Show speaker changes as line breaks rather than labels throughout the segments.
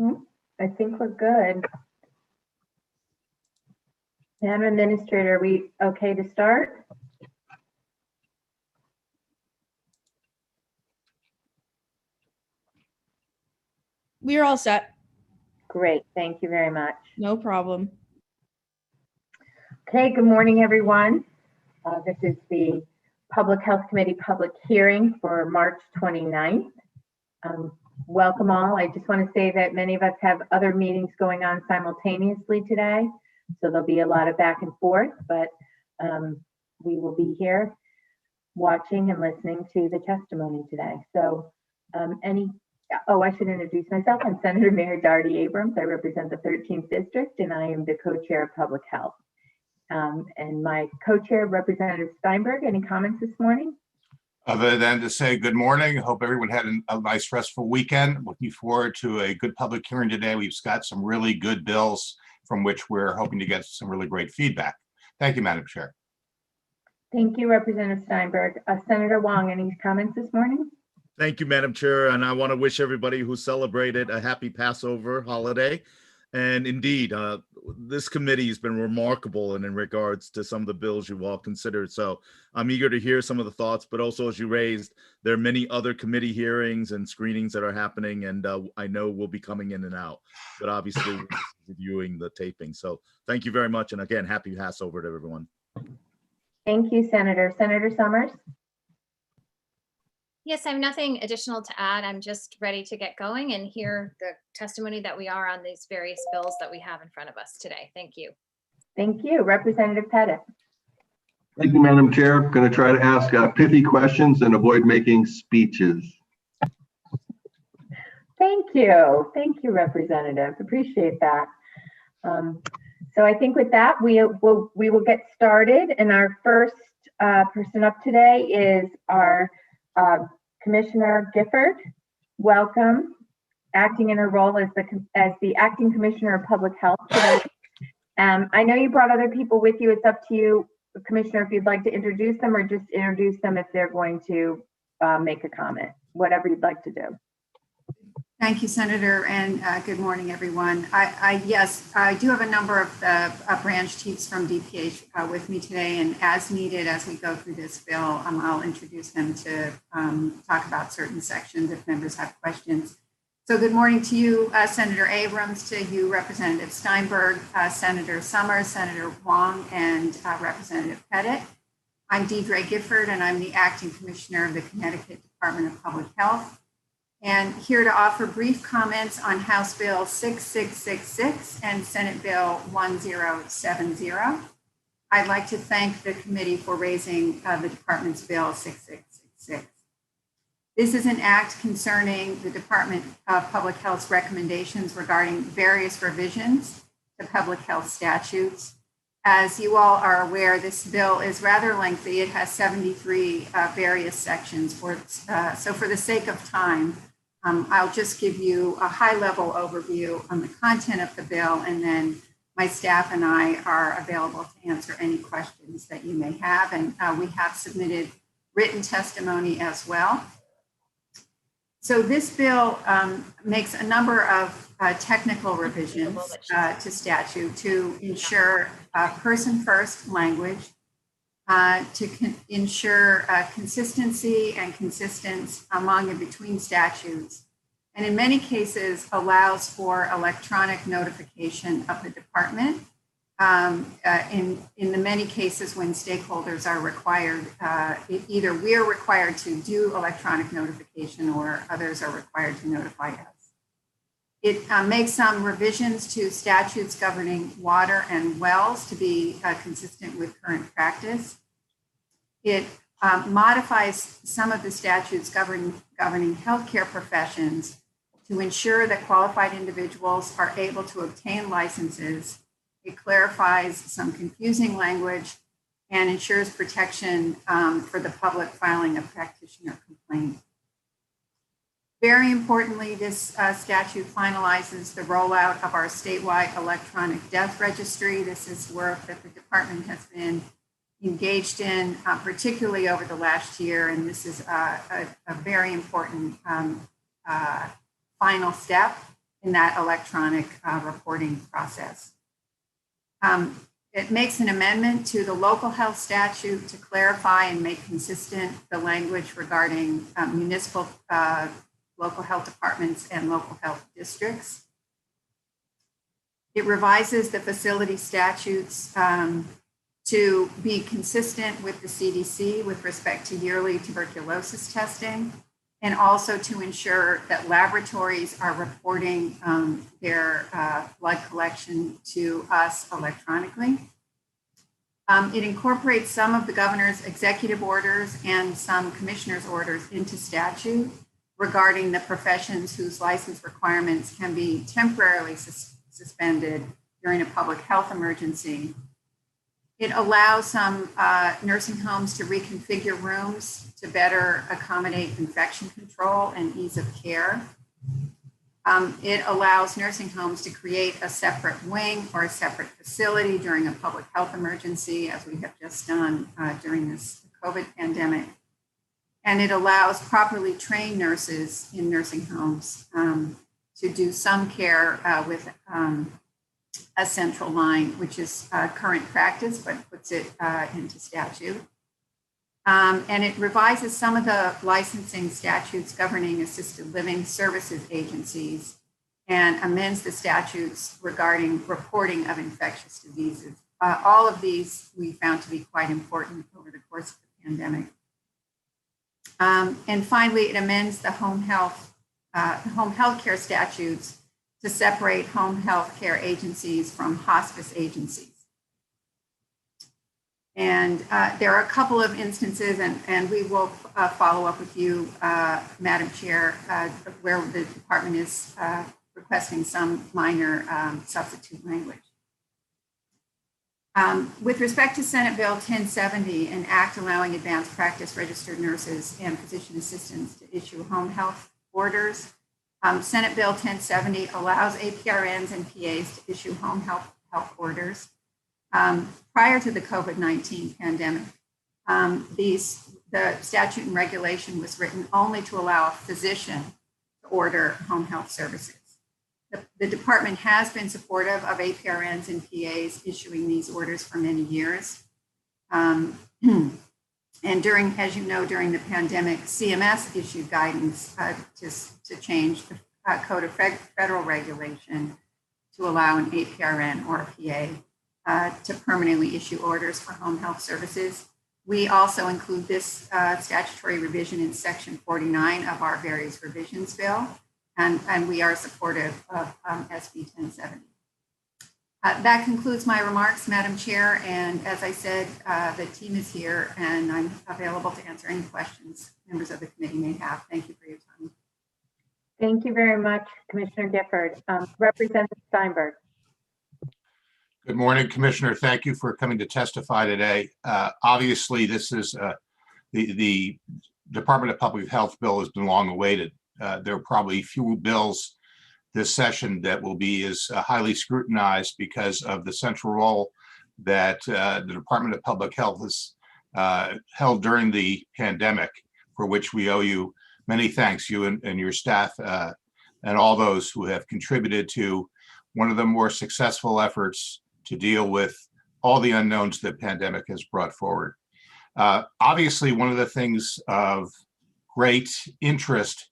I think we're good. Madam Administrator, are we okay to start?
We are all set.
Great, thank you very much.
No problem.
Okay, good morning, everyone. This is the Public Health Committee public hearing for March 29th. Welcome all. I just want to say that many of us have other meetings going on simultaneously today, so there'll be a lot of back and forth, but we will be here watching and listening to the testimony today. So I should introduce myself. I'm Senator Mary Darty Abrams. I represent the 13th District, and I am the co-chair of Public Health. And my co-chair, Representative Steinberg, any comments this morning?
Other than to say good morning, hope everyone had a nice restful weekend. Looking forward to a good public hearing today. We've got some really good bills from which we're hoping to get some really great feedback. Thank you, Madam Chair.
Thank you, Representative Steinberg. Senator Wong, any comments this morning?
Thank you, Madam Chair, and I want to wish everybody who celebrated a happy Passover holiday. And indeed, this committee has been remarkable in regards to some of the bills you've all considered. So I'm eager to hear some of the thoughts, but also, as you raised, there are many other committee hearings and screenings that are happening, and I know we'll be coming in and out, but obviously we're reviewing the taping. So thank you very much, and again, happy Passover to everyone.
Thank you, Senator. Senator Summers?
Yes, I have nothing additional to add. I'm just ready to get going and hear the testimony that we are on these various bills that we have in front of us today. Thank you.
Thank you. Representative Pettit.
Thank you, Madam Chair. I'm going to try to ask pithy questions and avoid making speeches.
Thank you. Thank you, Representative. Appreciate that. So I think with that, we will get started. And our first person up today is our Commissioner Gifford. Welcome, acting in her role as the Acting Commissioner of Public Health today. I know you brought other people with you. It's up to you, Commissioner, if you'd like to introduce them or just introduce them if they're going to make a comment, whatever you'd like to do.
Thank you, Senator, and good morning, everyone. Yes, I do have a number of branch chiefs from DPH with me today, and as needed, as we go through this bill, I'll introduce them to talk about certain sections if members have questions. So good morning to you, Senator Abrams, to you, Representative Steinberg, Senator Summers, Senator Wong, and Representative Pettit. I'm Deidre Gifford, and I'm the Acting Commissioner of the Connecticut Department of Public Health, and here to offer brief comments on House Bill 6666 and Senate Bill 1070. I'd like to thank the committee for raising the department's bill 6666. This is an act concerning the Department of Public Health's recommendations regarding various revisions to public health statutes. As you all are aware, this bill is rather lengthy. It has 73 various sections. So for the sake of time, I'll just give you a high-level overview on the content of the bill, and then my staff and I are available to answer any questions that you may have. And we have submitted written testimony as well. So this bill makes a number of technical revisions to statute to ensure person-first language, to ensure consistency and consistence among and between statutes, and in many cases allows for electronic notification of the department in the many cases when stakeholders are required, either we're required to do electronic notification or others are required to notify us. It makes some revisions to statutes governing water and wells to be consistent with current practice. It modifies some of the statutes governing healthcare professions to ensure that qualified individuals are able to obtain licenses. It clarifies some confusing language and ensures protection for the public filing a practitioner complaint. Very importantly, this statute finalizes the rollout of our statewide electronic death registry. This is work that the department has been engaged in, particularly over the last year, and this is a very important final step in that electronic reporting process. It makes an amendment to the local health statute to clarify and make consistent the language regarding municipal local health departments and local health districts. It revises the facility statutes to be consistent with the CDC with respect to yearly tuberculosis testing, and also to ensure that laboratories are reporting their blood collection to us electronically. It incorporates some of the governor's executive orders and some commissioner's orders into statute regarding the professions whose license requirements can be temporarily suspended during a public health emergency. It allows some nursing homes to reconfigure rooms to better accommodate infection control and ease of care. It allows nursing homes to create a separate wing or a separate facility during a public health emergency, as we have just done during this COVID pandemic. And it allows properly trained nurses in nursing homes to do some care with a central line, which is current practice, but puts it into statute. And it revises some of the licensing statutes governing assisted living services agencies and amends the statutes regarding reporting of infectious diseases. All of these we found to be quite important over the course of the pandemic. And finally, it amends the home health care statutes to separate home health care agencies from hospice agencies. And there are a couple of instances, and we will follow up with you, Madam Chair, where the department is requesting some minor substitute language. With respect to Senate Bill 1070, an act allowing advanced practice registered nurses and physician assistants to issue home health orders, Senate Bill 1070 allows APRNs and PAs to issue home health orders. Prior to the COVID-19 pandemic, the statute and regulation was written only to allow a physician to order home health services. The department has been supportive of APRNs and PAs issuing these orders for many years. And during, as you know, during the pandemic, CMS issued guidance to change the Code of Federal Regulation to allow an APRN or a PA to permanently issue orders for home health services. We also include this statutory revision in Section 49 of our various revisions bill, and we are supportive of SB 1070. That concludes my remarks, Madam Chair, and as I said, the team is here and I'm available to answer any questions members of the committee may have. Thank you for your time.
Thank you very much, Commissioner Gifford. Representative Steinberg.
Good morning, Commissioner. Thank you for coming to testify today. Obviously, this is the Department of Public Health bill has been long awaited. There are probably few bills this session that will be as highly scrutinized because of the central role that the Department of Public Health has held during the pandemic, for which we owe you many thanks, you and your staff and all those who have contributed to one of the more successful efforts to deal with all the unknowns that pandemic has brought forward. Obviously, one of the things of great interest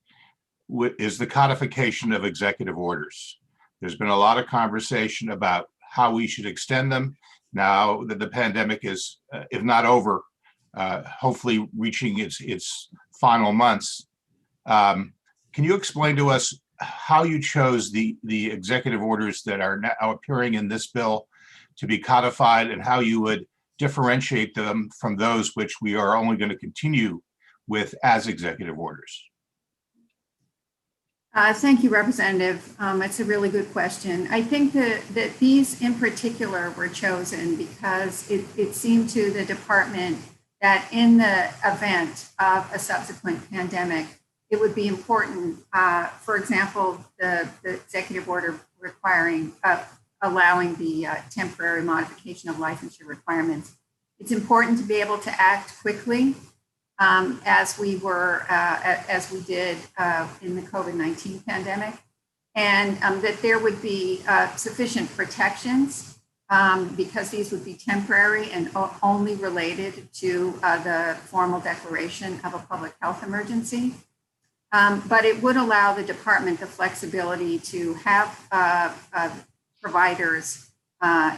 is the codification of executive orders. There's been a lot of conversation about how we should extend them now that the pandemic is, if not over, hopefully reaching its final months. Can you explain to us how you chose the executive orders that are now appearing in this bill to be codified and how you would differentiate them from those which we are only going to continue with as executive orders?
Thank you, Representative. It's a really good question. I think that these in particular were chosen because it seemed to the department that in the event of a subsequent pandemic, it would be important, for example, the executive order requiring, allowing the temporary modification of licensure requirements. It's important to be able to act quickly as we did in the COVID-19 pandemic. and that there would be sufficient protections because these would be temporary and only related to the formal declaration of a public health emergency. But it would allow the department the flexibility to have providers,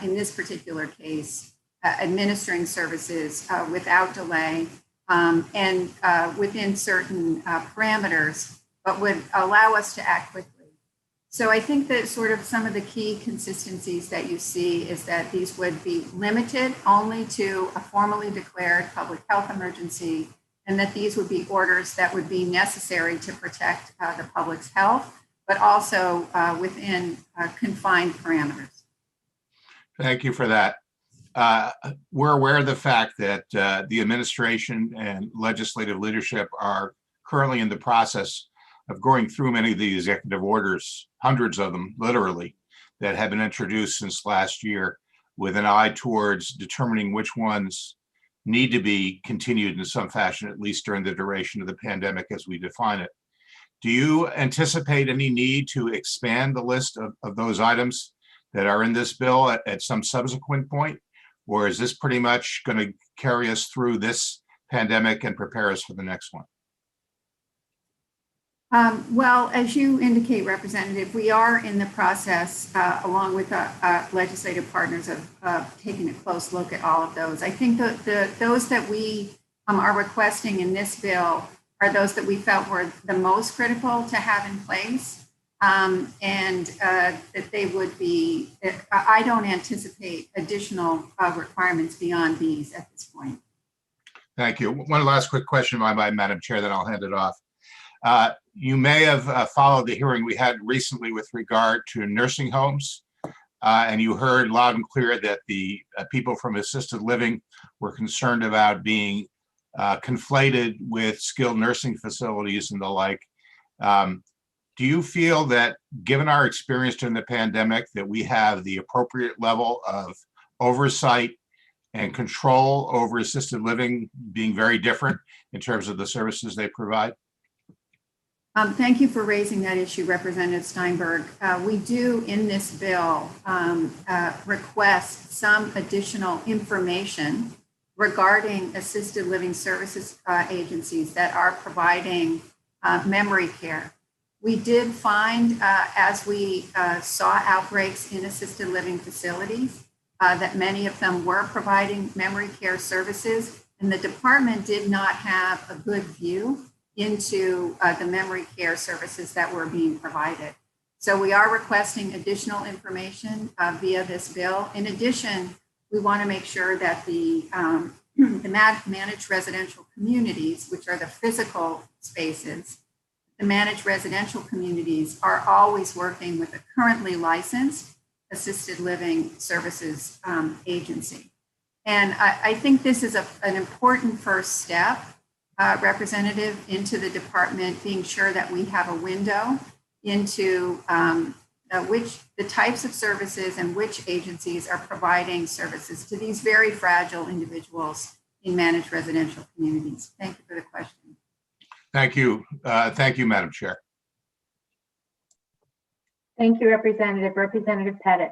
in this particular case, administering services without delay and within certain parameters, but would allow us to act quickly. So I think that sort of some of the key consistencies that you see is that these would be limited only to a formally declared public health emergency, and that these would be orders that would be necessary to protect the public's health, but also within confined parameters.
Thank you for that. We're aware of the fact that the administration and legislative leadership are currently in the process of going through many of the executive orders, hundreds of them literally, that have been introduced since last year, with an eye towards determining which ones need to be continued in some fashion, at least during the duration of the pandemic as we define it. Do you anticipate any need to expand the list of those items that are in this bill at some subsequent point? Or is this pretty much going to carry us through this pandemic and prepare us for the next one?
Well, as you indicate, Representative, we are in the process, along with legislative partners, of taking a close look at all of those. I think those that we are requesting in this bill are those that we felt were the most critical to have in place, and that they would be, I don't anticipate additional requirements beyond these at this point.
Thank you. One last quick question, Madam Chair, then I'll hand it off. You may have followed the hearing we had recently with regard to nursing homes, and you heard loud and clear that the people from assisted living were concerned about being conflated with skilled nursing facilities and the like. Do you feel that, given our experience during the pandemic, that we have the appropriate level of oversight and control over assisted living being very different in terms of the services they provide?
Thank you for raising that issue, Representative Steinberg. We do in this bill request some additional information regarding assisted living services agencies that are providing memory care. We did find, as we saw outbreaks in assisted living facilities, that many of them were providing memory care services, and the department did not have a good view into the memory care services that were being provided. So we are requesting additional information via this bill. In addition, we want to make sure that the managed residential communities, which are the physical spaces, the managed residential communities are always working with a currently licensed assisted living services agency. And I think this is an important first step, Representative, into the department being sure that we have a window into the types of services and which agencies are providing services to these very fragile individuals in managed residential communities. Thank you for the question.
Thank you. Thank you, Madam Chair.
Thank you, Representative. Representative Pettit.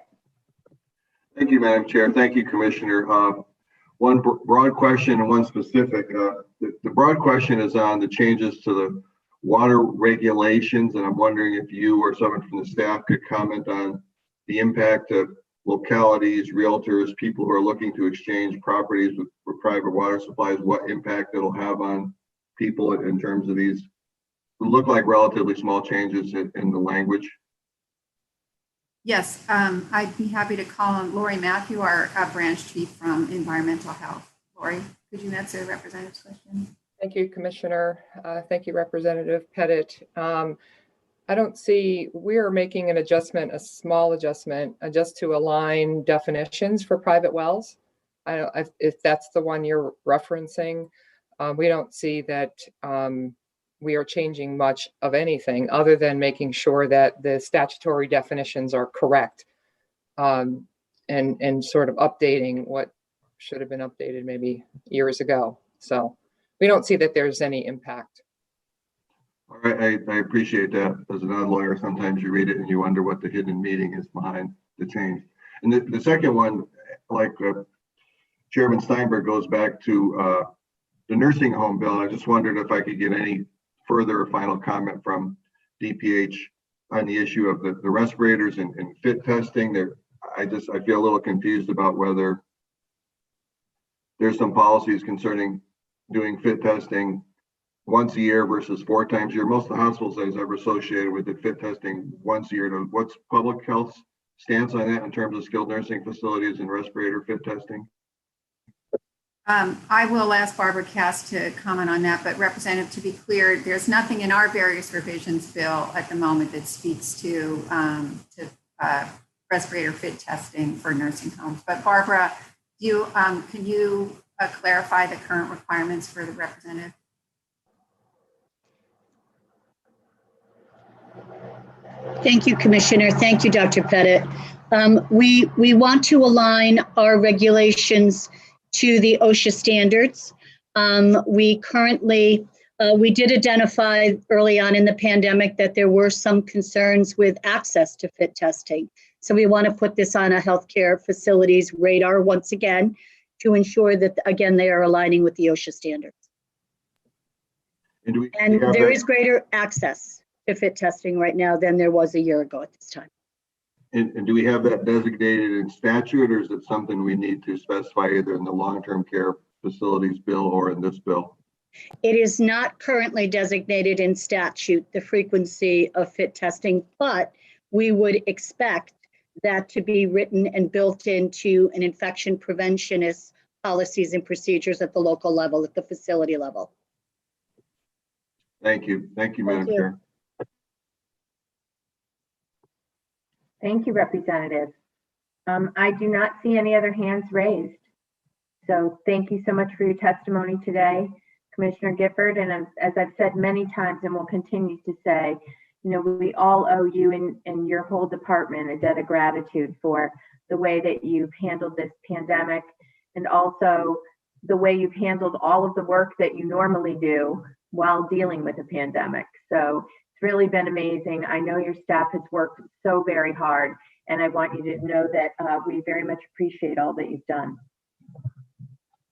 Thank you, Madam Chair. Thank you, Commissioner. One broad question and one specific. The broad question is on the changes to the water regulations, and I'm wondering if you or someone from the staff could comment on the impact of localities, realtors, people who are looking to exchange properties for private water supplies, what impact it'll have on people in terms of these look like relatively small changes in the language.
Yes, I'd be happy to call on Lori Matthew, our branch chief from Environmental Health. Lori, could you answer Representative's question?
Thank you, Commissioner. Thank you, Representative Pettit. I don't see, we're making an adjustment, a small adjustment, just to align definitions for private wells. If that's the one you're referencing, we don't see that we are changing much of anything other than making sure that the statutory definitions are correct, and sort of updating what should have been updated maybe years ago. So we don't see that there's any impact.
All All right, I appreciate that. As a non-lawyer, sometimes you read it and you wonder what the hidden meaning is behind the change. And the second one, like Chairman Steinberg, goes back to the nursing home bill. I just wondered if I could get any further final comment from DPH on the issue of the respirators and fit testing. I feel a little confused about whether there's some policies concerning doing fit testing once a year versus 4 times a year. Most of the hospitals I've ever associated with did fit testing once a year. What's public health's stance on that in terms of skilled nursing facilities and respirator fit testing?
I will ask Barbara Cass to comment on that, but Representative, to be clear, there's nothing in our various revisions bill at the moment that speaks to respirator fit testing for nursing homes. But Barbara, can you clarify the current requirements for the representative?
Thank you, Commissioner. Thank you, Dr. Pettit. We want to align our regulations to the OSHA standards. We currently, we did identify early on in the pandemic that there were some concerns with access to fit testing. So we want to put this on a healthcare facilities radar once again to ensure that, again, they are aligning with the OSHA standards. And there is greater access to fit testing right now than there was a year ago at this time.
And do we have that designated in statute, or is it something we need to specify either in the long-term care facilities bill or in this bill?
It is not currently designated in statute, the frequency of fit testing, but we would expect that to be written and built into an infection preventionist policies and procedures at the local level, at the facility level.
Thank you. Thank you, Madam Chair.
Thank you, Representative. I do not see any other hands raised. So thank you so much for your testimony today, Commissioner Gifford. And as I've said many times and will continue to say, you know, we all owe you and your whole department a debt of gratitude for the way that you've handled this pandemic, and also the way you've handled all of the work that you normally do while dealing with a pandemic. So it's really been amazing. I know your staff has worked so very hard, and I want you to know that we very much appreciate all that you've done.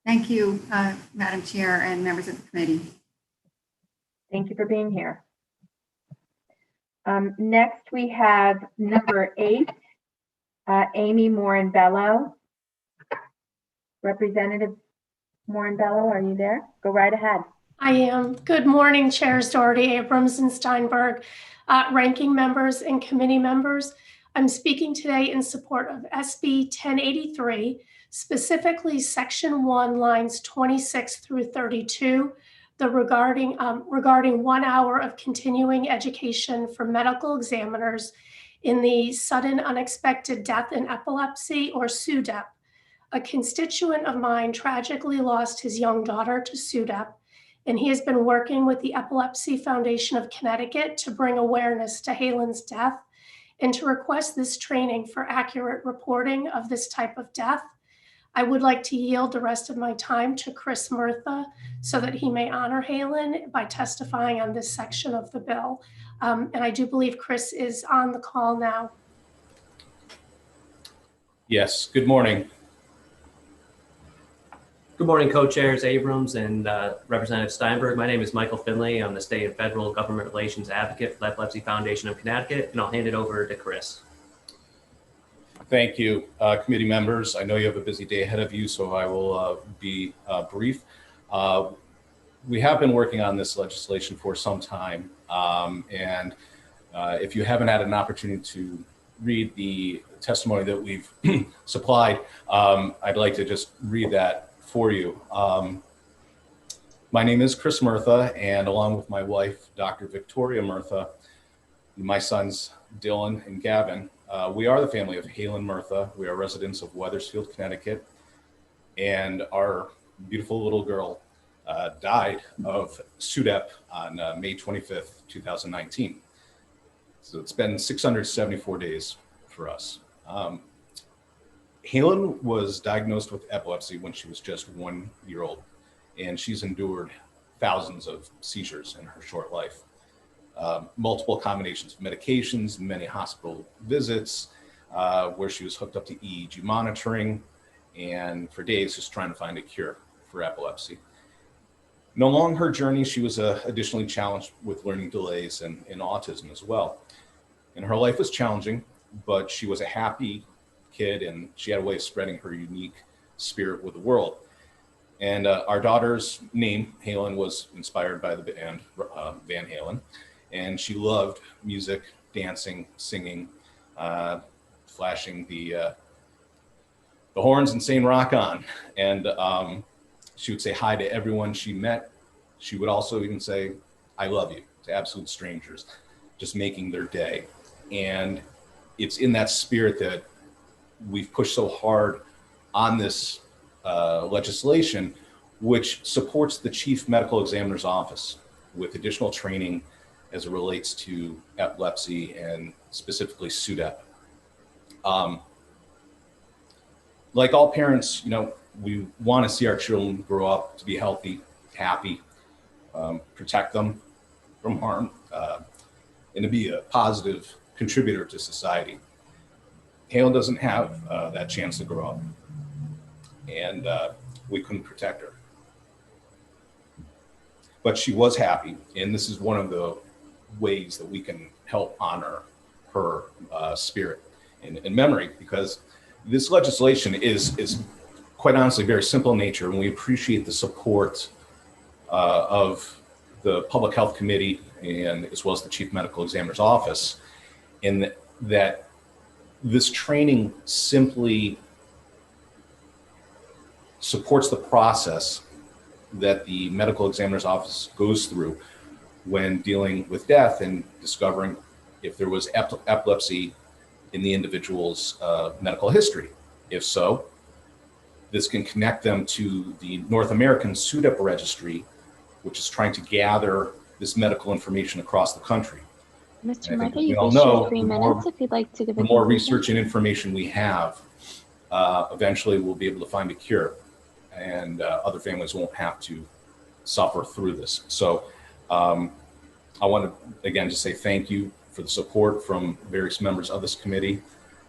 Thank you, Madam Chair and members of the committee.
Thank you for being here. Next, we have number 8, Amy Morin-Bello. Representative Morin-Bello, are you there? Go right ahead.
I am. Good morning, Chairs Doherty, Abrams, and Steinberg, ranking members and committee members. I'm speaking today in support of SB 1083, specifically Section 1, lines 26 through 32, regarding 1 hour of continuing education for medical examiners in the sudden unexpected death in epilepsy, or SUDAP. A constituent of mine tragically lost his young daughter to SUDAP, and he has been working with the Epilepsy Foundation of Connecticut to bring awareness to Halen's death and to request this training for accurate reporting of this type of death. I would like to yield the rest of my time to Chris Murtha so that he may honor Halen by testifying on this section of the bill. And I do believe Chris is on the call now.
Yes, good morning. Good morning, co-chairs Abrams and Representative Steinberg. My name is Michael Finley. I'm the state and federal government relations advocate for the Epilepsy Foundation of Connecticut, and I'll hand it over to Chris. Thank you, committee members. I know you have a busy day ahead of you, so I will be brief. We have been working on this legislation for some time, and if you haven't had an opportunity to read the testimony that we've supplied, I'd like to just read that for you. My name is Chris Murtha, and along with my wife, Dr. Victoria Murtha, my sons, Dylan and Gavin, we are the family of Halen Murtha. We are residents of Wethersfield, Connecticut, and our beautiful little girl died of SUDAP on May 25th, 2019. So it's been 674 days for us. Halen was diagnosed with epilepsy when she was just 1 year old, and she's endured thousands of seizures in her short life.
multiple combinations of medications, many hospital visits, where she was hooked up to EEG monitoring, and for days just trying to find a cure for epilepsy. And along her journey, she was additionally challenged with learning delays and autism as well. And her life was challenging, but she was a happy kid, and she had a way of spreading her unique spirit with the world. And our daughter's name, Halen, was inspired by the band Van Halen. And she loved music, dancing, singing, flashing the horns and saying rock on. And she would say hi to everyone she met. She would also even say, I love you, to absolute strangers, just making their day. And it's in that spirit that we've pushed so hard on this legislation, which supports the Chief Medical Examiner's Office with additional training as it relates to epilepsy and specifically SUDAP. Like all parents, we want to see our children grow up to be healthy, happy, protect them from harm, and to be a positive contributor to society. Halen doesn't have that chance to grow up, and we couldn't protect her. But she was happy, and this is one of the ways that we can help honor her spirit and memory, because this legislation is quite honestly very simple in nature, and we appreciate the support of the Public Health Committee and as well as the Chief Medical Examiner's Office, in that this training simply supports the process that the medical examiner's office goes through when dealing with death and discovering if there was epilepsy in the individual's medical history. If so, this can connect them to the North American SUDAP registry, which is trying to gather this medical information across the country.
Mr. Murphy, you can share 3 minutes if you'd like to give
the more research and information we have, eventually we'll be able to find a cure, and other families won't have to suffer through this. So I want to again just say thank you for the support from various members of this committee,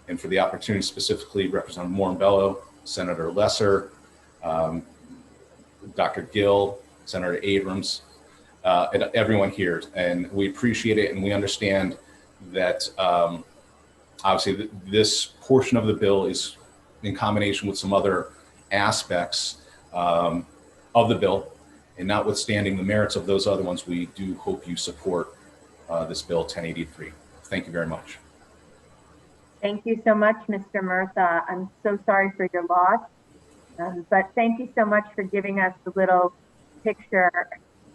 and for the opportunity specifically Representative Morin-Bello, Senator Lesser, Dr. Gill, Senator Abrams, and everyone here. And we appreciate it, and we understand that obviously this portion of the bill is in combination with some other aspects of the bill, and notwithstanding the merits of those other ones, we do hope you support this bill 1083. Thank you very much.
Thank you so much, Mr. Murtha. I'm so sorry for your loss, but thank you so much for giving us a little picture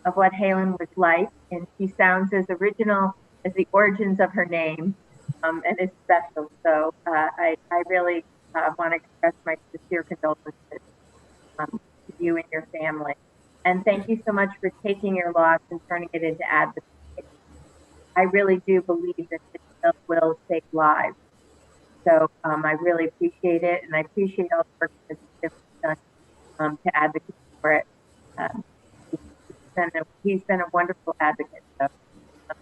of what Halen was like. And she sounds as original as the origins of her name, and is special. So I really want to express my sincere condolences to you and your family. And thank you so much for taking your loss and turning it into advocacy. I really do believe that this bill will save lives. So I really appreciate it, and I appreciate all the work that you've done to advocate for it. He's been a wonderful advocate. So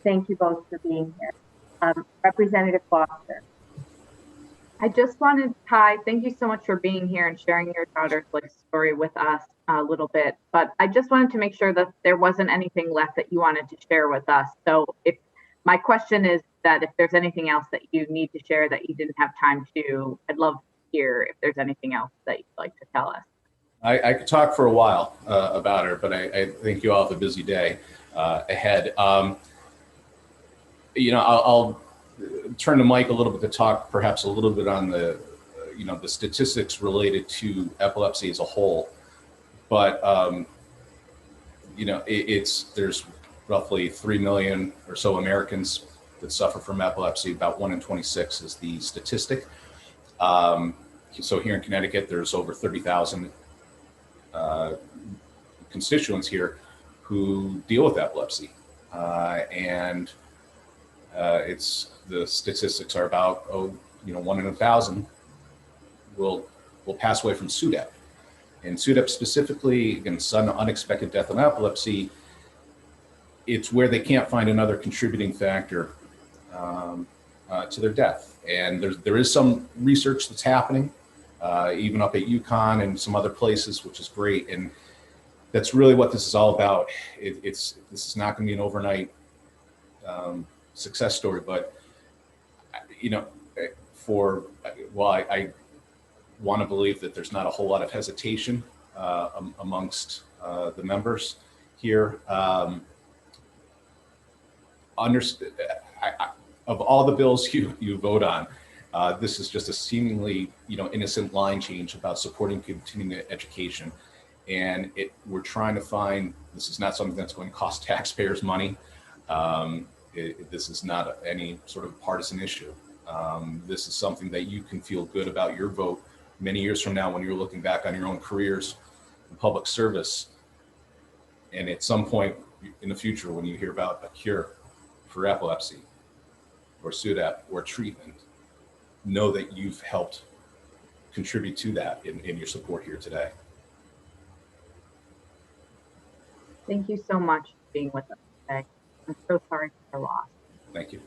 thank you both for being here. Representative Foster.
I just wanted, Ty, thank you so much for being here and sharing your daughter's life story with us a little bit. But I just wanted to make sure that there wasn't anything left that you wanted to share with us. So if my question is that if there's anything else that you need to share that you didn't have time to, I'd love to hear if there's anything else that you'd like to tell us.
I could talk for a while about her, but I think you all have a busy day ahead. I'll turn to Mike a little bit to talk perhaps a little bit on the, the statistics related to epilepsy as a whole. But, there's roughly 3 million or so Americans that suffer from epilepsy. About 1 in 26 is the statistic. So here in Connecticut, there's over 30,000 constituents here who deal with epilepsy. The statistics are about, 1 in 1,000 will pass away from SUDAP. And SUDAP specifically, again, sudden unexpected death of epilepsy, it's where they can't find another contributing factor to their death. And there is some research that's happening, even up at UConn and some other places, which is great. And that's really what this is all about. This is not going to be an overnight success story, but I want to believe that there's not a whole lot of hesitation amongst the members here. Of all the bills you vote on, this is just a seemingly innocent line change about supporting continuing education, and we're trying to find, this is not something that's going to cost taxpayers money. This is not any sort of partisan issue. This is something that you can feel good about your vote many years from now when you're looking back on your own careers in public service, and at some point in the future when you hear about a cure for epilepsy or SUDAP or treatment, know that you've helped contribute to that in your support here today.
Thank you so much for being with us today. I'm so sorry for your loss.
Thank you.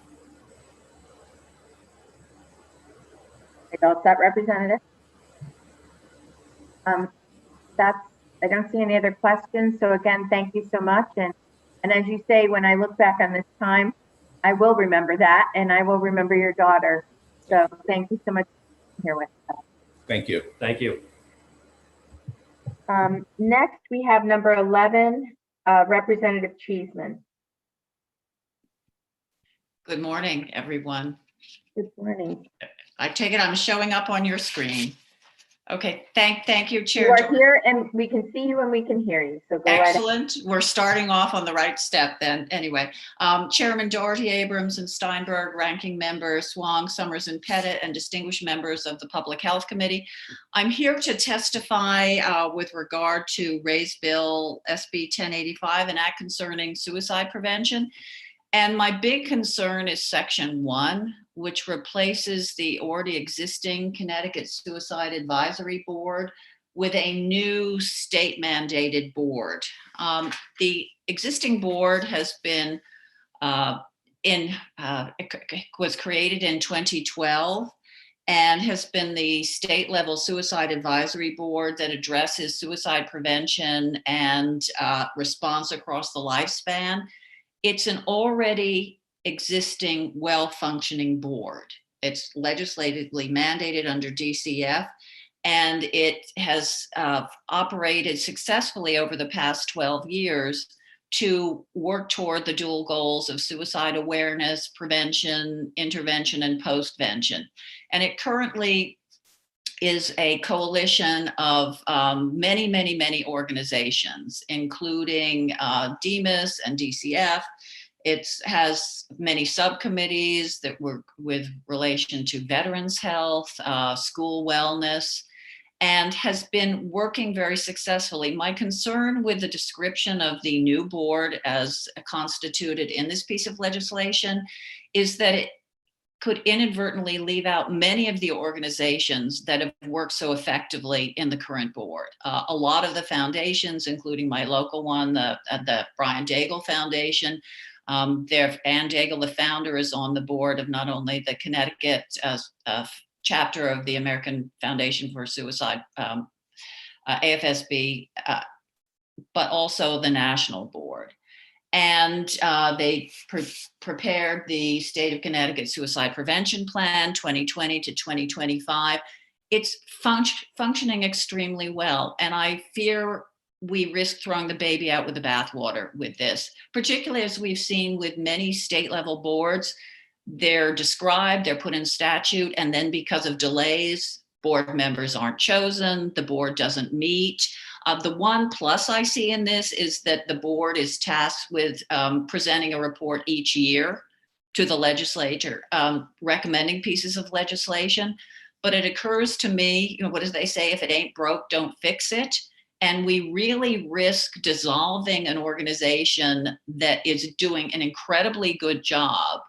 All set, Representative? I don't see any other questions. So again, thank you so much. And as you say, when I look back on this time, I will remember that, and I will remember your daughter. So thank you so much for being here with us.
Thank you.
Thank you.
Next, we have number 11, Representative Cheeseman.
Good morning, everyone.
Good morning.
I take it I'm showing up on your screen. Okay, thank you, Chair.
You are
Jordan.
here, and we can see you and we can hear you. So go right ahead.
Excellent. We're starting off on the right step then. Anyway, Chairman Doherty, Abrams, and Steinberg, ranking members Swang, Summers, and Pettit, and distinguished members of the Public Health Committee. I'm here to testify with regard to Ray's Bill SB 1085, an act concerning suicide prevention. And my big concern is Section 1, which replaces the already existing Connecticut Suicide Advisory Board with a new state mandated board. The existing board has been was created in 2012 and has been the state level suicide advisory board that addresses suicide prevention and response across the lifespan. It's an already existing well-functioning board. It's legislatively mandated under DCF, and it has operated successfully over the past 12 years to work toward the dual goals of suicide awareness, prevention, intervention, and postvention. And it currently is a coalition of many organizations, including DEMIS and DCF. It has many subcommittees that work with relation to veterans health, school wellness, and has been working very successfully. My concern with the description of the new board as constituted in this piece of legislation is that it could inadvertently leave out many of the organizations that have worked so effectively in the current board. A lot of the foundations, including my local one, the Brian Daigle Foundation, Ann Daigle, the founder, is on the board of not only the Connecticut chapter of the American Foundation for Suicide, AFSB, but also the national board. And they prepared the State of Connecticut Suicide Prevention Plan 2020 to 2025. It's functioning extremely well. And I fear we risk throwing the baby out with the bathwater with this, particularly as we've seen with many state level boards. They're described, they're put in statute, and then because of delays, board members aren't chosen, the board doesn't meet. The one plus I see in this is that the board is tasked with presenting a report each year to the legislature, recommending pieces of legislation. But it occurs to me, what do they say? If it ain't broke, don't fix it. And we really risk dissolving an organization that is doing an incredibly good job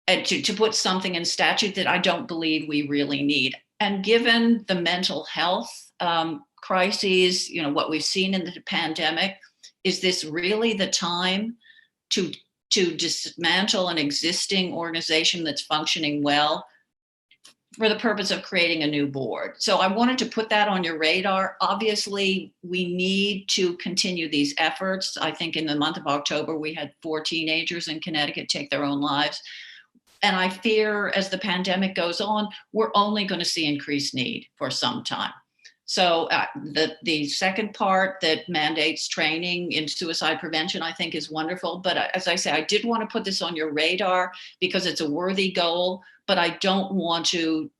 to put something in statute that I don't believe we really need. And given the mental health crises, what we've seen in the pandemic, is this really the time to dismantle an existing organization that's functioning well for the purpose of creating a new board. So I wanted to put that on your radar. Obviously, we need to continue these efforts. I think in the month of October, we had 4 teenagers in Connecticut take their own lives. And I fear as the pandemic goes on, we're only going to see increased need for some time. So the second part that mandates training in suicide prevention, I think is wonderful. But as I say, I did want to put this on your radar because it's a worthy goal, but I don't want to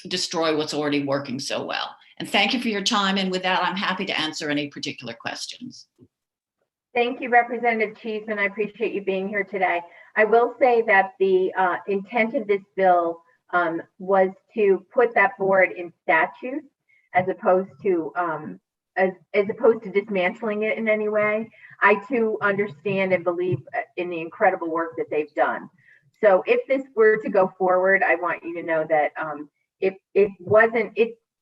destroy what's already working so well. And thank you for your time. And with that, I'm happy to answer any particular questions.
Thank you, Representative Cheeseman. I appreciate you being here today. I will say that the intent of this bill was to put that board in statute as opposed to dismantling it in any way. I too understand and believe in the incredible work that they've done. So if this were to go forward, I want you to know that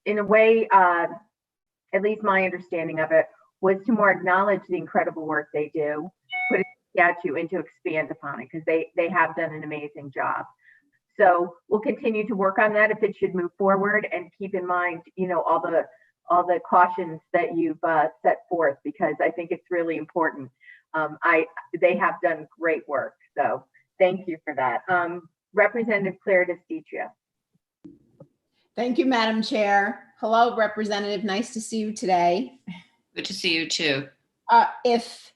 in a way, at least my understanding of it, was to more acknowledge the incredible work they do, put it in statute and to expand upon it, because they have done an amazing job. So we'll continue to work on that if it should move forward, and keep in mind, all the cautions that you've set forth, because I think it's really important. They have done great work. So thank you for that. Representative Claire DeStitria.
Thank you, Madam Chair. Hello, Representative. Nice to see you today.
Good to see you too.
If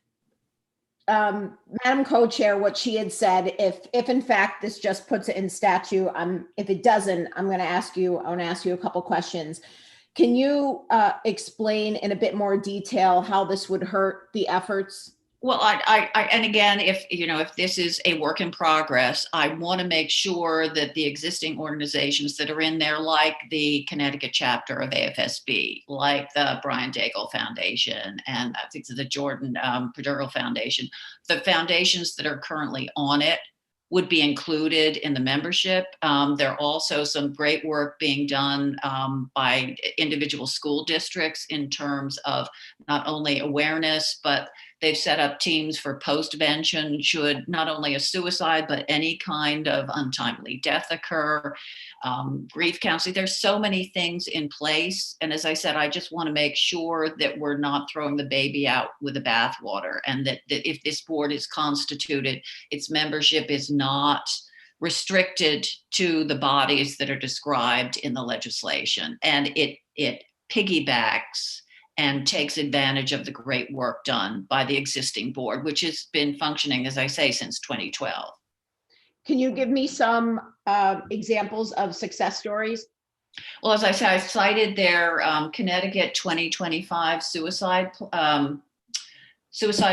Madam Co-Chair, what she had said, if in fact this just puts it in statute, if it doesn't, I want to ask you a couple questions. Can you explain in a bit more detail how this would hurt the efforts?
Well, and again, if this is a work in progress, I want to make sure that the existing organizations that are in there, like the Connecticut chapter of AFSB, like the Brian Daigle Foundation, and I think the Jordan Perdurgal Foundation, the foundations that are currently on it would be included in the membership. There are also some great work being done by individual school districts in terms of not only awareness, but they've set up teams for postvention should not only a suicide, but any kind of untimely death occur, grief counseling. There's so many things in place. And as I said, I just want to make sure that we're not throwing the baby out with the bathwater, and that if this board is constituted, its membership is not restricted to the bodies that are described in the legislation. And it piggybacks and takes advantage of the great work done by the existing board, which has been functioning, as I say, since 2012.
Can you give me some examples of success stories?
Well, as I said, I cited their Connecticut 2025 suicide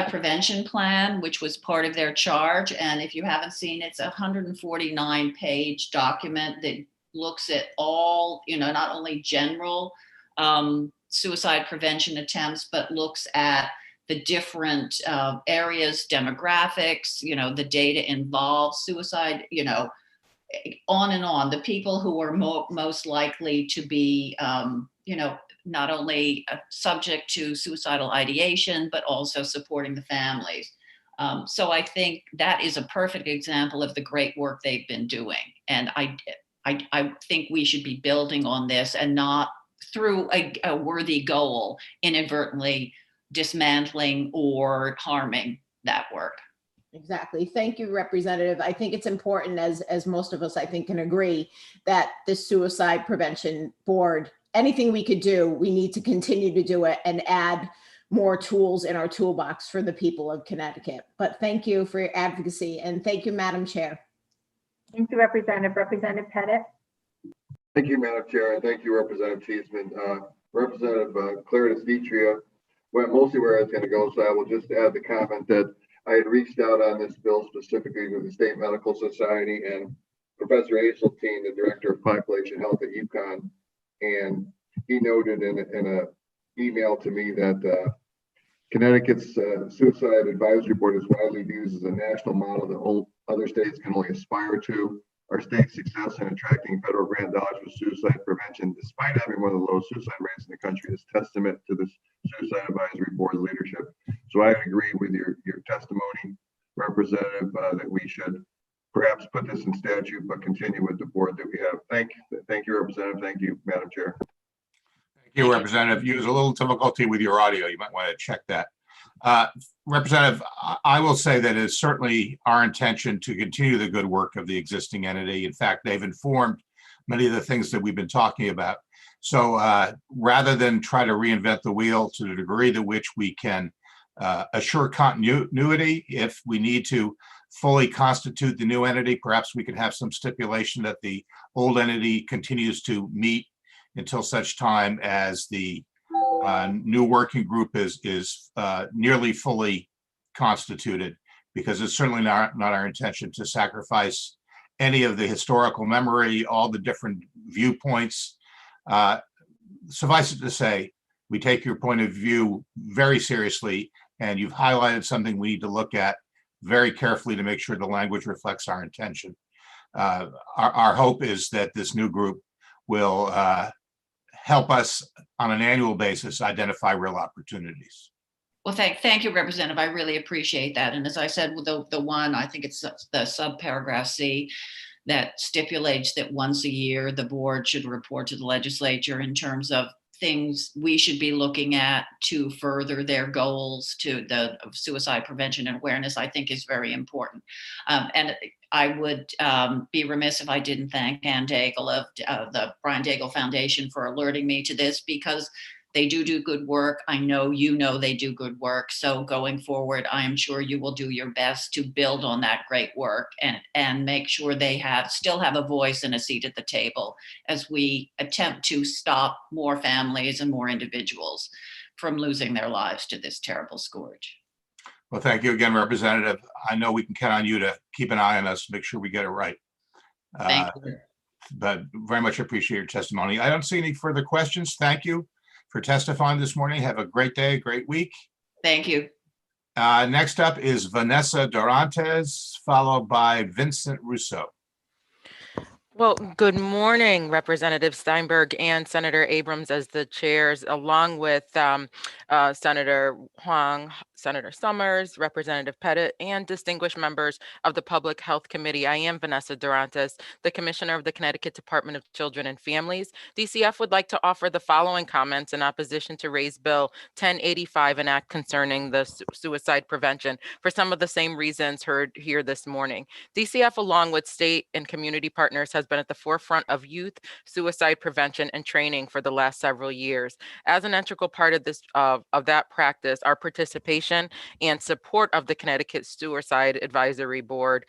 prevention plan, which was part of their charge. And if you haven't seen it, it's a 149-page document that looks at all, not only general suicide prevention attempts, but looks at the different areas, demographics, the data involved, suicide, on and on. The people who are most likely to be, not only subject to suicidal ideation, but also supporting the families. So I think that is a perfect example of the great work they've been doing. And I think we should be building on this and not through a worthy goal, inadvertently dismantling or harming that work.
Exactly. Thank you, Representative. I think it's important, as most of us, I think, can agree, that this suicide prevention board, anything we could do, we need to continue to do it and add more tools in our toolbox for the people of Connecticut. But thank you for your advocacy, and thank you, Madam Chair.
Thank you, Representative. Representative Pettit.
Thank you, Madam Chair, and thank you, Representative Cheeseman. Representative Claire DeStitria went mostly where I was going to go, so I will just add the comment that I had reached out on this bill specifically to the State Medical Society and Professor Hazeltine, the Director of Population Health at UConn, and he noted in an email to me that Connecticut's Suicide Advisory Board is widely used as a national model that all other states can only aspire to. Our state's success in attracting federal grant dollars for suicide prevention, despite having one of the lowest suicide rates in the country, is testament to this Suicide Advisory Board's leadership. So I agree with your testimony. representative, that we should perhaps put this in statute, but continue with the board that we have. Thank you, Representative. Thank you, Madam Chair.
Thank you, Representative. You was a little difficulty with your audio. You might want to check that. Representative, I will say that it's certainly our intention to continue the good work of the existing entity. In fact, they've informed many of the things that we've been talking about. So rather than try to reinvent the wheel, to the degree to which we can assure continuity, if we need to fully constitute the new entity, perhaps we could have some stipulation that the old entity continues to meet until such time as the new working group is nearly fully constituted, because it's certainly not our intention to sacrifice any of the historical memory, all the different viewpoints. Suffice it to say, we take your point of view very seriously, and you've highlighted something we need to look at very carefully to make sure the language reflects our intention. Our hope is that this new group will help us on an annual basis identify real opportunities.
Well, thank you, Representative. I really appreciate that. And as I said, the one, I think it's the subparagraph C that stipulates that once a year, the board should report to the legislature in terms of things we should be looking at to further their goals to the suicide prevention and awareness, I think is very important. And I would be remiss if I didn't thank Ann Daigle of the Brian Daigle Foundation for alerting me to this, because they do good work. I know they do good work. So going forward, I am sure you will do your best to build on that great work and make sure they still have a voice and a seat at the table as we attempt to stop more families and more individuals from losing their lives to this terrible scourge.
Well, thank you again, Representative. I know we can count on you to keep an eye on us, make sure we get it right.
Thank you.
But very much appreciate your testimony. I don't see any further questions. Thank you for testifying this morning. Have a great day, great week.
Thank you.
Next up is Vanessa Dorantes, followed by Vincent Russo.
Well, good morning, Representative Steinberg and Senator Abrams as the chairs, along with Senator Huang, Senator Summers, Representative Pettit, and distinguished members of the Public Health Committee. I am Vanessa Dorantes, the Commissioner of the Connecticut Department of Children and Families. DCF would like to offer the following comments in opposition to Raise Bill 1085, an act concerning the suicide prevention, for some of the same reasons heard here this morning. DCF, along with state and community partners, has been at the forefront of youth suicide prevention and training for the last several years. As an integral part of this of that practice, our participation and support of the Connecticut Suicide Advisory Board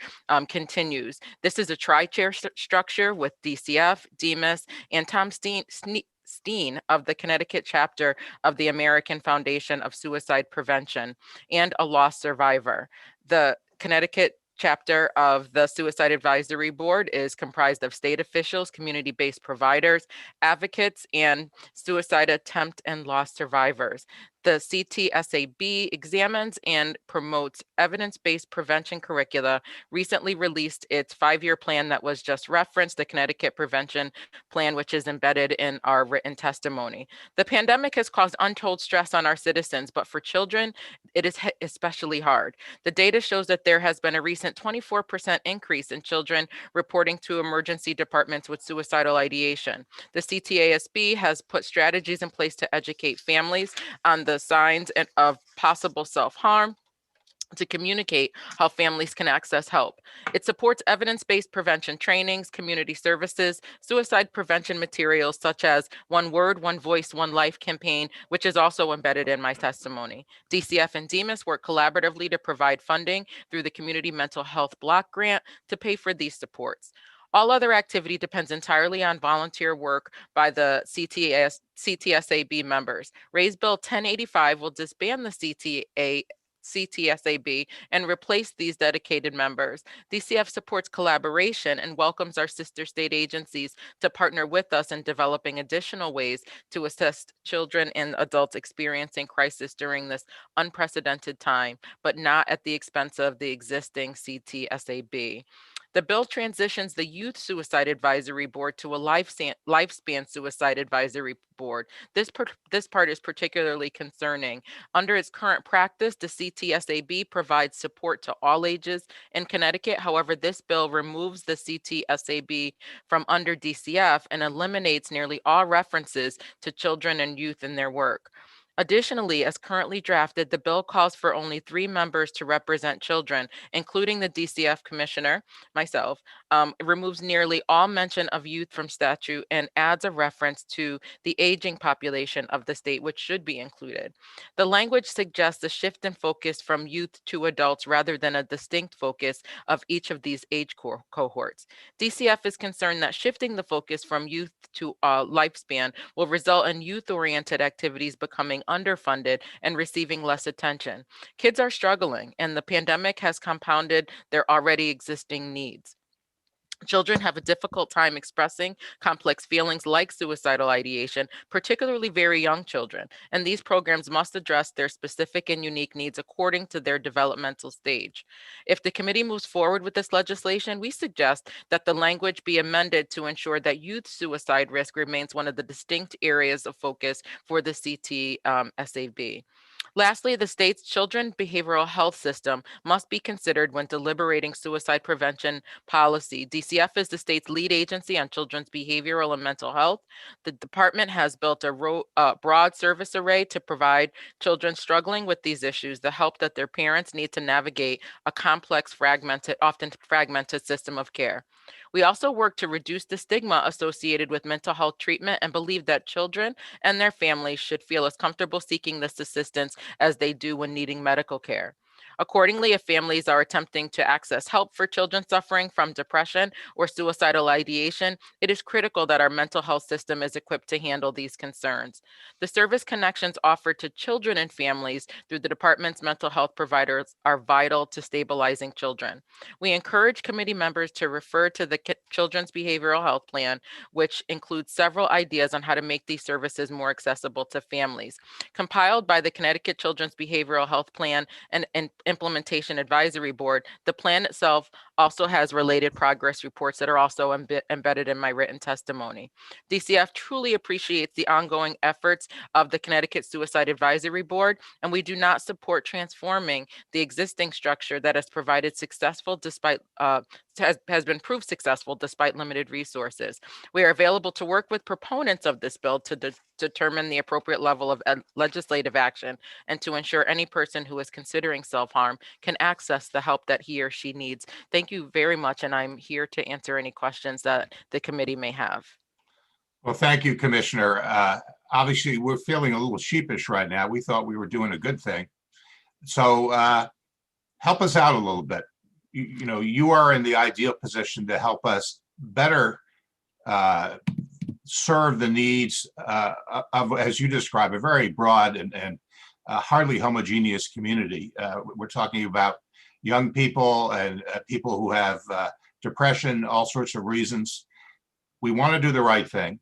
continues. This is a tri-chair structure with DCF, DEMIS, and Tom Steen of the Connecticut chapter of the American Foundation of Suicide Prevention, and a lost survivor. The Connecticut chapter of the Suicide Advisory Board is comprised of state officials, community-based providers, advocates, and suicide attempt and loss survivors. The CTSAB examines and promotes evidence-based prevention curricula, recently released its 5-year plan that was just referenced, the Connecticut Prevention Plan, which is embedded in our written testimony. The pandemic has caused untold stress on our citizens, but for children, it is especially hard. The data shows that there has been a recent 24% increase in children reporting to emergency departments with suicidal ideation. The CTASB has put strategies in place to educate families on the signs of possible self-harm, to communicate how families can access help. It supports evidence-based prevention trainings, community services, suicide prevention materials such as One Word, One Voice, One Life campaign, which is also embedded in my testimony. DCF and DEMIS work collaboratively to provide funding through the Community Mental Health Block Grant to pay for these supports. All other activity depends entirely on volunteer work by the CTSAB members. Raise Bill 1085 will disband the CTSAB and replace these dedicated members. DCF supports collaboration and welcomes our sister state agencies to partner with us in developing additional ways to assist children and adults experiencing crisis during this unprecedented time, but not at the expense of the existing CTSAB. The bill transitions the Youth Suicide Advisory Board to a lifespan suicide advisory board. This part is particularly concerning. Under its current practice, the CTSAB provides support to all ages in Connecticut. However, this bill removes the CTSAB from under DCF and eliminates nearly all references to children and youth in their work. Additionally, as currently drafted, the bill calls for only 3 members to represent children, including the DCF commissioner, myself. It removes nearly all mention of youth from statute and adds a reference to the aging population of the state, which should be included. The language suggests a shift in focus from youth to adults rather than a distinct focus of each of these age cohorts. DCF is concerned that shifting the focus from youth to lifespan will result in youth-oriented activities becoming underfunded and receiving less attention. Kids are struggling, and the pandemic has compounded their already existing needs. Children have a difficult time expressing complex feelings like suicidal ideation, particularly very young children, and these programs must address their specific and unique needs according to their developmental stage. If the committee moves forward with this legislation, we suggest that the language be amended to ensure that youth suicide risk remains one of the distinct areas of focus for the CTSAB. Lastly, the state's children's behavioral health system must be considered when deliberating suicide prevention policy. DCF is the state's lead agency on children's behavioral and mental health. The department has built a broad service array to provide children struggling with these issues the help that their parents need to navigate a complex, often fragmented system of care. We also work to reduce the stigma associated with mental health treatment and believe that children and their families should feel as comfortable seeking this assistance as they do when needing medical care. Accordingly, if families are attempting to access help for children suffering from depression or suicidal ideation, it is critical that our mental health system is equipped to handle these concerns. The service connections offered to children and families through the department's mental health providers are vital to stabilizing children. We encourage committee members to refer to the Children's Behavioral Health Plan, which includes several ideas on how to make these services more accessible to families. Compiled by the Connecticut Children's Behavioral Health Plan and Implementation Advisory Board, the plan itself also has related progress reports that are also embedded in my written testimony. DCF truly appreciates the ongoing efforts of the Connecticut Suicide Advisory Board, and we do not support transforming the existing structure that has provided successful despite has been proved successful despite limited resources. We are available to work with proponents of this bill to determine the appropriate level of legislative action and to ensure any person who is considering self-harm can access the help that he or she needs. Thank you very much, and I'm here to answer any questions that the committee may have.
Well, thank you, Commissioner. Obviously, we're feeling a little sheepish right now. We thought we were doing a good thing. So help us out a little bit. You are in the ideal position to help us better serve the needs of, as you describe, a very broad and hardly homogeneous community. We're talking about young people and people who have depression, all sorts of reasons. We want to do the right thing.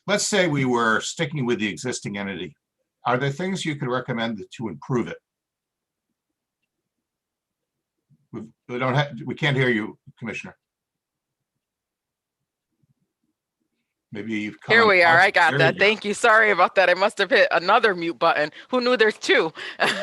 Let's say we were sticking with the existing entity. Are there things you could recommend to improve it? We can't hear you, Commissioner. Maybe you've come.
Here we are. I got that. Thank you. Sorry about that. I must have hit another mute button. Who knew there's two?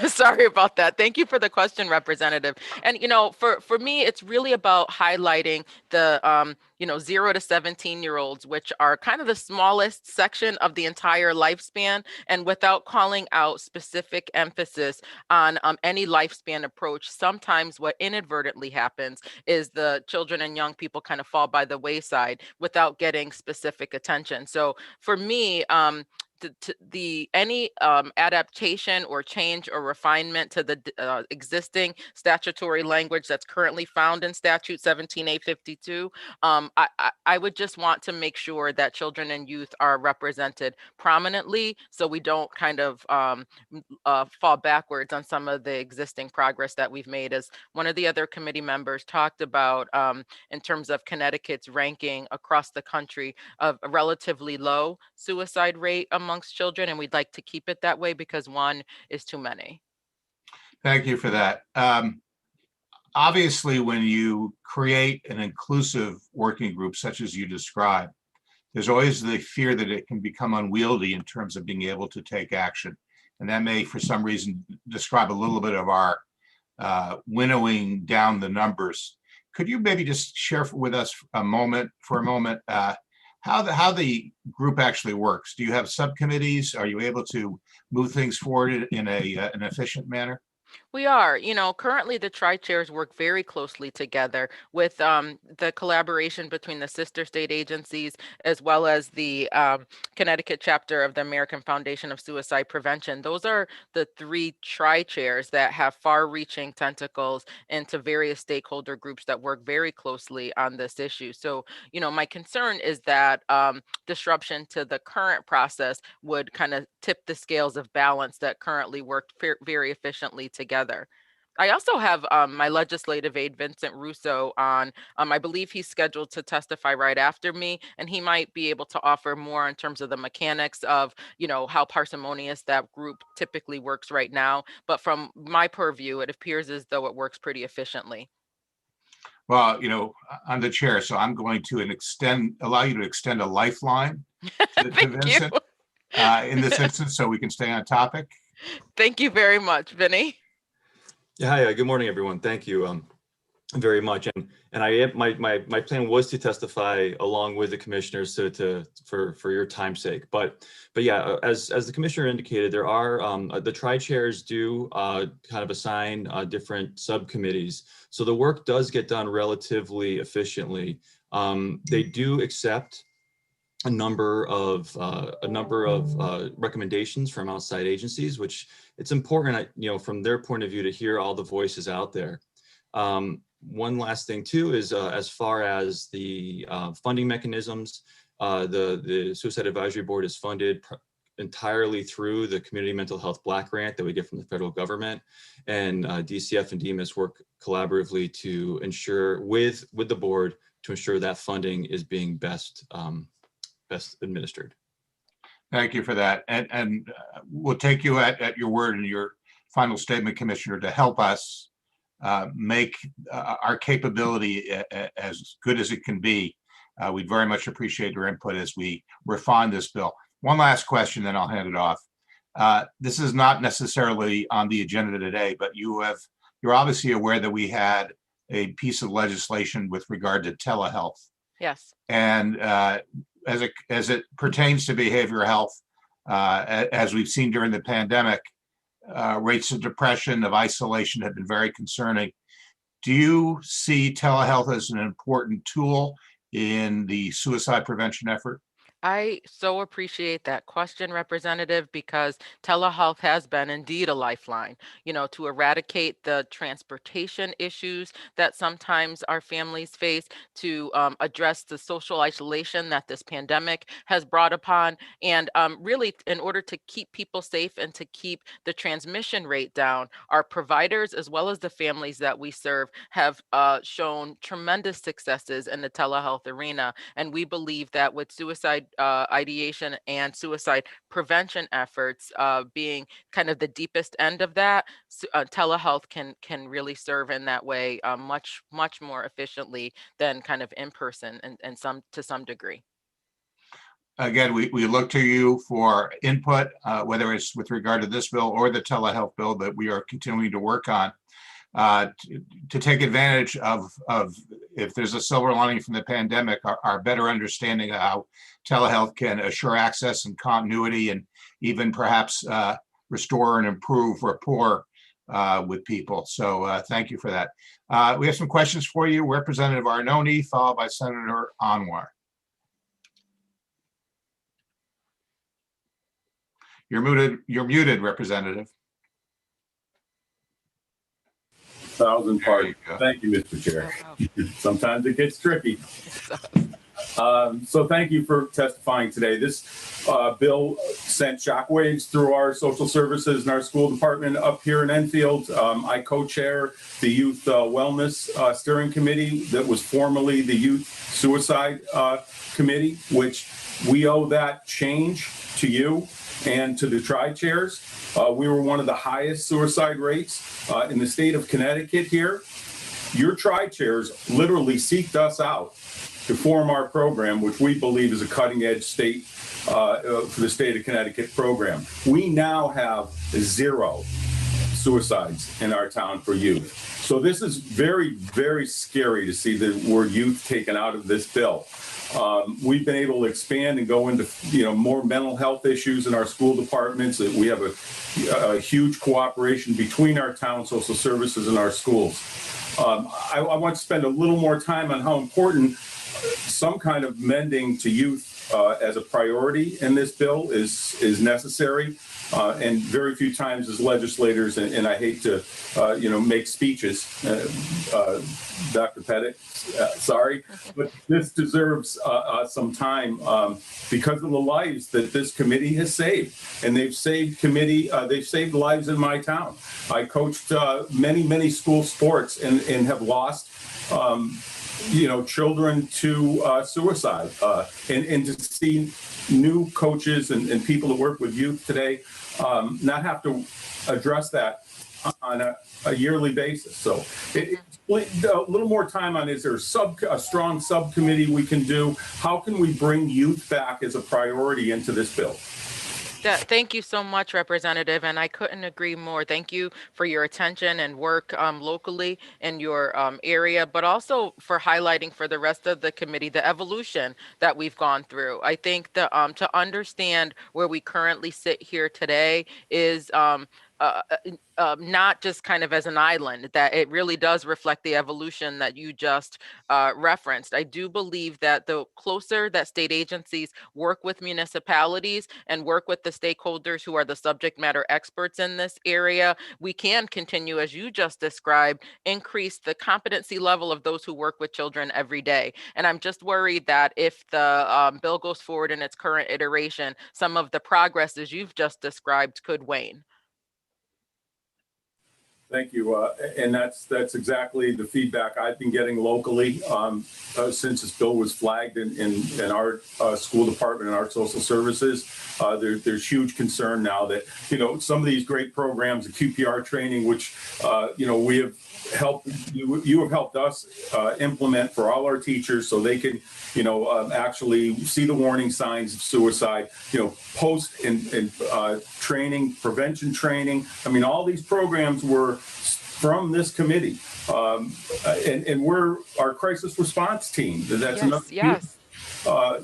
Sorry about that. Thank you for the question, Representative. And for me, it's really about highlighting the 0 to 17-year-olds, which are kind of the smallest section of the entire lifespan, and without calling out specific emphasis on any lifespan approach. Sometimes what inadvertently happens is the children and young people kind of fall by the wayside without getting specific attention. So for me, any adaptation or change or refinement to the existing statutory language that's currently found in statute 17A52, I would just want to make sure that children and youth are represented prominently, so we don't kind of fall backwards on some of the existing progress that we've made. As one of the other committee members talked about, in terms of Connecticut's ranking across the country of a relatively low suicide rate amongst children, and we'd like to keep it that way because one is too many.
Thank you for that. obviously, when you create an inclusive working group such as you described, there's always the fear that it can become unwieldy in terms of being able to take action. And that may, for some reason, describe a little bit of our winnowing down the numbers. Could you maybe just share with us for a moment, how the group actually works? Do you have subcommittees? Are you able to move things forward in an efficient manner?
We are, currently the tri-chairs work very closely together with the collaboration between the sister state agencies as well as the Connecticut chapter of the American Foundation of Suicide Prevention. Those are the three tri-chairs that have far-reaching tentacles into various stakeholder groups that work very closely on this issue. So, my concern is that disruption to the current process would kind of tip the scales of balance that currently work very efficiently together. I also have my legislative aide, Vincent Russo, on. I believe he's scheduled to testify right after me, and he might be able to offer more in terms of the mechanics of, how parsimonious that group typically works right now. But from my purview, it appears as though it works pretty efficiently.
Well, I'm the chair, so I'm going to allow you to extend a lifeline to Vincent in this instance, so we can stay on topic.
Thank you very much, Vinny.
Yeah, hi, good morning, everyone. Thank you very much. And my plan was to testify along with the commissioners for your time's sake. But yeah, as the commissioner indicated, there are the tri-chairs do kind of assign different subcommittees. So the work does get done relatively efficiently. They do accept a number of recommendations from outside agencies, which it's important, from their point of view, to hear all the voices out there. One last thing too is as far as the funding mechanisms, the Suicide Advisory Board is funded entirely through the Community Mental Health Block Grant that we get from the federal government, and DCF and DMIS work collaboratively to ensure with the board to ensure that funding is being best administered.
Thank you for that. And we'll take you at your word in your final statement, Commissioner, to help us make our capability as good as it can be. We'd very much appreciate your input as we refine this bill. One last question, then I'll hand it off. This is not necessarily on the agenda today, but you're obviously aware that we had a piece of legislation with regard to telehealth.
Yes.
And as it pertains to behavioral health, as we've seen during the pandemic, rates of depression, of isolation have been very concerning. Do you see telehealth as an important tool in the suicide prevention effort?
I so appreciate that question, Representative, because telehealth has been indeed a lifeline, to eradicate the transportation issues that sometimes our families face, to address the social isolation that this pandemic has brought upon, and really in order to keep people safe and to keep the transmission rate down. Our providers, as well as the families that we serve, have shown tremendous successes in the telehealth arena, and we believe that with suicide ideation and suicide prevention efforts being kind of the deepest end of that, telehealth can really serve in that way much more efficiently than kind of in person and to some degree.
Again, we look to you for input, whether it's with regard to this bill or the telehealth bill that we are continuing to work on, to take advantage of if there's a silver lining from the pandemic, our better understanding of how telehealth can assure access and continuity, and even perhaps restore and improve rapport with people. So thank you for that. We have some questions for you. Representative Arnone, followed by Senator Anwar. You're muted, Representative.
Thousand pardons. Thank you, Mr. Chair. Sometimes it gets tricky. So thank you for testifying today. This bill sent shockwaves through our social services and our school department up here in Enfield. I co-chair the Youth Wellness Steering Committee that was formerly the Youth Suicide Committee, which we owe that change to you and to the tri-chairs. We were one of the highest suicide rates in the state of Connecticut here. your tri-chairs literally seeked us out to form our program, which we believe is a cutting-edge state for the state of Connecticut program. We now have 0 suicides in our town for youth. So this is very, very scary to see the word youth taken out of this bill. We've been able to expand and go into, more mental health issues in our school departments. We have a huge cooperation between our town social services and our schools. I want to spend a little more time on how important some kind of mending to youth as a priority in this bill is necessary. And very few times as legislators, and I hate to, make speeches, Dr. Pettit, sorry, but this deserves some time because of the lives that this committee has saved. And they've saved lives in my town. I coached many school sports and have lost children to suicide, and to see new coaches and people that work with youth today not have to address that on a yearly basis. So a little more time on, is there a strong subcommittee we can do? How can we bring youth back as a priority into this bill?
Thank you so much, Representative, and I couldn't agree more. Thank you for your attention and work locally in your area, but also for highlighting for the rest of the committee the evolution that we've gone through. I think that to understand where we currently sit here today is not just kind of as an island, that it really does reflect the evolution that you just referenced. I do believe that the closer that state agencies work with municipalities and work with the stakeholders who are the subject matter experts in this area, we can continue, as you just described, increase the competency level of those who work with children every day. And I'm just worried that if the bill goes forward in its current iteration, some of the progress, as you've just described, could wane.
Thank you. And that's exactly the feedback I've been getting locally since this bill was flagged in our school department and our social services. There's huge concern now that, some of these great programs, the QPR training, which, we have helped, you have helped us implement for all our teachers so they can, actually see the warning signs of suicide, post and training, prevention training. I mean, all these programs were from this committee, and we're our crisis response team. That's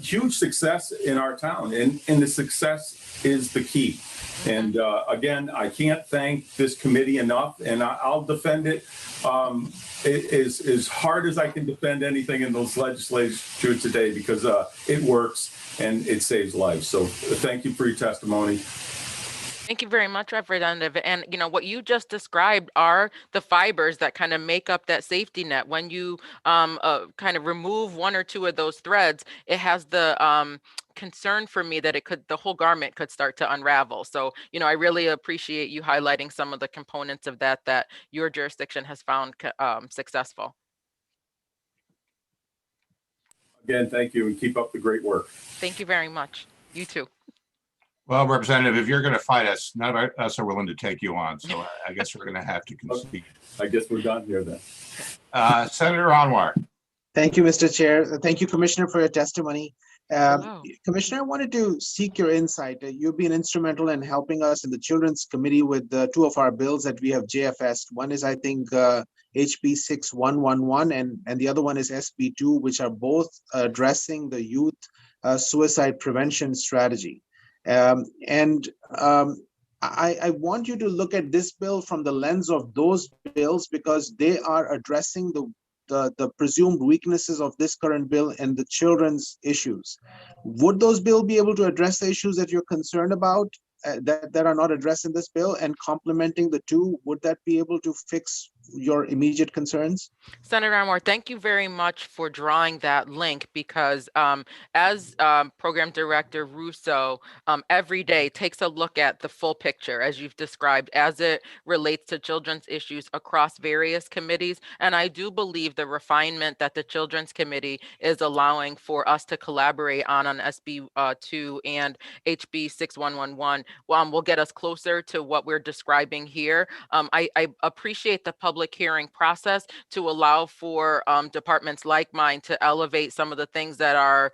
huge success in our town, and the success is the key. And again, I can't thank this committee enough, and I'll defend it as hard as I can defend anything in those legislature today, because it works and it saves lives. So thank you for your testimony.
Thank you very much, Representative. And what you just described are the fibers that kind of make up that safety net. When you kind of remove one or two of those threads, it has the concern for me that the whole garment could start to unravel. So, I really appreciate you highlighting some of the components of that your jurisdiction has found successful.
Again, thank you, and keep up the great work.
Thank you very much. You too.
Well, Representative, if you're going to fight us, none of us are willing to take you on. So I guess we're going to have to concede.
I guess we're done here then.
Senator Anwar.
Thank you, Mr. Chair. Thank you, Commissioner, for your testimony. Commissioner, I wanted to seek your insight. You've been instrumental in helping us in the Children's Committee with two of our bills that we have JFS. One is, I think, HB 6111, and the other one is SB 2, which are both addressing the youth suicide prevention strategy. I want you to look at this bill from the lens of those bills, because they are addressing the presumed weaknesses of this current bill and the children's issues. Would those bills be able to address the issues that you're concerned about that are not addressed in this bill, and complementing the two, would that be able to fix your immediate concerns?
Senator Anwar, thank you very much for drawing that link, because as Program Director Russo every day takes a look at the full picture, as you've described, as it relates to children's issues across various committees. And I do believe the refinement that the Children's Committee is allowing for us to collaborate on SB 2 and HB 6111 will get us closer to what we're describing here. I appreciate the public public hearing process to allow for departments like mine to elevate some of the things that are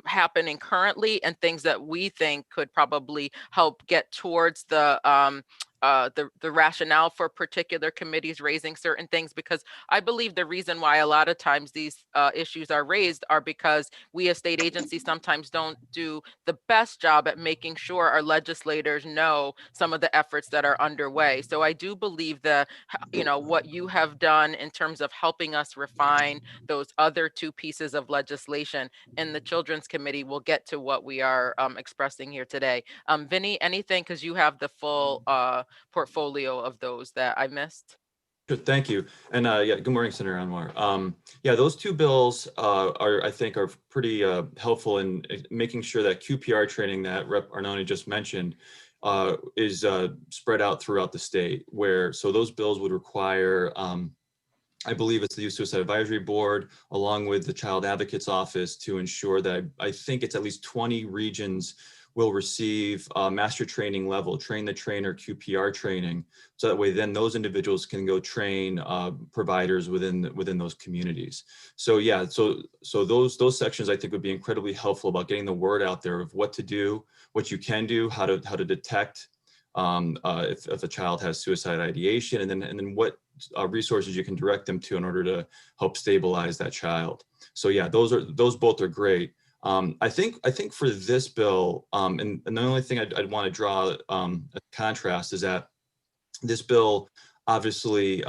happening currently and things that we think could probably help get towards the rationale for particular committees raising certain things, because I believe the reason why a lot of times these issues are raised are because we as state agencies sometimes don't do the best job at making sure our legislators know some of the efforts that are underway. So I do believe that, you know, what you have done in terms of helping us refine those other two pieces of legislation in the Children's Committee will get to what we are expressing here today. Vinny, anything, because you have the full portfolio of those that I missed?
Good, thank you. And yeah, good morning, Senator Anwar. Yeah, those two bills I think are pretty helpful in making sure that QPR training that Rep. Arnone just mentioned is spread out throughout the state, so those bills would require, I believe it's the Youth Suicide Advisory Board, along with the Child Advocate's Office, to ensure that I think it's at least 20 regions will receive master training level, train the trainer QPR training. So that way then those individuals can go train providers within those communities. So yeah, so those sections I think would be incredibly helpful about getting the word out there of what to do, what you can do, how to detect if a child has suicide ideation, and then what resources you can direct them to in order to help stabilize that child. So yeah, those both are great. I think for this bill, and the only thing I'd want to draw a contrast is that this bill obviously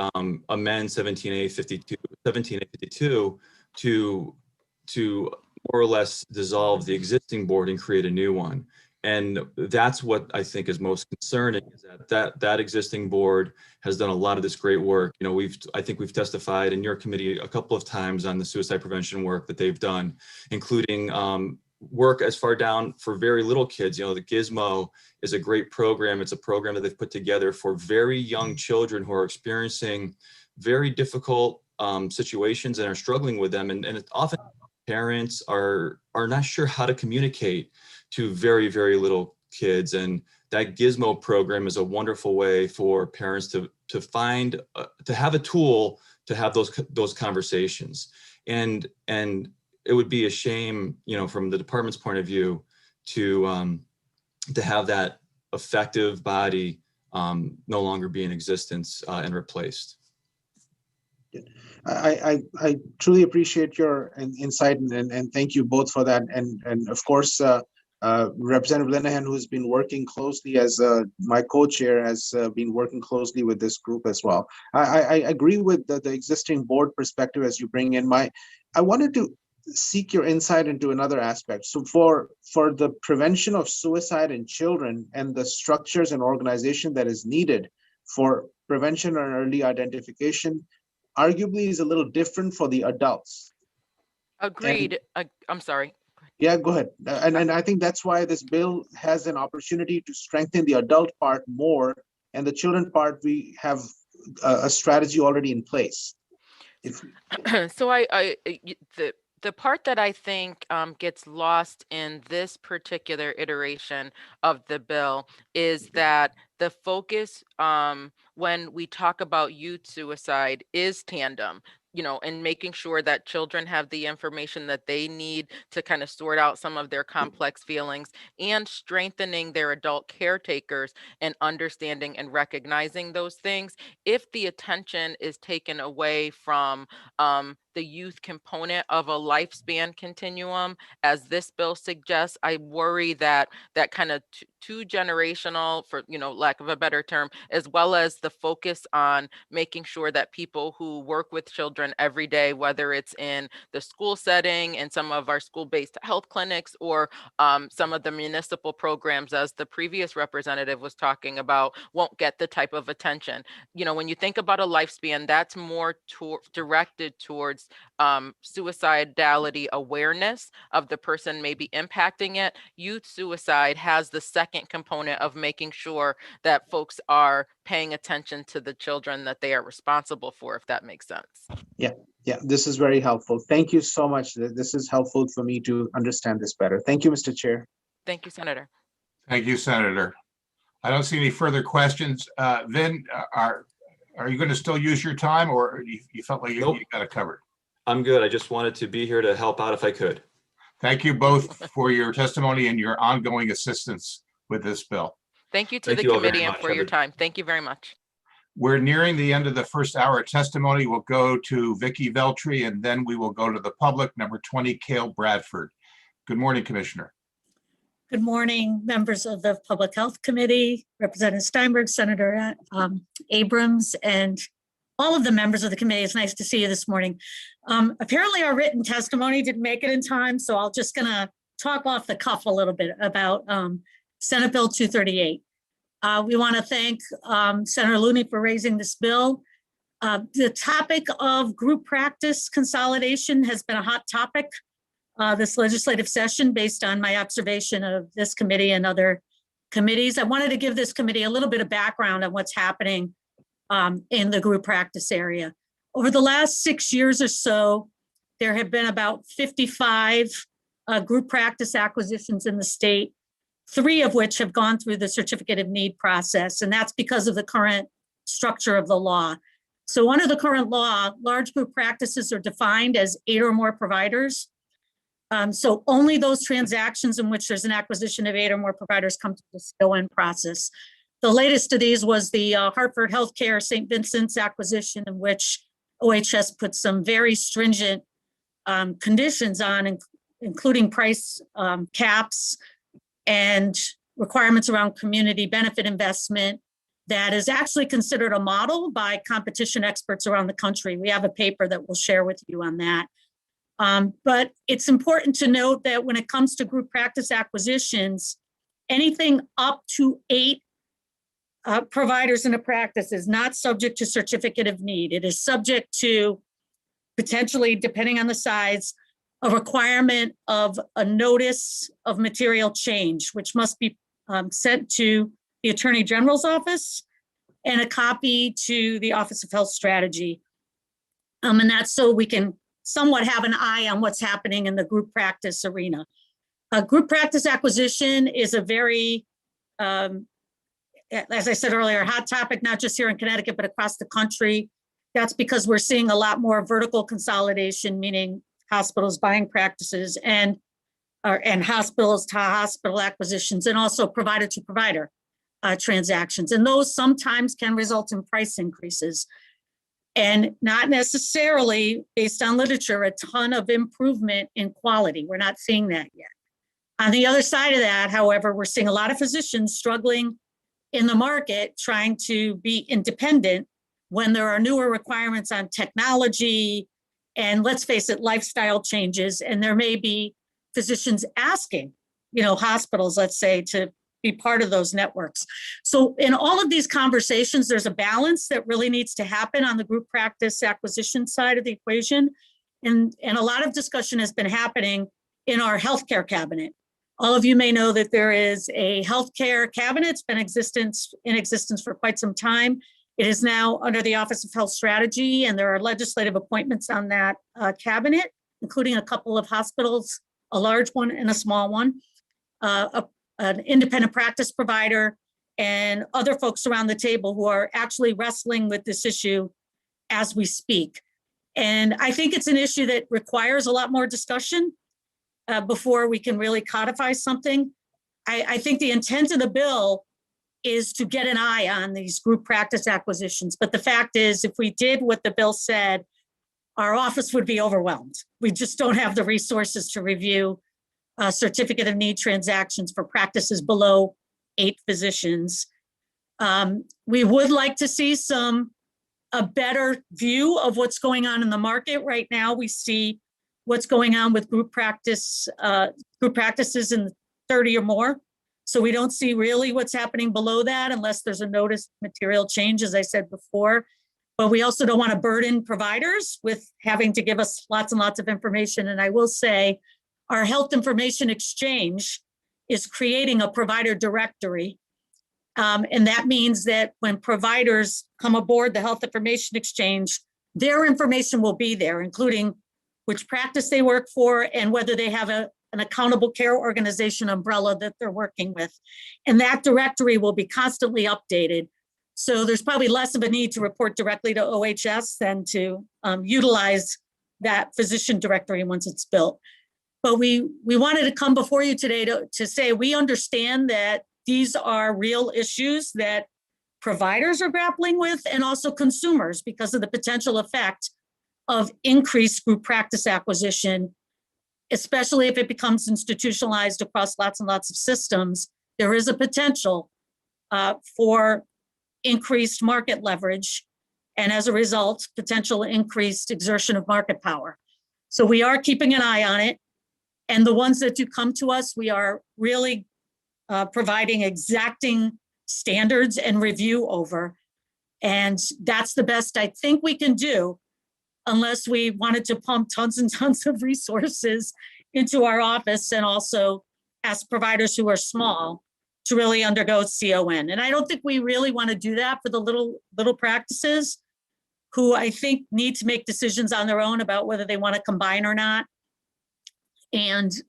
amends 17A52 to more or less dissolve the existing board and create a new one. And that's what I think is most concerning, is that existing board has done a lot of this great work. You know, I think we've testified in your committee a couple of times on the suicide prevention work that they've done, including work as far down for very little kids. You know, the Gizmo is a great program. It's a program that they've put together for very young children who are experiencing very difficult situations and are struggling with them. And often parents are not sure how to communicate to very, very little kids. And that Gizmo program is a wonderful way for parents to find, to have a tool to have those conversations. And it would be a shame, you know, from the department's point of view, to have that effective body no longer be in existence and replaced.
I truly appreciate your insight and thank you both for that. And of course, Representative Linehan, who's been working closely as my co-chair, has been working closely with this group as well. I agree with the existing board perspective as you bring in. I wanted to seek your insight into another aspect. So for the prevention of suicide in children and the structures and organization that is needed for prevention and early identification, arguably is a little different for the adults.
Agreed. I'm sorry.
Yeah, go ahead. And I think that's why this bill has an opportunity to strengthen the adult part more, and the children part, we have a strategy already in place.
So the part that I think gets lost in this particular iteration of the bill is that the focus when we talk about youth suicide is tandem, you know, and making sure that children have the information that they need to kind of sort out some of their complex feelings, and strengthening their adult caretakers and understanding and recognizing those things. If the attention is taken away from the youth component of a lifespan continuum, as this bill suggests, I worry that that kind of two generational, for lack of a better term, as well as the focus on making sure that people who work with children every day, whether it's in the school setting and some of our school-based health clinics, or some of the municipal programs, as the previous representative was talking about, won't get the type of attention. When you think about a lifespan, that's more directed towards suicidality awareness of the person maybe impacting it. Youth suicide has the second component of making sure that folks are paying attention to the children that they are responsible for, if that makes sense.
Yeah, this is very helpful. Thank you so much. This is helpful for me to understand this better. Thank you, Mr. Chair.
Thank you, Senator.
Thank you, Senator. I don't see any further questions. Vin, Are you going to still use your time, or you felt like
Nope.
you got it covered?
I'm good. I just wanted to be here to help out if I could.
Thank you both for your testimony and your ongoing assistance with this bill.
Thank you to
Thank
the
you all very
committee and
much.
for your time. Thank you very much.
We're nearing the end of the first hour of testimony. We'll go to Vicky Veltri, and then we will go to the public. Number 20, Cale Bradford. Good morning, Commissioner.
Good morning, members of the Public Health Committee, Representative Steinberg, Senator Abrams, and all of the members of the committee. It's nice to see you this morning. Apparently our written testimony didn't make it in time, so I'm just gonna talk off the cuff a little bit about Senate Bill 238. We wanna thank Senator Looney for raising this bill. The topic of group practice consolidation has been a hot topic this legislative session based on my observation of this committee and other committees. I wanted to give this committee a little bit of background on what's happening in the group practice area. Over the last 6 years or so, there have been about 55 group practice acquisitions in the state, 3 of which have gone through the certificate of need process, and that's because of the current structure of the law. So under the current law, large group practices are defined as 8 or more providers. So only those transactions in which there's an acquisition of 8 or more providers come to the go-in process. The latest of these was the Hartford Healthcare St. Vincent's acquisition, in which OHS put some very stringent conditions on, including price caps and requirements around community benefit investment that is actually considered a model by competition experts around the country. We have a paper that we'll share with you on that. But it's important to note that when it comes to group practice acquisitions, anything up to 8 providers in a practice is not subject to certificate of need. It is subject to potentially, depending on the size, a requirement of a notice of material change, which must be sent to the Attorney General's office and a copy to the Office of Health Strategy. And that's so we can somewhat have an eye on what's happening in the group practice arena. A group practice acquisition is a very, as I said earlier, hot topic, not just here in Connecticut, but across the country. That's because we're seeing a lot more vertical consolidation, meaning hospitals buying practices and hospitals to hospital acquisitions, and also provider to provider transactions. And those sometimes can result in price increases, and not necessarily, based on literature, a ton of improvement in quality. We're not seeing that yet. On the other side of that, however, we're seeing a lot of physicians struggling in the market trying to be independent when there are newer requirements on technology and, let's face it, lifestyle changes. And there may be physicians asking, hospitals, let's say, to be part of those networks. So in all of these conversations, there's a balance that really needs to happen on the group practice acquisition side of the equation. And a lot of discussion has been happening in our healthcare cabinet. All of you may know that there is a healthcare cabinet. It's been in existence for quite some time. It is now under the Office of Health Strategy, and there are legislative appointments on that cabinet, including a couple of hospitals, a large one and a small one, an independent practice provider, and other folks around the table who are actually wrestling with this issue as we speak. And I think it's an issue that requires a lot more discussion before we can really codify something. I think the intent of the bill is to get an eye on these group practice acquisitions. But the fact is, if we did what the bill said, our office would be overwhelmed. We just don't have the resources to review certificate of need transactions for practices below 8 physicians. We would like to see a better view of what's going on in the market. Right now, we see what's going on with group practices in 30 or more. So we don't see really what's happening below that unless there's a notice material change, as I said before. But we also don't want to burden providers with having to give us lots and lots of information. And I will say, our health information exchange is creating a provider directory. And that means that when providers come aboard the health information exchange, their information will be there, including which practice they work for and whether they have an accountable care organization umbrella that they're working with. And that directory will be constantly updated So there's probably less of a need to report directly to OHS than to utilize that physician directory once it's built. But we wanted to come before you today to say we understand that these are real issues that providers are grappling with, and also consumers, because of the potential effect of increased group practice acquisition, especially if it becomes institutionalized across lots and lots of systems. There is a potential for increased market leverage, and as a result, potential increased exertion of market power. So we are keeping an eye on it. And the ones that do come to us, we are really providing exacting standards and review over. And that's the best I think we can do, unless we wanted to pump tons and tons of resources into our office and also ask providers who are small to really undergo CON. And I don't think we really want to do that for the little practices who I think need to make decisions on their own about whether they want to combine or not, and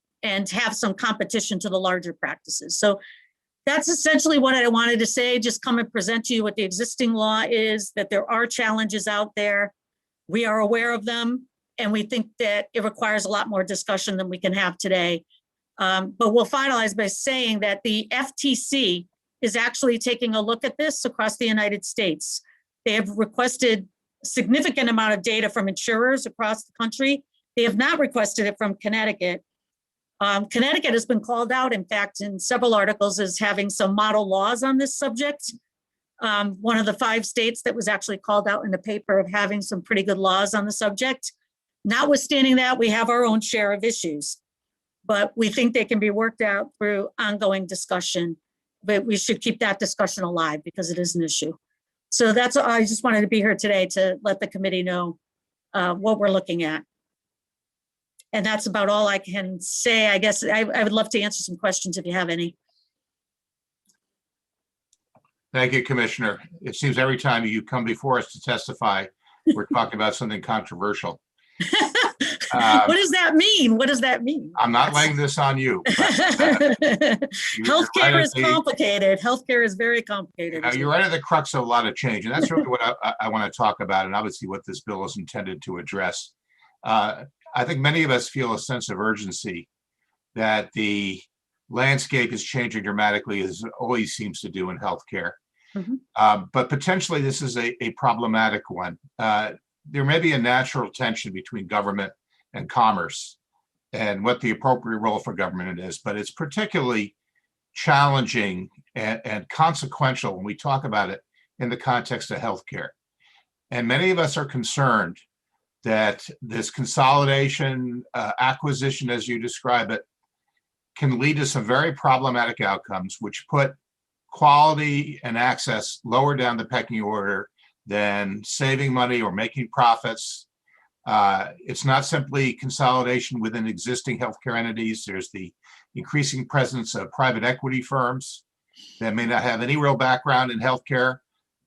have some competition to the larger practices. So that's essentially what I wanted to say. Just come and present to you what the existing law is, that there are challenges out there. We are aware of them, and we think that it requires a lot more discussion than we can have today. But we'll finalize by saying that the FTC is actually taking a look at this across the United States. They have requested a significant amount of data from insurers across the country. They have not requested it from Connecticut. Connecticut has been called out, in fact, in several articles as having some model laws on this subject. One of the 5 states that was actually called out in the paper of having some pretty good laws on the subject. Notwithstanding that, we have our own share of issues, but we think they can be worked out through ongoing discussion. But we should keep that discussion alive because it is an issue. So that's, I just wanted to be here today to let the committee know what we're looking at. And that's about all I can say. I guess I would love to answer some questions if you have any.
Thank you, Commissioner. It seems every time you come before us to testify, we're talking about something controversial.
What does that mean? What does that mean?
I'm not laying this on you.
Healthcare is complicated. Healthcare is very complicated.
You're right at the crux of a lot of change, and that's really what I want to talk about, and obviously what this bill is intended to address. I think many of us feel a sense of urgency that the landscape is changing dramatically, as it always seems to do in healthcare. Mm-hmm. But potentially this is a problematic one. There may be a natural tension between government and commerce and what the appropriate role for government is, but it's particularly challenging and consequential when we talk about it in the context of healthcare. And many of us are concerned that this consolidation, acquisition, as you describe it, can lead to some very problematic outcomes, which put quality and access lower down the pecking order than saving money or making profits. It's not simply consolidation within existing healthcare entities. There's the increasing presence of private equity firms that may not have any real background in healthcare,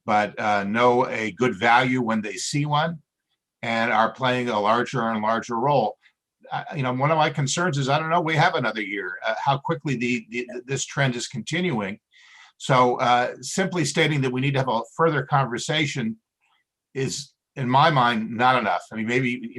but know a good value when they see one, and are playing a larger and larger role. One of my concerns is, I don't know, we have another year, how quickly this trend is continuing. So simply stating that we need to have a further conversation is, in my mind, not enough. I mean, maybe,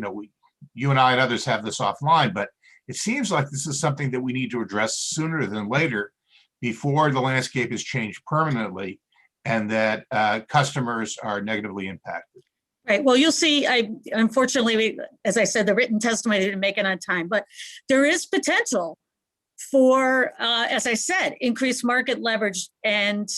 you and I and others have this offline, but it seems like this is something that we need to address sooner than later, before the landscape has changed permanently and that customers are negatively impacted.
Right. Well, you'll see, unfortunately, as I said, the written testimony didn't make it on time, but there is potential for, as I said, increased market leverage and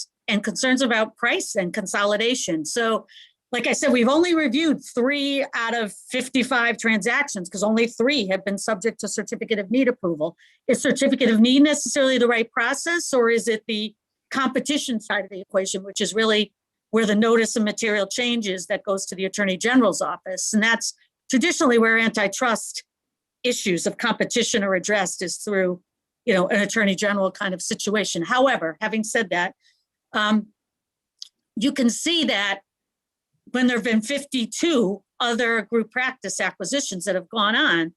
concerns about price and consolidation. So, like I said, we've only reviewed 3 out of 55 transactions because only 3 have been subject to certificate of need approval. Is certificate of need necessarily the right process, or is it the competition side of the equation, which is really where the notice of material changes that goes to the Attorney General's office? And that's traditionally where antitrust issues of competition are addressed, is through, an Attorney General kind of situation. However, having said that, you can see that when there have been 52 other group practice acquisitions that have gone on,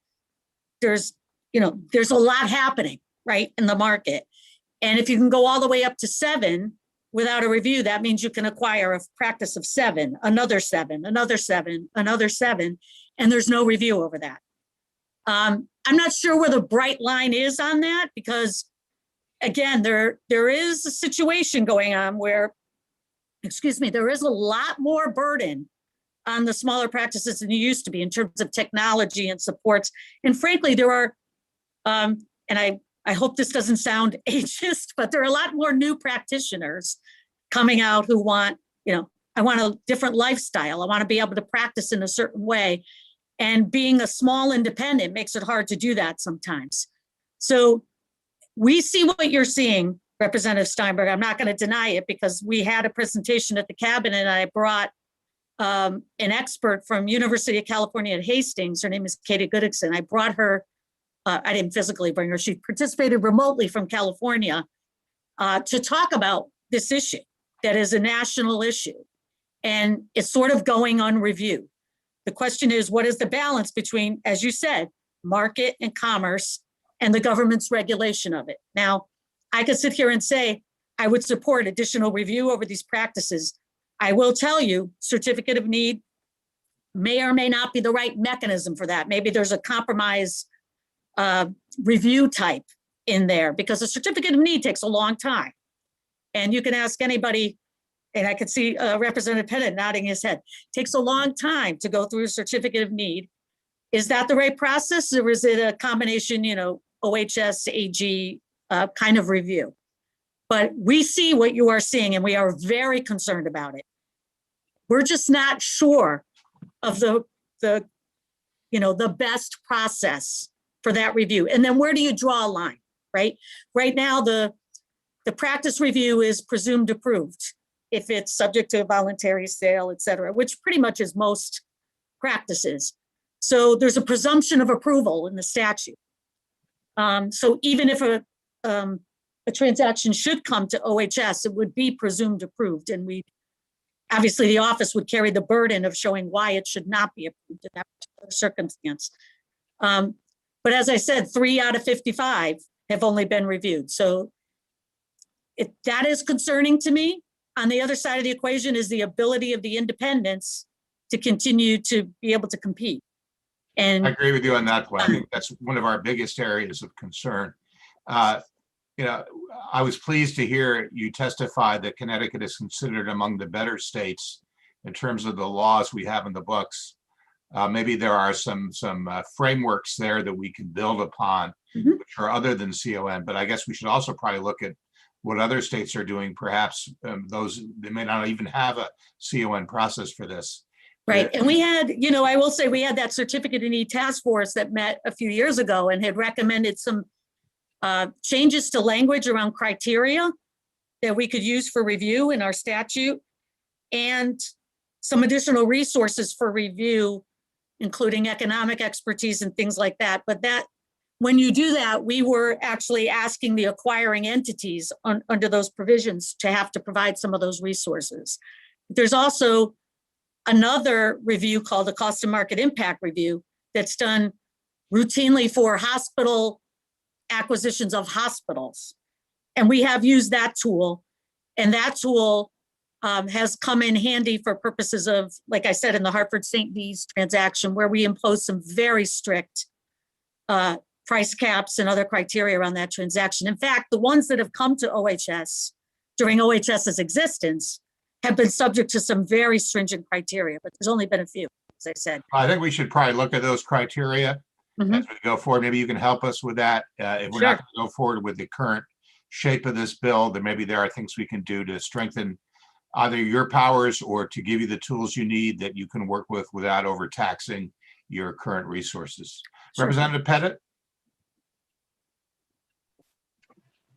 there's a lot happening, right, in the market. And if you can go all the way up to 7, without a review, that means you can acquire a practice of 7, another 7, another 7, another 7, and there's no review over that. I'm not sure where the bright line is on that, because again, there is a situation going on where, excuse me, there is a lot more burden on the smaller practices than you used to be in terms of technology and supports. And frankly, there are, and I hope this doesn't sound ageist, but there are a lot more new practitioners coming out who want, I want a different lifestyle. I want to be able to practice in a certain way. And being a small independent makes it hard to do that sometimes. So we see what you're seeing, Representative Steinberg. I'm not going to deny it, because we had a presentation at the cabinet and I brought an expert from University of California at Hastings. Her name is Katie Goodixon. I brought her, I didn't physically bring her. She participated remotely from California to talk about this issue that is a national issue. And it's sort of going on review. The question is, what is the balance between, as you said, market and commerce and the government's regulation of it? Now, I could sit here and say, I would support additional review over these practices. I will tell you, certificate of need may or may not be the right mechanism for that. Maybe there's a compromise review type in there, because a certificate of need takes a long time. And you can ask anybody, and I could see Representative Pettit nodding his head. It takes a long time to go through a certificate of need. Is that the right process, or is it a combination, OHS, AG kind of review? But we see what you are seeing, and we are very concerned about it. We're just not sure of the best process for that review. And then where do you draw a line, right? Right now, the practice review is presumed approved if it's subject to a voluntary sale, et cetera, which pretty much is most practices. So there's a presumption of approval in the statute. So even if a transaction should come to OHS, it would be presumed approved. And obviously the office would carry the burden of showing why it should not be approved in that particular circumstance. But as I said, 3 out of 55 have only been reviewed. So that is concerning to me. On the other side of the equation is the ability of the independents to continue to be able to compete. And
I agree with you on that point. I think that's one of our biggest areas of concern. I was pleased to hear you testify that Connecticut is considered among the better states in terms of the laws we have in the books. Maybe there are some frameworks there that we can build upon, which are other than CON, but I guess we should also probably look at what other states are doing. Perhaps those, they may not even have a CON process for this.
Right. And we had, I will say we had that certificate of need task force that met a few years ago and had recommended some changes to language around criteria that we could use for review in our statute, and some additional resources for review, including economic expertise and things like that. But when you do that, we were actually asking the acquiring entities under those provisions to have to provide some of those resources. There's also another review called the cost and market impact review that's done routinely for hospital acquisitions of hospitals. And we have used that tool, and that tool has come in handy for purposes of, like I said, in the Hartford St. V's transaction, where we imposed some very strict price caps and other criteria around that transaction. In fact, the ones that have come to OHS during OHS's existence have been subject to some very stringent criteria, but there's only been a few, as I said.
I think we should probably look at those criteria as we go forward. Maybe you can help us with that. If we're not going to go forward with the current shape of this bill, then maybe there are things we can do to strengthen either your powers or to give you the tools you need that you can work with without overtaxing your current resources. Representative Pettit?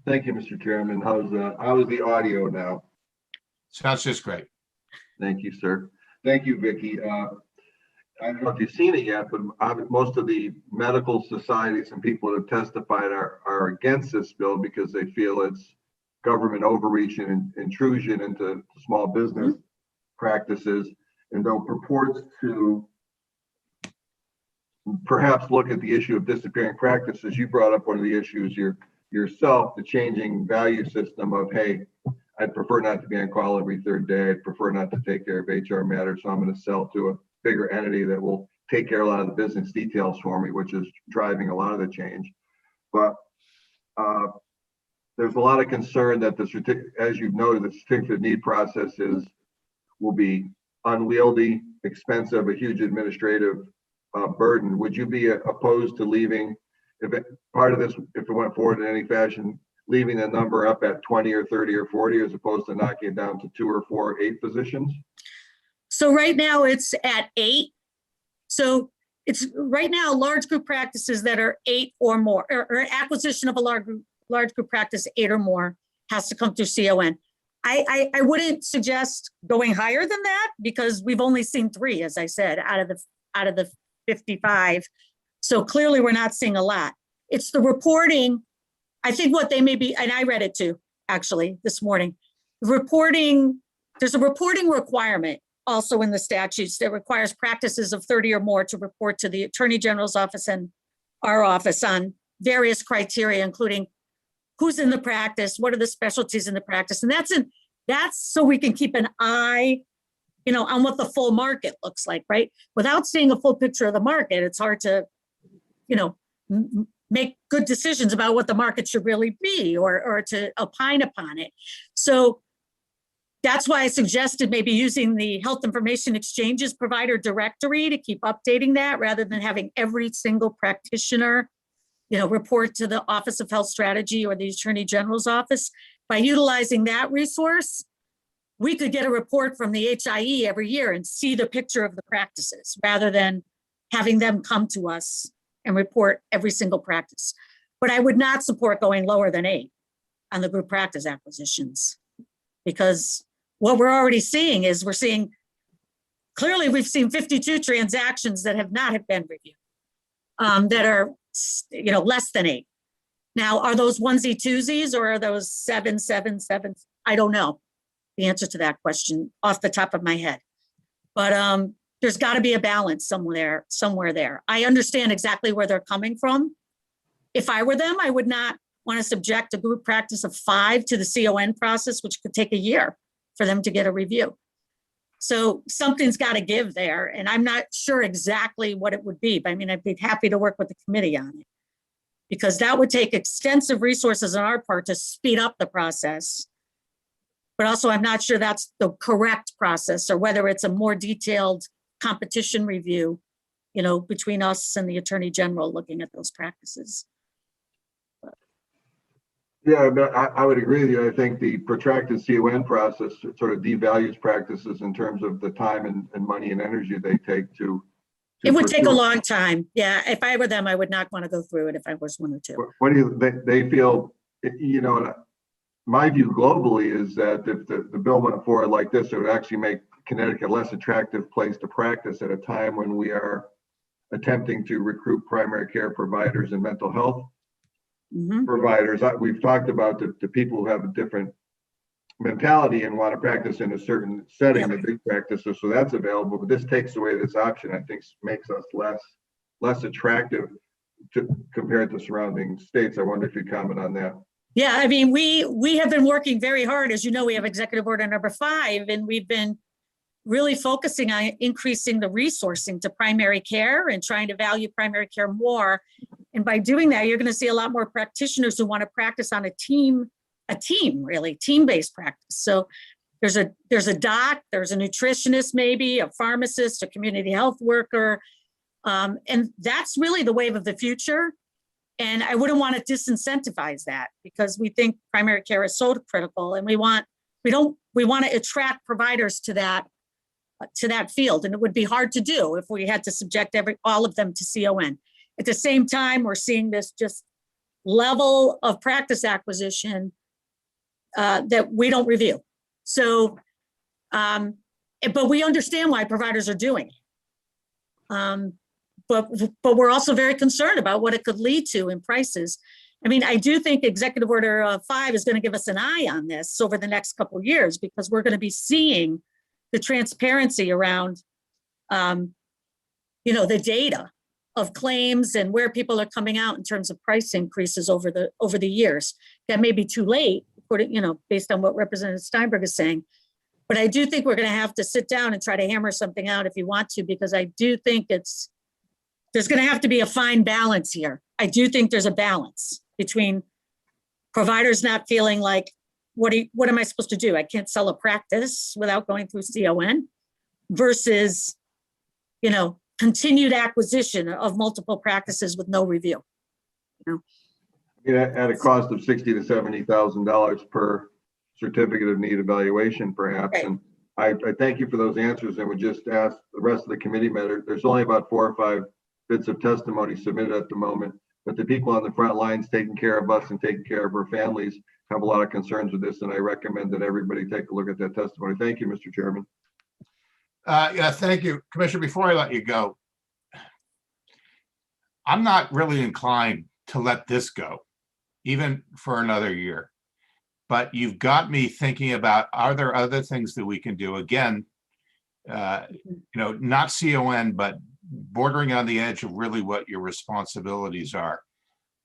Thank you, Mr. Chairman. How's the audio now?
Sounds just great.
Thank you, sir. Thank you, Vicki. I don't know if you've seen it yet, but most of the medical societies and people that have testified are against this bill because they feel it's government overreach and intrusion into small business practices, and though purports to perhaps look at the issue of disappearing practices. You brought up one of the issues yourself, the changing value system of, hey, I'd prefer not to be on call every third day. I'd prefer not to take care of HR matters. So I'm going to sell to a bigger entity that will take care of a lot of the business details for me, which is driving a lot of the change. But there's a lot of concern that as you've noted, the certificate of need processes will be unwieldy, expensive, a huge administrative burden. Would you be opposed to leaving, if it went forward in any fashion, leaving the number up at 20 or 30 or 40 as opposed to knocking it down to 2 or 4 or 8 positions?
So right now it's at 8. So it's right now large group practices that are 8 or more, or acquisition of a large group practice 8 or more has to come through CON. I wouldn't suggest going higher than that because we've only seen 3, as I said, out of the 55. So clearly we're not seeing a lot. It's the reporting. I think what they may be, and I read it too, actually, this morning. Reporting, there's a reporting requirement also in the statutes that requires practices of 30 or more to report to the Attorney General's office and our office on various criteria, including who's in the practice, what are the specialties in the practice, and that's so we can keep an eye, on what the full market looks like, right? Without seeing a full picture of the market, it's hard to, make good decisions about what the market should really be or to opine upon it. So that's why I suggested maybe using the Health Information Exchanges provider directory to keep updating that rather than having every single practitioner, report to the Office of Health Strategy or the Attorney General's office. By utilizing that resource, we could get a report from the HIE every year and see the picture of the practices rather than having them come to us and report every single practice. But I would not support going lower than 8 on the group practice acquisitions, because what we're already seeing is clearly we've seen 52 transactions that have not been reviewed, that are, less than 8. Now, are those onesie twosies or are those 7, 7, 7? I don't know the answer to that question off the top of my head, but there's got to be a balance somewhere there. I understand exactly where they're coming from. If I were them, I would not want to subject a group practice of 5 to the CON process, which could take a year for them to get a review. So something's got to give there. And I'm not sure exactly what it would be, but I'd be happy to work with the committee on it, because that would take extensive resources on our part to speed up the process. But also I'm not sure that's the correct process, or whether it's a more detailed competition review, between us and the Attorney General looking at those practices.
Yeah, but I would agree with you. I think the protracted CON process sort of devalues practices in terms of the time and money and energy they take to
It would take a long time. Yeah, if I were them, I would not want to go through it if I was 1 or 2.
What do they feel, my view globally is that if the bill went forward like this, it would actually make Connecticut a less attractive place to practice at a time when we are attempting to recruit primary care providers and mental health providers. We've talked about the people who have a different mentality and want to practice in a certain setting, the big practices, so that's available. But this takes away this option, I think, makes us less attractive compared to surrounding states. I wonder if you'd comment on that.
Yeah, we have been working very hard. As you know, we have Executive Order number 5, and we've been really focusing on increasing the resourcing to primary care and trying to value primary care more. And by doing that, you're going to see a lot more practitioners who want to practice on a team-based practice. So there's a doc, there's a nutritionist, maybe a pharmacist, a community health worker. And that's really the wave of the future. And I wouldn't want to disincentivize that, because we think primary care is so critical, and we want to attract providers to that field. And it would be hard to do if we had to subject all of them to CON. At the same time, we're seeing this just level of practice acquisition that we don't review. So, but we understand why providers are doing it. But we're also very concerned about what it could lead to in prices. I do think Executive Order 5 is going to give us an eye on this over the next couple of years, because we're going to be seeing the transparency around, the data of claims and where people are coming out in terms of price increases over the years. That may be too late, of according, based on what Representative Steinberg is saying. But I do think we're going to have to sit down and try to hammer something out if you want to, because I do think there's going to have to be a fine balance here. I do think there's a balance between providers not feeling like, what am I supposed to do? I can't sell a practice without going through CON versus, continued acquisition of multiple practices with no review.
At a cost of $60,000 to $70,000 per certificate of need evaluation, perhaps. Right. And I thank you for those answers, and would just ask the rest of the committee member. There's only about 4 or 5 bits of testimony submitted at the moment, but the people on the front lines taking care of us and taking care of our families have a lot of concerns with this, and I recommend that everybody take a look at that testimony. Thank you, Mr. Chairman.
Yeah, thank you, Commissioner. Before I let you go, I'm not really inclined to let this go, even for another year. But you've got me thinking about, are there other things that we can do? Again, not CON, but bordering on the edge of really what your responsibilities are,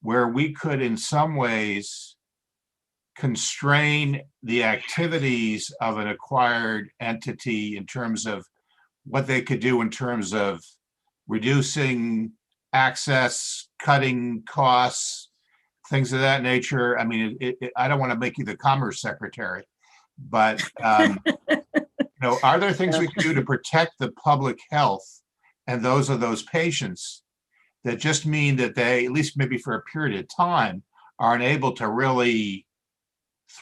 where we could in some ways constrain the activities of an acquired entity in terms of what they could do in terms of reducing access, cutting costs, things of that nature. I mean, I don't want to make you the Commerce Secretary, but are there things we can do to protect the public health and those of those patients that just mean that they, at least maybe for a period of time, are unable to really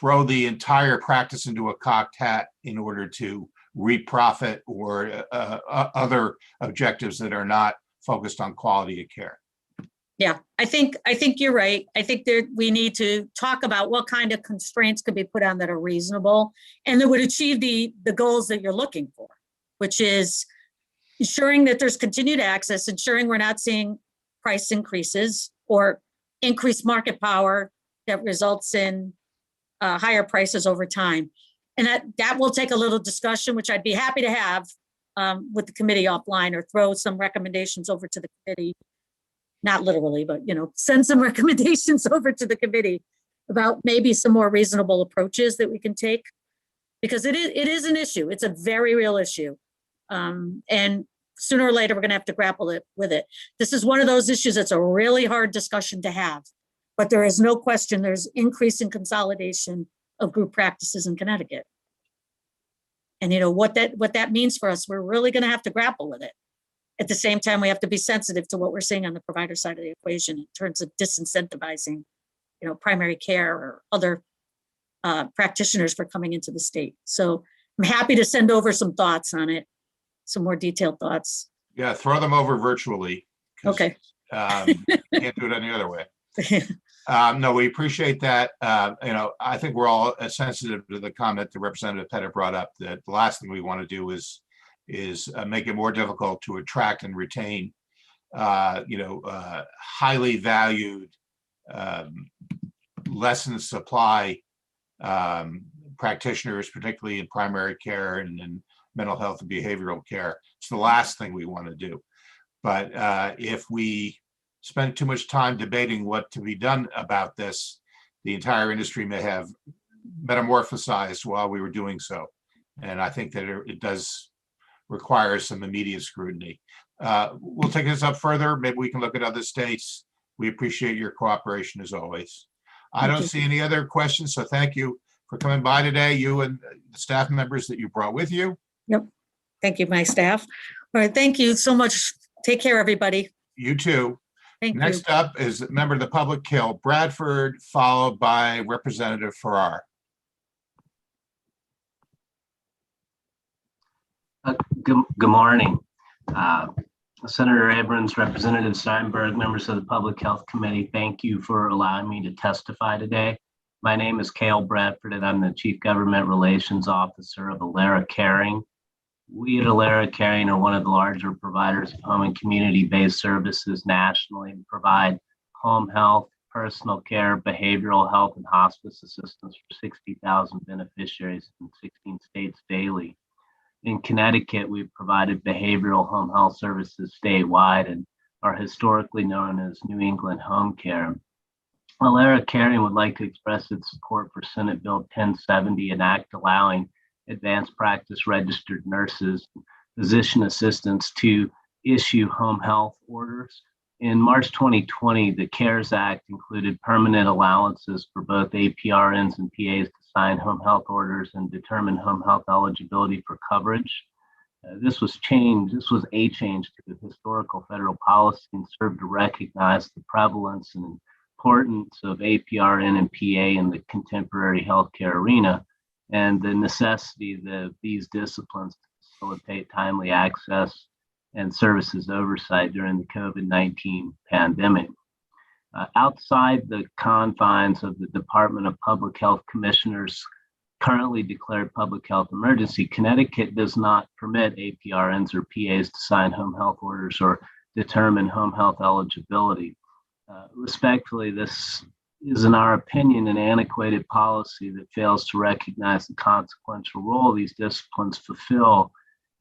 throw the entire practice into a cocked hat in order to reap profit or other objectives that are not focused on quality of care?
Yeah, I think you're right. I think that we need to talk about what kind of constraints could be put on that are reasonable and that would achieve the goals that you're looking for, which is ensuring that there's continued access, ensuring we're not seeing price increases or increased market power that results in higher prices over time. And that will take a little discussion, which I'd be happy to have with the committee offline, or throw some recommendations over to the committee. Not literally, but send some recommendations over to the committee about maybe some more reasonable approaches that we can take, because it is an issue. It's a very real issue. And sooner or later, we're going to have to grapple with it. This is one of those issues that's a really hard discussion to have, but there is no question there's increasing consolidation of group practices in Connecticut. And what that means for us, we're really going to have to grapple with it. At the same time, we have to be sensitive to what we're seeing on the provider side of the equation in terms of disincentivizing, primary care or other practitioners for coming into the state. So I'm happy to send over some thoughts on it, some more detailed thoughts.
Yeah, throw them over virtually.
Okay.
Can't do it any other way. No, we appreciate that. I think we're all sensitive to the comment that Representative Pettit brought up, that the last thing we want to do is make it more difficult to attract and retain, highly valued, less in supply practitioners, particularly in primary care and in mental health and behavioral care. It's the last thing we want to do. But if we spend too much time debating what to be done about this, the entire industry may have metamorphosized while we were doing so. And I think that it does require some immediate scrutiny. We'll take this up further. Maybe we can look at other states. We appreciate your cooperation as always. I don't see any other questions, so thank you for coming by today, you and the staff members that you brought with you.
Yep. Thank you, my staff. All right, thank you so much. Take care, everybody.
You too.
Thank
Next
you.
up is a member of the public, Cale Bradford, followed by Representative Farrar.
Good morning. Senator Abrams, Representative Steinberg, members of the Public Health Committee, thank you for allowing me to testify today. My name is Cale Bradford, and I'm the Chief Government Relations Officer of Alara Caring. We at Alara Caring are one of the larger providers of home and community-based services nationally. We provide home health, personal care, behavioral health, and hospice assistance for 60,000 beneficiaries in 16 states daily. In Connecticut, we've provided behavioral home health services statewide and are historically known as New England Home Care. Alara Caring would like to express its support for Senate Bill 1070, an act allowing advanced practice registered nurses, physician assistants to issue home health orders. In March 2020, the CARES Act included permanent allowances for both APRNs and PAs to sign home health orders and determine home health eligibility for coverage. This was a change to the historical federal policy and served to recognize the prevalence and importance of APRN and PA in the contemporary healthcare arena, and the necessity of these disciplines to facilitate timely access and services oversight during the COVID-19 pandemic. Outside the confines of the Department of Public Health Commissioner's currently declared public health emergency, Connecticut does not permit APRNs or PAs to sign home health orders or determine home health eligibility. Respectfully, this is, in our opinion, an antiquated policy that fails to recognize the consequential role these disciplines fulfill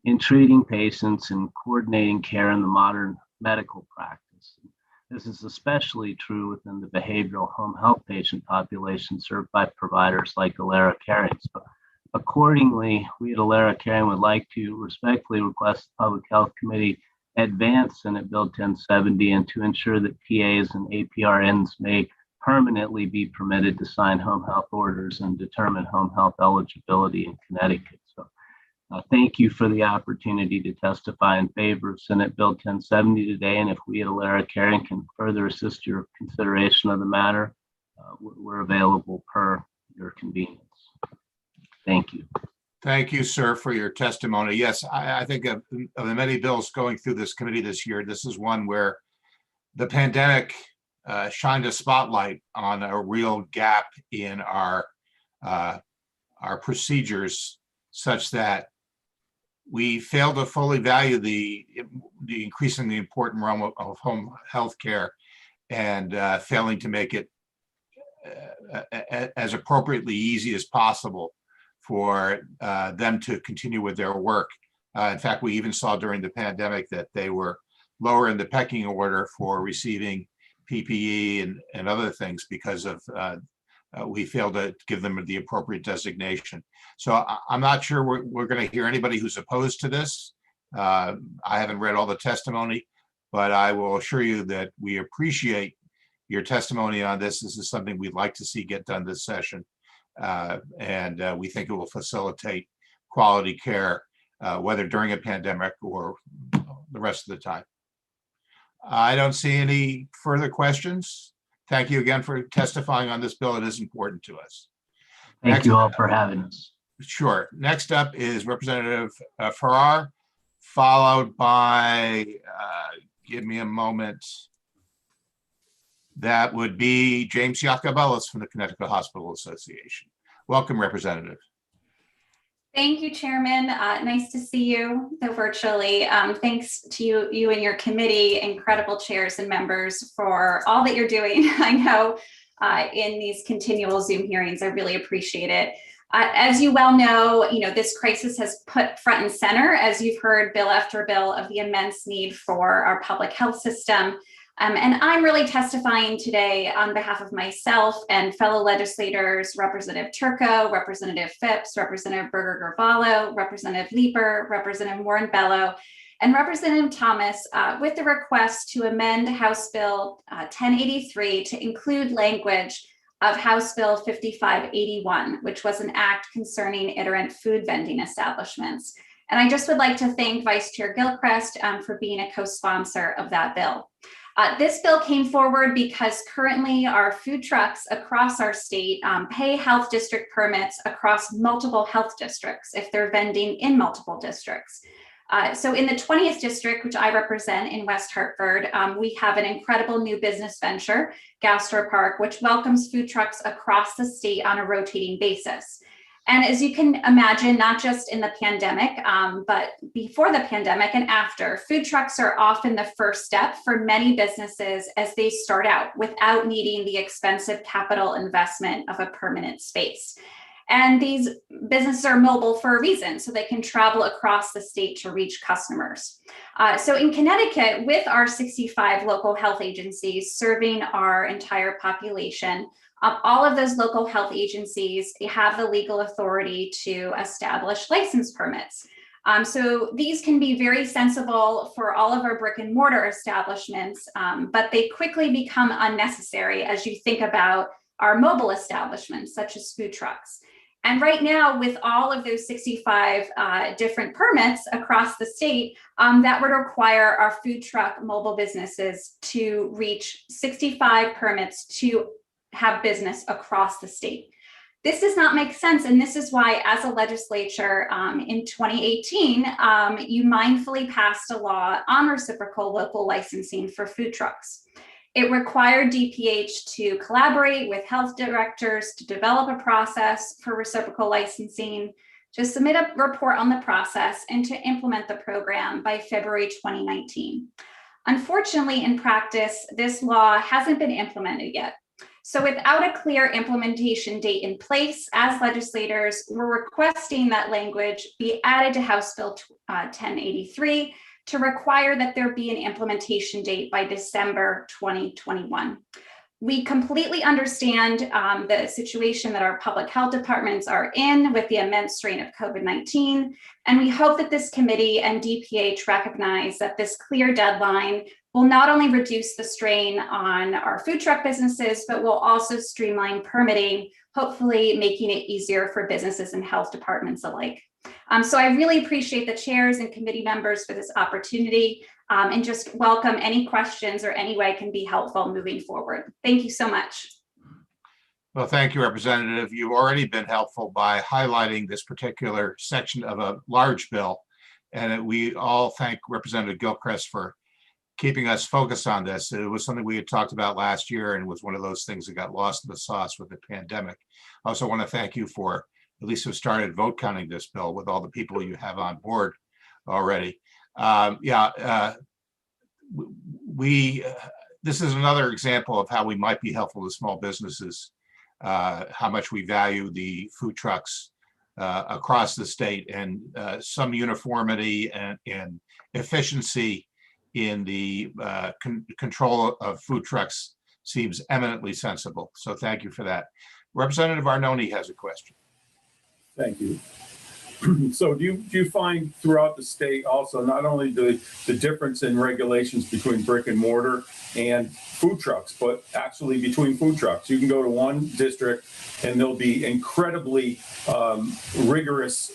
in treating patients and coordinating care in the modern medical practice. This is especially true within the behavioral home health patient population served by providers like Alara Caring. So accordingly, we at Alara Caring would like to respectfully request the Public Health Committee advance Senate Bill 1070 and to ensure that PAs and APRNs may permanently be permitted to sign home health orders and determine home health eligibility in Connecticut. So thank you for the opportunity to testify in favor of Senate Bill 1070 today. And if we at Alara Caring can further assist your consideration of the matter, we're available per your convenience. Thank you.
Thank you, sir, for your testimony. Yes, I think of the many bills going through this committee this year, this is one where the pandemic shined a spotlight on a real gap in our procedures, such that we fail to fully value the increasingly important realm of home health care, and failing to make it as appropriately easy as possible for them to continue with their work. In fact, we even saw during the pandemic that they were lower in the pecking order for receiving PPE and other things because of we failed to give them the appropriate designation. So I'm not sure we're going to hear anybody who's opposed to this. I haven't read all the testimony, but I will assure you that we appreciate your testimony on this. This is something we'd like to see get done this session. And we think it will facilitate quality care, whether during a pandemic or the rest of the time. I don't see any further questions. Thank you again for testifying on this bill. It is important to us.
Thank you all for having us.
Sure. Next up is Representative Farrar, followed by, give me a moment, that would be James Yacobelis from the Connecticut Hospital Association. Welcome, Representative.
Thank you, Chairman. Nice to see you, though virtually. Thanks to you and your committee, incredible chairs and members, for all that you're doing. I know in these continual Zoom hearings, I really appreciate it. As you well know, this crisis has put front and center, as you've heard bill after bill, of the immense need for our public health system. And I'm really testifying today on behalf of myself and fellow legislators, Representative Turco, Representative Phipps, Representative Berger-Garvalo, Representative Leeper, Representative Warren-Bello, and Representative Thomas, with the request to amend House Bill 1083 to include language of House Bill 5581, which was an act concerning iterant food vending establishments. And I just would like to thank Vice Chair Gilchrist for being a co-sponsor of that bill. This bill came forward because currently our food trucks across our state pay health district permits across multiple health districts if they're vending in multiple districts. So in the 20th district, which I represent in West Hartford, we have an incredible new business venture, Gastro Park, which welcomes food trucks across the state on a rotating basis. And as you can imagine, not just in the pandemic, but before the pandemic and after, food trucks are often the first step for many businesses as they start out without needing the expensive capital investment of a permanent space. And these businesses are mobile for a reason, so they can travel across the state to reach customers. So in Connecticut, with our 65 local health agencies serving our entire population, all of those local health agencies have the legal authority to establish license permits. So these can be very sensible for all of our brick and mortar establishments, but they quickly become unnecessary as you think about our mobile establishments, such as food trucks. And right now, with all of those 65 different permits across the state, that would require our food truck mobile businesses to reach 65 permits to have business across the state. This does not make sense, and this is why, as a legislature in 2018, you mindfully passed a law on reciprocal local licensing for food trucks. It required DPH to collaborate with health directors to develop a process for reciprocal licensing, to submit a report on the process, and to implement the program by February 2019. Unfortunately, in practice, this law hasn't been implemented yet. So without a clear implementation date in place, as legislators, we're requesting that language be added to House Bill 1083 to require that there be an implementation date by December 2021. We completely understand the situation that our public health departments are in with the immense strain of COVID-19, and we hope that this committee and DPH recognize that this clear deadline will not only reduce the strain on our food truck businesses, but will also streamline permitting, hopefully making it easier for businesses and health departments alike. So I really appreciate the chairs and committee members for this opportunity, and just welcome any questions or any way I can be helpful moving forward. Thank you so much.
Well, thank you, Representative. You've already been helpful by highlighting this particular section of a large bill. And we all thank Representative Gilchrist for keeping us focused on this. It was something we had talked about last year and was one of those things that got lost in the sauce with the pandemic. I also want to thank you for at least have started vote counting this bill with all the people you have on board already. This is another example of how we might be helpful to small businesses, how much we value the food trucks across the state, and some uniformity and efficiency in the control of food trucks seems eminently sensible. So thank you for that. Representative Arnone has a question.
Thank you. So do you find throughout the state also not only the difference in regulations between brick and mortar and food trucks, but actually between food trucks? You can go to one district and there'll be incredibly rigorous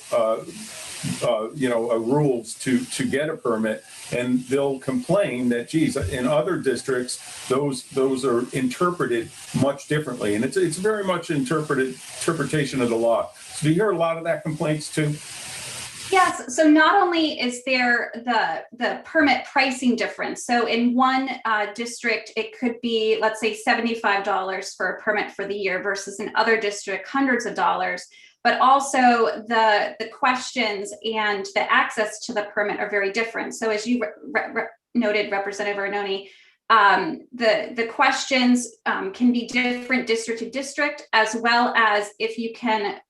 rules to get a permit, and they'll complain that, geez, in other districts those are interpreted much differently, and it's very much interpretation of the law. So do you hear a lot of that complaints too?
Yes, so not only is there the permit pricing difference. So in one district, it could be, let's say, $75 for a permit for the year versus in other district, hundreds of dollars. But also the questions and the access to the permit are very different. So as you noted, Representative Arnone, the questions can be different district to district, as well as if you can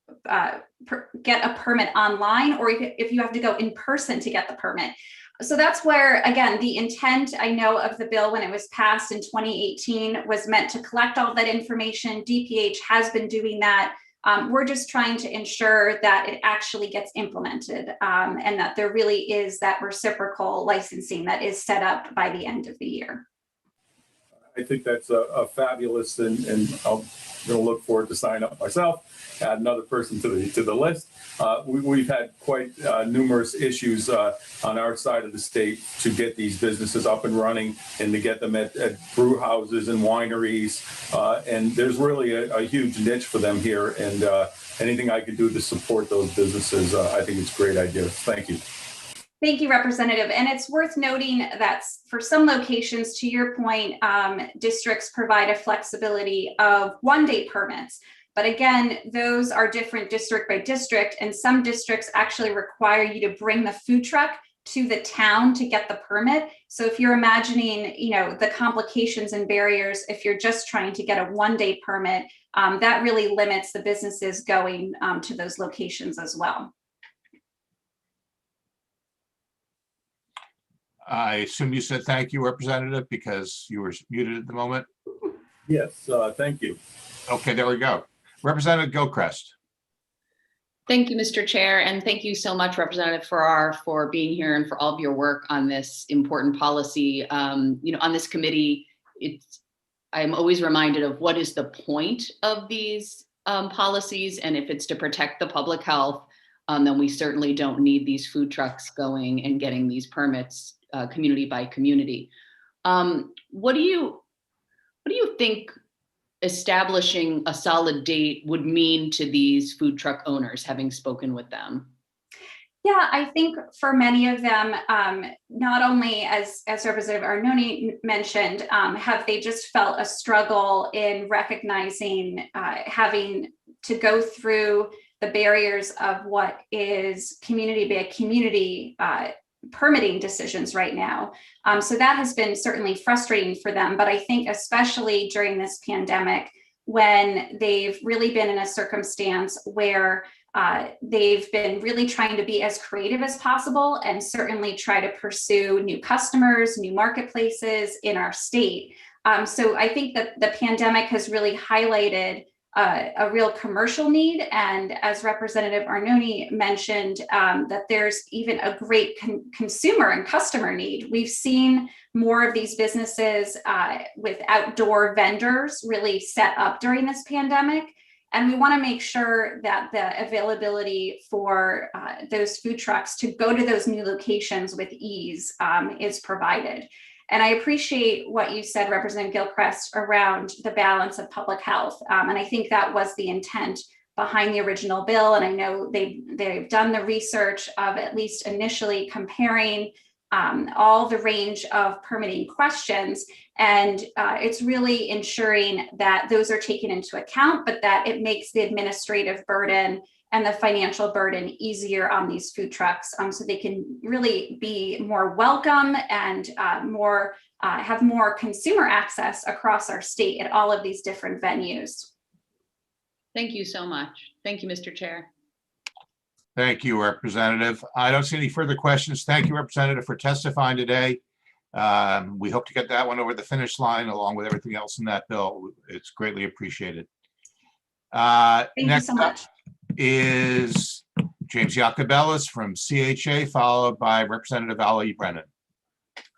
get a permit online, or if you have to go in person to get the permit. So that's where, again, the intent, I know, of the bill when it was passed in 2018 was meant to collect all that information. DPH has been doing that. We're just trying to ensure that it actually gets implemented, and that there really is that reciprocal licensing that is set up by the end of the year.
I think that's a fabulous, and I'm going to look forward to sign up myself, add another person to the list. We've had quite numerous issues on our side of the state to get these businesses up and running and to get them at brew houses and wineries. And there's really a huge niche for them here. And anything I can do to support those businesses, I think it's a great idea. Thank you.
Thank you, Representative. And it's worth noting that for some locations, to your point, districts provide a flexibility of one-day permits. But again, those are different district by district, and some districts actually require you to bring the food truck to the town to get the permit. So if you're imagining, the complications and barriers, if you're just trying to get a one-day permit, that really limits the businesses going to those locations as well.
I assume you said thank you, Representative, because you were muted at the moment.
Yes, thank you.
Okay, there we go. Representative Gilchrist.
Thank you, Mr. Chair, and thank you so much, Representative Farrar, for being here and for all of your work on this important policy. On this committee, I'm always reminded of what is the point of these policies, and if it's to protect the public health, then we certainly don't need these food trucks going and getting these permits community by community. What do you think establishing a solid date would mean to these food truck owners, having spoken with them?
Yeah, I think for many of them, not only as Representative Arnone mentioned, have they just felt a struggle in recognizing having to go through the barriers of what is community by community permitting decisions right now. So that has been certainly frustrating for them. But I think especially during this pandemic, when they've really been in a circumstance where they've been really trying to be as creative as possible and certainly try to pursue new customers, new marketplaces in our state. So I think that the pandemic has really highlighted a real commercial need. And as Representative Arnone mentioned, that there's even a great consumer and customer need. We've seen more of these businesses with outdoor vendors really set up during this pandemic. And we want to make sure that the availability for those food trucks to go to those new locations with ease is provided. And I appreciate what you said, Representative Gilchrist, around the balance of public health. And I think that was the intent behind the original bill. And I know they've done the research of at least initially comparing all the range of permitting questions. And it's really ensuring that those are taken into account, but that it makes the administrative burden and the financial burden easier on these food trucks, so they can really be more welcome and have more consumer access across our state at all of these different venues.
Thank you so much. Thank you, Mr. Chair.
Thank you, Representative. I don't see any further questions. Thank you, Representative, for testifying today. We hope to get that one over the finish line along with everything else in that bill. It's greatly appreciated.
Thank you so much.
Is James Jacobellis from CHA, followed by Representative Ali Brennan.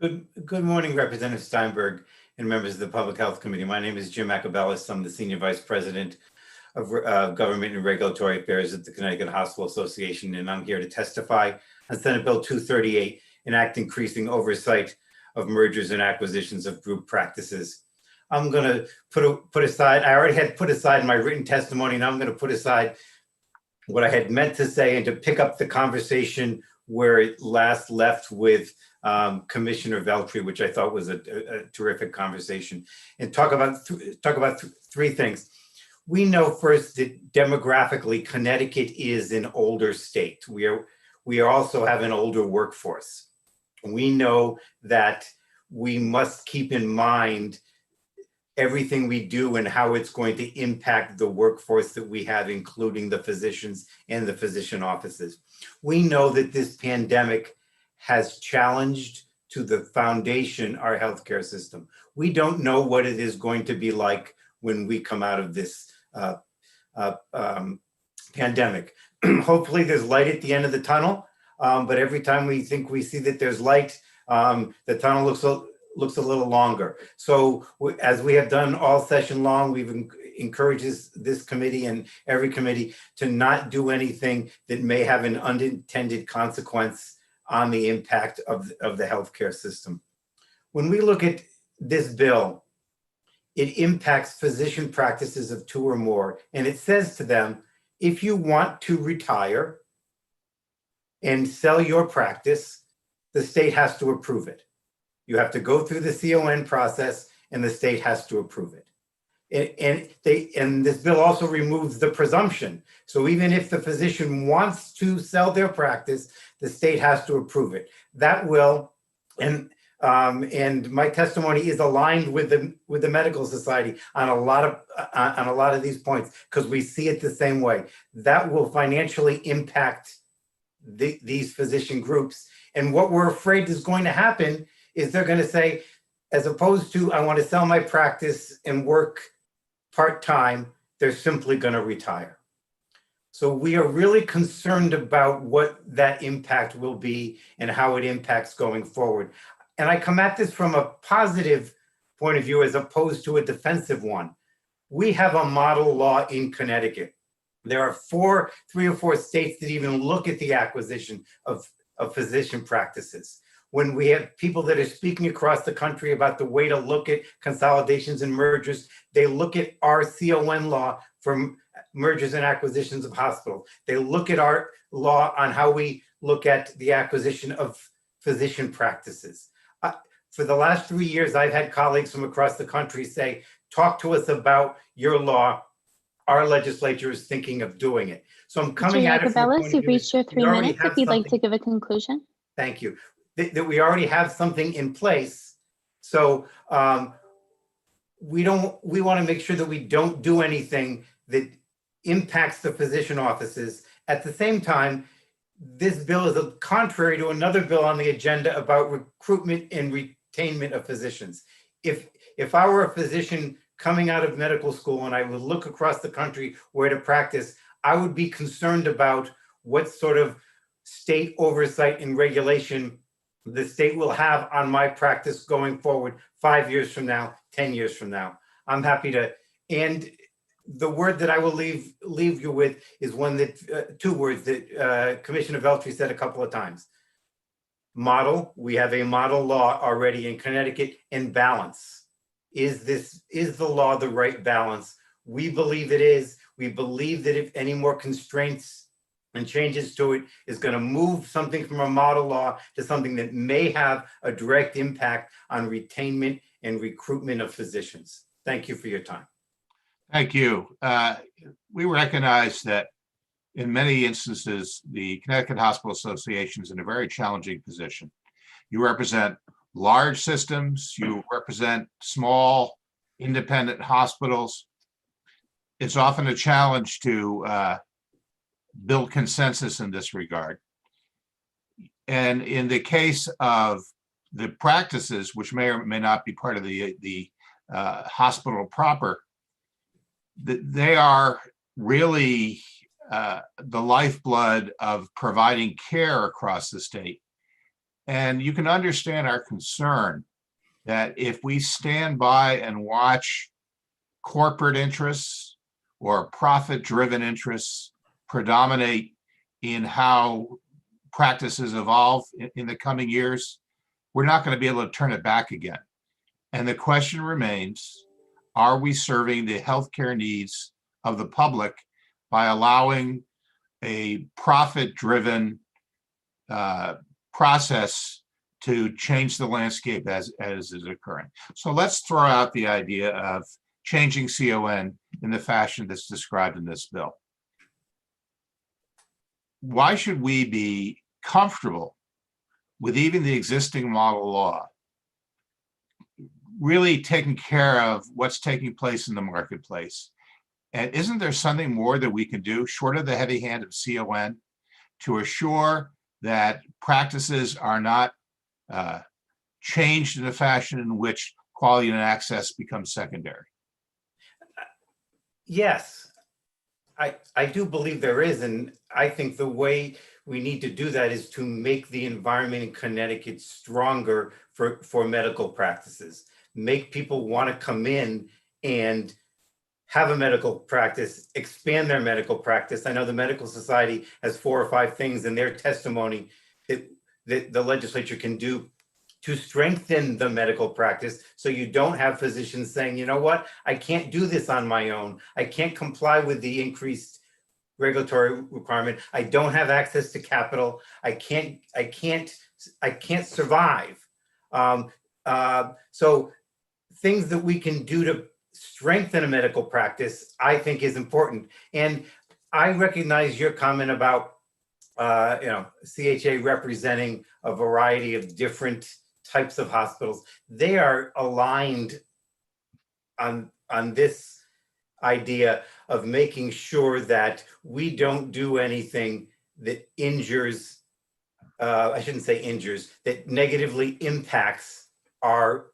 Good morning, Representative Steinberg and members of the Public Health Committee. My name is Jim Jacobellis. I'm the Senior Vice President of Government and Regulatory Affairs at the Connecticut Hospital Association, and I'm here to testify on Senate Bill 238, an act increasing oversight of mergers and acquisitions of group practices. I'm going to put aside, I already had put aside my written testimony, and I'm going to put aside what I had meant to say and to pick up the conversation where it last left with Commissioner Veltri, which I thought was a terrific conversation, and talk about three things. We know first that demographically, Connecticut is an older state. We also have an older workforce. We know that we must keep in mind everything we do and how it's going to impact the workforce that we have, including the physicians and the physician offices. We know that this pandemic has challenged to the foundation our healthcare system. We don't know what it is going to be like when we come out of this pandemic. Hopefully there's light at the end of the tunnel, but every time we think we see that there's light, the tunnel looks a little longer. So as we have done all session long, we've encouraged this committee and every committee to not do anything that may have an unintended consequence on the impact of the healthcare system. When we look at this bill, it impacts physician practices of 2 or more, and it says to them, if you want to retire and sell your practice, the state has to approve it. You have to go through the CON process and the state has to approve it. And this bill also removes the presumption. So even if the physician wants to sell their practice, the state has to approve it. That will, and my testimony is aligned with the medical society on a lot of these points, because we see it the same way. That will financially impact these physician groups. And what we're afraid is going to happen is they're going to say, as opposed to, I want to sell my practice and work part-time, they're simply going to retire. So we are really concerned about what that impact will be and how it impacts going forward. And I come at this from a positive point of view as opposed to a defensive one. We have a model law in Connecticut. There are 3 or 4 states that even look at the acquisition of physician practices. When we have people that are speaking across the country about the way to look at consolidations and mergers, they look at our CON law for mergers and acquisitions of hospitals. They look at our law on how we look at the acquisition of physician practices. For the last 3 years, I've had colleagues from across the country say, talk to us about your law. Our legislature is thinking of doing it. So I'm coming at it from a point of
You've
view
reached your 3 minutes. If you'd like to give a conclusion.
Thank you. That we already have something in place. So we want to make sure that we don't do anything that impacts the physician offices. At the same time, this bill is contrary to another bill on the agenda about recruitment and retainment of physicians. If I were a physician coming out of medical school and I would look across the country where to practice, I would be concerned about what sort of state oversight and regulation the state will have on my practice going forward 5 years from now, 10 years from now. I'm happy to, and the word that I will leave you with is one that, 2 words that Commissioner Veltri said a couple of times. Model, we have a model law already in Connecticut, and balance. Is the law the right balance? We believe it is. We believe that if any more constraints and changes to it is going to move something from a model law to something that may have a direct impact on retainment and recruitment of physicians. Thank you for your time.
Thank you. We recognize that in many instances, the Connecticut Hospital Association is in a very challenging position. You represent large systems, you represent small independent hospitals. It's often a challenge to build consensus in this regard. And in the case of the practices, which may or may not be part of the hospital proper, they are really the lifeblood of providing care across the state. And you can understand our concern that if we stand by and watch corporate interests or profit-driven interests predominate in how practices evolve in the coming years, we're not going to be able to turn it back again. And the question remains, are we serving the healthcare needs of the public by allowing a profit-driven process to change the landscape as is occurring? So let's throw out the idea of changing CON in the fashion that's described in this bill. Why should we be comfortable with even the existing model law really taking care of what's taking place in the marketplace? And isn't there something more that we can do short of the heavy hand of CON to assure that practices are not changed in a fashion in which quality and access becomes secondary?
Yes, I do believe there is. And I think the way we need to do that is to make the environment in Connecticut stronger for medical practices. Make people want to come in and have a medical practice, expand their medical practice. I know the Medical Society has 4 or 5 things in their testimony that the legislature can do to strengthen the medical practice, so you don't have physicians saying, you know what, I can't do this on my own. I can't comply with the increased regulatory requirement. I don't have access to capital. I can't survive. So things that we can do to strengthen a medical practice, I think is important. And I recognize your comment about, CHA representing a variety of different types of hospitals. They are aligned on this idea of making sure that we don't do anything that injures, I shouldn't say injures, that negatively impacts our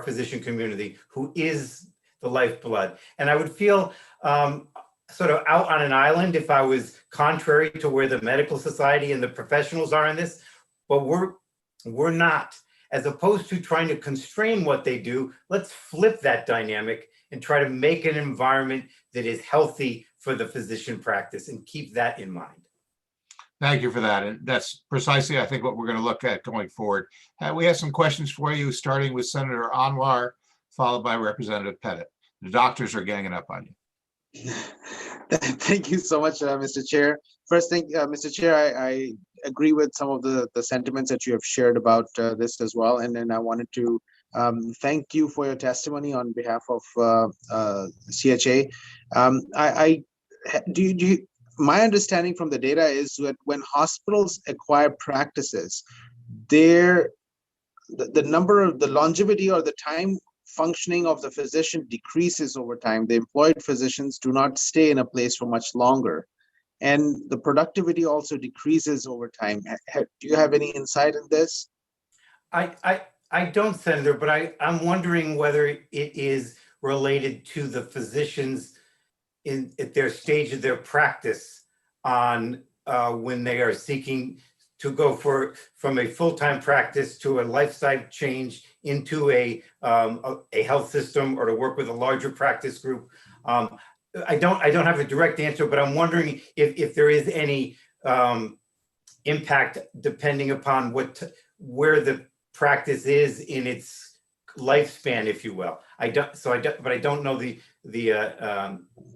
physician community, who is the lifeblood. And I would feel sort of out on an island if I was contrary to where the medical society and the professionals are in this, but we're not. As opposed to trying to constrain what they do, let's flip that dynamic and try to make an environment that is healthy for the physician practice, and keep that in mind.
Thank you for that. And that's precisely, I think, what we're going to look at going forward. We have some questions for you, starting with Senator Anwar, followed by Representative Pettit. The doctors are ganging up on you.
Thank you so much, Mr. Chair. First thing, Mr. Chair, I agree with some of the sentiments that you have shared about this as well. And then I wanted to thank you for your testimony on behalf of CHA. My understanding from the data is that when hospitals acquire practices, the longevity or the time functioning of the physician decreases over time. The employed physicians do not stay in a place for much longer, and the productivity also decreases over time. Do you have any insight in this?
I don't, Senator, but I'm wondering whether it is related to the physicians at their stage of their practice on when they are seeking to go from a full-time practice to a lifestyle change into a health system, or to work with a larger practice group. I don't have a direct answer, but I'm wondering if there is any impact depending upon where the practice is in its lifespan, if you will. But I don't know the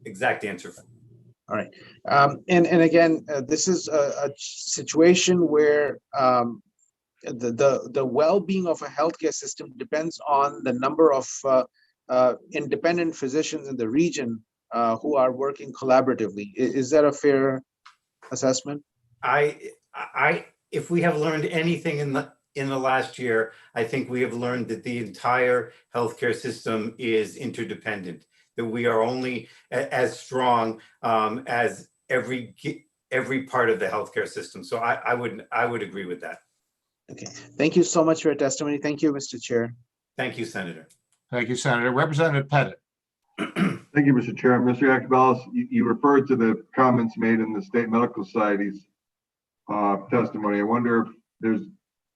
exact answer.
All right. And again, this is a situation where the well-being of a healthcare system depends on the number of independent physicians in the region who are working collaboratively. Is that a fair assessment?
If we have learned anything in the last year, I think we have learned that the entire healthcare system is interdependent, that we are only as strong as every part of the healthcare system. So I would agree with that.
Okay, thank you so much for your testimony. Thank you, Mr. Chair.
Thank you, Senator.
Thank you, Senator. Representative Pettit.
Thank you, Mr. Chair. Mr. Yakabelis, you referred to the comments made in the State Medical Society's testimony. I wonder if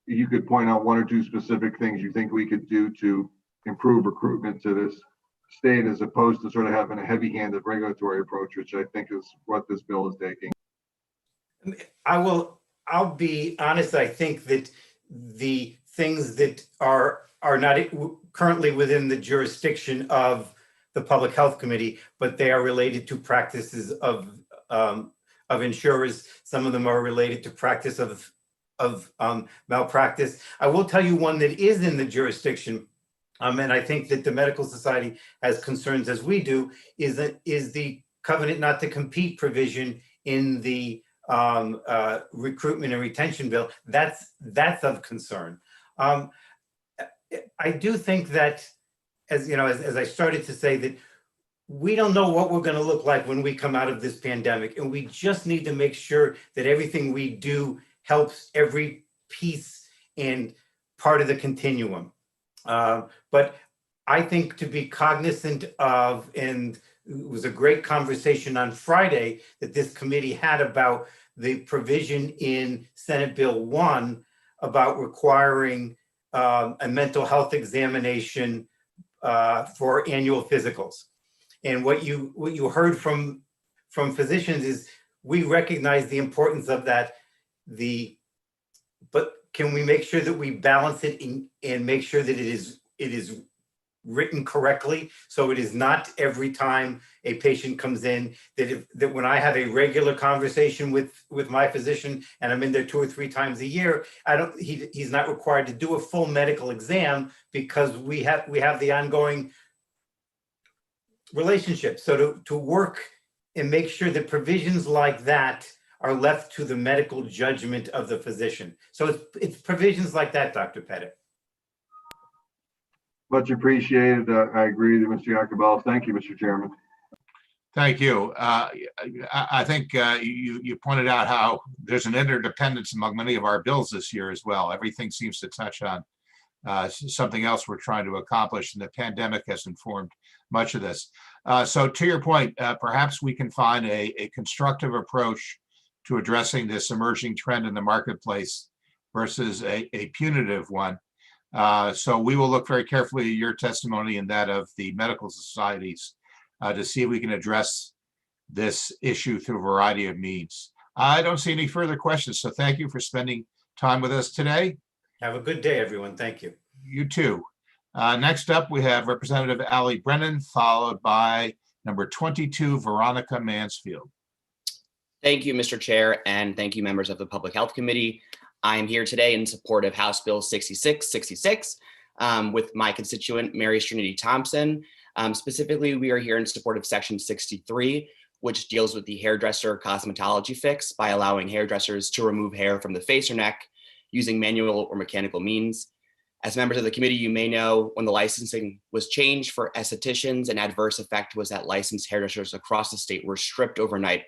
you could point out one or two specific things you think we could do to improve recruitment to this state, as opposed to sort of having a heavy-handed regulatory approach, which I think is what this bill is taking.
I'll be honest. I think that the things that are not currently within the jurisdiction of the Public Health Committee, but they are related to practices of insurers. Some of them are related to practice of malpractice. I will tell you one that is in the jurisdiction, and I think that the Medical Society has concerns, as we do, is the covenant not to compete provision in the recruitment and retention bill. That's of concern. I do think that, as I started to say, that we don't know what we're going to look like when we come out of this pandemic, and we just need to make sure that everything we do helps every piece and part of the continuum. But I think to be cognizant of, and it was a great conversation on Friday that this committee had about the provision in Senate Bill 1 about requiring a mental health examination for annual physicals. And what you heard from physicians is, we recognize the importance of that. But can we make sure that we balance it and make sure that it is written correctly, so it is not every time a patient comes in, that when I have a regular conversation with my physician and I'm in there 2 or 3 times a year, he's not required to do a full medical exam, because we have the ongoing relationships. So to work and make sure that provisions like that are left to the medical judgment of the physician. So it's provisions like that, Dr. Pettit.
Much appreciated. I agree with Mr. Jacobello. Thank you, Mr. Chairman.
Thank you. I think you pointed out how there's an interdependence among many of our bills this year as well. Everything seems to touch on something else we're trying to accomplish, and the pandemic has informed much of this. So to your point, perhaps we can find a constructive approach to addressing this emerging trend in the marketplace versus a punitive one. So we will look very carefully at your testimony and that of the medical societies to see if we can address this issue through a variety of means. I don't see any further questions, so thank you for spending time with us today.
Have a good day, everyone. Thank you.
You too. Next up, we have Representative Ali Brennan, followed by number 22, Veronica Mansfield.
Thank you, Mr. Chair, and thank you, members of the Public Health Committee. I am here today in support of House Bill 6666 with my constituent, Mary Trinity Thompson. Specifically, we are here in support of Section 63, which deals with the hairdresser cosmetology fix by allowing hairdressers to remove hair from the face or neck using manual or mechanical means. As members of the committee, you may know when the licensing was changed for estheticians, an adverse effect was that licensed hairdressers across the state were stripped overnight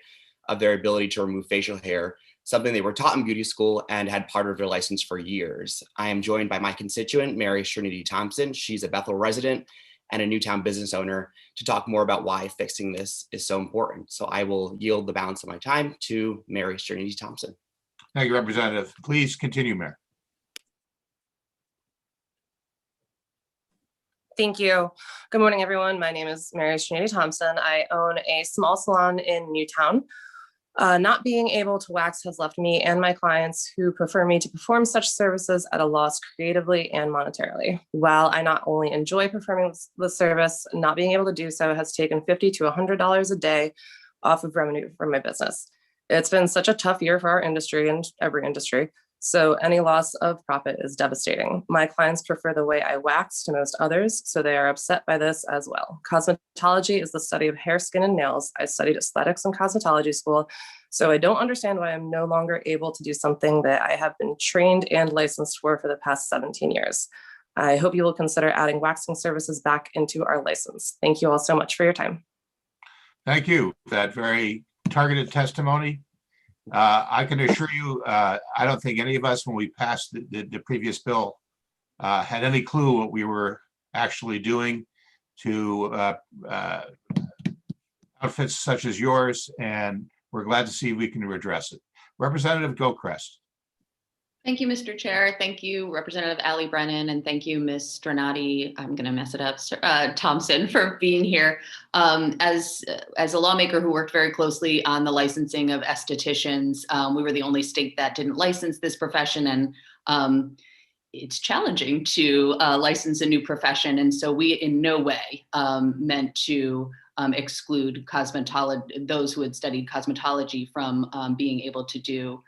of their ability to remove facial hair, something they were taught in beauty school and had part of their license for years. I am joined by my constituent, Mary Trinity Thompson. She's a Bethel resident and a Newtown business owner to talk more about why fixing this is so important. So I will yield the balance of my time to Mary Trinity Thompson.
Thank you, Representative. Please continue, Mayor.
Thank you. Good morning, everyone. My name is Mary Trinity Thompson. I own a small salon in Newtown. Not being able to wax has left me and my clients who prefer me to perform such services at a loss creatively and monetarily. While I not only enjoy performing the service, not being able to do so has taken $50 to $100 a day off of revenue from my business. It's been such a tough year for our industry and every industry, so any loss of profit is devastating. My clients prefer the way I wax to most others, so they are upset by this as well. Cosmetology is the study of hair, skin, and nails. I studied aesthetics in cosmetology school, so I don't understand why I'm no longer able to do something that I have been trained and licensed for the past 17 years. I hope you will consider adding waxing services back into our license. Thank you all so much for your time.
Thank you. That very targeted testimony. I can assure you, I don't think any of us, when we passed the previous bill, had any clue what we were actually doing to outfits such as yours, and we're glad to see we can redress it. Representative Gilchrist.
Thank you, Mr. Chair. Thank you, Representative Ali Brennan, and thank you, Ms. Stronati, I'm going to mess it up, Thompson, for being here. As a lawmaker who worked very closely on the licensing of estheticians, we were the only state that didn't license this profession, and it's challenging to license a new profession. And so we in no way meant to exclude those who had studied cosmetology from being able to do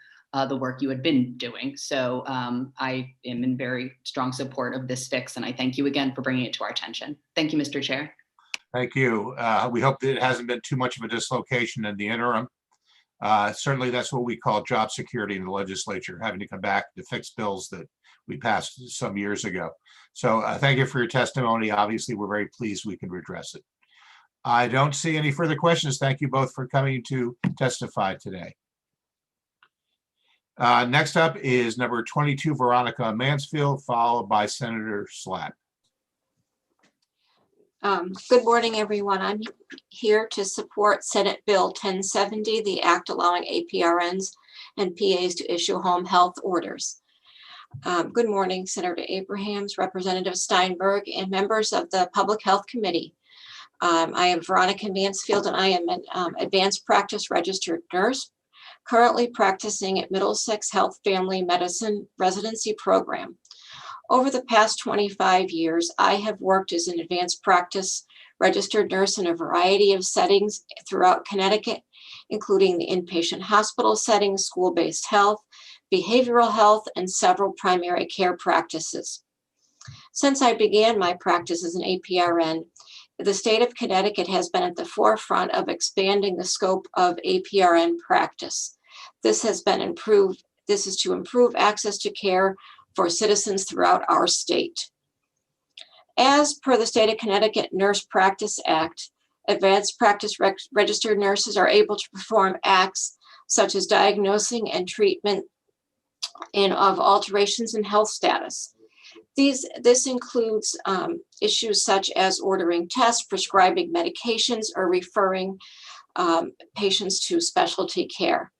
the work you had been doing. So I am in very strong support of this fix, and I thank you again for bringing it to our attention. Thank you, Mr. Chair.
Thank you. We hope that it hasn't been too much of a dislocation in the interim. Certainly that's what we call job security in the legislature, having to come back to fix bills that we passed some years ago. So thank you for your testimony. Obviously, we're very pleased we can redress it. I don't see any further questions. Thank you both for coming to testify today. Next up is number 22, Veronica Mansfield, followed by Senator Slack.
Good morning, everyone. I'm here to support Senate Bill 1070, the act allowing APRNs and PAs to issue home health orders. Good morning, Senator Abrahams, Representative Steinberg, and members of the Public Health Committee. I am Veronica Mansfield, and I am an advanced practice registered nurse, currently practicing at Middlesex Health Family Medicine Residency Program. Over the past 25 years, I have worked as an advanced practice registered nurse in a variety of settings throughout Connecticut, including the inpatient hospital setting, school-based health, behavioral health, and several primary care practices. Since I began my practice as an APRN the state of Connecticut has been at the forefront of expanding the scope of APRN practice. This is to improve access to care for citizens throughout our state. As per the State of Connecticut Nurse Practice Act, advanced practice registered nurses are able to perform acts such as diagnosing and treatment of alterations in health status. This includes issues such as ordering tests, prescribing medications, or referring patients to specialty care.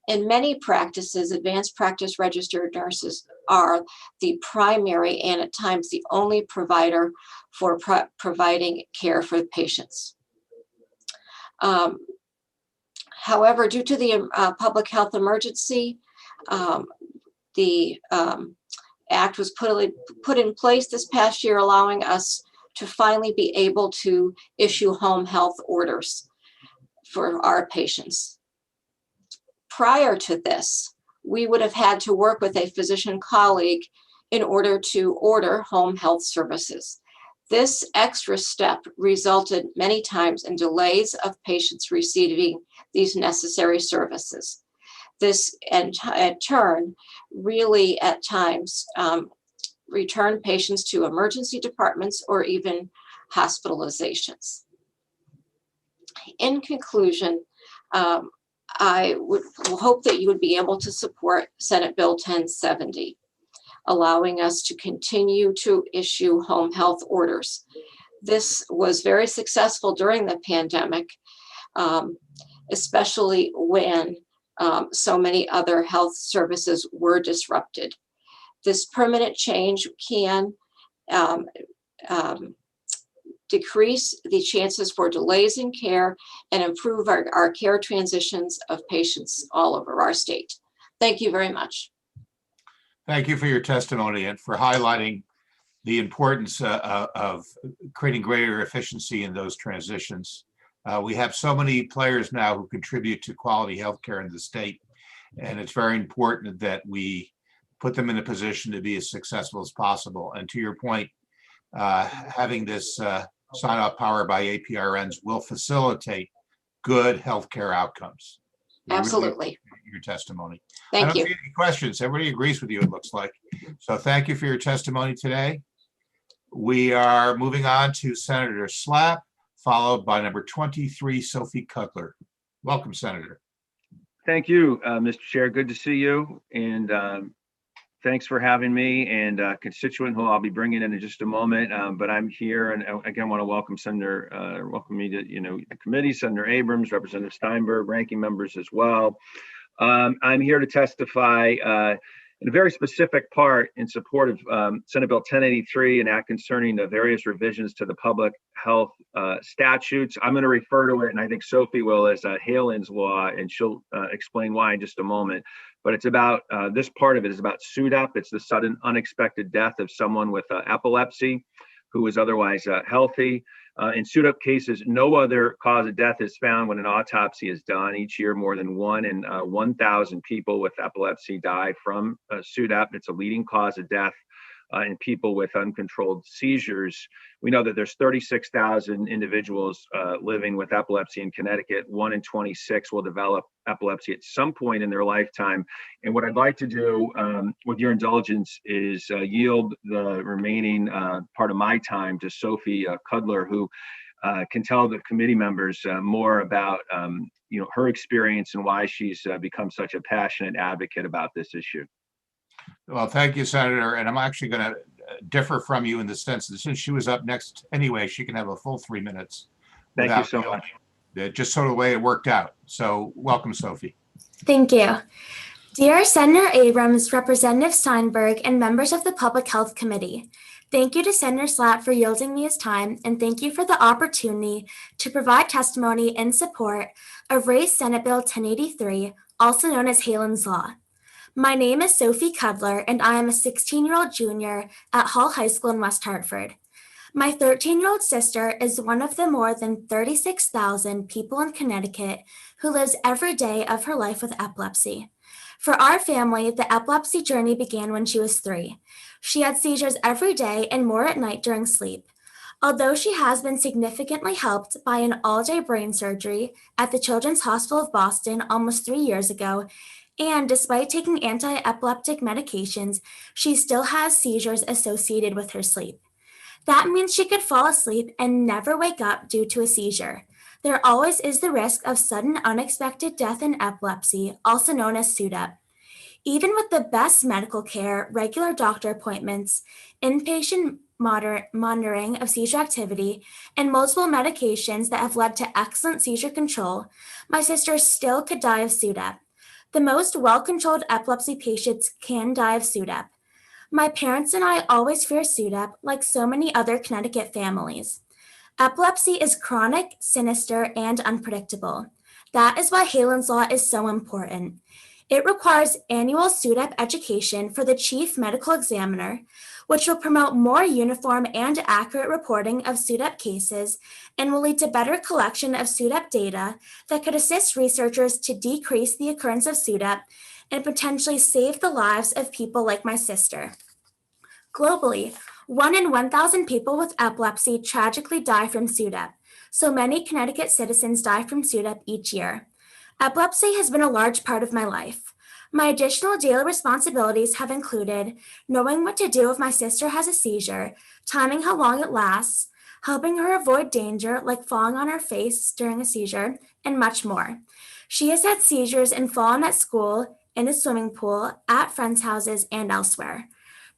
In many practices, advanced practice registered nurses are the primary and at times the only provider for providing care for the patients. However, due to the public health emergency, the Act was put in place this past year, allowing us to finally be able to issue home health orders for our patients. Prior to this, we would have had to work with a physician colleague in order to order home health services. This extra step resulted many times in delays of patients receiving these necessary services. This, in turn, really at times returned patients to emergency departments or even hospitalizations. In conclusion, I will hope that you would be able to support Senate Bill 1070, allowing us to continue to issue home health orders. This was very successful during the pandemic, especially when so many other health services were disrupted. This permanent change can decrease the chances for delays in care and improve our care transitions of patients all over our state. Thank you very much.
Thank you for your testimony and for highlighting the importance of creating greater efficiency in those transitions. We have so many players now who contribute to quality healthcare in the state, and it's very important that we put them in a position to be as successful as possible. And to your point, having this sign-off power by APRNs will facilitate good healthcare outcomes.
Absolutely.
Really your testimony.
Thank
I don't
you.
see any questions. Everybody agrees with you, it looks like. So thank you for your testimony today. We are moving on to Senator Slapp, followed by number 23, Sophie Cutler. Welcome, Senator.
Thank you, Mr. Chair. Good to see you. And thanks for having me and a constituent who I'll be bringing in just a moment. But I'm here and again, want to welcome welcome me to, the committee, Senator Abrams, Representative Steinberg, ranking members as well. I'm here to testify in a very specific part in support of Senate Bill 1083, an act concerning the various revisions to the public health statutes. I'm going to refer to it, and I think Sophie will, as Halen's law, and she'll explain why in just a moment. But it's about, this part of it is about SUDAP. It's the sudden unexpected death of someone with epilepsy who is otherwise healthy. In SUDAP cases, no other cause of death is found when an autopsy is done. Each year, more than 1 in 1,000 people with epilepsy die from SUDAP. It's a leading cause of death in people with uncontrolled seizures. We know that there's 36,000 individuals living with epilepsy in Connecticut. 1 in 26 will develop epilepsy at some point in their lifetime. And what I'd like to do, with your indulgence, is yield the remaining part of my time to Sophie Cudler, who can tell the committee members more about her experience and why she's become such a passionate advocate about this issue.
Well, thank you, Senator. And I'm actually going to differ from you in the sense that since she was up next anyway, she can have a full 3 minutes.
Thank you so much.
Just sort of the way it worked out. So welcome, Sophie.
Thank you. Dear Senator Abrams, Representative Steinberg, and members of the Public Health Committee, thank you to Senator Slapp for yielding me his time, and thank you for the opportunity to provide testimony in support of Race Senate Bill 1083, also known as Halen's Law. My name is Sophie Cudler, and I am a 16-year-old junior at Hall High School in West Hartford. My 13-year-old sister is one of the more than 36,000 people in Connecticut who lives every day of her life with epilepsy. For our family, the epilepsy journey began when she was 3. She had seizures every day and more at night during sleep. Although she has been significantly helped by an all-day brain surgery at the Children's Hospital of Boston almost 3 years ago, and despite taking anti-epileptic medications, she still has seizures associated with her sleep. That means she could fall asleep and never wake up due to a seizure. There always is the risk of sudden unexpected death in epilepsy, also known as SUDAP. Even with the best medical care, regular doctor appointments, inpatient monitoring of seizure activity, and multiple medications that have led to excellent seizure control, my sister still could die of SUDAP. The most well-controlled epilepsy patients can die of SUDAP. My parents and I always fear SUDAP, like so many other Connecticut families. Epilepsy is chronic, sinister, and unpredictable. That is why Halen's Law is so important. It requires annual SUDAP education for the Chief Medical Examiner, which will promote more uniform and accurate reporting of SUDAP cases and will lead to better collection of SUDAP data that could assist researchers to decrease the occurrence of SUDAP and potentially save the lives of people like my sister. Globally, 1 in 1,000 people with epilepsy tragically die from SUDAP, so many Connecticut citizens die from SUDAP each year. Epilepsy has been a large part of my life. My additional daily responsibilities have included knowing what to do if my sister has a seizure, timing how long it lasts, helping her avoid danger like falling on her face during a seizure, and much more. She has had seizures and fallen at school, in a swimming pool, at friends' houses, and elsewhere.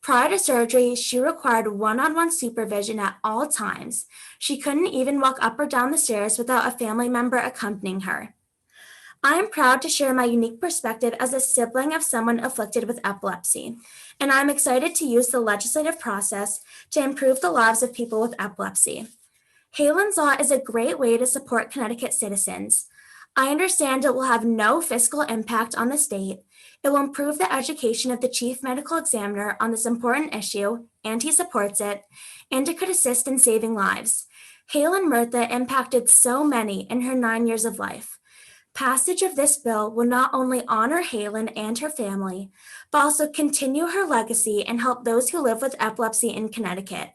Prior to surgery, she required one-on-one supervision at all times. She couldn't even walk up or down the stairs without a family member accompanying her. I am proud to share my unique perspective as a sibling of someone afflicted with epilepsy, and I'm excited to use the legislative process to improve the lives of people with epilepsy. Halen's Law is a great way to support Connecticut citizens. I understand it will have no fiscal impact on the state. It will improve the education of the Chief Medical Examiner on this important issue, and he supports it, and it could assist in saving lives. Halen Murtha impacted so many in her 9 years of life. Passage of this bill will not only honor Halen and her family, but also continue her legacy and help those who live with epilepsy in Connecticut.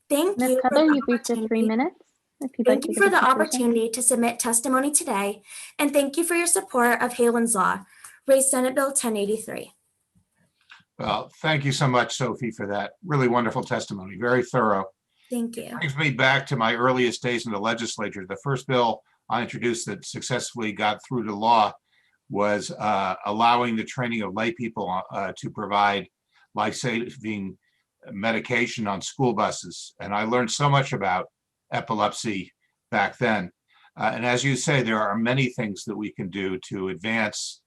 Thank
Ms.
you.
Cutler, you've reached your 3 minutes. If you'd like
Thank
to
you
give
for
a
the
conclusion.
opportunity to submit testimony today, and thank you for your support of Halen's Law, raise Senate Bill 1083.
Well, thank you so much, Sophie, for that really wonderful testimony. Very thorough.
Thank you.
Brings me back to my earliest days in the legislature. The first bill I introduced that successfully got through to law was allowing the training of lay people to provide life-saving medication on school buses. And I learned so much about epilepsy back then. And as you say, there are many things that we can do to advance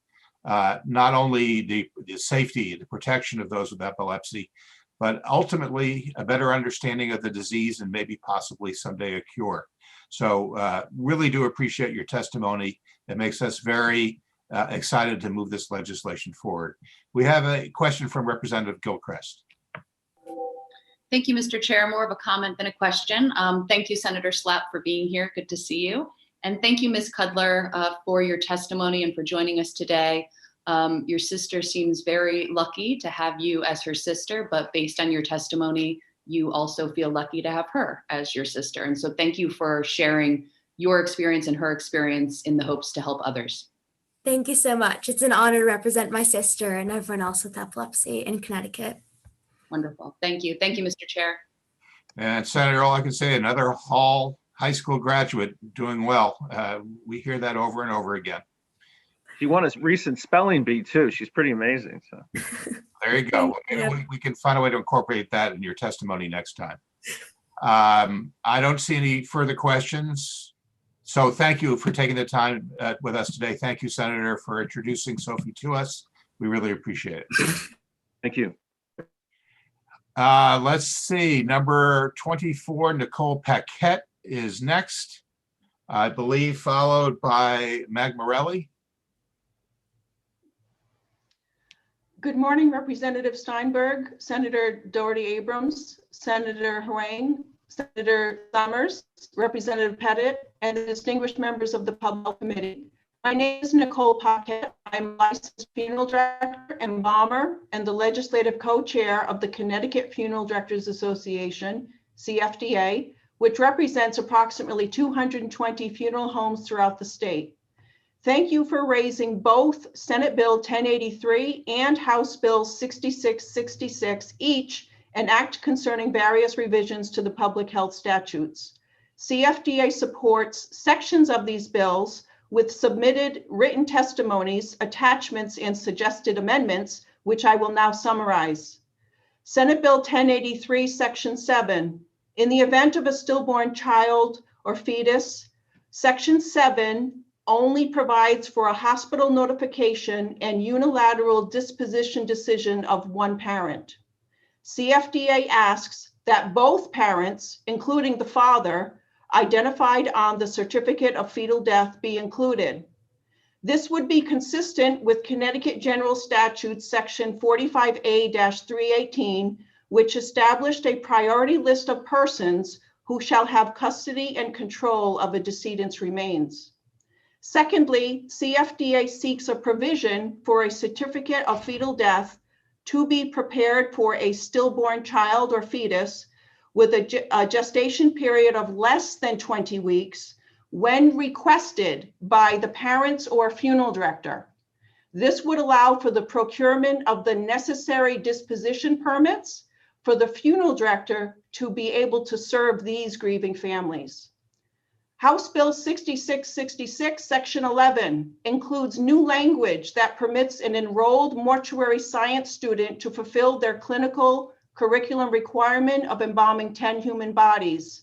not only the safety, the protection of those with epilepsy, but ultimately a better understanding of the disease and maybe possibly someday a cure. So really do appreciate your testimony. It makes us very excited to move this legislation forward. We have a question from Representative Gilchrist.
Thank you, Mr. Chair. More of a comment than a question. Thank you, Senator Slapp, for being here. Good to see you. And thank you, Ms. Cudler, for your testimony and for joining us today. Your sister seems very lucky to have you as her sister, but based on your testimony, you also feel lucky to have her as your sister. And so thank you for sharing your experience and her experience in the hopes to help others.
Thank you so much. It's an honor to represent my sister and everyone else with epilepsy in Connecticut.
Wonderful. Thank you. Thank you, Mr. Chair.
And Senator, all I can say, another Hall High School graduate doing well. We hear that over and over again.
She won a recent spelling bee too. She's pretty amazing. So
there you go. We can find a way to incorporate that in your testimony next time. I don't see any further questions. So thank you for taking the time with us today. Thank you, Senator, for introducing Sophie to us. We really appreciate it.
Thank you.
Let's see, number 24, Nicole Paquette is next, I believe, followed by Mag Morelli.
Good morning, Representative Steinberg, Senator Doherty Abrams, Senator Huang, Senator Summers, Representative Pettit, and the distinguished members of the Public Health Committee. My name is Nicole Paquette. I'm licensed funeral director and embalmer and the legislative co-chair of the Connecticut Funeral Directors Association, CFDA, which represents approximately 220 funeral homes throughout the state. Thank you for raising both Senate Bill 1083 and House Bill 6666, each an act concerning various revisions to the public health statutes. CFDA supports sections of these bills with submitted written testimonies, attachments, and suggested amendments, which I will now summarize. Senate Bill 1083, Section 7, in the event of a stillborn child or fetus, Section 7 only provides for a hospital notification and unilateral disposition decision of one parent. CFDA asks that both parents, including the father, identified on the certificate of fetal death be included. This would be consistent with Connecticut General Statute Section 45A-318, which established a priority list of persons who shall have custody and control of a decedent's remains. Secondly, CFDA seeks a provision for a certificate of fetal death to be prepared for a stillborn child or fetus with a gestation period of less than 20 weeks when requested by the parents or funeral director. This would allow for the procurement of the necessary disposition permits for the funeral director to be able to serve these grieving families. House Bill 6666, Section 11, includes new language that permits an enrolled mortuary science student to fulfill their clinical curriculum requirement of embalming 10 human bodies.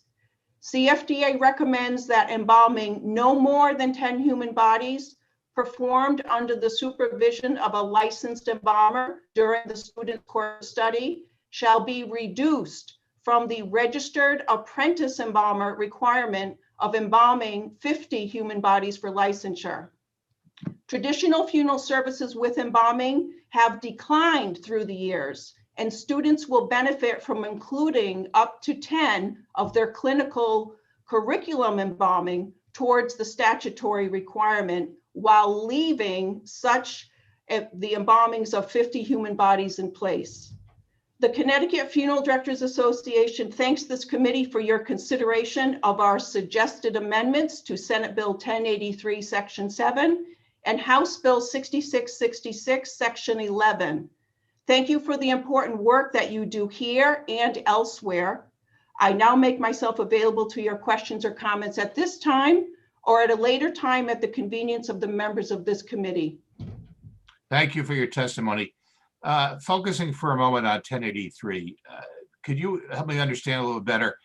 CFDA recommends that embalming no more than 10 human bodies performed under the supervision of a licensed embalmer during the student course study shall be reduced from the registered apprentice embalmer requirement of embalming 50 human bodies for licensure. Traditional funeral services with embalming have declined through the years, and students will benefit from including up to 10 of their clinical curriculum embalming towards the statutory requirement while leaving the embalmings of 50 human bodies in place. The Connecticut Funeral Directors Association thanks this committee for your consideration of our suggested amendments to Senate Bill 1083, Section 7, and House Bill 6666, Section 11. Thank you for the important work that you do here and elsewhere. I now make myself available to your questions or comments at this time or at a later time at the convenience of the members of this committee.
Thank you for your testimony. Focusing for a moment on 1083, could you help me understand a little better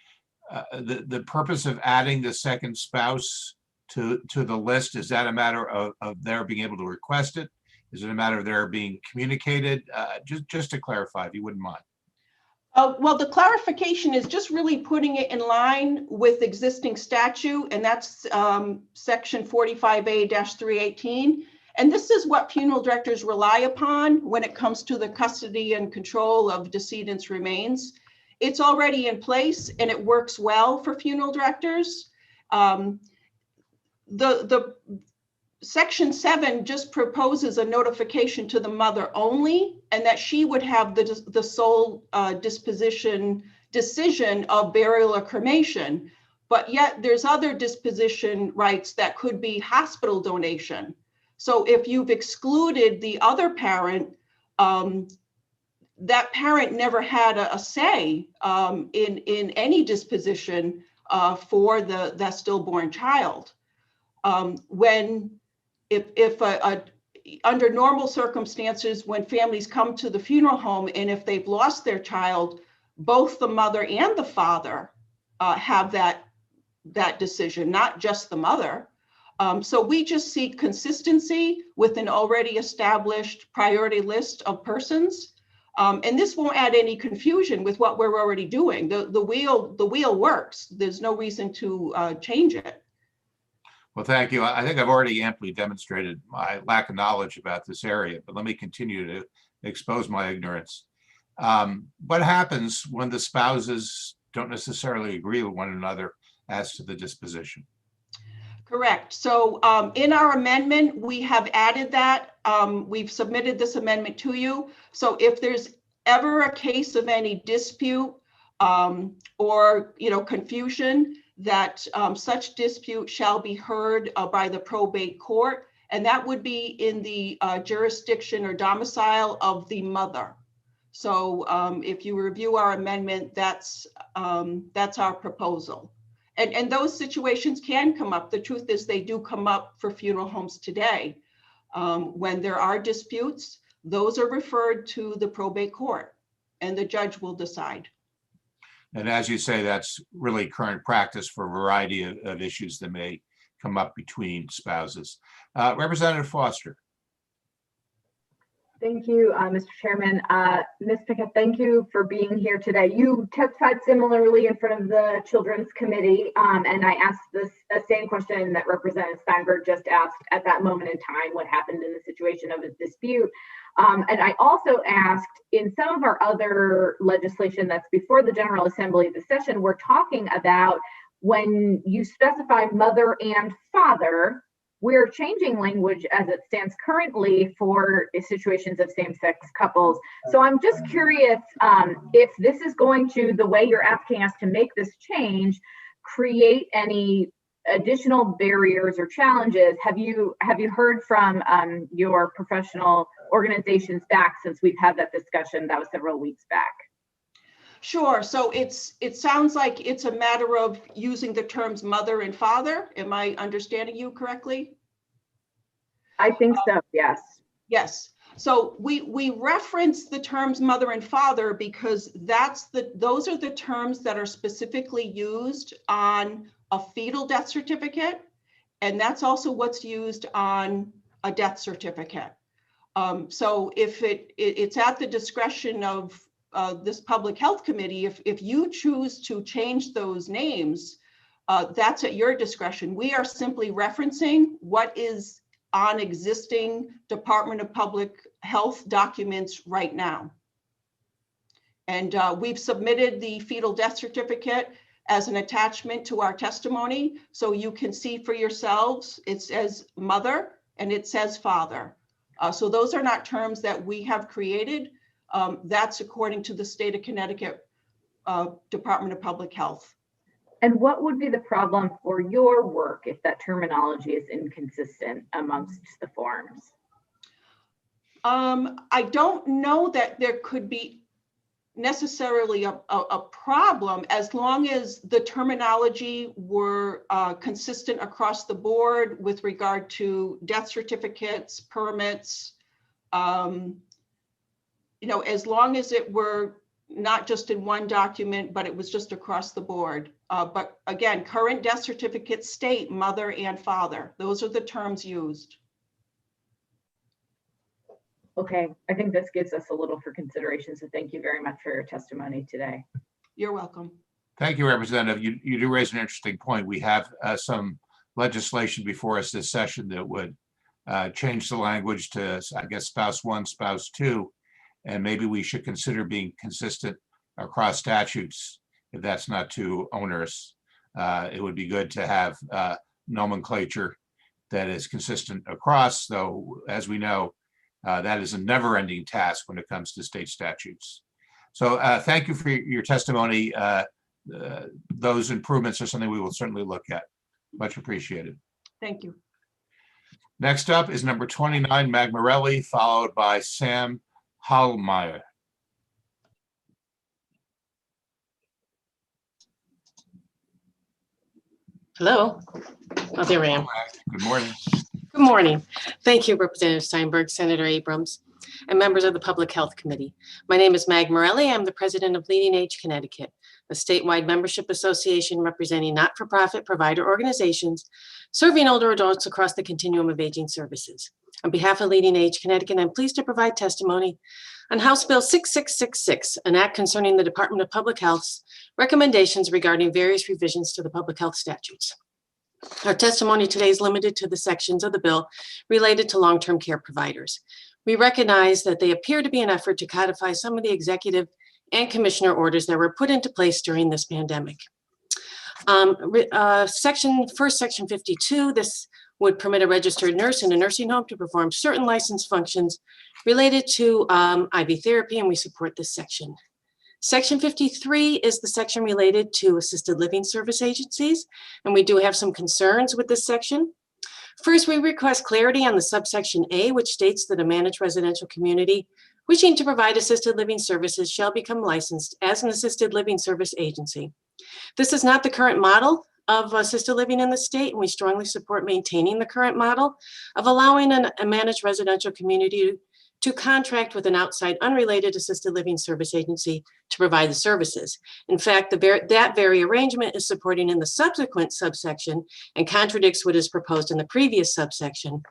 the purpose of adding the second spouse to the list? Is that a matter of their being able to request it? Is it a matter of their being communicated? Just to clarify, if you wouldn't mind.
Well, the clarification is just really putting it in line with existing statute, and that's Section 45A-318. And this is what funeral directors rely upon when it comes to the custody and control of decedent's remains. It's already in place and it works well for funeral directors. The Section 7 just proposes a notification to the mother only, and that she would have the sole disposition decision of burial or cremation. But yet there's other disposition rights that could be hospital donation. So if you've excluded the other parent, that parent never had a say in any disposition for the stillborn child. Under normal circumstances, when families come to the funeral home and if they've lost their child, both the mother and the father have that decision, not just the mother. So we just seek consistency with an already established priority list of persons. And this won't add any confusion with what we're already doing. The wheel works. There's no reason to change it.
Well, thank you. I think I've already amply demonstrated my lack of knowledge about this area, but let me continue to expose my ignorance. What happens when the spouses don't necessarily agree with one another as to the disposition?
Correct. So in our amendment, we have added that. We've submitted this amendment to you. So if there's ever a case of any dispute or confusion, that such dispute shall be heard by the probate court, and that would be in the jurisdiction or domicile of the mother. So if you review our amendment, that's our proposal. And those situations can come up. The truth is they do come up for funeral homes today. When there are disputes, those are referred to the probate court and the judge will decide.
And as you say, that's really current practice for a variety of issues that may come up between spouses. Representative Foster.
Thank you, Mr. Chairman. Ms. Pickett, thank you for being here today. You testified similarly in front of the Children's Committee, and I asked the same question that Representative Steinberg just asked at that moment in time, what happened in the situation of a dispute. And I also asked, in some of our other legislation that's before the General Assembly of the session, we're talking about when you specify mother and father, we're changing language as it stands currently for situations of same-sex couples. So I'm just curious if this is going to, the way you're asking us to make this change, create any additional barriers or challenges. Have you heard from your professional organizations back since we've had that discussion? That was several weeks back.
Sure. So it sounds like it's a matter of using the terms mother and father. Am I understanding you correctly?
I think so, yes.
Yes. So we reference the terms mother and father because those are the terms that are specifically used on a fetal death certificate, and that's also what's used on a death certificate. So if it's at the discretion of this Public Health Committee, if you choose to change those names, that's at your discretion. We are simply referencing what is on existing Department of Public Health documents right now. And we've submitted the fetal death certificate as an attachment to our testimony, so you can see for yourselves, it says mother and it says father. So those are not terms that we have created. That's according to the state of Connecticut Department of Public Health.
And what would be the problem for your work if that terminology is inconsistent amongst the forms?
I don't know that there could be necessarily a problem as long as the terminology were consistent across the board with regard to death certificates, permits, as long as it were not just in one document, but it was just across the board. But again, current death certificates state mother and father. Those are the terms used.
Okay, I think this gives us a little for consideration. So thank you very much for your testimony today.
You're welcome.
Thank you, Representative. You do raise an interesting point. We have some legislation before us this session that would change the language to, I guess, spouse one, spouse two, and maybe we should consider being consistent across statutes if that's not too onerous. It would be good to have nomenclature that is consistent across, though, as we know, that is a never-ending task when it comes to state statutes. So thank you for your testimony. Those improvements are something we will certainly look at. Much appreciated.
Thank you.
Next up is number 29, Mag Morelli, followed by Sam Hallmeyer.
Hello. Oh, there I am.
Good morning.
Good morning. Thank you, Representative Steinberg, Senator Abrams, and members of the Public Health Committee. My name is Mag Morelli. I'm the president of Leading Age Connecticut, a statewide membership association representing not-for-profit provider organizations serving older adults across the continuum of aging services. On behalf of Leading Age Connecticut, I'm pleased to provide testimony on House Bill 6666, an act concerning the Department of Public Health's recommendations regarding various revisions to the public health statutes. Our testimony today is limited to the sections of the bill related to long-term care providers. We recognize that they appear to be an effort to codify some of the executive and commissioner orders that were put into place during this pandemic. Section 52, this would permit a registered nurse in a nursing home to perform certain licensed functions related to IV therapy, and we support this section. Section 53 is the section related to assisted living service agencies, and we do have some concerns with this section. First, we request clarity on the subsection A, which states that a managed residential community wishing to provide assisted living services shall become licensed as an assisted living service agency. This is not the current model of assisted living in the state, and we strongly support maintaining the current model of allowing a managed residential community to contract with an outside unrelated assisted living service agency to provide the services. In fact, that very arrangement is supporting in the subsequent subsection and contradicts what is proposed in the previous subsection.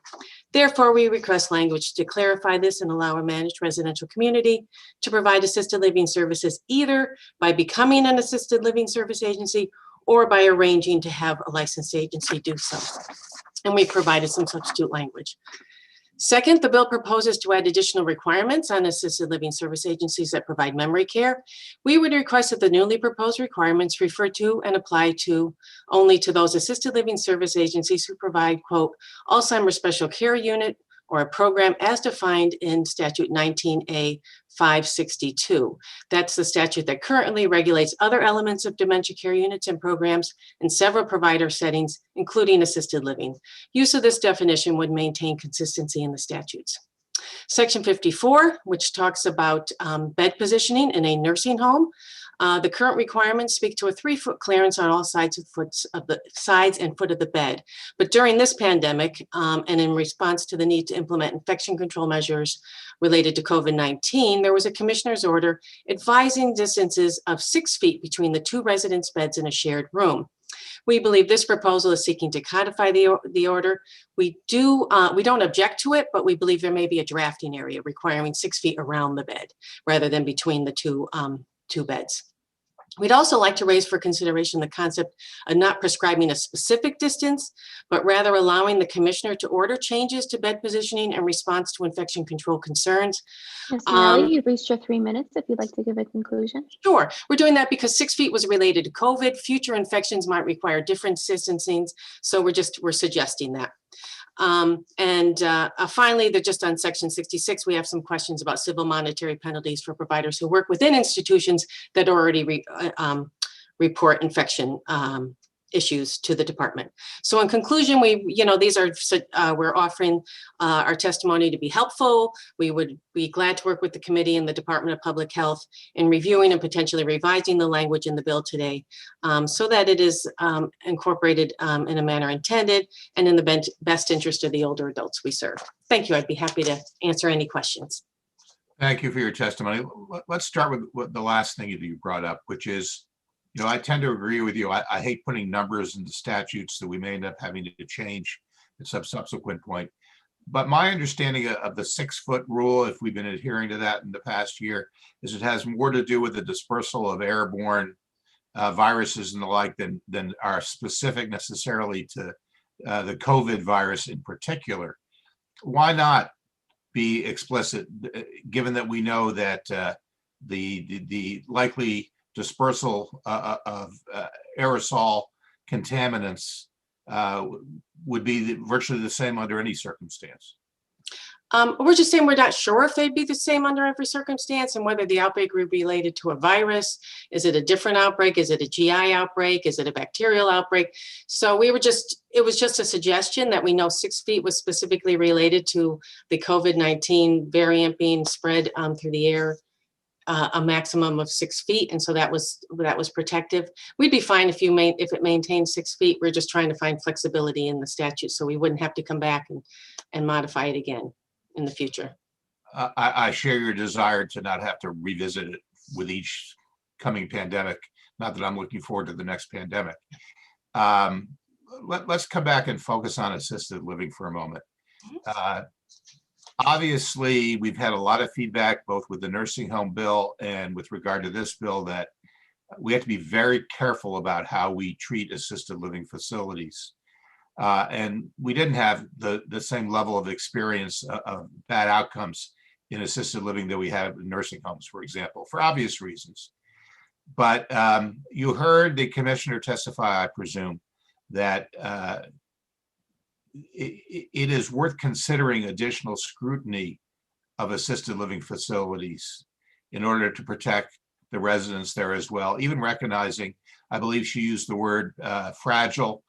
Therefore, we request language to clarify this and allow a managed residential community to provide assisted living services either by becoming an assisted living service agency or by arranging to have a licensed agency do so. And we provided some substitute language. Second, the bill proposes to add additional requirements on assisted living service agencies that provide memory care. We would request that the newly proposed requirements refer to and apply to only to those assisted living service agencies who provide, quote, Alzheimer's special care unit or a program as defined in statute 19A 562. That's the statute that currently regulates other elements of dementia care units and programs in several provider settings, including assisted living. Use of this definition would maintain consistency in the statutes. Section 54, which talks about bed positioning in a nursing home. The current requirements speak to a 3-foot clearance on all sides and foot of the bed. But during this pandemic, and in response to the need to implement infection control measures related to COVID-19, there was a commissioner's order advising distances of 6 feet between the 2 residents' beds in a shared room. We believe this proposal is seeking to codify the order. We don't object to it, but we believe there may be a drafting area requiring 6 feet around the bed rather than between the two beds. We'd also like to raise for consideration the concept of not prescribing a specific distance, but rather allowing the commissioner to order changes to bed positioning in response to infection control concerns.
Ms. Morelli, you've reached your 3 minutes if you'd like to give a conclusion.
Sure. We're doing that because 6 feet was related to COVID. Future infections might require different distancings, so we're suggesting that. Finally, just on section 66, we have some questions about civil monetary penalties for providers who work within institutions that already report infection issues to the department. So in conclusion, we're offering our testimony to be helpful. We would be glad to work with the committee and the Department of Public Health in reviewing and potentially revising the language in the bill today so that it is incorporated in a manner intended and in the best interest of the older adults we serve. Thank you. I'd be happy to answer any questions.
Thank you for your testimony. Let's start with the last thing you brought up, which is, I tend to agree with you. I hate putting numbers into statutes that we may end up having to change at some subsequent point. But my understanding of the 6-foot rule, if we've been adhering to that in the past year, is it has more to do with the dispersal of airborne viruses and the like than are specific necessarily to the COVID virus in particular. Why not be explicit, given that we know that the likely dispersal of aerosol contaminants would be virtually the same under any circumstance?
We're just saying we're not sure if they'd be the same under every circumstance and whether the outbreak would be related to a virus. Is it a different outbreak? Is it a GI outbreak? Is it a bacterial outbreak? So it was just a suggestion that we know 6 feet was specifically related to the COVID-19 variant being spread through the air. A maximum of 6 feet, and so that was protective. We'd be fine if it maintained 6 feet. We're just trying to find flexibility in the statute so we wouldn't have to come back and modify it again in the future.
I share your desire to not have to revisit it with each coming pandemic. Not that I'm looking forward to the next pandemic. Let's come back and focus on assisted living for a moment. Obviously, we've had a lot of feedback, both with the nursing home bill and with regard to this bill, that we have to be very careful about how we treat assisted living facilities. And we didn't have the same level of experience of bad outcomes in assisted living that we have in nursing homes, for example, for obvious reasons. But you heard the commissioner testify, I presume, that it is worth considering additional scrutiny of assisted living facilities in order to protect the residents there as well, even recognizing, I believe she used the word fragile,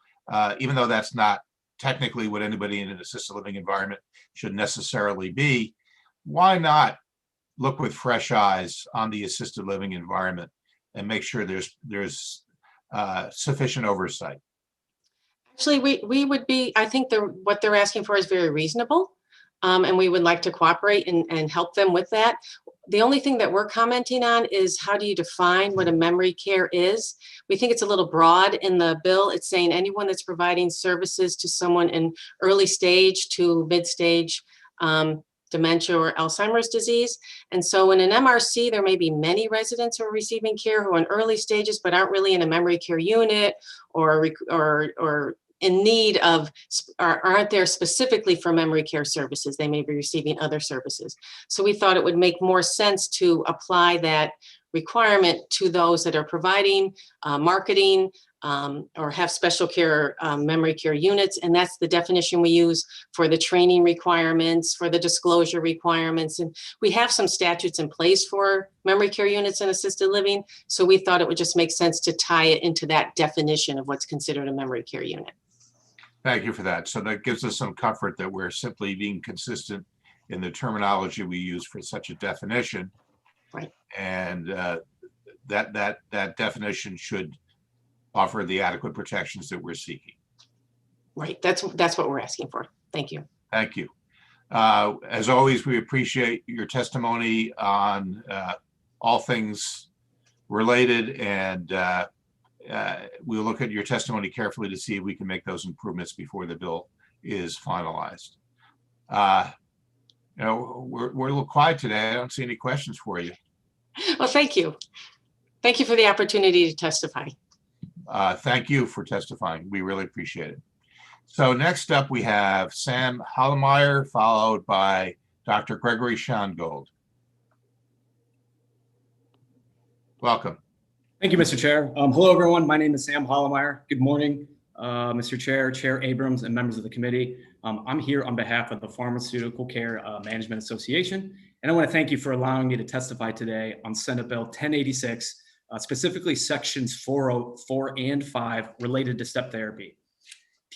even though that's not technically what anybody in an assisted living environment should necessarily be. Why not look with fresh eyes on the assisted living environment and make sure there's sufficient oversight?
Actually, we would be, I think what they're asking for is very reasonable. And we would like to cooperate and help them with that. The only thing that we're commenting on is how do you define what a memory care is? We think it's a little broad in the bill. It's saying anyone that's providing services to someone in early stage to mid-stage dementia or Alzheimer's disease. And so in an MRC, there may be many residents who are receiving care who are in early stages, but aren't really in a memory care unit or in need of, or aren't there specifically for memory care services. They may be receiving other services. So we thought it would make more sense to apply that requirement to those that are providing marketing or have special care memory care units. And that's the definition we use for the training requirements, for the disclosure requirements. And we have some statutes in place for memory care units and assisted living. So we thought it would just make sense to tie it into that definition of what's considered a memory care unit.
Thank you for that. So that gives us some comfort that we're simply being consistent in the terminology we use for such a definition.
Right.
And that definition should offer the adequate protections that we're seeking.
Right. That's what we're asking for. Thank you.
Thank you. As always, we appreciate your testimony on all things related, and we'll look at your testimony carefully to see if we can make those improvements before the bill is finalized. We're a little quiet today. I don't see any questions for you.
Well, thank you. Thank you for the opportunity to testify.
Thank you for testifying. We really appreciate it. So next up, we have Sam Hallemeyer, followed by Dr. Gregory Schongold. Welcome.
Thank you, Mr. Chair. Hello, everyone. My name is Sam Hallemeyer. Good morning, Mr. Chair, Chair Abrams, and members of the committee. I'm here on behalf of the Pharmaceutical Care Management Association, and I want to thank you for allowing me to testify today on Senate Bill 1086, specifically sections 404 and 5 related to step therapy.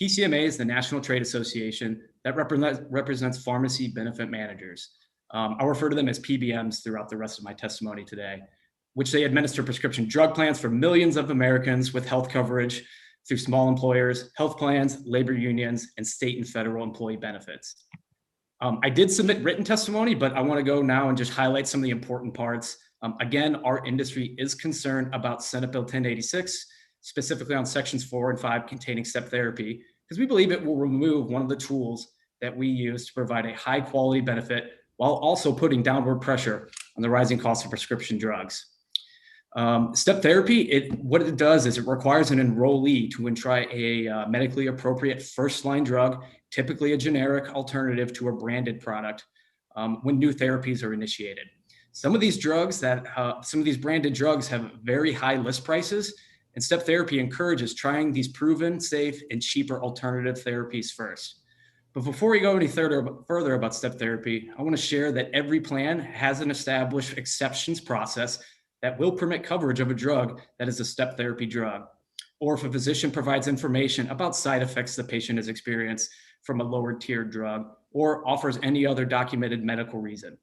PCMA is the National Trade Association that represents pharmacy benefit managers. I'll refer to them as PBMs throughout the rest of my testimony today, which they administer prescription drug plans for millions of Americans with health coverage through small employers, health plans, labor unions, and state and federal employee benefits. I did submit written testimony, but I want to go now and just highlight some of the important parts. Again, our industry is concerned about Senate Bill 1086, specifically on sections 4 and 5 containing step therapy, because we believe it will remove one of the tools that we use to provide a high quality benefit while also putting downward pressure on the rising cost of prescription drugs. Step therapy, what it does is it requires an enrollee to try a medically appropriate first-line drug, typically a generic alternative to a branded product, when new therapies are initiated. Some of these branded drugs have very high list prices, and step therapy encourages trying these proven, safe, and cheaper alternative therapies first. But before we go any further about step therapy, I want to share that every plan has an established exceptions process that will permit coverage of a drug that is a step therapy drug, or if a physician provides information about side effects the patient has experienced from a lower tier drug, or offers any other documented medical reason.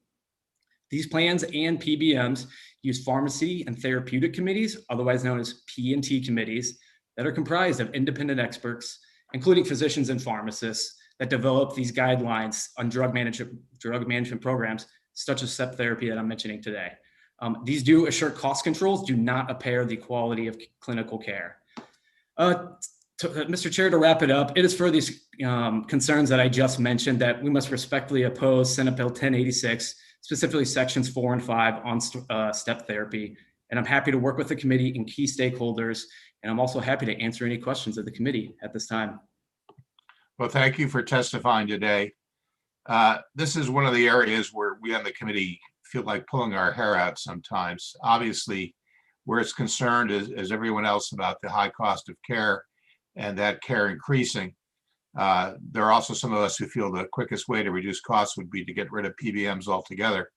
These plans and PBMs use pharmacy and therapeutic committees, otherwise known as P&T committees, that are comprised of independent experts, including physicians and pharmacists, that develop these guidelines on drug management programs, such as step therapy that I'm mentioning today. These do assure cost controls, do not impair the quality of clinical care. Mr. Chair, to wrap it up, it is for these concerns that I just mentioned that we must respectfully oppose Senate Bill 1086, specifically sections 4 and 5 on step therapy. And I'm happy to work with the committee and key stakeholders. And I'm also happy to answer any questions of the committee at this time.
Well, thank you for testifying today. This is one of the areas where we on the committee feel like pulling our hair out sometimes. Obviously, we're as concerned as everyone else about the high cost of care and that care increasing. There are also some of us who feel the quickest way to reduce costs would be to get rid of PBMs altogether.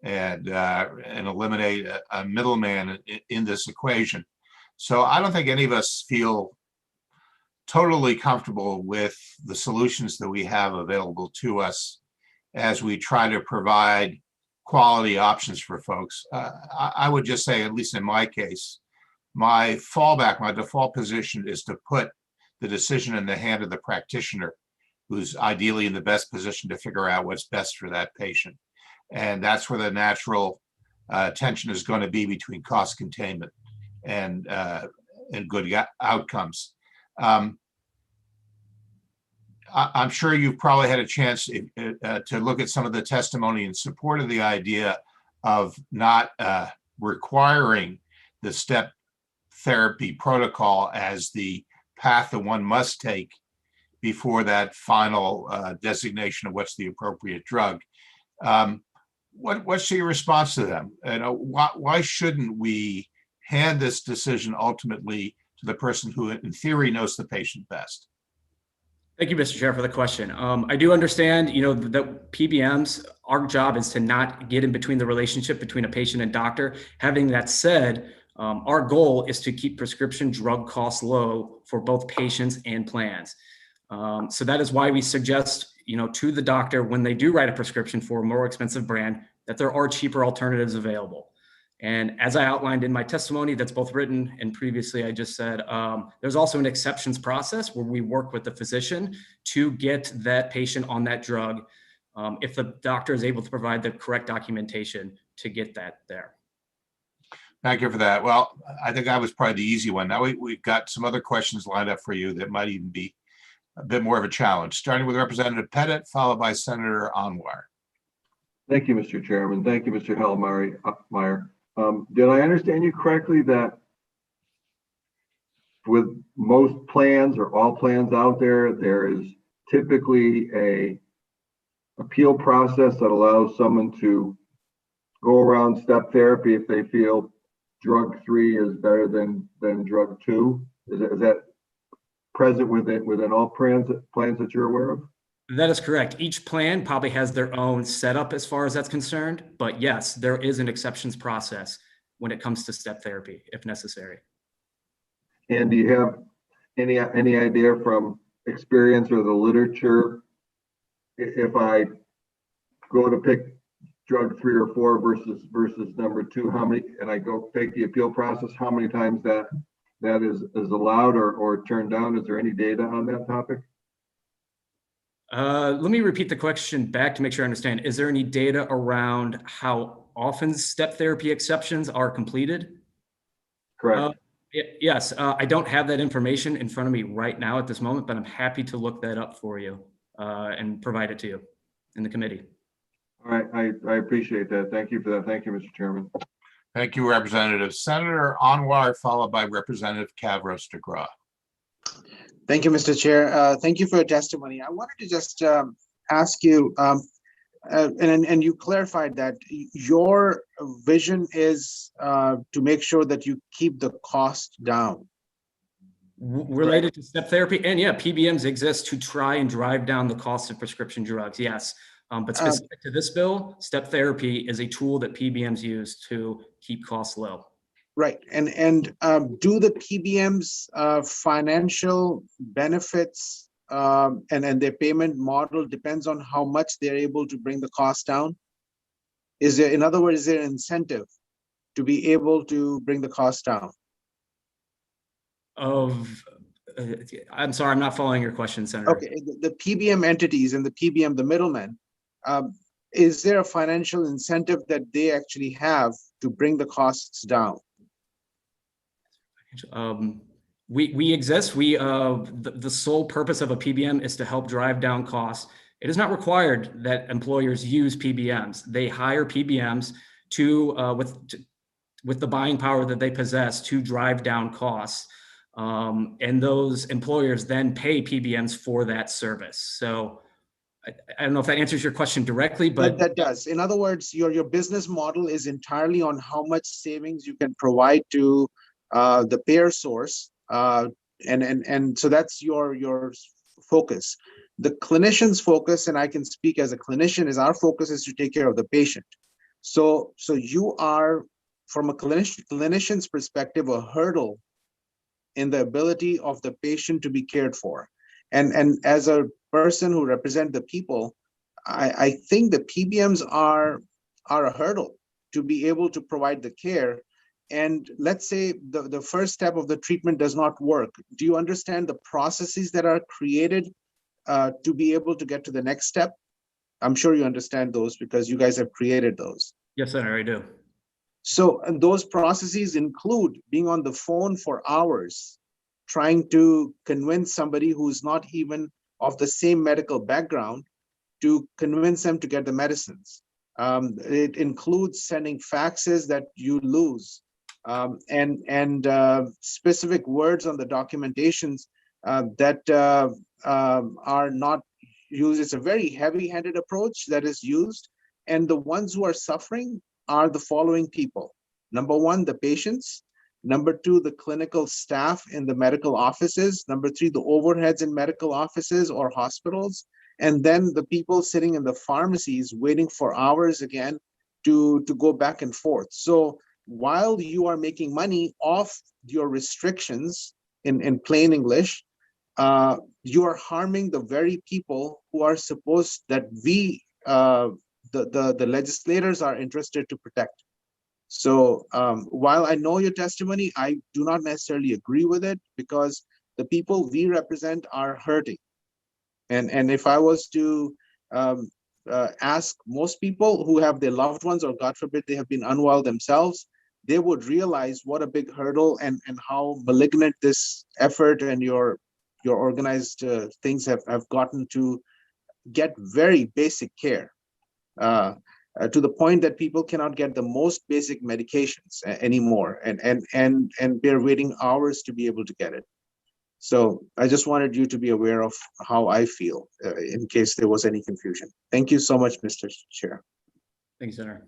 and eliminate a middleman in this equation. So I don't think any of us feel totally comfortable with the solutions that we have available to us as we try to provide quality options for folks. I would just say, at least in my case, my default position is to put the decision in the hand of the practitioner, who's ideally in the best position to figure out what's best for that patient. And that's where the natural tension is going to be between cost containment and good outcomes. I'm sure you've probably had a chance to look at some of the testimony in support of the idea of not requiring the step therapy protocol as the path that one must take before that final designation of what's the appropriate drug. What's your response to them? Why shouldn't we hand this decision ultimately to the person who in theory knows the patient best?
Thank you, Mr. Chair, for the question. I do understand, that PBMs, our job is to not get in between the relationship between a patient and doctor. Having that said, our goal is to keep prescription drug costs low for both patients and plans. So that is why we suggest, to the doctor when they do write a prescription for a more expensive brand, that there are cheaper alternatives available. And as I outlined in my testimony, that's both written and previously I just said, there's also an exceptions process where we work with the physician to get that patient on that drug if the doctor is able to provide the correct documentation to get that there.
Thank you for that. Well, I think that was probably the easy one. Now we've got some other questions lined up for you that might even be a bit more of a challenge, starting with Representative Pettit, followed by Senator Anwar.
Thank you, Mr. Chairman. Thank you, Mr. Hellmeyer. Did I understand you correctly that with most plans or all plans out there, there is typically a appeal process that allows someone to go around step therapy if they feel drug 3 is better than drug 2? Is that present within all plans that you're aware of?
That is correct. Each plan probably has their own setup as far as that's concerned, but yes, there is an exceptions process when it comes to step therapy if necessary.
And do you have any idea from experience or the literature, if I go to pick drug 3 or 4 versus number 2, how many, and I go take the appeal process, how many times that is allowed or turned down? Is there any data on that topic?
Let me repeat the question back to make sure I understand. Is there any data around how often step therapy exceptions are completed?
Correct.
Yes, I don't have that information in front of me right now at this moment, but I'm happy to look that up for you and provide it to you in the committee.
All right, I appreciate that. Thank you for that. Thank you, Mr. Chairman.
Thank you, Representative. Senator Anwar, followed by Representative Kavros DeGraw.
Thank you, Mr. Chair. Thank you for your testimony. I wanted to just ask you, and you clarified that your vision is to make sure that you keep the cost down.
Related to step therapy, and yeah, PBMs exist to try and drive down the cost of prescription drugs, yes. But specific to this bill, step therapy is a tool that PBMs use to keep costs low.
Right, and do the PBMs financial benefits and their payment model depends on how much they're able to bring the cost down? Is there, in other words, is there an incentive to be able to bring the cost down?
I'm sorry, I'm not following your question, Senator.
Okay, the PBM entities and the PBM, the middlemen, is there a financial incentive that they actually have to bring the costs down?
We exist. The sole purpose of a PBM is to help drive down costs. It is not required that employers use PBMs. They hire PBMs with the buying power that they possess to drive down costs. And those employers then pay PBMs for that service. So I don't know if that answers your question directly, but
that does. In other words, your business model is entirely on how much savings you can provide to the payer source, and so that's your focus. The clinician's focus, and I can speak as a clinician, is our focus is to take care of the patient. So you are, from a clinician's perspective, a hurdle in the ability of the patient to be cared for. And as a person who represents the people, I think the PBMs are a hurdle to be able to provide the care. And let's say the first step of the treatment does not work. Do you understand the processes that are created to be able to get to the next step? I'm sure you understand those because you guys have created those.
Yes, Senator, I do.
So, and those processes include being on the phone for hours, trying to convince somebody who's not even of the same medical background to convince them to get the medicines. It includes sending faxes that you lose, and specific words on the documentations that are not used. It's a very heavy-handed approach that is used, and the ones who are suffering are the following people. Number one, the patients. Number two, the clinical staff in the medical offices. Number three, the overheads in medical offices or hospitals. And then the people sitting in the pharmacies waiting for hours again to go back and forth. So while you are making money off your restrictions in plain English, you are harming the very people who are supposed that we, the legislators, are interested to protect. So while I know your testimony, I do not necessarily agree with it because the people we represent are hurting. And if I was to ask most people who have their loved ones, or God forbid, they have been unwell themselves, they would realize what a big hurdle and how malignant this effort and your organized things have gotten to get very basic care. To the point that people cannot get the most basic medications anymore, and they're waiting hours to be able to get it. So I just wanted you to be aware of how I feel in case there was any confusion. Thank you so much, Mr. Chair.
Thank you, Senator.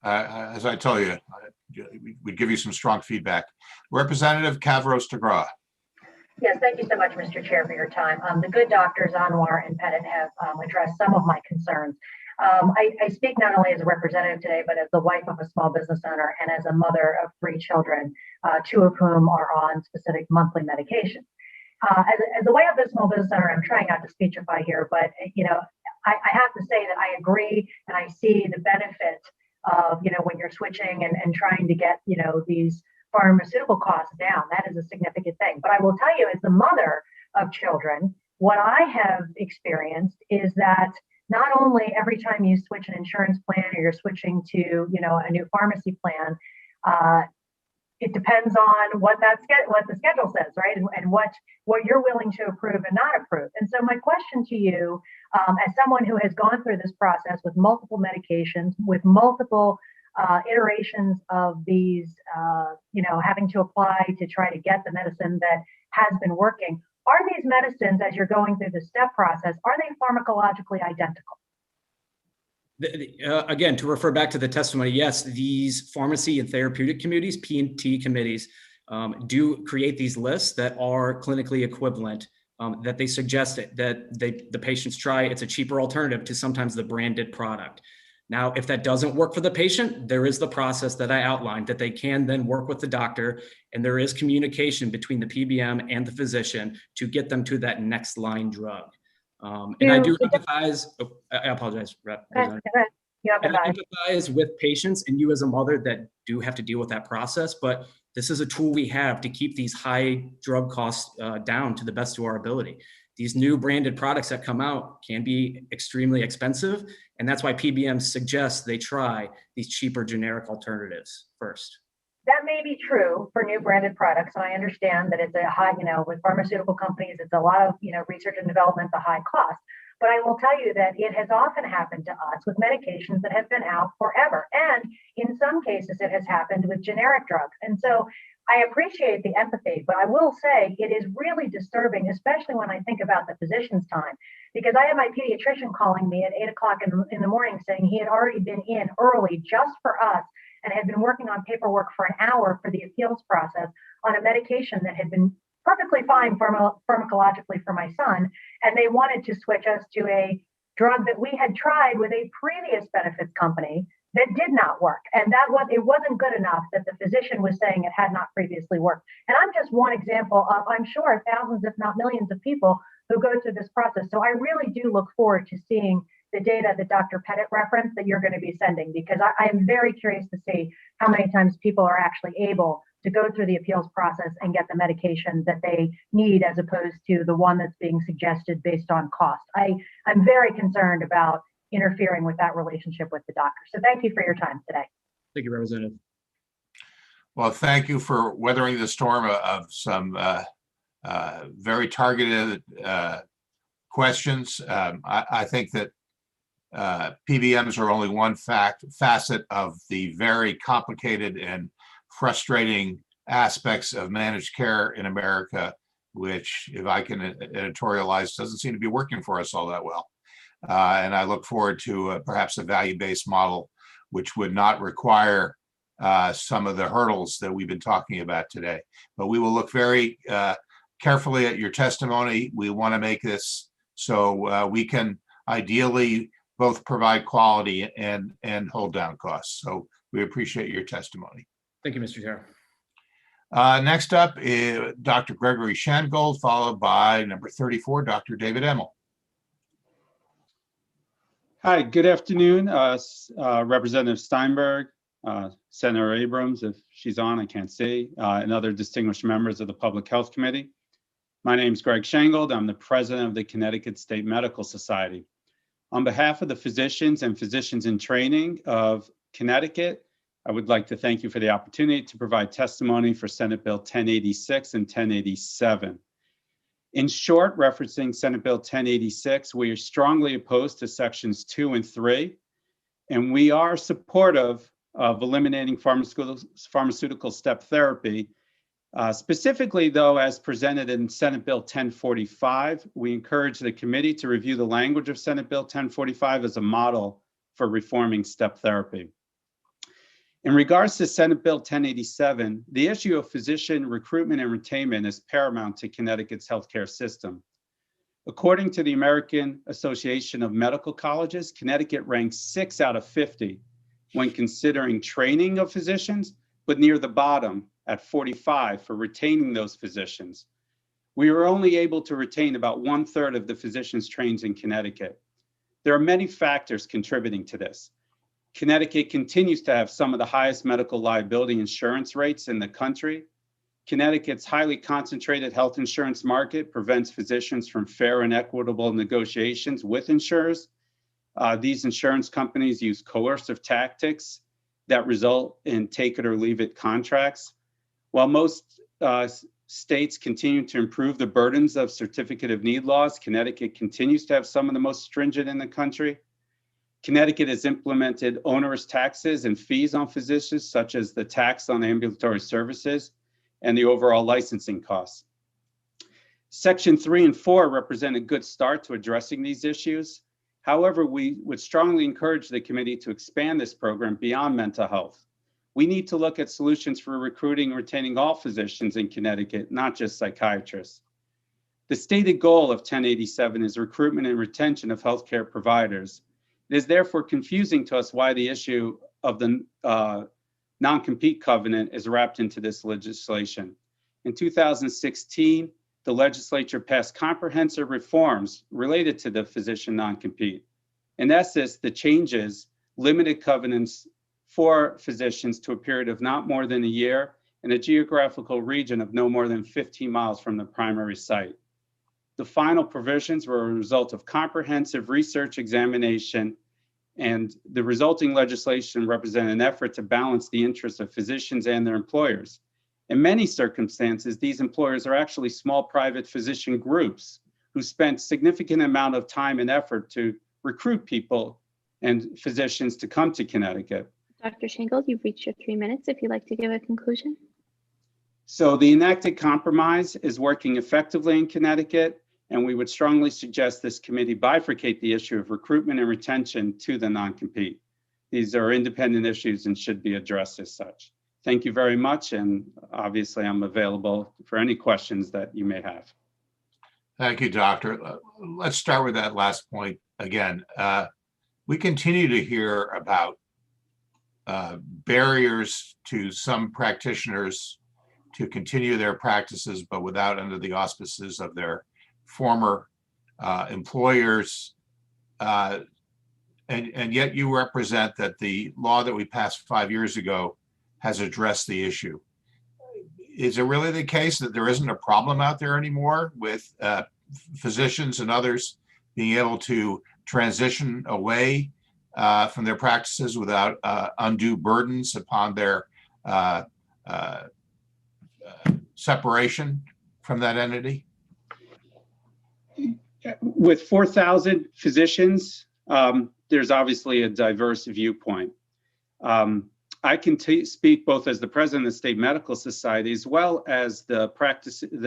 As I tell you, we'd give you some strong feedback. Representative Cavros-DeGraw.
Yes, thank you so much, Mr. Chair, for your time. The good doctors, Anwar and Pettit, have addressed some of my concerns. I speak not only as a representative today, but as the wife of a small business owner and as a mother of 3 children, 2 of whom are on specific monthly medication. As the wife of a small business owner, I'm trying not to speechify here, but I have to say that I agree and I see the benefit of when you're switching and trying to get these pharmaceutical costs down. That is a significant thing. But I will tell you, as the mother of children, what I have experienced is that not only every time you switch an insurance plan or you're switching to a new pharmacy plan, it depends on what the schedule says, right? And what you're willing to approve and not approve. And so my question to you, as someone who has gone through this process with multiple medications, with multiple iterations of these, having to apply to try to get the medicine that has been working, are these medicines, as you're going through the step process, are they pharmacologically identical?
Again, to refer back to the testimony, yes, these pharmacy and therapeutic committees, P&T committees, do create these lists that are clinically equivalent, that they suggest that the patients try. It's a cheaper alternative to sometimes the branded product. Now, if that doesn't work for the patient, there is the process that I outlined that they can then work with the doctor, and there is communication between the PBM and the physician to get them to that next line drug. And I do empathize. Oh, I apologize, Rep. And I empathize with patients and you as a mother that do have to deal with that process, but this is a tool we have to keep these high drug costs down to the best of our ability. These new branded products that come out can be extremely expensive, and that's why PBMs suggest they try these cheaper generic alternatives first.
That may be true for new branded products, and I understand that it's a high, with pharmaceutical companies, it's a lot of, research and development, the high cost. But I will tell you that it has often happened to us with medications that have been out forever. And in some cases, it has happened with generic drugs. And so I appreciate the empathy, but I will say it is really disturbing, especially when I think about the physician's time, because I had my pediatrician calling me at 8 o'clock in the morning saying he had already been in early just for us and had been working on paperwork for an hour for the appeals process on a medication that had been perfectly fine pharmacologically for my son. And they wanted to switch us to a drug that we had tried with a previous benefits company that did not work. And it wasn't good enough that the physician was saying it had not previously worked. And I'm just one example of, I'm sure, thousands, if not millions of people who go through this process. So I really do look forward to seeing the data that Dr. Pettit referenced that you're going to be sending, because I am very curious to see how many times people are actually able to go through the appeals process and get the medication that they need, as opposed to the one that's being suggested based on cost. I'm very concerned about interfering with that relationship with the doctor. So thank you for your time today.
Thank you, Representative.
Well, thank you for weathering the storm of some very targeted questions. I think that PBMs are only one facet of the very complicated and frustrating aspects of managed care in America, which, if I can editorialize, doesn't seem to be working for us all that well. And I look forward to perhaps a value-based model, which would not require some of the hurdles that we've been talking about today. But we will look very carefully at your testimony. We want to make this so we can ideally both provide quality and hold down costs. So we appreciate your testimony.
Thank you, Mr. Chair.
Next up is Dr. Gregory Shangold, followed by number 34, Dr. David Emmel.
Hi, good afternoon, Representative Steinberg, Senator Abrams, if she's on, I can't see, and other distinguished members of the Public Health Committee. My name is Greg Shangold. I'm the president of the Connecticut State Medical Society. On behalf of the physicians and physicians in training of Connecticut, I would like to thank you for the opportunity to provide testimony for Senate Bill 1086 and 1087. In short, referencing Senate Bill 1086, we are strongly opposed to sections 2 and 3, and we are supportive of eliminating pharmaceutical step therapy. Specifically, though, as presented in Senate Bill 1045, we encourage the committee to review the language of Senate Bill 1045 as a model for reforming step therapy. In regards to Senate Bill 1087, the issue of physician recruitment and retainment is paramount to Connecticut's healthcare system. According to the American Association of Medical Colleges, Connecticut ranks 6 out of 50 when considering training of physicians, but near the bottom at 45 for retaining those physicians. We were only able to retain about 1/3 of the physicians trained in Connecticut. There are many factors contributing to this. Connecticut continues to have some of the highest medical liability insurance rates in the country. Connecticut's highly concentrated health insurance market prevents physicians from fair and equitable negotiations with insurers. These insurance companies use coercive tactics that result in take it or leave it contracts. While most states continue to improve the burdens of certificate of need laws, Connecticut continues to have some of the most stringent in the country. Connecticut has implemented onerous taxes and fees on physicians, such as the tax on ambulatory services and the overall licensing costs. Section 3 and 4 represent a good start to addressing these issues. However, we would strongly encourage the committee to expand this program beyond mental health. We need to look at solutions for recruiting and retaining all physicians in Connecticut, not just psychiatrists. The stated goal of 1087 is recruitment and retention of healthcare providers. It is therefore confusing to us why the issue of the non-compete covenant is wrapped into this legislation. In 2016, the legislature passed comprehensive reforms related to the physician non-compete. In essence, the changes limited covenants for physicians to a period of not more than a year in a geographical region of no more than 15 miles from the primary site. The final provisions were a result of comprehensive research examination, and the resulting legislation represented an effort to balance the interests of physicians and their employers. In many circumstances, these employers are actually small private physician groups who spent significant amount of time and effort to recruit people and physicians to come to Connecticut.
Dr. Shangold, you've reached your 3 minutes if you'd like to give a conclusion.
So the enacted compromise is working effectively in Connecticut, and we would strongly suggest this committee bifurcate the issue of recruitment and retention to the non-compete. These are independent issues and should be addressed as such. Thank you very much, and obviously I'm available for any questions that you may have.
Thank you, Doctor. Let's start with that last point. again, we continue to hear about barriers to some practitioners to continue their practices, but without under the auspices of their former employers. And yet you represent that the law that we passed 5 years ago has addressed the issue. Is it really the case that there isn't a problem out there anymore with physicians and others being able to transition away from their practices without undue burdens upon their separation from that entity?
With 4,000 physicians, there's obviously a diverse viewpoint. I can speak both as the president of the State Medical Society as well as the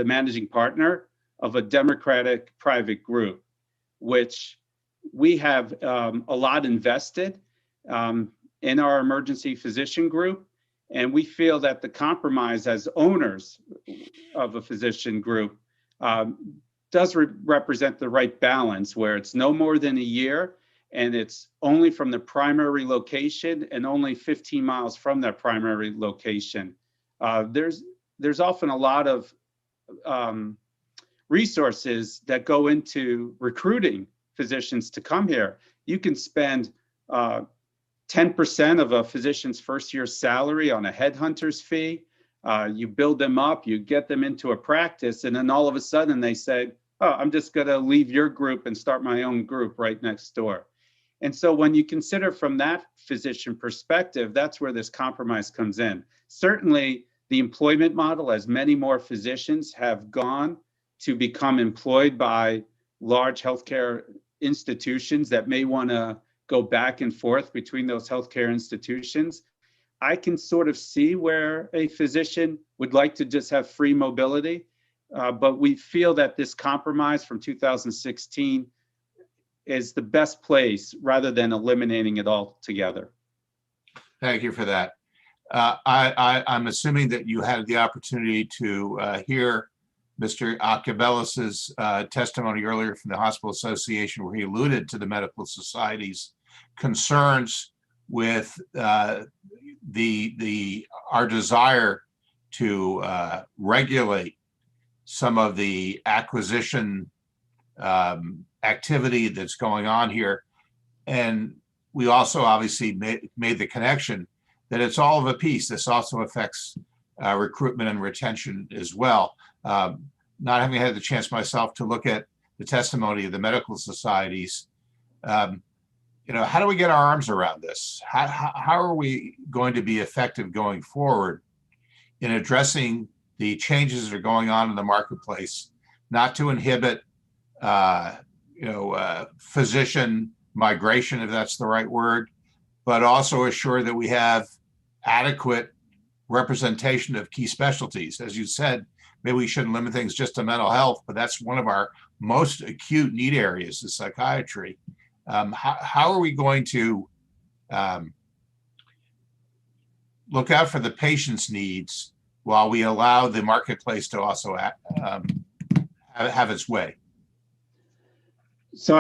managing partner of a Democratic private group, which we have a lot invested in our emergency physician group. And we feel that the compromise as owners of a physician group does represent the right balance, where it's no more than a year and it's only from the primary location and only 15 miles from that primary location. There's often a lot of resources that go into recruiting physicians to come here. You can spend 10% of a physician's first year salary on a headhunter's fee. You build them up, you get them into a practice, and then all of a sudden they say, oh, I'm just gonna leave your group and start my own group right next door. And so when you consider from that physician perspective, that's where this compromise comes in. Certainly the employment model, as many more physicians have gone to become employed by large healthcare institutions that may wanna go back and forth between those healthcare institutions, I can sort of see where a physician would like to just have free mobility, but we feel that this compromise from 2016 is the best place rather than eliminating it altogether.
Thank you for that. I'm assuming that you had the opportunity to hear Mr. Acabellis's testimony earlier from the Hospital Association, where he alluded to the medical society's concerns with our desire to regulate some of the acquisition activity that's going on here. And we also obviously made the connection that it's all of a piece. This also affects recruitment and retention as well. Not having had the chance myself to look at the testimony of the medical societies, how do we get our arms around this? How are we going to be effective going forward in addressing the changes that are going on in the marketplace, not to inhibit physician migration, if that's the right word, but also assure that we have adequate representation of key specialties? As you said, maybe we shouldn't limit things just to mental health, but that's one of our most acute need areas is psychiatry. How are we going to look out for the patient's needs while we allow the marketplace to also have its way?
So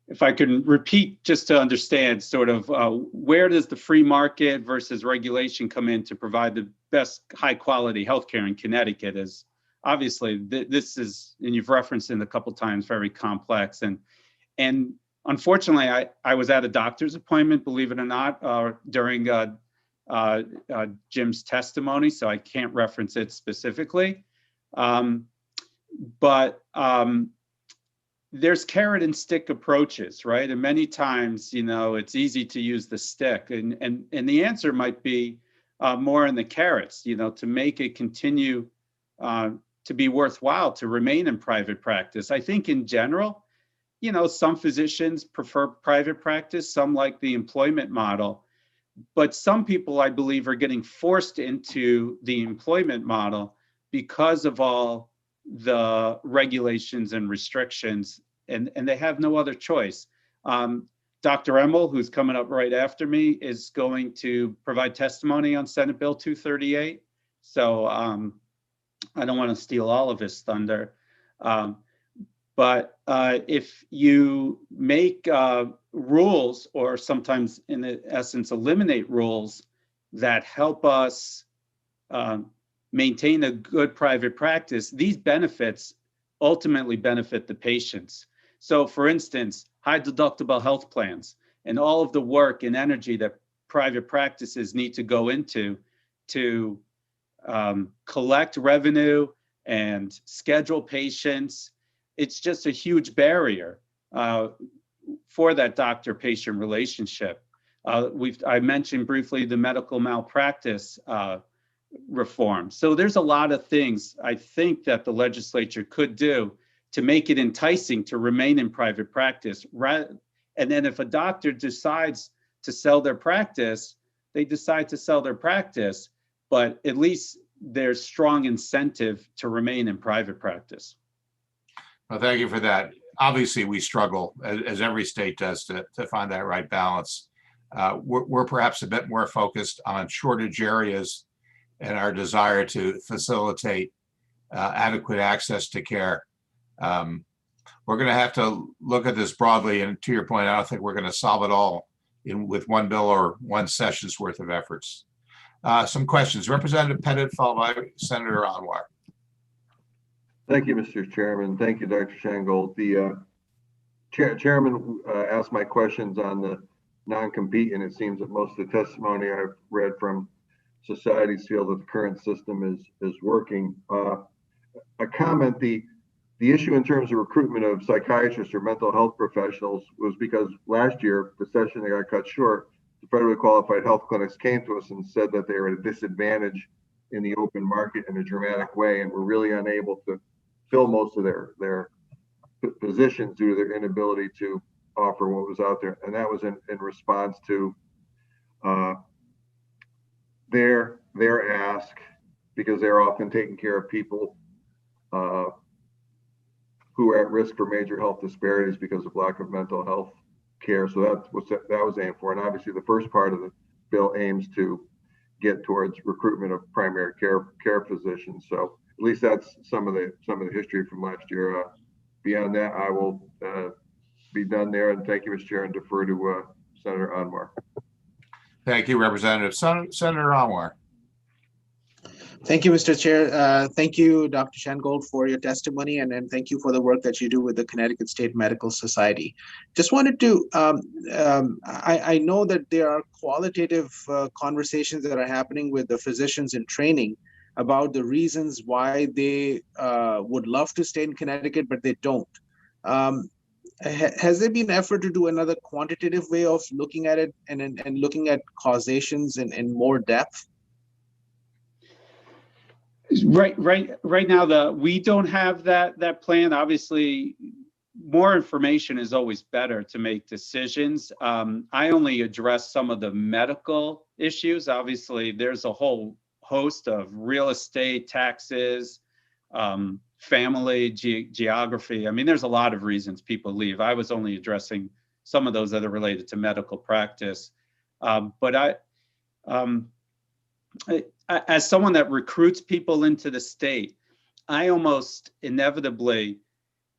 if I can repeat just to understand sort of where does the free market versus regulation come in to provide the best high quality healthcare in Connecticut? Is obviously this is, and you've referenced it a couple times, very complex. And unfortunately, I was at a doctor's appointment, believe it or not, during Jim's testimony, so I can't reference it specifically. But there's carrot and stick approaches, right? And many times, it's easy to use the stick, and the answer might be more in the carrots, to make it continue to be worthwhile to remain in private practice. I think in general, some physicians prefer private practice, some like the employment model, but some people, I believe, are getting forced into the employment model because of all the regulations and restrictions, and they have no other choice. Dr. Emmel, who's coming up right after me, is going to provide testimony on Senate Bill 238. So I don't want to steal all of his thunder. But if you make rules, or sometimes in essence eliminate rules that help us maintain a good private practice, these benefits ultimately benefit the patients. So for instance, high deductible health plans and all of the work and energy that private practices need to go into to collect revenue and schedule patients, it's just a huge barrier for that doctor-patient relationship. I mentioned briefly the medical malpractice reform. So there's a lot of things I think that the legislature could do to make it enticing to remain in private practice. And then if a doctor decides to sell their practice, they decide to sell their practice, but at least there's strong incentive to remain in private practice.
Well, thank you for that. Obviously, we struggle, as every state does, to find that right balance. We're perhaps a bit more focused on shortage areas and our desire to facilitate adequate access to care. We're going to have to look at this broadly, and to your point, I don't think we're going to solve it all with one bill or one session's worth of efforts. Some questions. Representative Pettit, followed by Senator Anwar.
Thank you, Mr. Chairman. Thank you, Dr. Shangold. The chairman asked my questions on the non-compete, and it seems that most of the testimony I've read from societies feel that the current system is working. A comment, the issue in terms of recruitment of psychiatrists or mental health professionals was because last year, the session that got cut short, the federally qualified health clinics came to us and said that they were at a disadvantage in the open market in a dramatic way, and were really unable to fill most of their positions due to their inability to offer what was out there. And that was in response to their ask, because they're often taking care of people who are at risk for major health disparities because of lack of mental health care. So that was aimed for. And obviously the first part of the bill aims to get towards recruitment of primary care physicians. So at least that's some of the history from last year. Beyond that, I will be done there. And thank you, Mr. Chair, and defer to Senator Anwar.
Thank you, Representative. Senator Anwar.
Thank you, Mr. Chair. Thank you, Dr. Shangold, for your testimony, and thank you for the work that you do with the Connecticut State Medical Society. Just wanted to, I know that there are qualitative conversations that are happening with the physicians in training about the reasons why they would love to stay in Connecticut, but they don't. Has there been an effort to do another quantitative way of looking at it and looking at causations in more depth?
Right now, we don't have that plan. Obviously, more information is always better to make decisions. I only address some of the medical issues. Obviously, there's a whole host of real estate, taxes, family, geography. I mean, there's a lot of reasons people leave. I was only addressing some of those that are related to medical practice. But as someone that recruits people into the state, I almost inevitably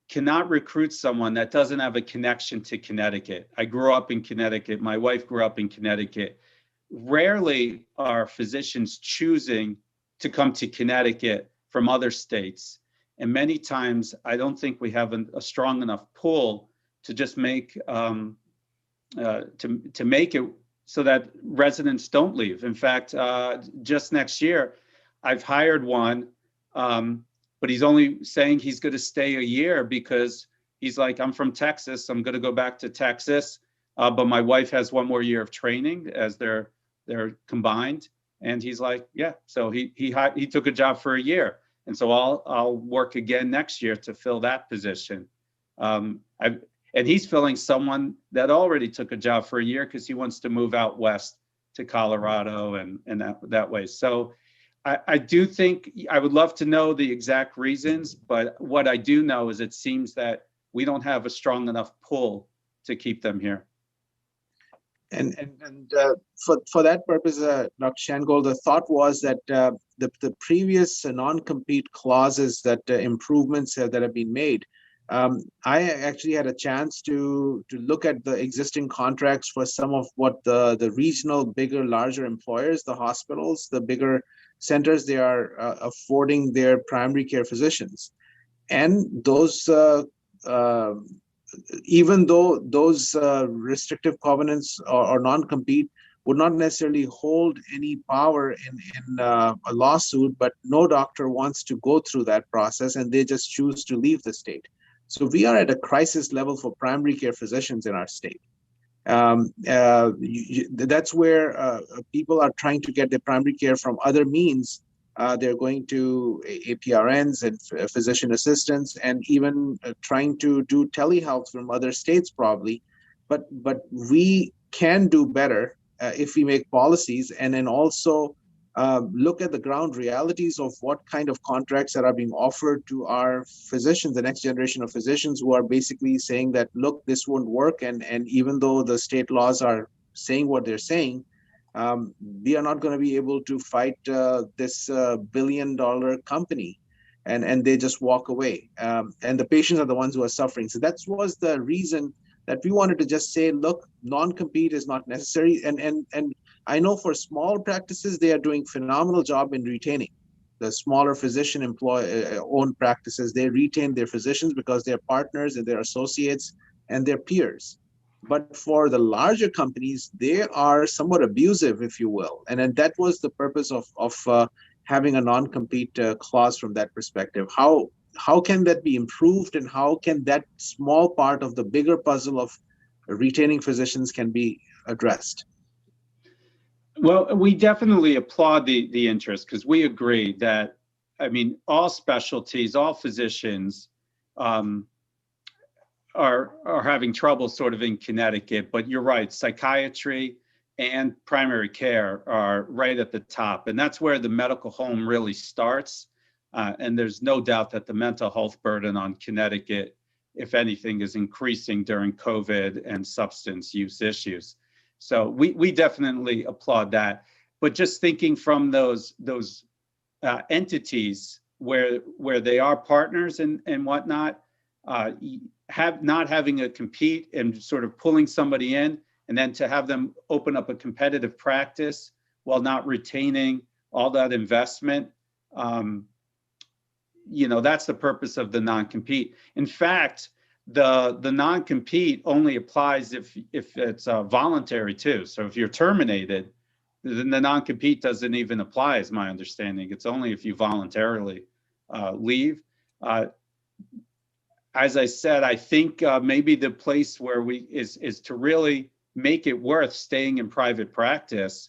cannot recruit someone that doesn't have a connection to Connecticut. I grew up in Connecticut. My wife grew up in Connecticut. Rarely are physicians choosing to come to Connecticut from other states. And many times, I don't think we have a strong enough pull to just make to make it so that residents don't leave. In fact, just next year, I've hired one, but he's only saying he's going to stay a year because he's like, I'm from Texas, I'm going to go back to Texas, but my wife has one more year of training as they're combined, and he's like, yeah. So he took a job for a year, and so I'll work again next year to fill that position. And he's filling someone that already took a job for a year because he wants to move out west to Colorado and that way. So I do think I would love to know the exact reasons, but what I do know is it seems that we don't have a strong enough pull to keep them here.
And for that purpose, Dr. Shangold, the thought was that the previous non-compete clauses, that improvements that have been made, I actually had a chance to look at the existing contracts for some of what the regional, bigger, larger employers, the hospitals, the bigger centers, they are affording their primary care physicians. And those, even though those restrictive covenants or non-compete would not necessarily hold any power in a lawsuit, but no doctor wants to go through that process and they just choose to leave the state. So we are at a crisis level for primary care physicians in our state. That's where people are trying to get their primary care from other means. They're going to APRNs and physician assistants, and even trying to do telehealth from other states probably. But we can do better if we make policies, and then also look at the ground realities of what kind of contracts that are being offered to our physicians, the next generation of physicians who are basically saying that, look, this won't work. And even though the state laws are saying what they're saying, we are not going to be able to fight this billion-dollar company. And they just walk away. And the patients are the ones who are suffering. So that was the reason that we wanted to just say, look, non-compete is not necessary. And I know for small practices, they are doing phenomenal job in retaining. The smaller physician owned practices, they retain their physicians because they're partners and their associates and their peers. But for the larger companies, they are somewhat abusive, if you will. And that was the purpose of having a non-compete clause from that perspective. How can that be improved, and how can that small part of the bigger puzzle of retaining physicians can be addressed?
Well, we definitely applaud the interest, because we agree that, I mean, all specialties, all physicians are having trouble sort of in Connecticut. But you're right, psychiatry and primary care are right at the top. And that's where the medical home really starts. And there's no doubt that the mental health burden on Connecticut, if anything, is increasing during COVID and substance use issues. So we definitely applaud that. But just thinking from those entities where they are partners and whatnot, not having a compete and sort of pulling somebody in, and then to have them open up a competitive practice while not retaining all that investment, that's the purpose of the non-compete. In fact, the non-compete only applies if it's voluntary too. So if you're terminated, then the non-compete doesn't even apply, is my understanding. It's only if you voluntarily leave. As I said, I think maybe the place where is to really make it worth staying in private practice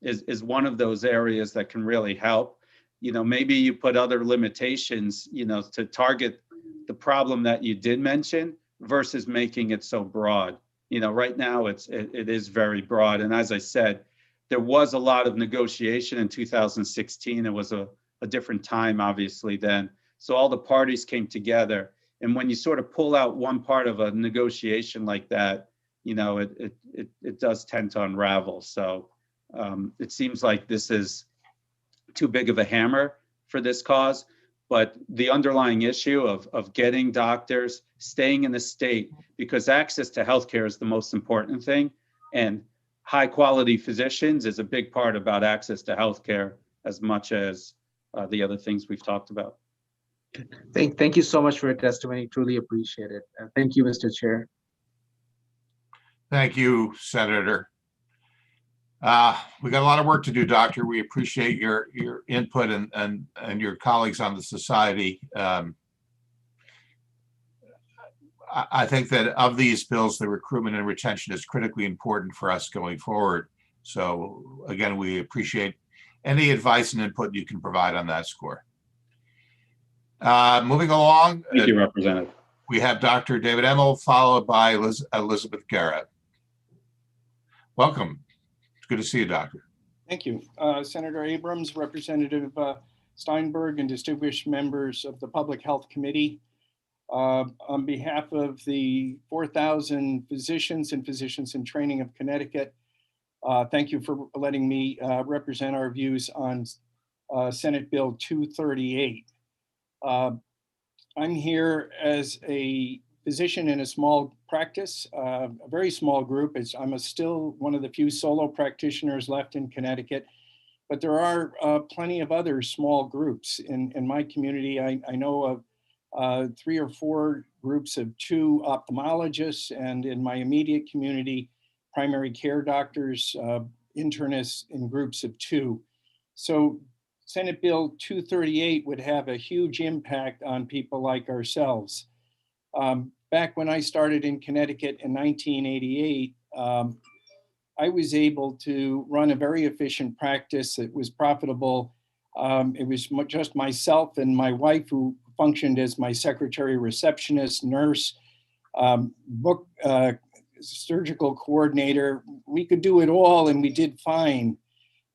is one of those areas that can really help. Maybe you put other limitations, to target the problem that you did mention versus making it so broad. Right now it is very broad. And as I said, there was a lot of negotiation in 2016. It was a different time, obviously, then. So all the parties came together. And when you sort of pull out one part of a negotiation like that, it does tend to unravel. So it seems like this is too big of a hammer for this cause. But the underlying issue of getting doctors, staying in the state, because access to healthcare is the most important thing. And high quality physicians is a big part about access to healthcare as much as the other things we've talked about.
Thank you so much for your testimony. Truly appreciate it. Thank you, Mr. Chair.
Thank you, Senator. We got a lot of work to do, Doctor. We appreciate your input and your colleagues on the society. I think that of these bills, the recruitment and retention is critically important for us going forward. So again, we appreciate any advice and input you can provide on that score. Moving along.
Thank you, Representative.
We have Dr. David Emmel, followed by Elizabeth Garrett. Welcome. It's good to see you, Doctor.
Thank you. Senator Abrams, Representative Steinberg, and distinguished members of the Public Health Committee. On behalf of the 4,000 physicians and physicians in training of Connecticut, thank you for letting me represent our views on Senate Bill 238. I'm here as a physician in a small practice, a very small group. I'm still one of the few solo practitioners left in Connecticut, but there are plenty of other small groups in my community. I know of 3 or 4 groups of 2 ophthalmologists, and in my immediate community, primary care doctors, internists in groups of 2. So Senate Bill 238 would have a huge impact on people like ourselves. Back when I started in Connecticut in 1988, I was able to run a very efficient practice. It was profitable. It was just myself and my wife who functioned as my secretary, receptionist, nurse, surgical coordinator. We could do it all and we did fine.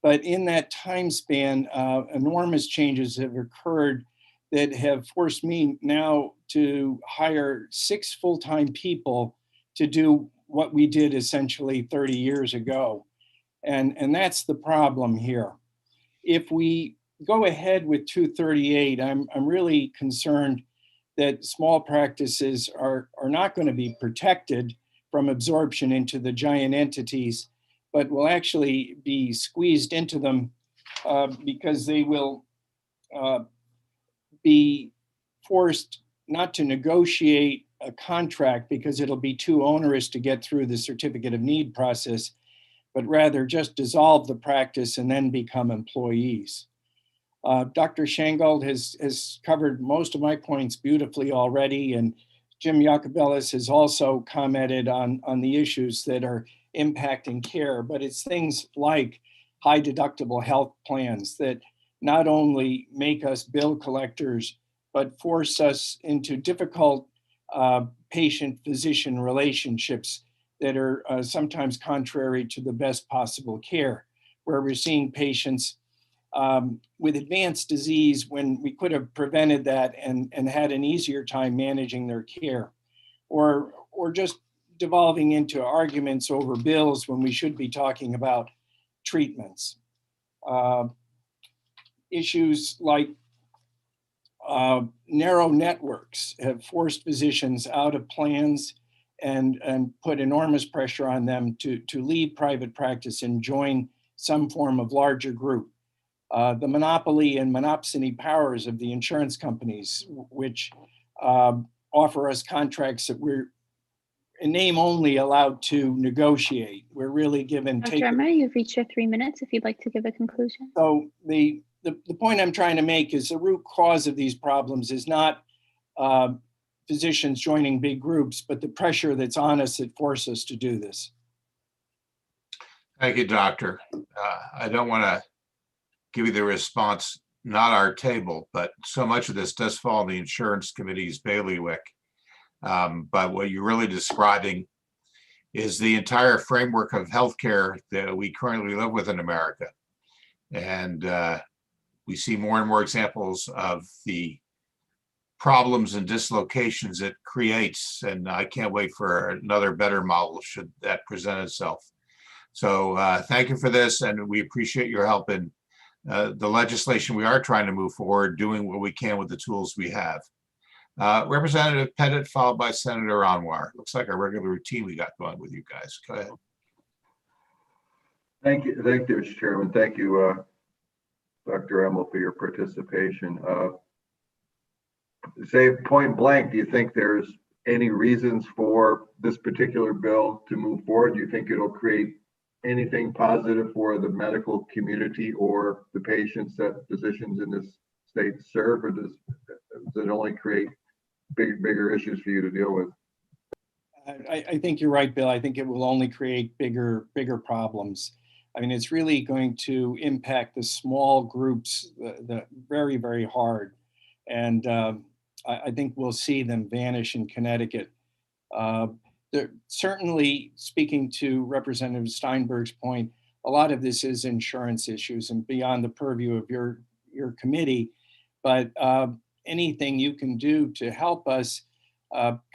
But in that time span, enormous changes have occurred that have forced me now to hire 6 full-time people to do what we did essentially 30 years ago. And that's the problem here. If we go ahead with 238, I'm really concerned that small practices are not going to be protected from absorption into the giant entities, but will actually be squeezed into them because they will be forced not to negotiate a contract because it'll be too onerous to get through the certificate of need process, but rather just dissolve the practice and then become employees. Dr. Shangold has covered most of my points beautifully already, and Jim Jacobellis has also commented on the issues that are impacting care, but it's things like high deductible health plans that not only make us bill collectors, but force us into difficult patient-physician relationships that are sometimes contrary to the best possible care, where we're seeing patients with advanced disease when we could have prevented that and had an easier time managing their care, or just devolving into arguments over bills when we should be talking about treatments. Issues like narrow networks have forced physicians out of plans and put enormous pressure on them to leave private practice and join some form of larger group. The monopoly and monopsony powers of the insurance companies, which offer us contracts that we're in name only allowed to negotiate. We're really given
Dr. Emmer, you've reached your 3 minutes if you'd like to give a conclusion.
So the point I'm trying to make is the root cause of these problems is not physicians joining big groups, but the pressure that's on us that force us to do this.
Thank you, Doctor. I don't want to give you the response, not our table, but so much of this does fall in the insurance committee's bailiwick. But what you're really describing is the entire framework of healthcare that we currently live with in America. And we see more and more examples of the problems and dislocations it creates. And I can't wait for another better model should that present itself. So thank you for this, and we appreciate your help in the legislation we are trying to move forward, doing what we can with the tools we have. Representative Pettit, followed by Senator Anwar. Looks like a regular routine we got going with you guys. Go ahead.
Thank you, Mr. Chairman. Thank you, Dr. Emmel, for your participation. Say point blank, do you think there's any reasons for this particular bill to move forward? Do you think it'll create anything positive for the medical community or the patients that physicians in this state serve, or does it only create bigger issues for you to deal with?
I think you're right, Bill. I think it will only create bigger problems. I mean, it's really going to impact the small groups very, very hard. And I think we'll see them vanish in Connecticut. Certainly, speaking to Representative Steinberg's point, a lot of this is insurance issues and beyond the purview of your committee. But anything you can do to help us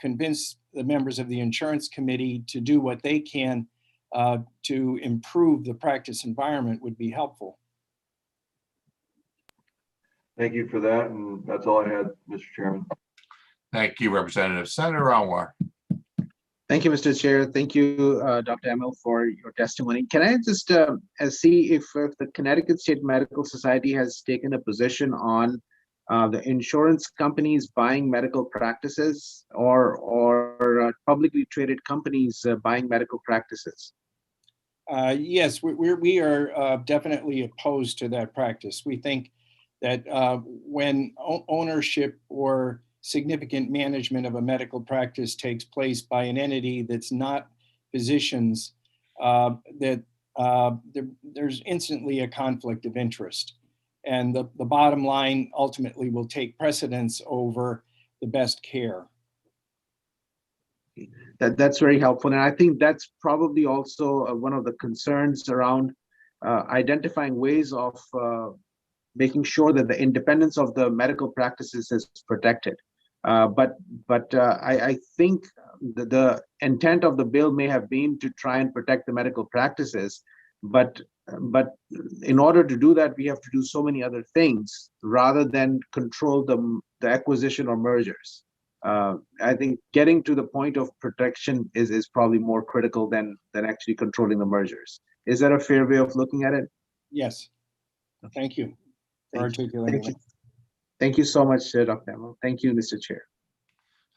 convince the members of the insurance committee to do what they can to improve the practice environment would be helpful.
Thank you for that. And that's all I had, Mr. Chairman.
Thank you, Representative. Senator Anwar.
Thank you, Mr. Chair. Thank you, Dr. Emil, for your testimony. Can I just see if the Connecticut State Medical Society has taken a position on the insurance companies buying medical practices or publicly traded companies buying medical practices?
Yes, we are definitely opposed to that practice. We think that when ownership or significant management of a medical practice takes place by an entity that's not physicians, there's instantly a conflict of interest. And the bottom line ultimately will take precedence over the best care.
That's very helpful. And I think that's probably also one of the concerns around identifying ways of making sure that the independence of the medical practices is protected. But I think the intent of the bill may have been to try and protect the medical practices, but in order to do that, we have to do so many other things rather than control the acquisition or mergers. I think getting to the point of protection is probably more critical than actually controlling the mergers. Is that a fair way of looking at it?
Yes. Thank you for articulating that.
Thank you so much, Dr. Emil. Thank you, Mr. Chair.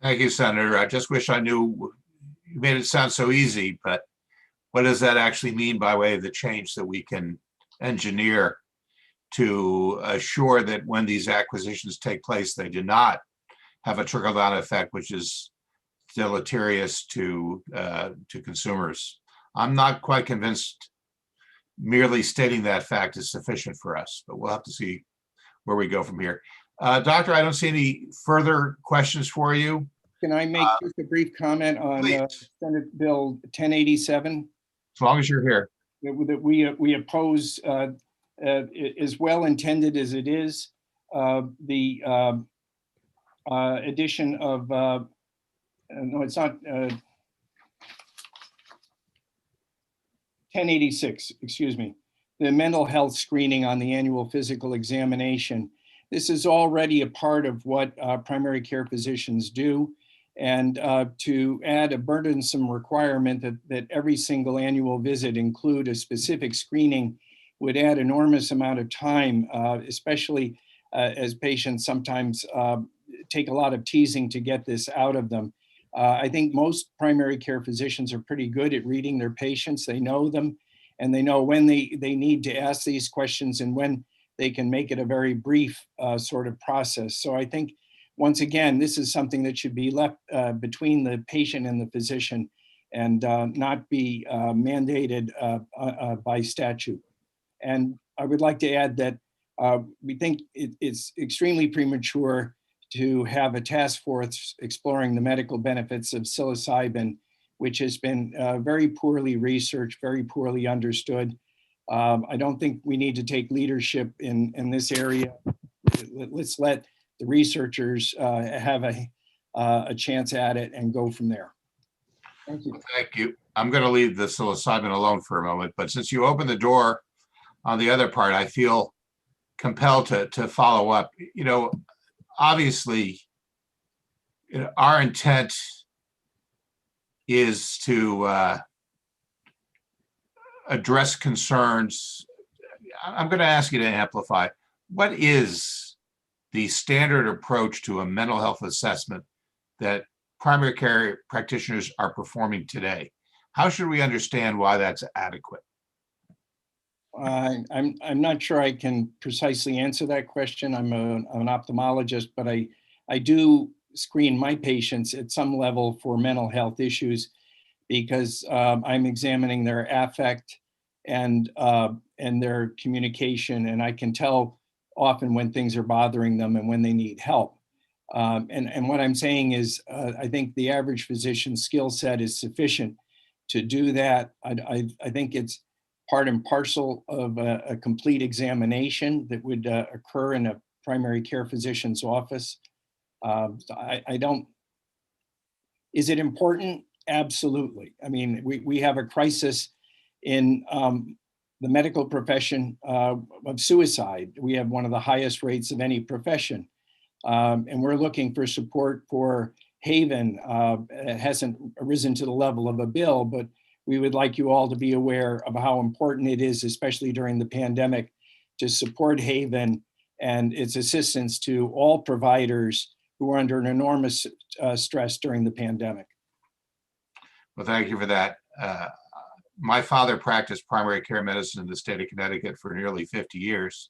Thank you, Senator. I just wish I knew, you made it sound so easy, but what does that actually mean by way of the change that we can engineer to assure that when these acquisitions take place, they do not have a trickle-down effect, which is deleterious to consumers? I'm not quite convinced merely stating that fact is sufficient for us, but we'll have to see where we go from here. Doctor, I don't see any further questions for you.
Can I make just a brief comment on Senate Bill 1087?
As long as you're here.
That we oppose, as well intended as it is, the addition of, no, it's not, 1086, excuse me, the mental health screening on the annual physical examination. This is already a part of what primary care physicians do. And to add a burdensome requirement that every single annual visit include a specific screening would add enormous amount of time, especially as patients sometimes take a lot of teasing to get this out of them. I think most primary care physicians are pretty good at reading their patients. They know them and they know when they need to ask these questions and when they can make it a very brief sort of process. So I think, once again, this is something that should be left between the patient and the physician and not be mandated by statute. And I would like to add that we think it's extremely premature to have a task force exploring the medical benefits of psilocybin, which has been very poorly researched, very poorly understood. I don't think we need to take leadership in this area. Let's let the researchers have a chance at it and go from there. Thank you.
Thank you. I'm going to leave the psilocybin alone for a moment, but since you opened the door on the other part, I feel compelled to follow up. You know, obviously, our intent is to address concerns. I'm going to ask you to amplify. What is the standard approach to a mental health assessment that primary care practitioners are performing today? How should we understand why that's adequate?
I'm not sure I can precisely answer that question. I'm an ophthalmologist, but I do screen my patients at some level for mental health issues because I'm examining their affect and their communication, and I can tell often when things are bothering them and when they need help. And what I'm saying is, I think the average physician's skill set is sufficient to do that. I think it's part and parcel of a complete examination that would occur in a primary care physician's office. I don't, is it important? Absolutely. I mean, we have a crisis in the medical profession of suicide. We have one of the highest rates of any profession. And we're looking for support for Haven. It hasn't risen to the level of a bill, but we would like you all to be aware of how important it is, especially during the pandemic, to support Haven and its assistance to all providers who are under an enormous stress during the pandemic.
Well, thank you for that. My father practiced primary care medicine in the state of Connecticut for nearly 50 years.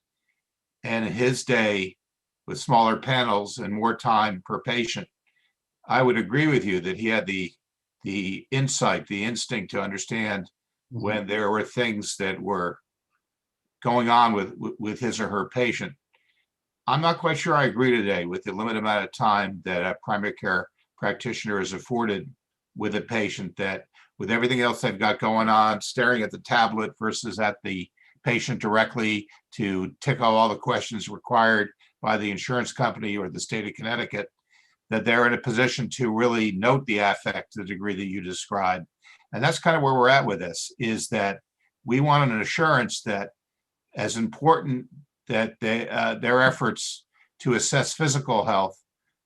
And in his day, with smaller panels and more time per patient, I would agree with you that he had the insight, the instinct to understand when there were things that were going on with his or her patient. I'm not quite sure I agree today with the limited amount of time that a primary care practitioner is afforded with a patient, that with everything else they've got going on, staring at the tablet versus at the patient directly to tick all the questions required by the insurance company or the state of Connecticut, that they're in a position to really note the affect to the degree that you described. And that's kind of where we're at with this, is that we want an assurance that as important that their efforts to assess physical health,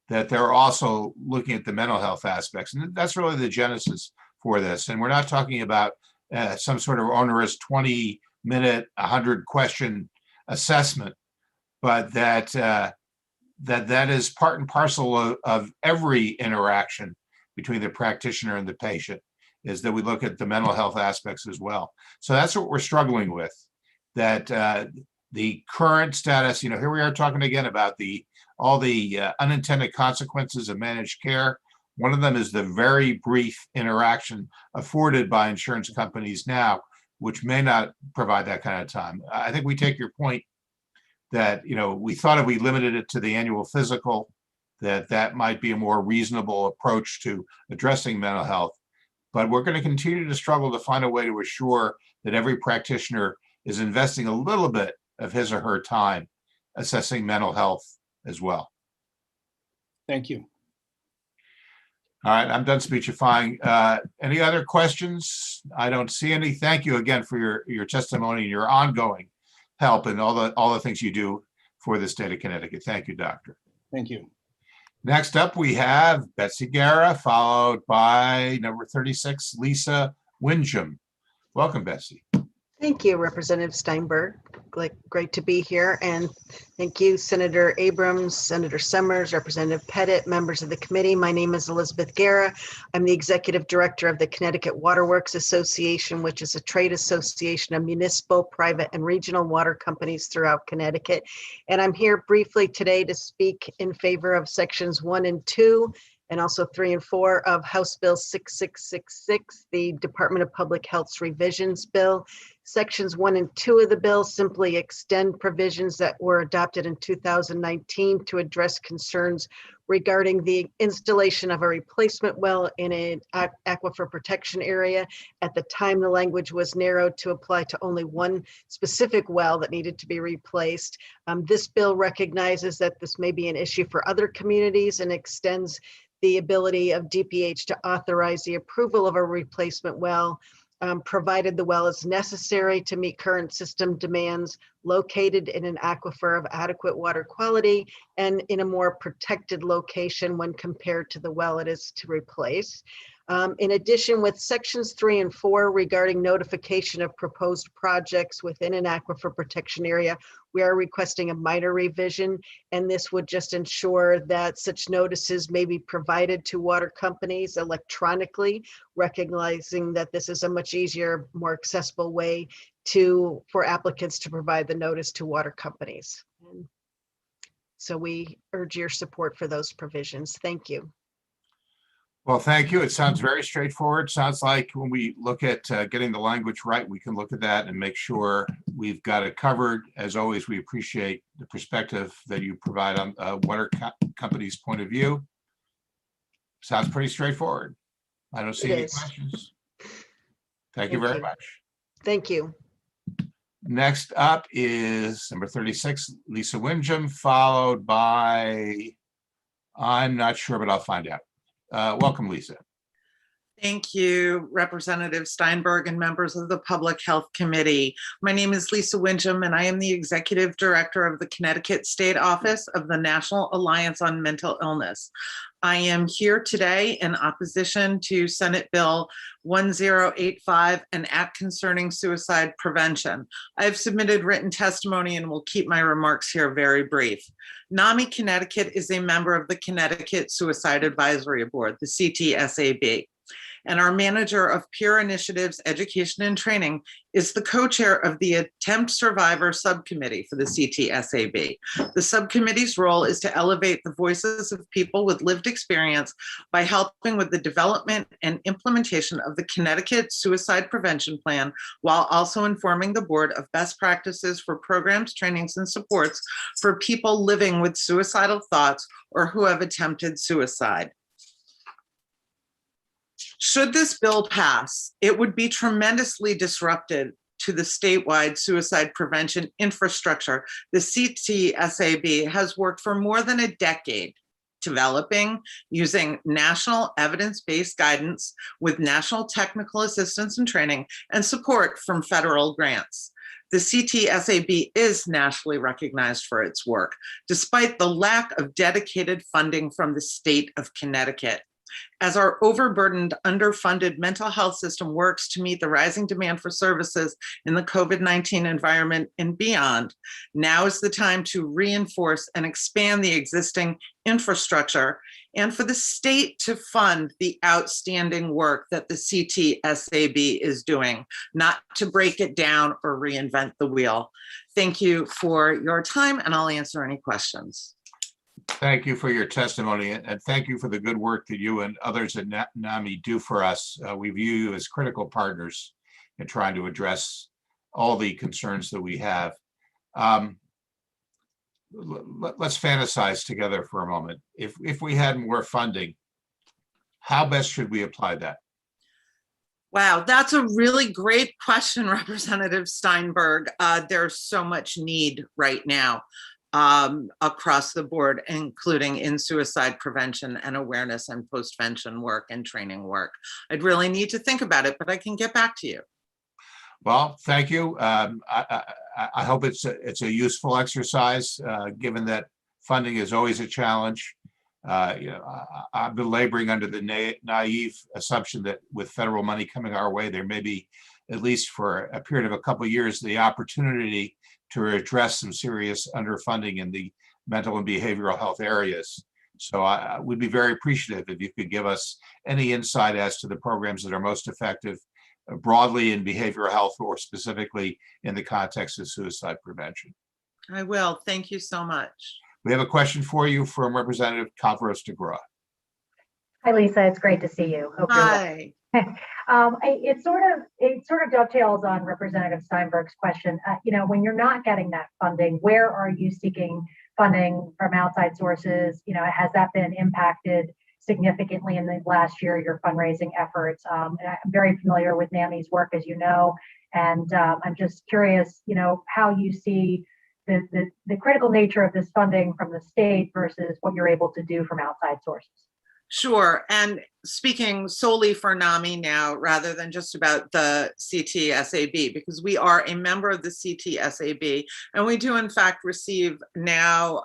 that they're also looking at the mental health aspects. And that's really the genesis for this. And we're not talking about some sort of onerous 20-minute, 100-question assessment, but that is part and parcel of every interaction between the practitioner and the patient, is that we look at the mental health aspects as well. So that's what we're struggling with, that the current status, here we are talking again about all the unintended consequences of managed care. One of them is the very brief interaction afforded by insurance companies now, which may not provide that kind of time. I think we take your point that, we thought if we limited it to the annual physical, that might be a more reasonable approach to addressing mental health. But we're going to continue to struggle to find a way to assure that every practitioner is investing a little bit of his or her time assessing mental health as well.
Thank you.
All right, I'm done speechifying. Any other questions? I don't see any. Thank you again for your testimony and your ongoing help and all the things you do for the state of Connecticut. Thank you, Doctor.
Thank you.
Next up, we have Betsy Guerra, followed by number 36, Lisa Winsham. Welcome, Betsy.
Thank you, Representative Steinberg. Great to be here. And thank you, Senator Abrams, Senator Summers, Representative Pettit, members of the committee. My name is Elizabeth Guerra. I'm the Executive Director of the Connecticut Waterworks Association, which is a trade association of municipal, private, and regional water companies throughout Connecticut. And I'm here briefly today to speak in favor of sections 1 and 2, and also 3 and 4 of House Bill 6666, the Department of Public Health's revisions bill. Sections 1 and 2 of the bill simply extend provisions that were adopted in 2019 to address concerns regarding the installation of a replacement well in an aquifer protection area. At the time, the language was narrowed to apply to only one specific well that needed to be replaced. This bill recognizes that this may be an issue for other communities and extends the ability of DPH to authorize the approval of a replacement well, provided the well is necessary to meet current system demands, located in an aquifer of adequate water quality, and in a more protected location when compared to the well it is to replace. In addition, with sections 3 and 4 regarding notification of proposed projects within an aquifer protection area, we are requesting a minor revision, and this would just ensure that such notices may be provided to water companies electronically, recognizing that this is a much easier, more accessible way for applicants to provide the notice to water companies. So we urge your support for those provisions. Thank you.
Well, thank you. It sounds very straightforward. Sounds like when we look at getting the language right, we can look at that and make sure we've got it covered. As always, we appreciate the perspective that you provide on water company's point of view. Sounds pretty straightforward. I don't see any questions. Thank you very much.
Thank you.
Next up is number 36, Lisa Winsham, followed by, I'm not sure, but I'll find out. Welcome, Lisa.
Thank you, Representative Steinberg and members of the Public Health Committee. My name is Lisa Wincham, and I am the Executive Director of the Connecticut State Office of the National Alliance on Mental Illness. I am here today in opposition to Senate Bill 1085, an act concerning suicide prevention. I have submitted written testimony and will keep my remarks here very brief. NAMI Connecticut is a member of the Connecticut Suicide Advisory Board, the CTSAB. And our manager of peer initiatives, education and training is the co-chair of the Attempt Survivor Subcommittee for the CTSAB. The subcommittee's role is to elevate the voices of people with lived experience by helping with the development and implementation of the Connecticut Suicide Prevention Plan, while also informing the board of best practices for programs, trainings, and supports for people living with suicidal thoughts or who have attempted suicide. Should this bill pass, it would be tremendously disruptive to the statewide suicide prevention infrastructure. The CTSAB has worked for more than a decade developing, using national evidence-based guidance with national technical assistance and training and support from federal grants. The CTSAB is nationally recognized for its work, despite the lack of dedicated funding from the state of Connecticut. As our overburdened, underfunded mental health system works to meet the rising demand for services in the COVID-19 environment and beyond, now is the time to reinforce and expand the existing infrastructure and for the state to fund the outstanding work that the CTSAB is doing, not to break it down or reinvent the wheel. Thank you for your time, and I'll answer any questions.
Thank you for your testimony, and thank you for the good work that you and others at NAMI do for us. We view you as critical partners in trying to address all the concerns that we have. Let's fantasize together for a moment. If we had more funding, how best should we apply that?
Wow, that's a really great question, Representative Steinberg. There's so much need right now. Across the board, including in suicide prevention and awareness and postvention work and training work. I'd really need to think about it, but I can get back to you.
Well, thank you. I hope it's a useful exercise, given that funding is always a challenge. I've been laboring under the naive assumption that with federal money coming our way, there may be, at least for a period of a couple of years, the opportunity to address some serious underfunding in the mental and behavioral health areas. So I would be very appreciative if you could give us any insight as to the programs that are most effective broadly in behavioral health or specifically in the context of suicide prevention.
I will. Thank you so much.
We have a question for you from Representative Calvaros de Groot.
Hi, Lisa. It's great to see you. Hope you're well. It sort of dovetails on Representative Steinberg's question. When you're not getting that funding, where are you seeking funding from outside sources? Has that been impacted significantly in the last year, your fundraising efforts? I'm very familiar with NAMI's work, as you know, and I'm just curious, how you see the critical nature of this funding from the state versus what you're able to do from outside sources.
Sure. And speaking solely for NAMI now, rather than just about the CTSAB, because we are a member of the CTSAB, and we do in fact receive now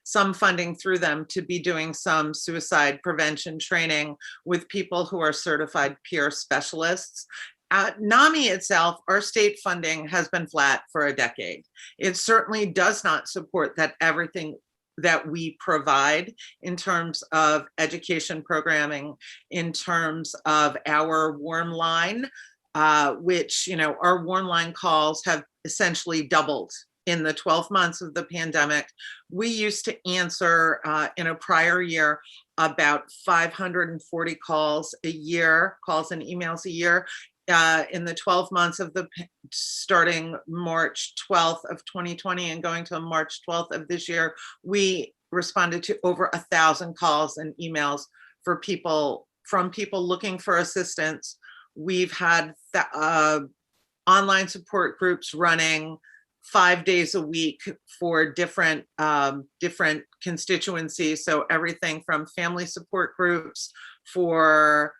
some funding through them to be doing some suicide prevention training with people who are certified peer specialists. NAMI itself, our state funding has been flat for a decade. It certainly does not support that everything that we provide in terms of education programming, in terms of our warm line, which, our warm line calls have essentially doubled in the 12 months of the pandemic. We used to answer in a prior year about 540 calls a year, calls and emails a year. In the 12 months of starting March 12th of 2020 and going to March 12th of this year, we responded to over 1,000 calls and emails from people looking for assistance. We've had online support groups running 5 days a week for different constituencies. So everything from family support groups for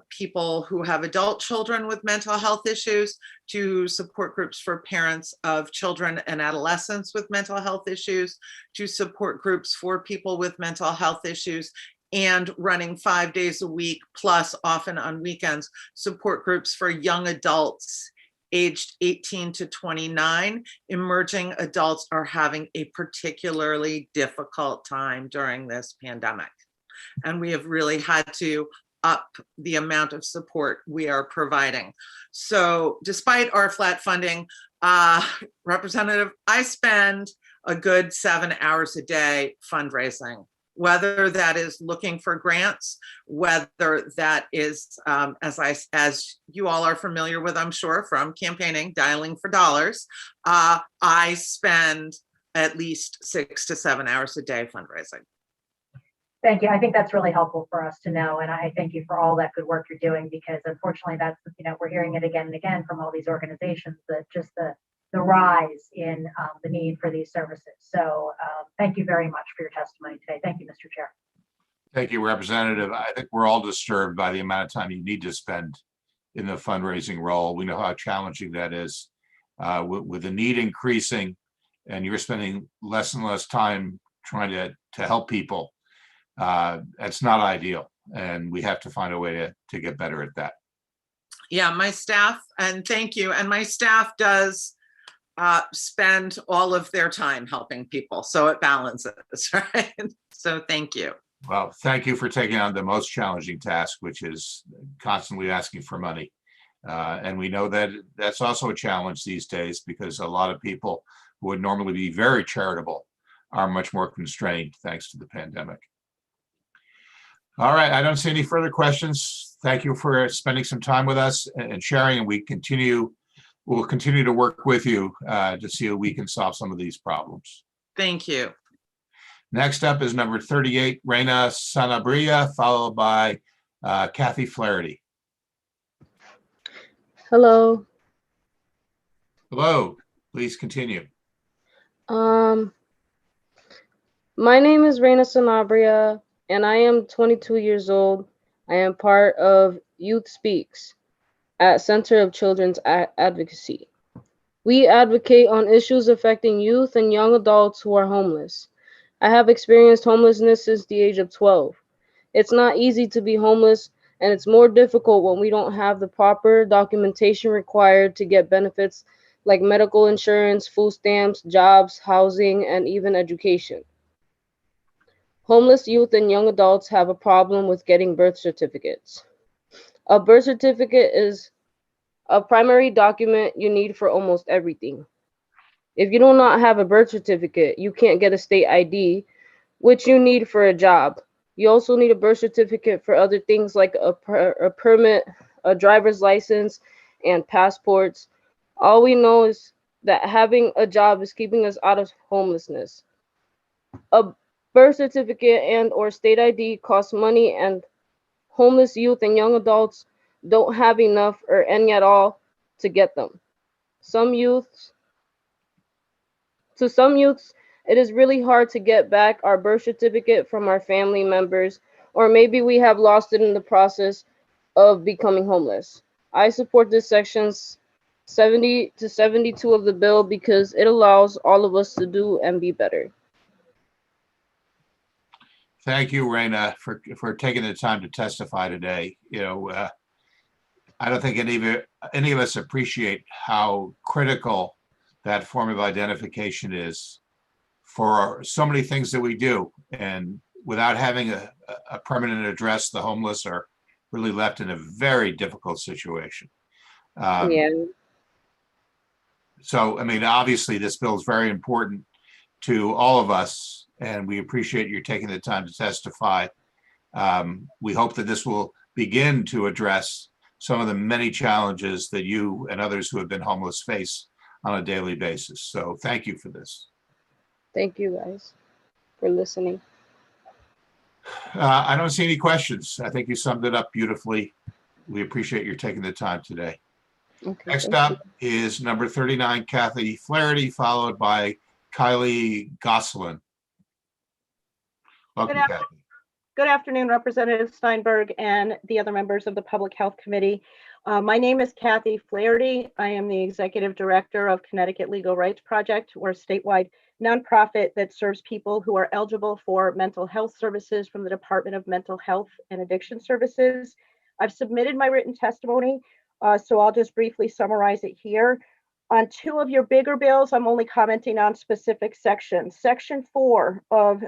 people who have adult children with mental health issues, to support groups for parents of children and adolescents with mental health issues, to support groups for people with mental health issues, and running 5 days a week, plus often on weekends, support groups for young adults aged 18 to 29. Emerging adults are having a particularly difficult time during this pandemic. And we have really had to up the amount of support we are providing. So despite our flat funding, Representative, I spend a good 7 hours a day fundraising, whether that is looking for grants, whether that is, as you all are familiar with, I'm sure, from campaigning, dialing for dollars. I spend at least 6 to 7 hours a day fundraising.
Thank you. I think that's really helpful for us to know. And I thank you for all that good work you're doing, because unfortunately that's, we're hearing it again and again from all these organizations, that just the rise in the need for these services. So thank you very much for your testimony today. Thank you, Mr. Chair.
Thank you, Representative. I think we're all disturbed by the amount of time you need to spend in the fundraising role. We know how challenging that is. With the need increasing and you're spending less and less time trying to help people, that's not ideal. And we have to find a way to get better at that.
Yeah, my staff, and thank you. And my staff does spend all of their time helping people. So it balances, right? So thank you.
Well, thank you for taking on the most challenging task, which is constantly asking for money. And we know that that's also a challenge these days, because a lot of people who would normally be very charitable are much more constrained thanks to the pandemic. All right, I don't see any further questions. Thank you for spending some time with us and sharing, and we'll continue to work with you to see if we can solve some of these problems.
Thank you.
Next up is number 38, Reina Sanabria, followed by Kathy Flaherty.
Hello.
Hello, please continue.
My name is Reina Sanabria, and I am 22 years old. I am part of Youth Speaks at Center of Children's Advocacy. We advocate on issues affecting youth and young adults who are homeless. I have experienced homelessness since the age of 12. It's not easy to be homeless, and it's more difficult when we don't have the proper documentation required to get benefits like medical insurance, food stamps, jobs, housing, and even education. Homeless youth and young adults have a problem with getting birth certificates. A birth certificate is a primary document you need for almost everything. If you do not have a birth certificate, you can't get a state ID, which you need for a job. You also need a birth certificate for other things like a permit, a driver's license, and passports. All we know is that having a job is keeping us out of homelessness. A birth certificate and or state ID costs money, and homeless youth and young adults don't have enough or any at all to get them. To some youths, it is really hard to get back our birth certificate from our family members, or maybe we have lost it in the process of becoming homeless. I support this sections 70 to 72 of the bill because it allows all of us to do and be better.
Thank you, Reina, for taking the time to testify today. I don't think any of us appreciate how critical that form of identification is for so many things that we do. And without having a permanent address, the homeless are really left in a very difficult situation.
Yeah.
So, I mean, obviously this bill is very important to all of us, and we appreciate you taking the time to testify. We hope that this will begin to address some of the many challenges that you and others who have been homeless face on a daily basis. So thank you for this.
Thank you guys for listening.
I don't see any questions. I think you summed it up beautifully. We appreciate your taking the time today.
Okay,
next up is number 39, Kathy Flaherty, followed by Kylie Gosselin. Welcome, Kathy.
Good afternoon, Representative Steinberg and the other members of the Public Health Committee. My name is Kathy Flaherty. I am the Executive Director of Connecticut Legal Rights Project. We're a statewide nonprofit that serves people who are eligible for mental health services from the Department of Mental Health and Addiction Services. I've submitted my written testimony, so I'll just briefly summarize it here. On two of your bigger bills, I'm only commenting on specific sections. Section 4 of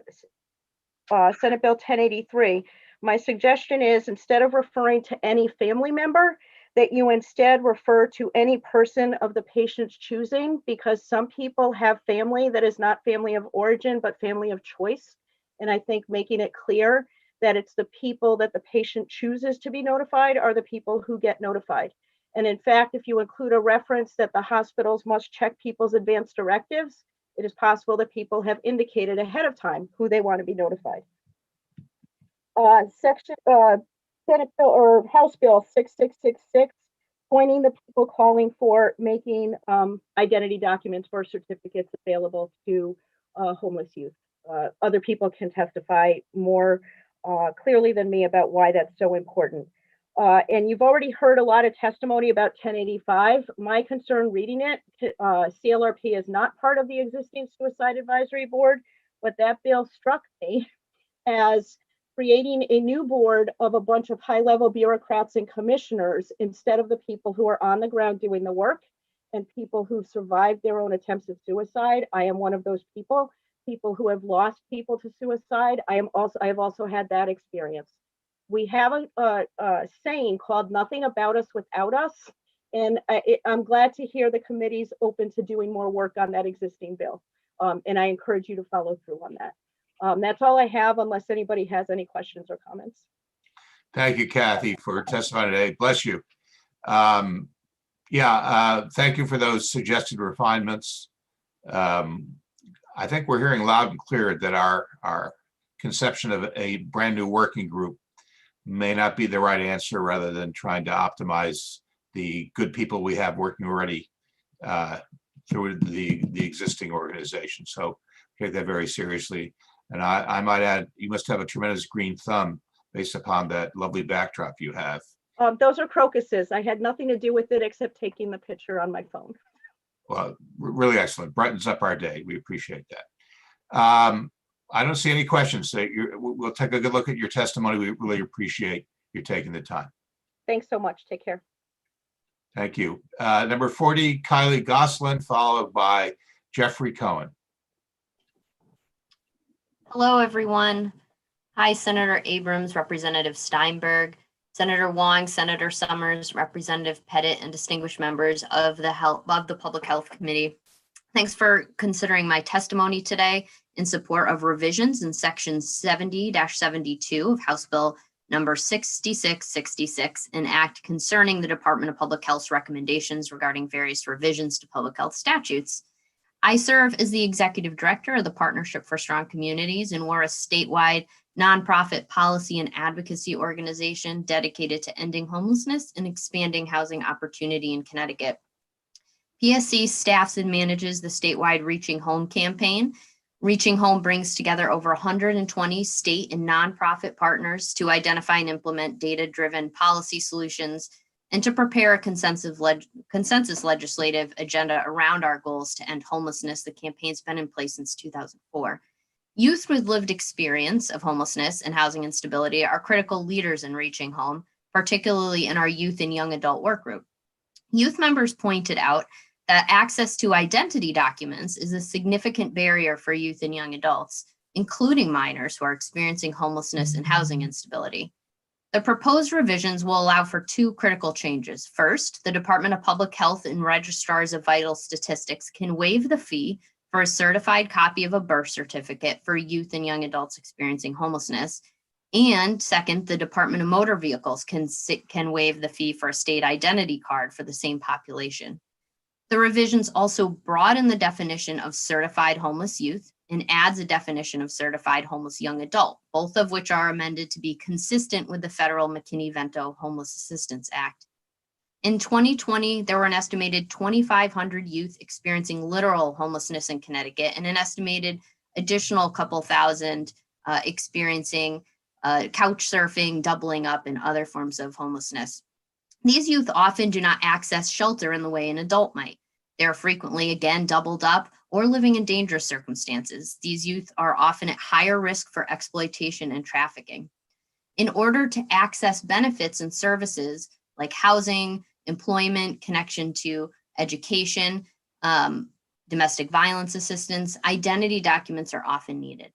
Senate Bill 1083, my suggestion is instead of referring to any family member, that you instead refer to any person of the patient's choosing, because some people have family that is not family of origin, but family of choice. And I think making it clear that it's the people that the patient chooses to be notified are the people who get notified. And in fact, if you include a reference that the hospitals must check people's advance directives, it is possible that people have indicated ahead of time who they want to be notified. Senate Bill or House Bill 6666, pointing the people calling for making identity documents, birth certificates available to homeless youth. Other people can testify more clearly than me about why that's so important. And you've already heard a lot of testimony about 1085. My concern reading it, CLRP is not part of the existing Suicide Advisory Board, but that bill struck me as creating a new board of a bunch of high-level bureaucrats and commissioners instead of the people who are on the ground doing the work and people who've survived their own attempts at suicide. I am one of those people who have lost people to suicide. I have also had that experience. We have a saying called "Nothing about us without us," and I'm glad to hear the committee's open to doing more work on that existing bill, and I encourage you to follow through on that. That's all I have, unless anybody has any questions or comments.
Thank you, Kathy, for testifying today. Bless you. Thank you for those suggested refinements. I think we're hearing loud and clear that our conception of a brand new working group may not be the right answer, rather than trying to optimize the good people we have working already through the existing organization. So take that very seriously. And I might add, you must have a tremendous green thumb based upon that lovely backdrop you have.
Those are crocuses. I had nothing to do with it except taking the picture on my phone.
Well, really excellent. Brightens up our day. We appreciate that. I don't see any questions. So we'll take a good look at your testimony. We really appreciate you taking the time.
Thanks so much. Take care.
Thank you. Number 40, Kylie Goslin, followed by Jeffrey Cohen.
Hello, everyone. Hi, Senator Abrams, Representative Steinberg, Senator Wong, Senator Summers, Representative Pettit, and distinguished members of the Public Health Committee. Thanks for considering my testimony today in support of revisions in Section 70-72 of House Bill number 6666, an act concerning the Department of Public Health's recommendations regarding various revisions to public health statutes. I serve as the executive director of the Partnership for Strong Communities, and we're a statewide nonprofit policy and advocacy organization dedicated to ending homelessness and expanding housing opportunity in Connecticut. PSC staffs and manages the statewide Reaching Home campaign. Reaching Home brings together over 120 state and nonprofit partners to identify and implement data-driven policy solutions and to prepare a consensus legislative agenda around our goals to end homelessness. The campaign's been in place since 2004. Youth with lived experience of homelessness and housing instability are critical leaders in Reaching Home, particularly in our youth and young adult work group. Youth members pointed out that access to identity documents is a significant barrier for youth and young adults, including minors who are experiencing homelessness and housing instability. The proposed revisions will allow for two critical changes. First, the Department of Public Health and registrars of vital statistics can waive the fee for a certified copy of a birth certificate for youth and young adults experiencing homelessness. And second, the Department of Motor Vehicles can waive the fee for a state identity card for the same population. The revisions also broaden the definition of certified homeless youth and adds a definition of certified homeless young adult, both of which are amended to be consistent with the federal McKinney-Vento Homeless Assistance Act. In 2020, there were an estimated 2,500 youth experiencing literal homelessness in Connecticut and an estimated additional couple thousand experiencing couch surfing, doubling up, and other forms of homelessness. These youth often do not access shelter in the way an adult might. They are frequently, again, doubled up or living in dangerous circumstances. These youth are often at higher risk for exploitation and trafficking. In order to access benefits and services like housing, employment, connection to education, domestic violence assistance, identity documents are often needed.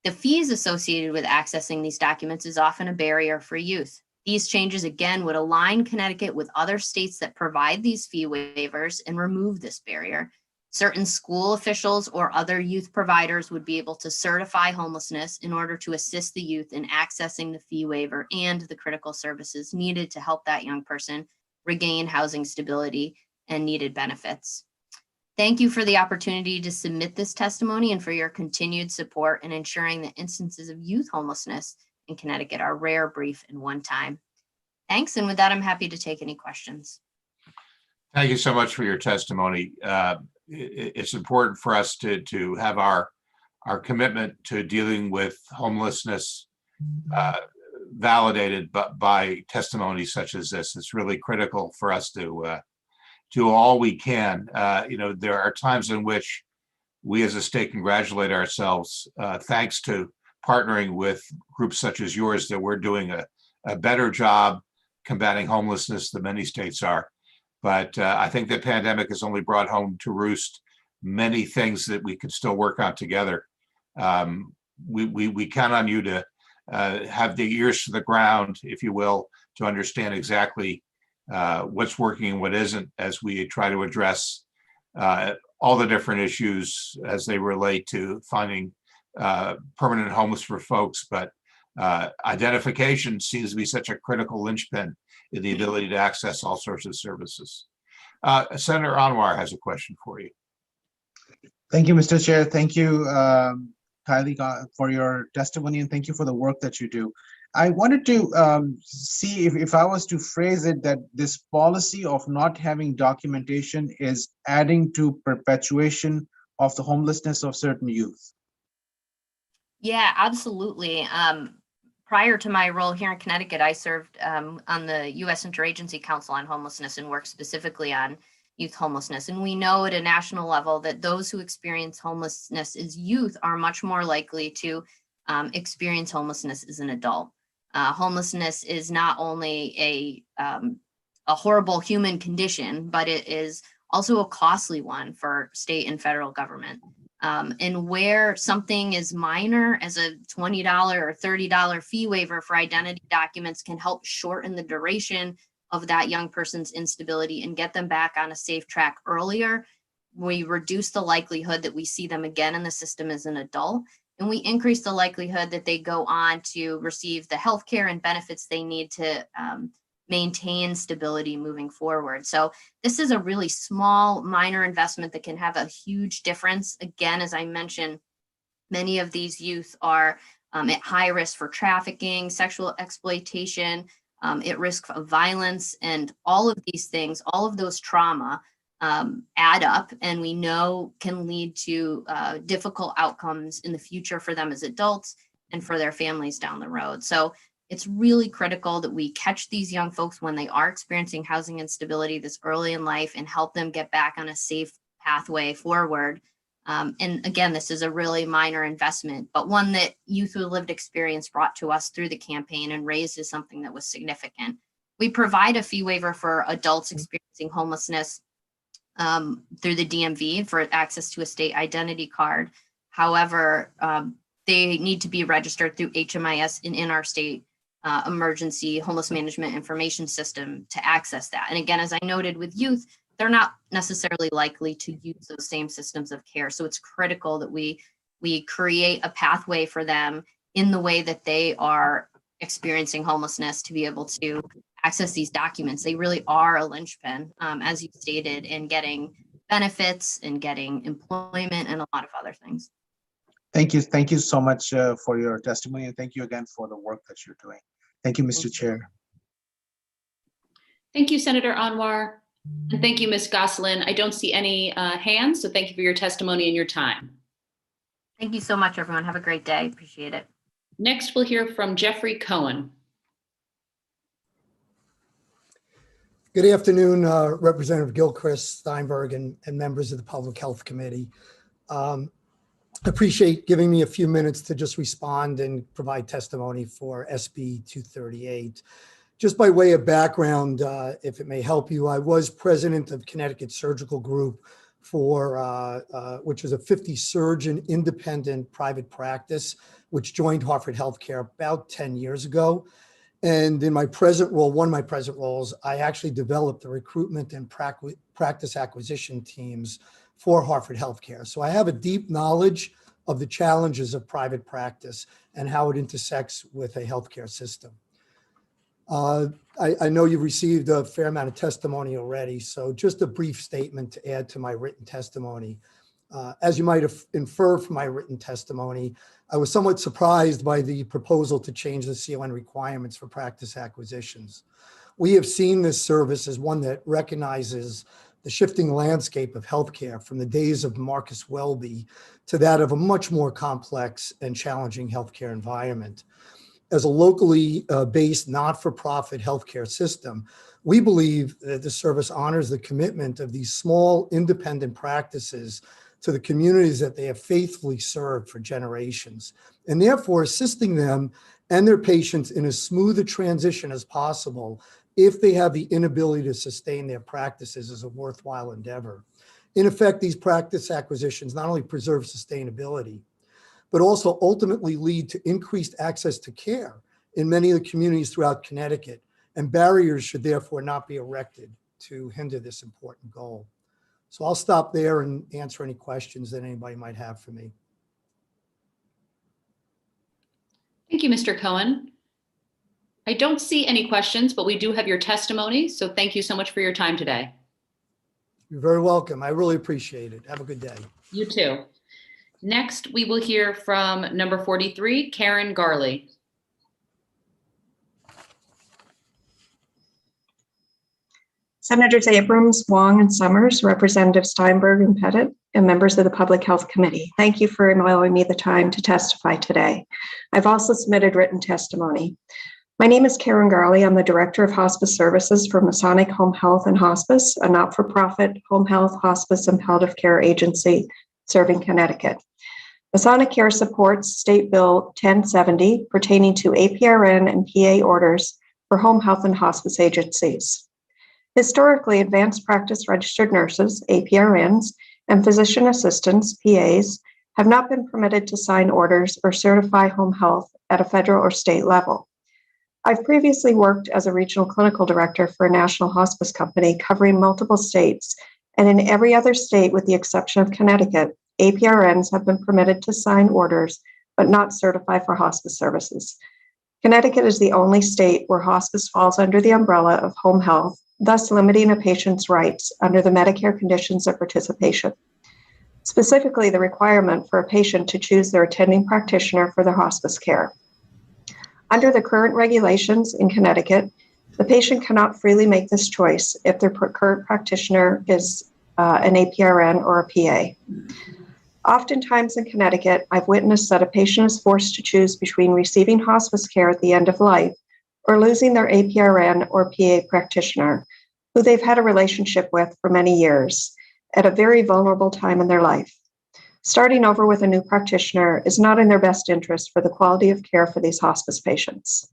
The fees associated with accessing these documents is often a barrier for youth. These changes, again, would align Connecticut with other states that provide these fee waivers and remove this barrier. Certain school officials or other youth providers would be able to certify homelessness in order to assist the youth in accessing the fee waiver and the critical services needed to help that young person regain housing stability and needed benefits. Thank you for the opportunity to submit this testimony and for your continued support in ensuring that instances of youth homelessness in Connecticut are rare, brief, and one time. Thanks, and with that, I'm happy to take any questions.
Thank you so much for your testimony. It's important for us to have our commitment to dealing with homelessness validated by testimonies such as this. It's really critical for us to do all we can. There are times in which we as a state congratulate ourselves, thanks to partnering with groups such as yours, that we're doing a better job combating homelessness than many states are. But I think the pandemic has only brought home to roost many things that we could still work on together. We count on you to have the ears to the ground, if you will, to understand exactly what's working and what isn't, as we try to address all the different issues as they relate to finding permanent homes for folks. But identification seems to be such a critical linchpin in the ability to access all sorts of services. Senator Anwar has a question for you.
Thank you, Mr. Chair. Thank you, Kylie, for your testimony, and thank you for the work that you do. I wanted to see if I was to phrase it that this policy of not having documentation is adding to perpetuation of the homelessness of certain youth.
Yeah, absolutely. Prior to my role here in Connecticut, I served on the U.S. Interagency Council on Homelessness and worked specifically on youth homelessness. And we know at a national level that those who experience homelessness as youth are much more likely to experience homelessness as an adult. Homelessness is not only a horrible human condition, but it is also a costly one for state and federal government. And where something is minor, as a $20 or $30 fee waiver for identity documents can help shorten the duration of that young person's instability and get them back on a safe track earlier, we reduce the likelihood that we see them again in the system as an adult, and we increase the likelihood that they go on to receive the health care and benefits they need to maintain stability moving forward. So this is a really small, minor investment that can have a huge difference. Again, as I mentioned, many of these youth are at high risk for trafficking, sexual exploitation, at risk of violence, and all of these things, all of those trauma add up, and we know can lead to difficult outcomes in the future for them as adults and for their families down the road. So it's really critical that we catch these young folks when they are experiencing housing instability this early in life and help them get back on a safe pathway forward. And again, this is a really minor investment, but one that Youth with Lived Experience brought to us through the campaign and raised as something that was significant. We provide a fee waiver for adults experiencing homelessness through the DMV for access to a state identity card. However, they need to be registered through HMIS and in our state emergency homeless management information system to access that. And again, as I noted with youth, they're not necessarily likely to use those same systems of care. So it's critical that we create a pathway for them in the way that they are experiencing homelessness to be able to access these documents. They really are a linchpin, as you stated, in getting benefits and getting employment and a lot of other things.
Thank you. Thank you so much for your testimony, and thank you again for the work that you're doing. Thank you, Mr. Chair.
Thank you, Senator Anwar. And thank you, Ms. Gosselin. I don't see any hands, so thank you for your testimony and your time.
Thank you so much, everyone. Have a great day. Appreciate it.
Next, we'll hear from Jeffrey Cohen.
Good afternoon, Representative Gilchrist, Steinberg, and members of the Public Health Committee. Appreciate giving me a few minutes to just respond and provide testimony for SB 238. Just by way of background, if it may help you, I was president of Connecticut Surgical Group for which was a 50 surgeon independent private practice, which joined Hartford Healthcare about 10 years ago. And in my present role, one of my present roles, I actually developed the recruitment and practice acquisition teams for Hartford Healthcare. So I have a deep knowledge of the challenges of private practice and how it intersects with a healthcare system. I know you've received a fair amount of testimony already, so just a brief statement to add to my written testimony. As you might have inferred from my written testimony, I was somewhat surprised by the proposal to change the CON requirements for practice acquisitions. We have seen this service as one that recognizes the shifting landscape of healthcare from the days of Marcus Welby to that of a much more complex and challenging healthcare environment. As a locally based not-for-profit healthcare system, we believe that the service honors the commitment of these small independent practices to the communities that they have faithfully served for generations, and therefore assisting them and their patients in as smooth a transition as possible if they have the inability to sustain their practices as a worthwhile endeavor. In effect, these practice acquisitions not only preserve sustainability, but also ultimately lead to increased access to care in many of the communities throughout Connecticut, and barriers should therefore not be erected to hinder this important goal. So I'll stop there and answer any questions that anybody might have for me.
Thank you, Mr. Cohen. I don't see any questions, but we do have your testimony. So thank you so much for your time today.
You're very welcome. I really appreciate it. Have a good day.
You too. Next, we will hear from number 43, Karen Garley.
Senators Abrams, Wong, and Summers, Representative Steinberg and Pettit, and members of the Public Health Committee. Thank you for allowing me the time to testify today. I've also submitted written testimony. My name is Karen Garley. I'm the Director of Hospice Services for Masonic Home Health and Hospice, a not-for-profit home health, hospice, and palliative care agency serving Connecticut. Masonic Care supports State Bill 1070 pertaining to APRN and PA orders for home health and hospice agencies. Historically, advanced practice registered nurses, APRNs, and physician assistants, PAs, have not been permitted to sign orders or certify home health at a federal or state level. I've previously worked as a regional clinical director for a national hospice company covering multiple states, and in every other state with the exception of Connecticut, APRNs have been permitted to sign orders but not certify for hospice services. Connecticut is the only state where hospice falls under the umbrella of home health, thus limiting a patient's rights under the Medicare conditions of participation. Specifically, the requirement for a patient to choose their attending practitioner for their hospice care. Under the current regulations in Connecticut, the patient cannot freely make this choice if their current practitioner is an APRN or a PA. Oftentimes in Connecticut, I've witnessed that a patient is forced to choose between receiving hospice care at the end of life or losing their APRN or PA practitioner, who they've had a relationship with for many years, at a very vulnerable time in their life. Starting over with a new practitioner is not in their best interest for the quality of care for these hospice patients.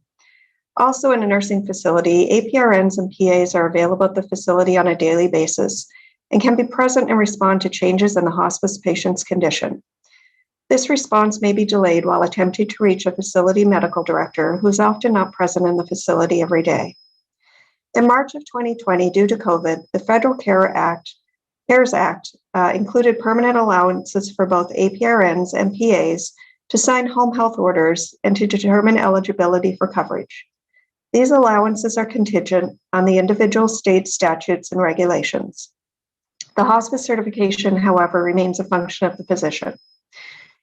Also in a nursing facility, APRNs and PAs are available at the facility on a daily basis and can be present and respond to changes in the hospice patient's condition. This response may be delayed while attempting to reach a facility medical director who is often not present in the facility every day. In March of 2020, due to COVID, the Federal CARES Act included permanent allowances for both APRNs and PAs to sign home health orders and to determine eligibility for coverage. These allowances are contingent on the individual state statutes and regulations. The hospice certification, however, remains a function of the physician.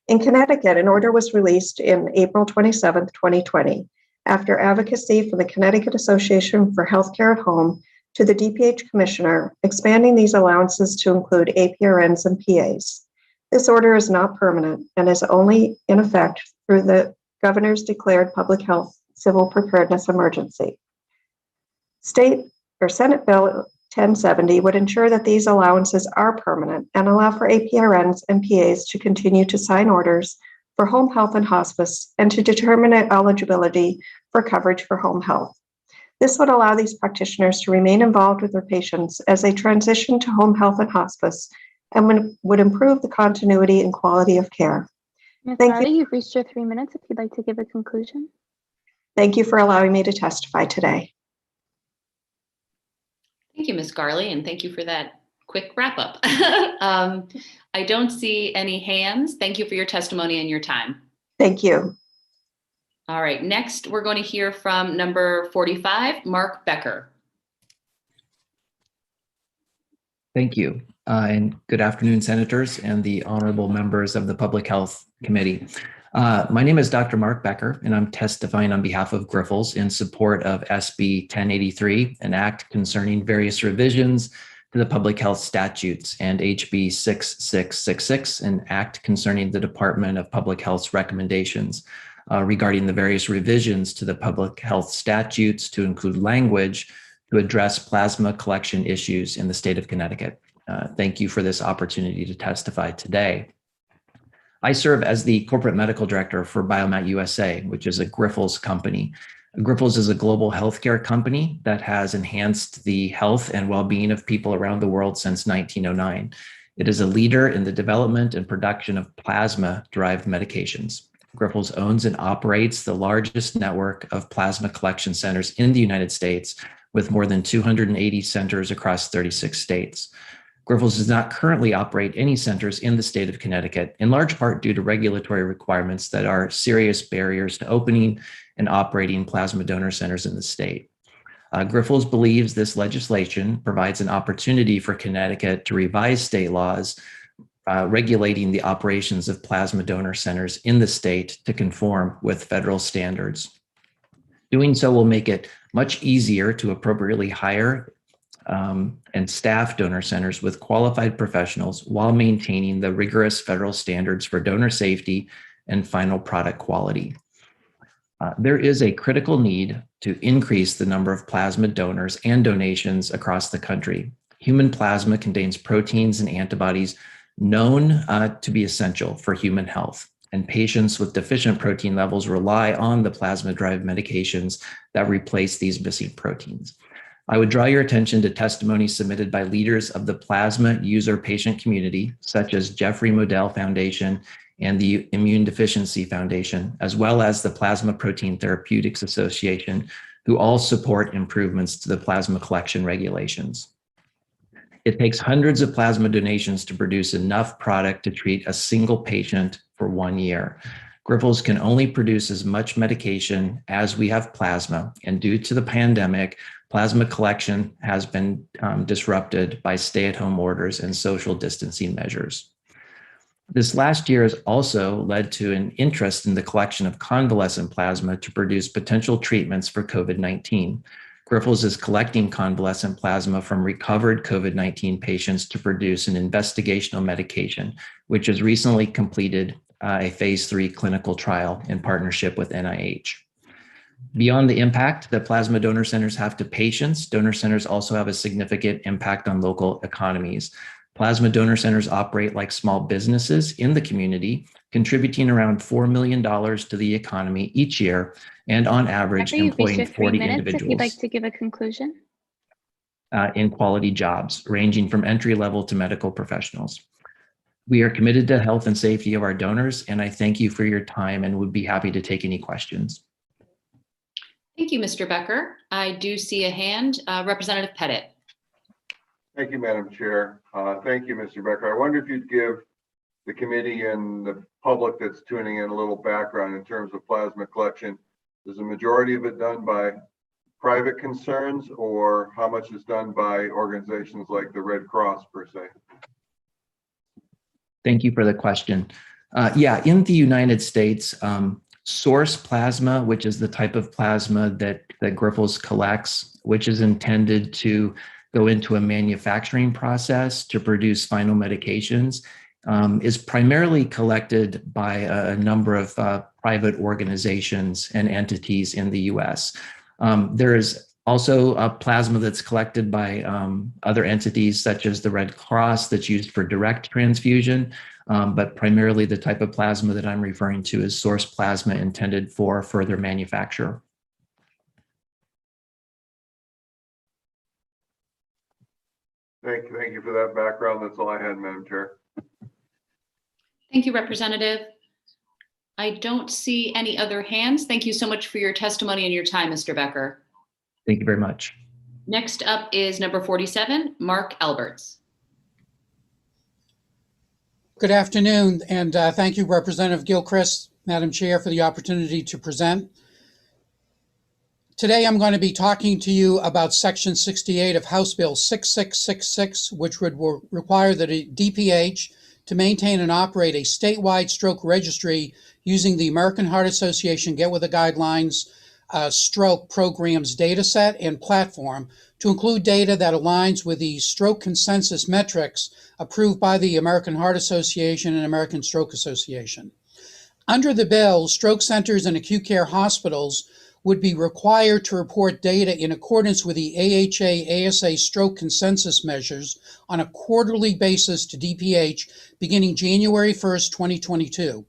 In Connecticut, an order was released in April 27, 2020, after advocacy from the Connecticut Association for Healthcare at Home to the DPH Commissioner, expanding these allowances to include APRNs and PAs. This order is not permanent and is only in effect through the
governor's declared public health civil preparedness emergency. State or Senate Bill 1070 would ensure that these allowances are permanent and allow for APRNs and PAs to continue to sign orders for home health and hospice and to determine eligibility for coverage for home health. This would allow these practitioners to remain involved with their patients as they transition to home health and hospice and would improve the continuity and quality of care.
Ms.
Thank
Riley,
you.
you've reached your 3 minutes if you'd like to give a conclusion.
Thank you for allowing me to testify today.
Thank you, Ms. Garley, and thank you for that quick wrap up. I don't see any hands. Thank you for your testimony and your time.
Thank you.
All right, next we're going to hear from number 45, Mark Becker.
Thank you. And good afternoon, senators and the honorable members of the Public Health Committee. My name is Dr. Mark Becker, and I'm testifying on behalf of Grifols in support of SB 1083, an act concerning various revisions to the public health statutes, and HB 6666, an act concerning the Department of Public Health's recommendations regarding the various revisions to the public health statutes to include language to address plasma collection issues in the state of Connecticut. Thank you for this opportunity to testify today. I serve as the corporate medical director for Biomat USA, which is a Grifols company. Grifols is a global healthcare company that has enhanced the health and well-being of people around the world since 1909. It is a leader in the development and production of plasma-derived medications. Grifols owns and operates the largest network of plasma collection centers in the United States, with more than 280 centers across 36 states. Grifols does not currently operate any centers in the state of Connecticut, in large part due to regulatory requirements that are serious barriers to opening and operating plasma donor centers in the state. Grifols believes this legislation provides an opportunity for Connecticut to revise state laws regulating the operations of plasma donor centers in the state to conform with federal standards. Doing so will make it much easier to appropriately hire and staff donor centers with qualified professionals while maintaining the rigorous federal standards for donor safety and final product quality. There is a critical need to increase the number of plasma donors and donations across the country. Human plasma contains proteins and antibodies known to be essential for human health, and patients with deficient protein levels rely on the plasma-derived medications that replace these missing proteins. I would draw your attention to testimony submitted by leaders of the plasma user patient community, such as Jeffrey Modell Foundation and the Immune Deficiency Foundation, as well as the Plasma Protein Therapeutics Association, who all support improvements to the plasma collection regulations. It takes hundreds of plasma donations to produce enough product to treat a single patient for 1 year. Grifols can only produce as much medication as we have plasma, and due to the pandemic, plasma collection has been disrupted by stay-at-home orders and social distancing measures. This last year has also led to an interest in the collection of convalescent plasma to produce potential treatments for COVID-19. Grifols is collecting convalescent plasma from recovered COVID-19 patients to produce an investigational medication, which has recently completed a phase 3 clinical trial in partnership with NIH. Beyond the impact that plasma donor centers have to patients, donor centers also have a significant impact on local economies. Plasma donor centers operate like small businesses in the community, contributing around $4 million to the economy each year, and on average,
You've reached
employing
your 3
40
minutes if you'd like
individuals
to give a conclusion.
in quality jobs, ranging from entry level to medical professionals. We are committed to health and safety of our donors, and I thank you for your time and would be happy to take any questions.
Thank you, Mr. Becker. I do see a hand, Representative Pettit.
Thank you, Madam Chair. Thank you, Mr. Becker. I wonder if you'd give the committee and the public that's tuning in a little background in terms of plasma collection. Is the majority of it done by private concerns, or how much is done by organizations like the Red Cross per se?
Thank you for the question. Yeah, in the United States, source plasma, which is the type of plasma that Grifols collects, which is intended to go into a manufacturing process to produce final medications, is primarily collected by a number of private organizations and entities in the US. There is also plasma that's collected by other entities such as the Red Cross that's used for direct transfusion, but primarily the type of plasma that I'm referring to is source plasma intended for further manufacture.
Thank you for that background. That's all I had, Madam Chair.
Thank you, Representative. I don't see any other hands. Thank you so much for your testimony and your time, Mr. Becker.
Thank you very much.
Next up is number 47, Mark Alberts.
Good afternoon, and thank you, Representative Gilchrist, Madam Chair, for the opportunity to present. Today, I'm going to be talking to you about Section 68 of House Bill 6666, which would require the DPH to maintain and operate a statewide stroke registry using the American Heart Association Get With The Guidelines stroke programs data set and platform to include data that aligns with the stroke consensus metrics approved by the American Heart Association and American Stroke Association. Under the bill, stroke centers and acute care hospitals would be required to report data in accordance with the AHA-ASA stroke consensus measures on a quarterly basis to DPH beginning January 1st, 2022.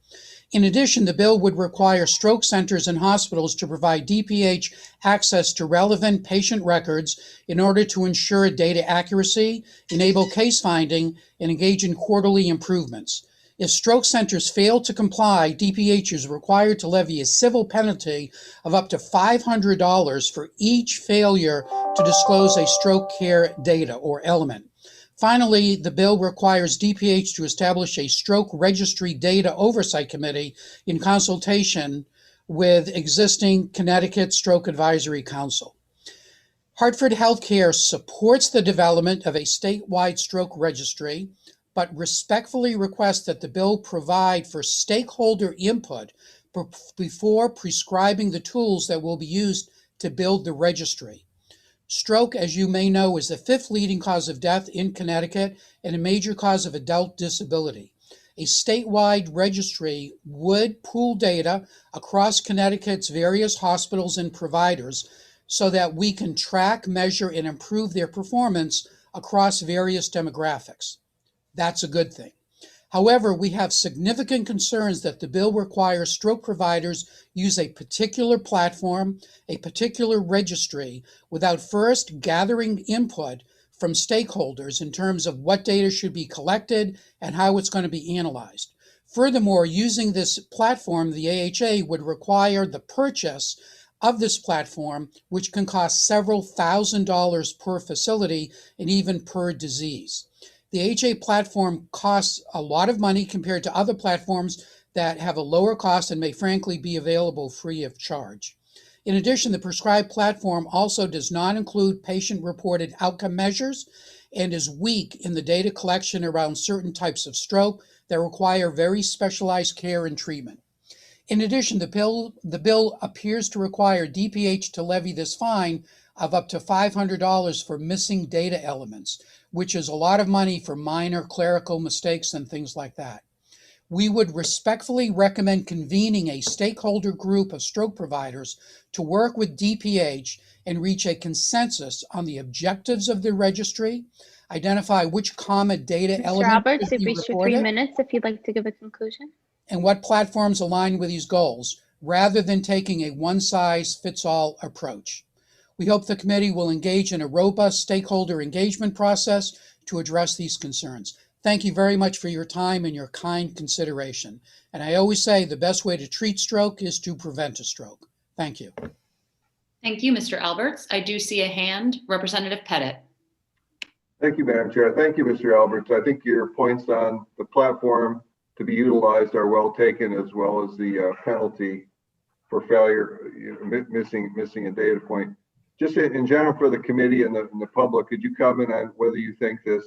In addition, the bill would require stroke centers and hospitals to provide DPH access to relevant patient records in order to ensure data accuracy, enable case finding, and engage in quarterly improvements. If stroke centers fail to comply, DPH is required to levy a civil penalty of up to $500 for each failure to disclose a stroke care data or element. Finally, the bill requires DPH to establish a stroke registry data oversight committee in consultation with existing Connecticut Stroke Advisory Council. Hartford Healthcare supports the development of a statewide stroke registry, but respectfully request that the bill provide for stakeholder input before prescribing the tools that will be used to build the registry. Stroke, as you may know, is the 5th leading cause of death in Connecticut and a major cause of adult disability. A statewide registry would pool data across Connecticut's various hospitals and providers so that we can track, measure, and improve their performance across various demographics. That's a good thing. However, we have significant concerns that the bill requires stroke providers use a particular platform, a particular registry, without first gathering input from stakeholders in terms of what data should be collected and how it's going to be analyzed. Furthermore, using this platform, the AHA would require the purchase of this platform, which can cost several $1,000s per facility and even per disease. The AHA platform costs a lot of money compared to other platforms that have a lower cost and may frankly be available free of charge. In addition, the prescribed platform also does not include patient-reported outcome measures and is weak in the data collection around certain types of stroke that require very specialized care and treatment. In addition, the bill appears to require DPH to levy this fine of up to $500 for missing data elements, which is a lot of money for minor clerical mistakes and things like that. We would respectfully recommend convening a stakeholder group of stroke providers to work with DPH and reach a consensus on the objectives of the registry, identify which common data
Mr.
elements
Roberts,
should
you've
be
reached your 3
reported,
minutes if you'd like to give a conclusion.
and what platforms align with these goals, rather than taking a one-size-fits-all approach. We hope the committee will engage in a robust stakeholder engagement process to address these concerns. Thank you very much for your time and your kind consideration. And I always say the best way to treat stroke is to prevent a stroke. Thank you.
Thank you, Mr. Alberts. I do see a hand, Representative Pettit.
Thank you, Madam Chair. Thank you, Mr. Alberts. I think your points on the platform to be utilized are well taken, as well as the penalty for failure, missing a data point. Just in general for the committee and the public, could you comment on whether you think this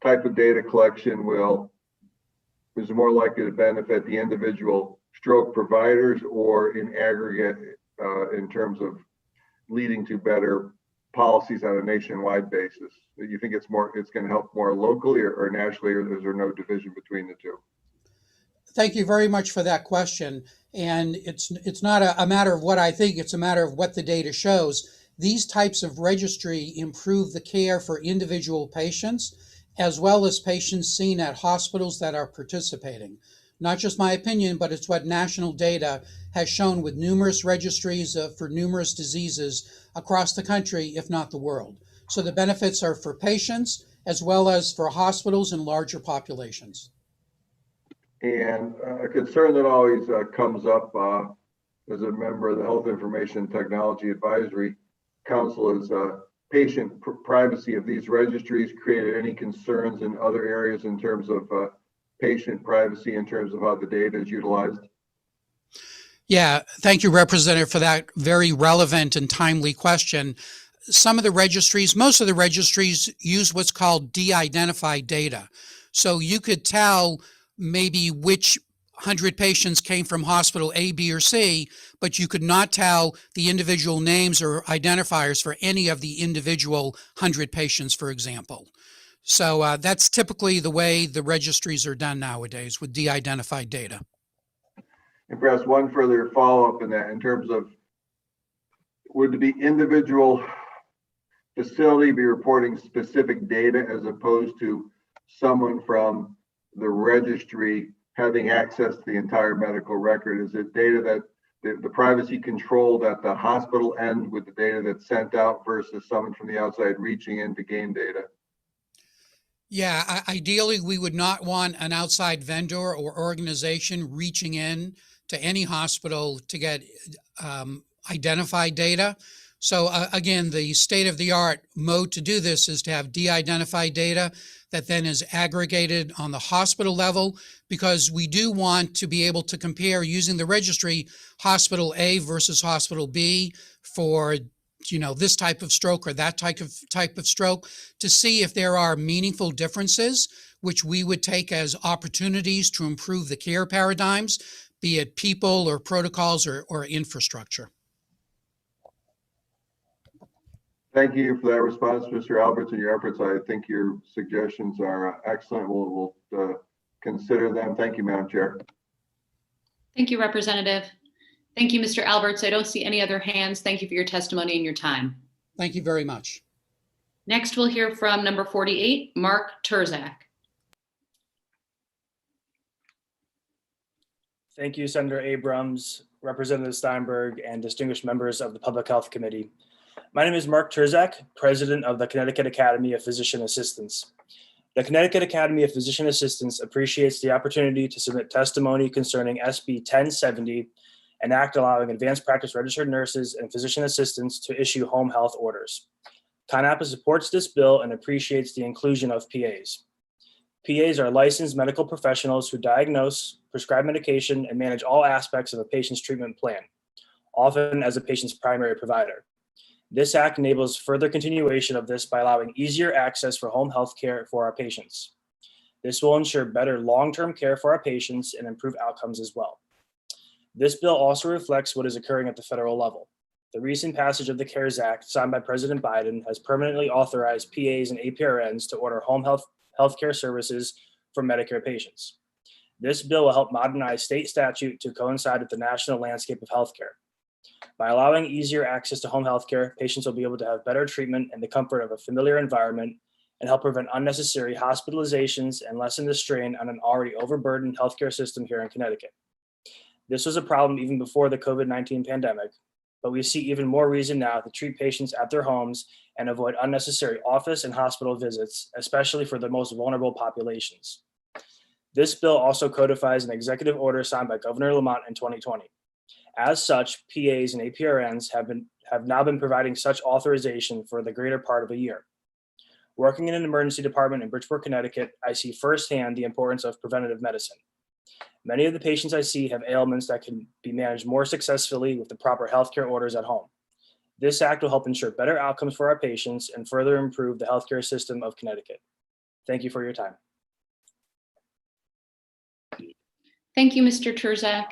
type of data collection is more likely to benefit the individual stroke providers or in aggregate in terms of leading to better policies on a nationwide basis? Do you think it's going to help more locally or nationally, or is there no division between the two?
Thank you very much for that question. And it's not a matter of what I think, it's a matter of what the data shows. These types of registry improve the care for individual patients, as well as patients seen at hospitals that are participating. Not just my opinion, but it's what national data has shown with numerous registries for numerous diseases across the country, if not the world. So the benefits are for patients as well as for hospitals and larger populations.
And a concern that always comes up as a member of the Health Information Technology Advisory Council is patient privacy of these registries. Created any concerns in other areas in terms of patient privacy, in terms of how the data is utilized?
Yeah, thank you, Representative, for that very relevant and timely question. Some of the registries, most of the registries use what's called de-identified data. So you could tell maybe which 100 patients came from hospital A, B, or C, but you could not tell the individual names or identifiers for any of the individual 100 patients, for example. So that's typically the way the registries are done nowadays, with de-identified data.
And perhaps one further follow-up in that, in terms of, would the individual facility be reporting specific data as opposed to someone from the registry having access to the entire medical record? Is it data that the privacy controlled at the hospital end with the data that's sent out versus someone from the outside reaching in to gain data?
Yeah, ideally, we would not want an outside vendor or organization reaching in to any hospital to get identified data. So again, the state-of-the-art mode to do this is to have de-identified data that then is aggregated on the hospital level, because we do want to be able to compare using the registry hospital A versus hospital B for this type of stroke or that type of stroke, to see if there are meaningful differences, which we would take as opportunities to improve the care paradigms, be it people or protocols or infrastructure.
Thank you for that response, Mr. Alberts, and your efforts. I think your suggestions are excellent. We'll consider them. Thank you, Madam Chair.
Thank you, Representative. Thank you, Mr. Alberts. I don't see any other hands. Thank you for your testimony and your time.
Thank you very much.
Next, we'll hear from number 48, Mark Turzak.
Thank you, Senator Abrams, Representative Steinberg, and distinguished members of the Public Health Committee. My name is Mark Turzak, President of the Connecticut Academy of Physician Assistants. The Connecticut Academy of Physician Assistants appreciates the opportunity to submit testimony concerning SB 1070, an act allowing advanced practice registered nurses and physician assistants to issue home health orders. CONAPA supports this bill and appreciates the inclusion of PAs. PAs are licensed medical professionals who diagnose, prescribe medication, and manage all aspects of a patient's treatment plan, often as a patient's primary provider. This act enables further continuation of this by allowing easier access for home health care for our patients. This will ensure better long-term care for our patients and improve outcomes as well. This bill also reflects what is occurring at the federal level. The recent passage of the CARES Act, signed by President Biden, has permanently authorized PAs and APRNs to order home health care services for Medicare patients. This bill will help modernize state statute to coincide with the national landscape of healthcare. By allowing easier access to home health care, patients will be able to have better treatment in the comfort of a familiar environment and help prevent unnecessary hospitalizations and lessen the strain on an already overburdened healthcare system here in Connecticut. This was a problem even before the COVID-19 pandemic, but we see even more reason now to treat patients at their homes and avoid unnecessary office and hospital visits, especially for the most vulnerable populations. This bill also codifies an executive order signed by Governor Lamont in 2020. As such, PAs and APRNs have now been providing such authorization for the greater part of a year. Working in an emergency department in Bridgeport, Connecticut, I see firsthand the importance of preventative medicine. Many of the patients I see have ailments that can be managed more successfully with the proper healthcare orders at home. This act will help ensure better outcomes for our patients and further improve the healthcare system of Connecticut. Thank you for your time.
Thank you, Mr. Turzak.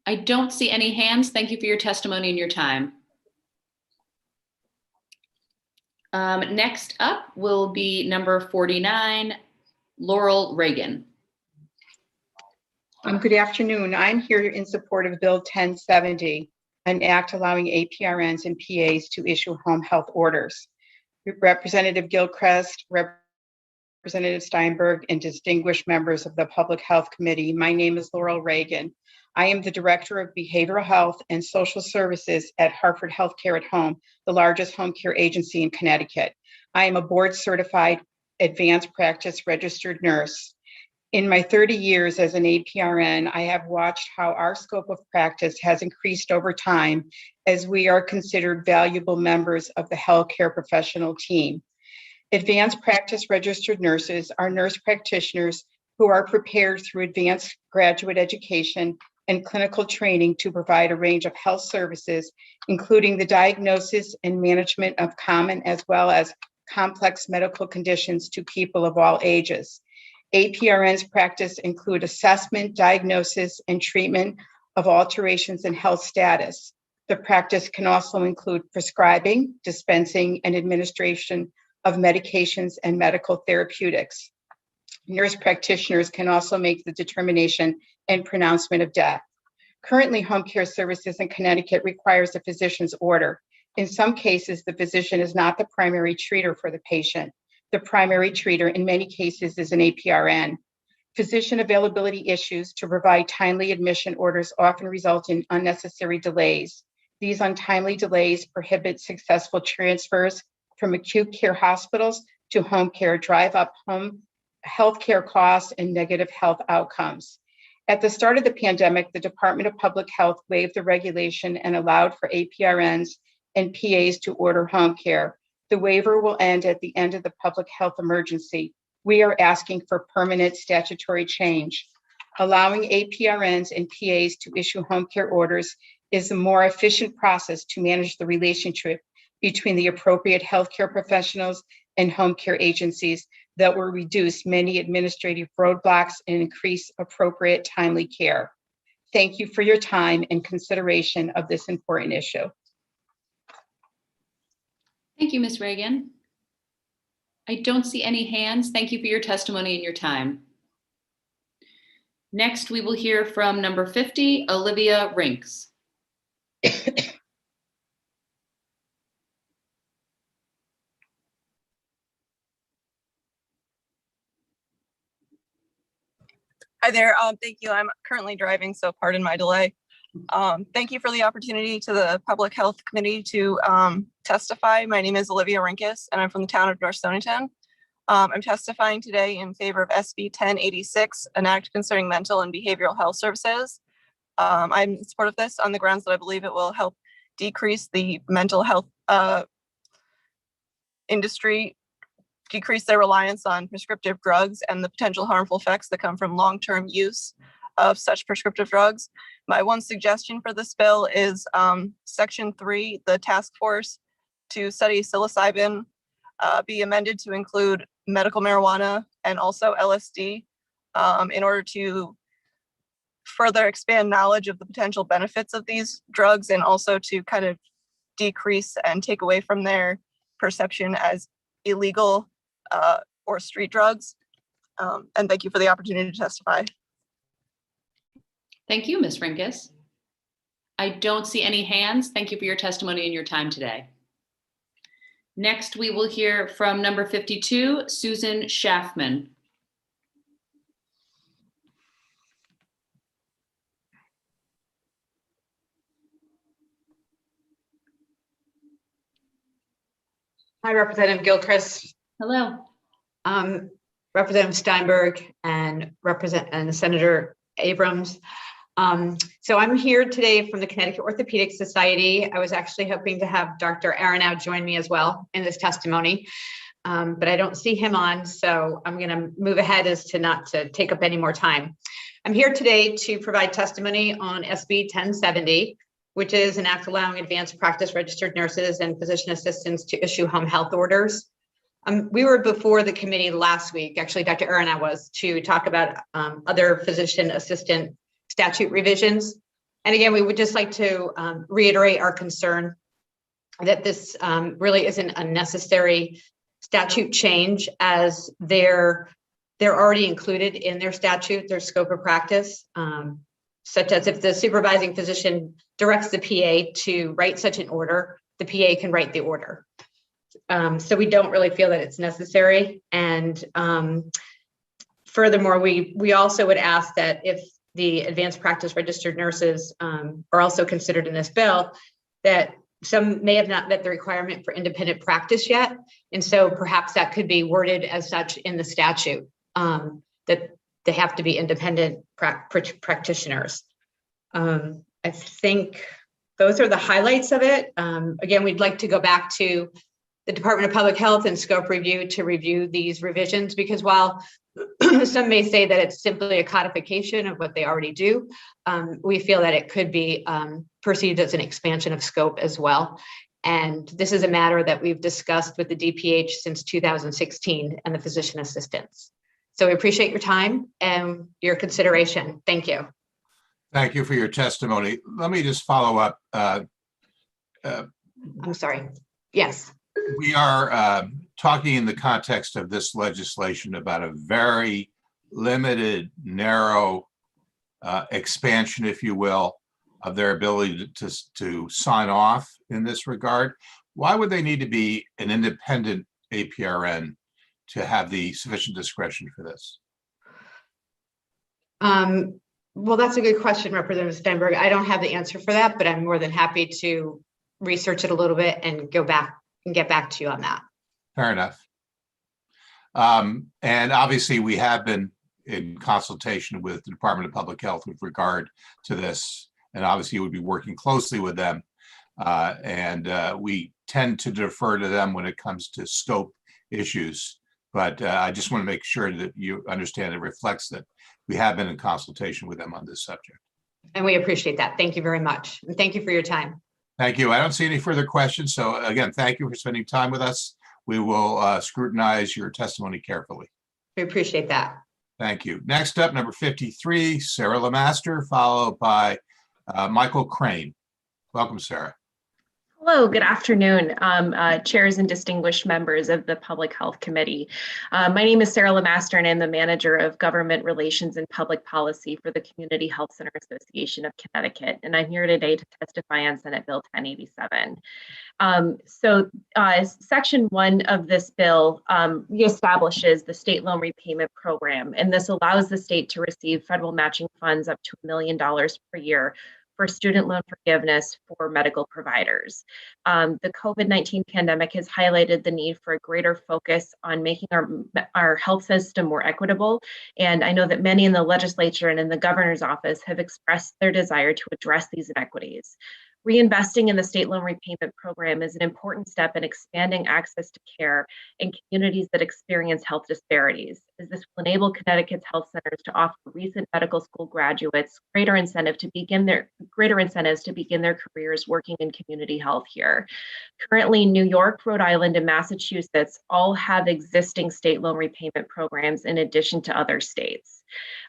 I don't see any hands. Thank you for your testimony and your time. Next up will be number 49, Laurel Reagan.
Good afternoon. I'm here in support of Bill 1070, an act allowing APRNs and PAs to issue home health orders. Representative Gilchrist, Representative Steinberg, and distinguished members of the Public Health Committee, my name is Laurel Reagan. I am the Director of Behavioral Health and Social Services at Hartford Healthcare at Home, the largest home care agency in Connecticut. I am a board-certified advanced practice registered nurse. In my 30 years as an APRN, I have watched how our scope of practice has increased over time as we are considered valuable members of the healthcare professional team. Advanced practice registered nurses are nurse practitioners who are prepared through advanced graduate education and clinical training to provide a range of health services, including the diagnosis and management of common as well as complex medical conditions to people of all ages. APRN's practice include assessment, diagnosis, and treatment of alterations in health status. The practice can also include prescribing, dispensing, and administration of medications and medical therapeutics. Nurse practitioners can also make the determination and pronouncement of death. Currently, home care services in Connecticut requires a physician's order. In some cases, the physician is not the primary treater for the patient. The primary treater in many cases is an APRN. Physician availability issues to provide timely admission orders often result in unnecessary delays. These untimely delays prohibit successful transfers from acute care hospitals to home care, drive up home healthcare costs and negative health outcomes. At the start of the pandemic, the Department of Public Health waived the regulation and allowed for APRNs and PAs to order home care. The waiver will end at the end of the public health emergency. We are asking for permanent statutory change. Allowing APRNs and PAs to issue home care orders is a more efficient process to manage the relationship between the appropriate healthcare professionals and home care agencies that will reduce many administrative roadblocks and increase appropriate timely care. Thank you for your time and consideration of this important issue.
Thank you, Ms. Reagan. I don't see any hands. Thank you for your testimony and your time. Next, we will hear from number 50, Olivia Rinks.
Hi there. Thank you. I'm currently driving, so pardon my delay. Thank you for the opportunity to the Public Health Committee to testify. My name is Olivia Rinkus, and I'm from the town of North Stonington. I'm testifying today in favor of SB 1086, an act concerning mental and behavioral health services. I'm in support of this on the grounds that I believe it will help decrease the mental health industry, decrease their reliance on prescriptive drugs and the potential harmful effects that come from long-term use of such prescriptive drugs. My one suggestion for this bill is Section 3, the task force to study psilocybin, be amended to include medical marijuana and also LSD in order to further expand knowledge of the potential benefits of these drugs and also to kind of decrease and take away from their perception as illegal or street drugs. And thank you for the opportunity to testify.
Thank you, Ms. Rinkus. I don't see any hands. Thank you for your testimony and your time today. Next, we will hear from number 52, Susan Schaffman.
Hi, Representative Gilchrist.
Hello.
Representative Steinberg and Senator Abrams. So I'm here today from the Connecticut Orthopedic Society. I was actually hoping to have Dr. Aronow join me as well in this testimony, but I don't see him on, so I'm going to move ahead as to not to take up any more time. I'm here today to provide testimony on SB 1070, which is an act allowing advanced practice registered nurses and physician assistants to issue home health orders. We were before the committee last week, actually Dr. Aronow was, to talk about other physician assistant statute revisions. And again, we would just like to reiterate our concern that this really isn't a necessary statute change, as they're already included in their statute, their scope of practice, such as if the supervising physician directs the PA to write such an order, the PA can write the order. So we don't really feel that it's necessary. And furthermore, we also would ask that if the advanced practice registered nurses are also considered in this bill, that some may have not met the requirement for independent practice yet. And so perhaps that could be worded as such in the statute, that they have to be independent practitioners. I think those are the highlights of it. Again, we'd like to go back to the Department of Public Health and scope review to review these revisions, because while some may say that it's simply a codification of what they already do, we feel that it could be perceived as an expansion of scope as well. And this is a matter that we've discussed with the DPH since 2016 and the physician assistants. So we appreciate your time and your consideration. Thank you.
Thank you for your testimony. Let me just follow up.
I'm sorry. Yes.
We are talking in the context of this legislation about a very limited, narrow expansion, if you will, of their ability to sign off in this regard. Why would they need to be an independent APRN to have the sufficient discretion for this?
Well, that's a good question, Representative Steinberg. I don't have the answer for that, but I'm more than happy to research it a little bit and go back and get back to you on that.
Fair enough. And obviously we have been in consultation with the Department of Public Health with regard to this, and obviously you would be working closely with them. We tend to defer to them when it comes to scope issues, but I just want to make sure that you understand it reflects that we have been in consultation with them on this subject.
And we appreciate that. Thank you very much. And thank you for your time.
Thank you. I don't see any further questions. So again, thank you for spending time with us. We will scrutinize your testimony carefully.
We appreciate that.
Thank you. Next up, number 53, Sarah Lemaster, followed by Michael Crane. Welcome, Sarah.
Hello, good afternoon, chairs and distinguished members of the Public Health Committee. My name is Sarah Lemaster, and I'm the Manager of Government Relations and Public Policy for the Community Health Center Association of Connecticut, and I'm here today to testify on Senate Bill 1087. Section 1 of this bill reestablishes the state loan repayment program, and this allows the state to receive federal matching funds up to $1 million per year for student loan forgiveness for medical providers. The COVID-19 pandemic has highlighted the need for a greater focus on making our health system more equitable. And I know that many in the legislature and in the governor's office have expressed their desire to address these inequities. Reinvesting in the state loan repayment program is an important step in expanding access to care in communities that experience health disparities, as this will enable Connecticut's health centers to offer recent medical school graduates greater incentives to begin their careers working in community health here. Currently, New York, Rhode Island, and Massachusetts all have existing state loan repayment programs in addition to other states.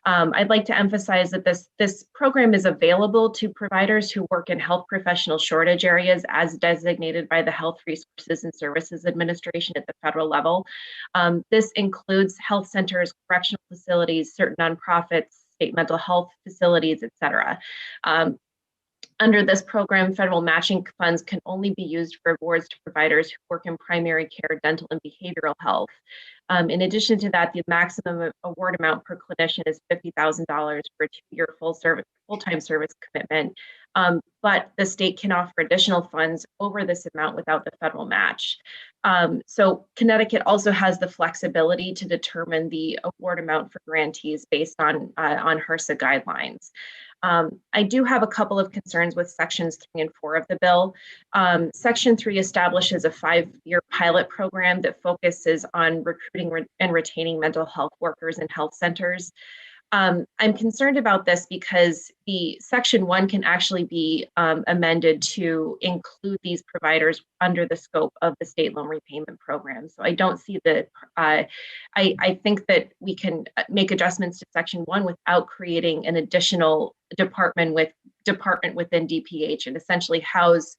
I'd like to emphasize that this program is available to providers who work in health professional shortage areas as designated by the Health Resources and Services Administration at the federal level. This includes health centers, correctional facilities, certain nonprofits, state mental health facilities, et cetera. Under this program, federal matching funds can only be used for awards to providers who work in primary care, dental, and behavioral health. In addition to that, the maximum award amount per clinician is $50,000 for a 2-year full-time service commitment, but the state can offer additional funds over this amount without the federal match. So Connecticut also has the flexibility to determine the award amount for grantees based on HRSA guidelines. I do have a couple of concerns with sections 3 and 4 of the bill. Section 3 establishes a 5-year pilot program that focuses on recruiting and retaining mental health workers in health centers. I'm concerned about this because the section 1 can actually be amended to include these providers under the scope of the state loan repayment program. So I don't see that. I think that we can make adjustments to section 1 without creating an additional department within DPH and essentially house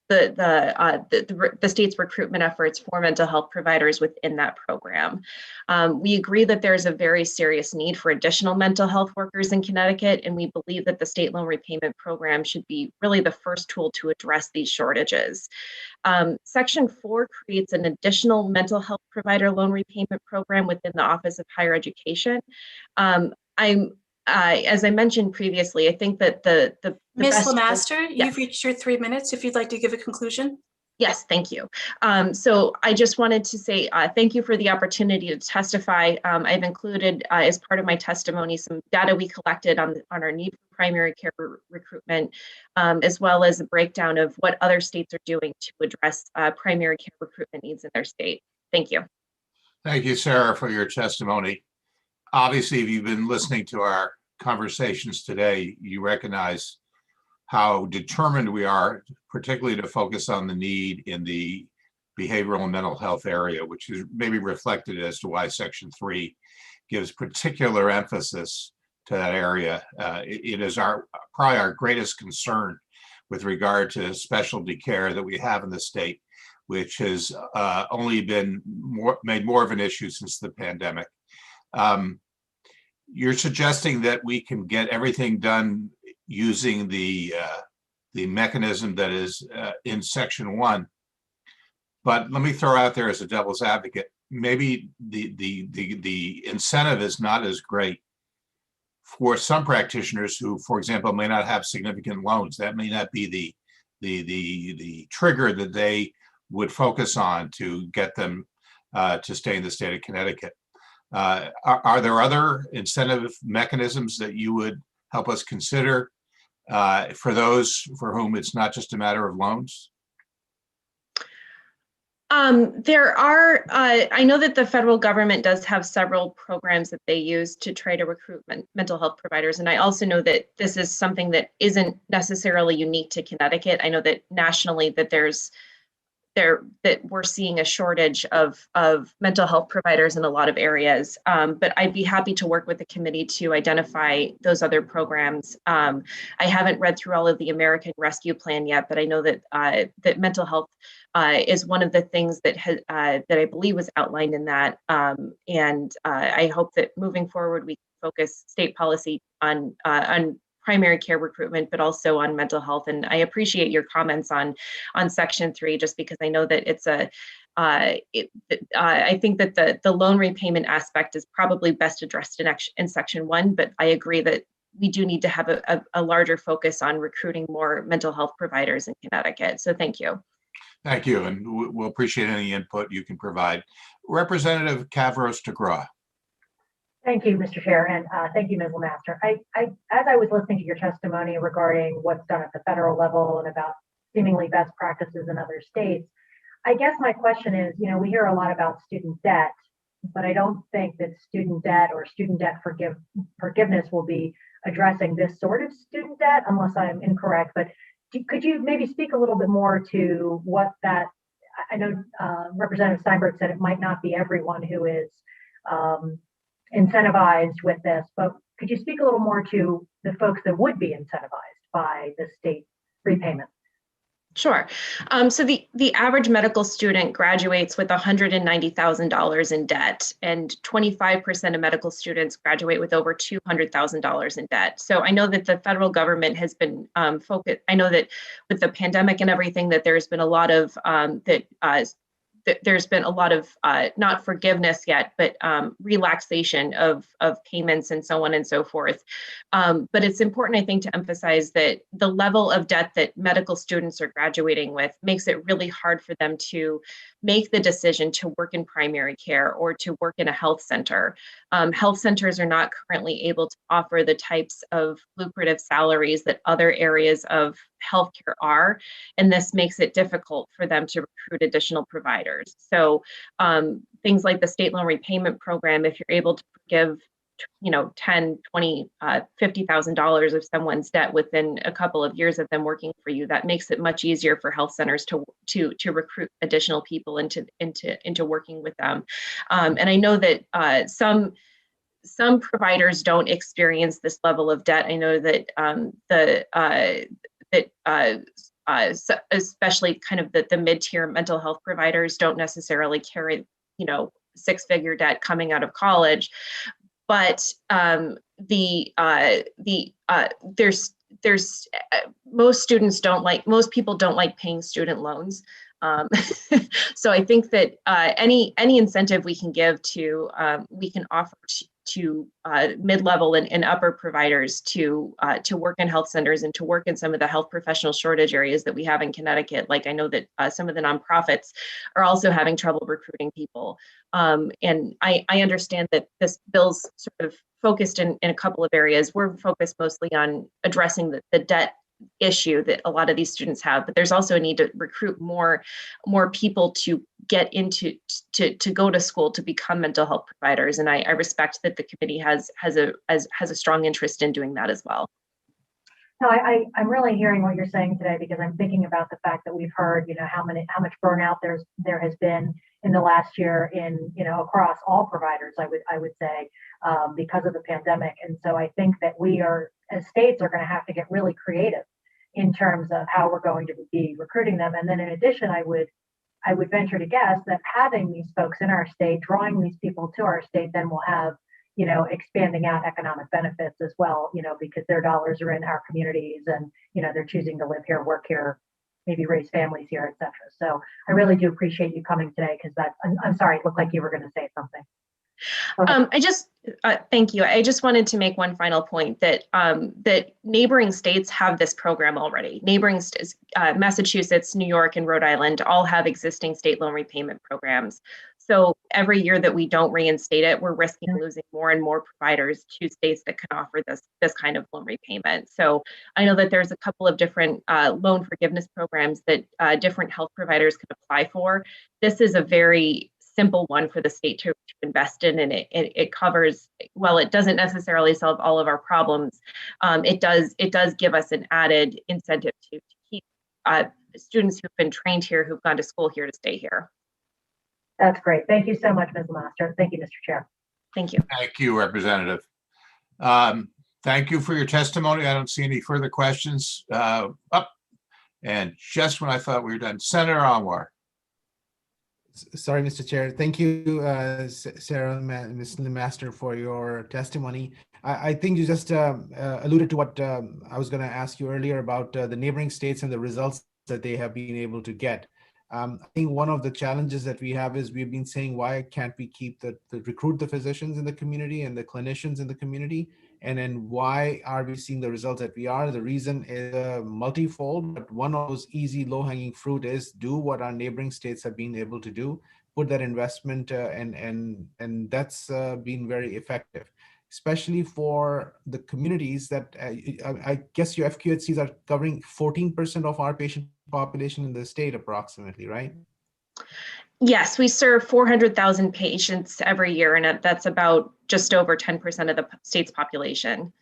the state's recruitment efforts for mental health providers within that program. We agree that there's a very serious need for additional mental health workers in Connecticut, and we believe that the state loan repayment program should be really the first tool to address these shortages. Section 4 creates an additional mental health provider loan repayment program within the Office of Higher Education. As I mentioned previously, I think that the
Ms.
best
Lemaster,
yeah.
you've reached your 3 minutes. If you'd like to give a conclusion.
Yes, thank you. So I just wanted to say thank you for the opportunity to testify. I've included as part of my testimony some data we collected on our need for primary care recruitment, as well as a breakdown of what other states are doing to address primary care recruitment needs in their state. Thank you.
Thank you, Sarah, for your testimony. Obviously, if you've been listening to our conversations today, you recognize how determined we are, particularly to focus on the need in the behavioral and mental health area, which is maybe reflected as to why Section 3 gives particular emphasis to that area. It is probably our greatest concern with regard to specialty care that we have in the state, which has only been made more of an issue since the pandemic. You're suggesting that we can get everything done using the mechanism that is in Section 1. But let me throw out there as a devil's advocate, maybe the incentive is not as great for some practitioners who, for example, may not have significant loans. That may not be the trigger that they would focus on to get them to stay in the state of Connecticut. Are there other incentive mechanisms that you would help us consider for those for whom it's not just a matter of loans?
There are, I know that the federal government does have several programs that they use to try to recruit mental health providers. And I also know that this is something that isn't necessarily unique to Connecticut. I know that nationally that that we're seeing a shortage of mental health providers in a lot of areas. But I'd be happy to work with the committee to identify those other programs. I haven't read through all of the American Rescue Plan yet, but I know that that mental health is one of the things that that I believe was outlined in that. And I hope that moving forward, we focus state policy on primary care recruitment, but also on mental health. And I appreciate your comments on Section 3, just because I know that it's I think that the loan repayment aspect is probably best addressed in Section 1, but I agree that we do need to have a larger focus on recruiting more mental health providers in Connecticut. So thank you.
Thank you, and we'll appreciate any input you can provide. Representative Kavros DeGraw.
Thank you, Mr. Chair, and thank you, Ms. Lemaster. As I was listening to your testimony regarding what's done at the federal level and about seemingly best practices in other states, I guess my question is, we hear a lot about student debt, but I don't think that student debt or student debt forgiveness will be addressing this sort of student debt, unless I'm incorrect. But could you maybe speak a little bit more to what that, I know Representative Steinberg said it might not be everyone who is incentivized with this, but could you speak a little more to the folks that would be incentivized by the state repayment?
Sure. So the average medical student graduates with $190,000 in debt, and 25% of medical students graduate with over $200,000 in debt. So I know that the federal government has been focused. I know that with the pandemic and everything, that there's been a lot of there's been a lot of not forgiveness yet, but relaxation of payments and so on and so forth. But it's important, I think, to emphasize that the level of debt that medical students are graduating with makes it really hard for them to make the decision to work in primary care or to work in a health center. Health centers are not currently able to offer the types of lucrative salaries that other areas of healthcare are, and this makes it difficult for them to recruit additional providers. So things like the state loan repayment program, if you're able to forgive $10,000, $20,000, $50,000 of someone's debt within a couple of years of them working for you, that makes it much easier for health centers to recruit additional people into working with them. And I know that some providers don't experience this level of debt. I know that especially kind of the mid-tier mental health providers don't necessarily carry, you know, six-figure debt coming out of college. But most people don't like paying student loans. So I think that any incentive we can give to, we can offer to mid-level and upper providers to work in health centers and to work in some of the health professional shortage areas that we have in Connecticut. Like I know that some of the nonprofits are also having trouble recruiting people. And I understand that this bill's sort of focused in a couple of areas. We're focused mostly on addressing the debt issue that a lot of these students have, but there's also a need to recruit more people to get into to go to school to become mental health providers. And I respect that the committee has a strong interest in doing that as well.
No, I'm really hearing what you're saying today, because I'm thinking about the fact that we've heard, you know, how much burnout there has been in the last year in, you know, across all providers, I would say, because of the pandemic. And so I think that we are, as states, are going to have to get really creative in terms of how we're going to be recruiting them. And then in addition, I would venture to guess that having these folks in our state, drawing these people to our state, then will have, you know, expanding out economic benefits as well, you know, because their dollars are in our communities and, you know, they're choosing to live here, work here, maybe raise families here, et cetera. So I really do appreciate you coming today, because I'm sorry, it looked like you were going to say something.
Thank you. I just wanted to make one final point that that neighboring states have this program already. Neighboring states, Massachusetts, New York, and Rhode Island all have existing state loan repayment programs. So every year that we don't reinstate it, we're risking losing more and more providers to states that can offer this kind of loan repayment. So I know that there's a couple of different loan forgiveness programs that different health providers can apply for. This is a very simple one for the state to invest in, and it covers, well, it doesn't necessarily solve all of our problems. It does give us an added incentive to keep students who've been trained here, who've gone to school here, to stay here.
That's great. Thank you so much, Ms. Lemaster. Thank you, Mr. Chair.
Thank you.
Thank you, Representative. Thank you for your testimony. I don't see any further questions. And just when I thought we were done, Senator Anwar.
Sorry, Mr. Chair. Thank you, Sarah and Ms. Lemaster, for your testimony. I think you just alluded to what I was going to ask you earlier about the neighboring states and the results that they have been able to get. I think one of the challenges that we have is we've been saying, why can't we keep recruit the physicians in the community and the clinicians in the community? And then why are we seeing the results that we are? The reason is multifold, but one of those easy low-hanging fruit is do what our neighboring states have been able to do, put that investment, and that's been very effective, especially for the communities that I guess your FQHCs are covering 14% of our patient population in the state approximately, right?
Yes, we serve 400,000 patients every year, and that's about just over 10% of the state's population.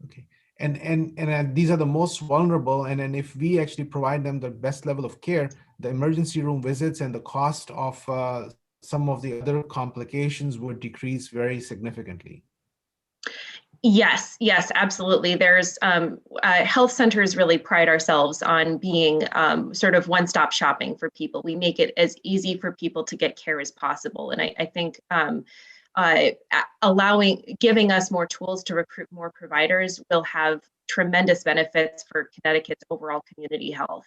Okay, and these are the most vulnerable, and then if we actually provide them the best level of care, the emergency room visits and the cost of some of the other complications would decrease very significantly.
Yes, absolutely. There's health centers really pride ourselves on being sort of one-stop shopping for people. We make it as easy for people to get care as possible. And I think giving us more tools to recruit more providers will have tremendous benefits for Connecticut's overall community health.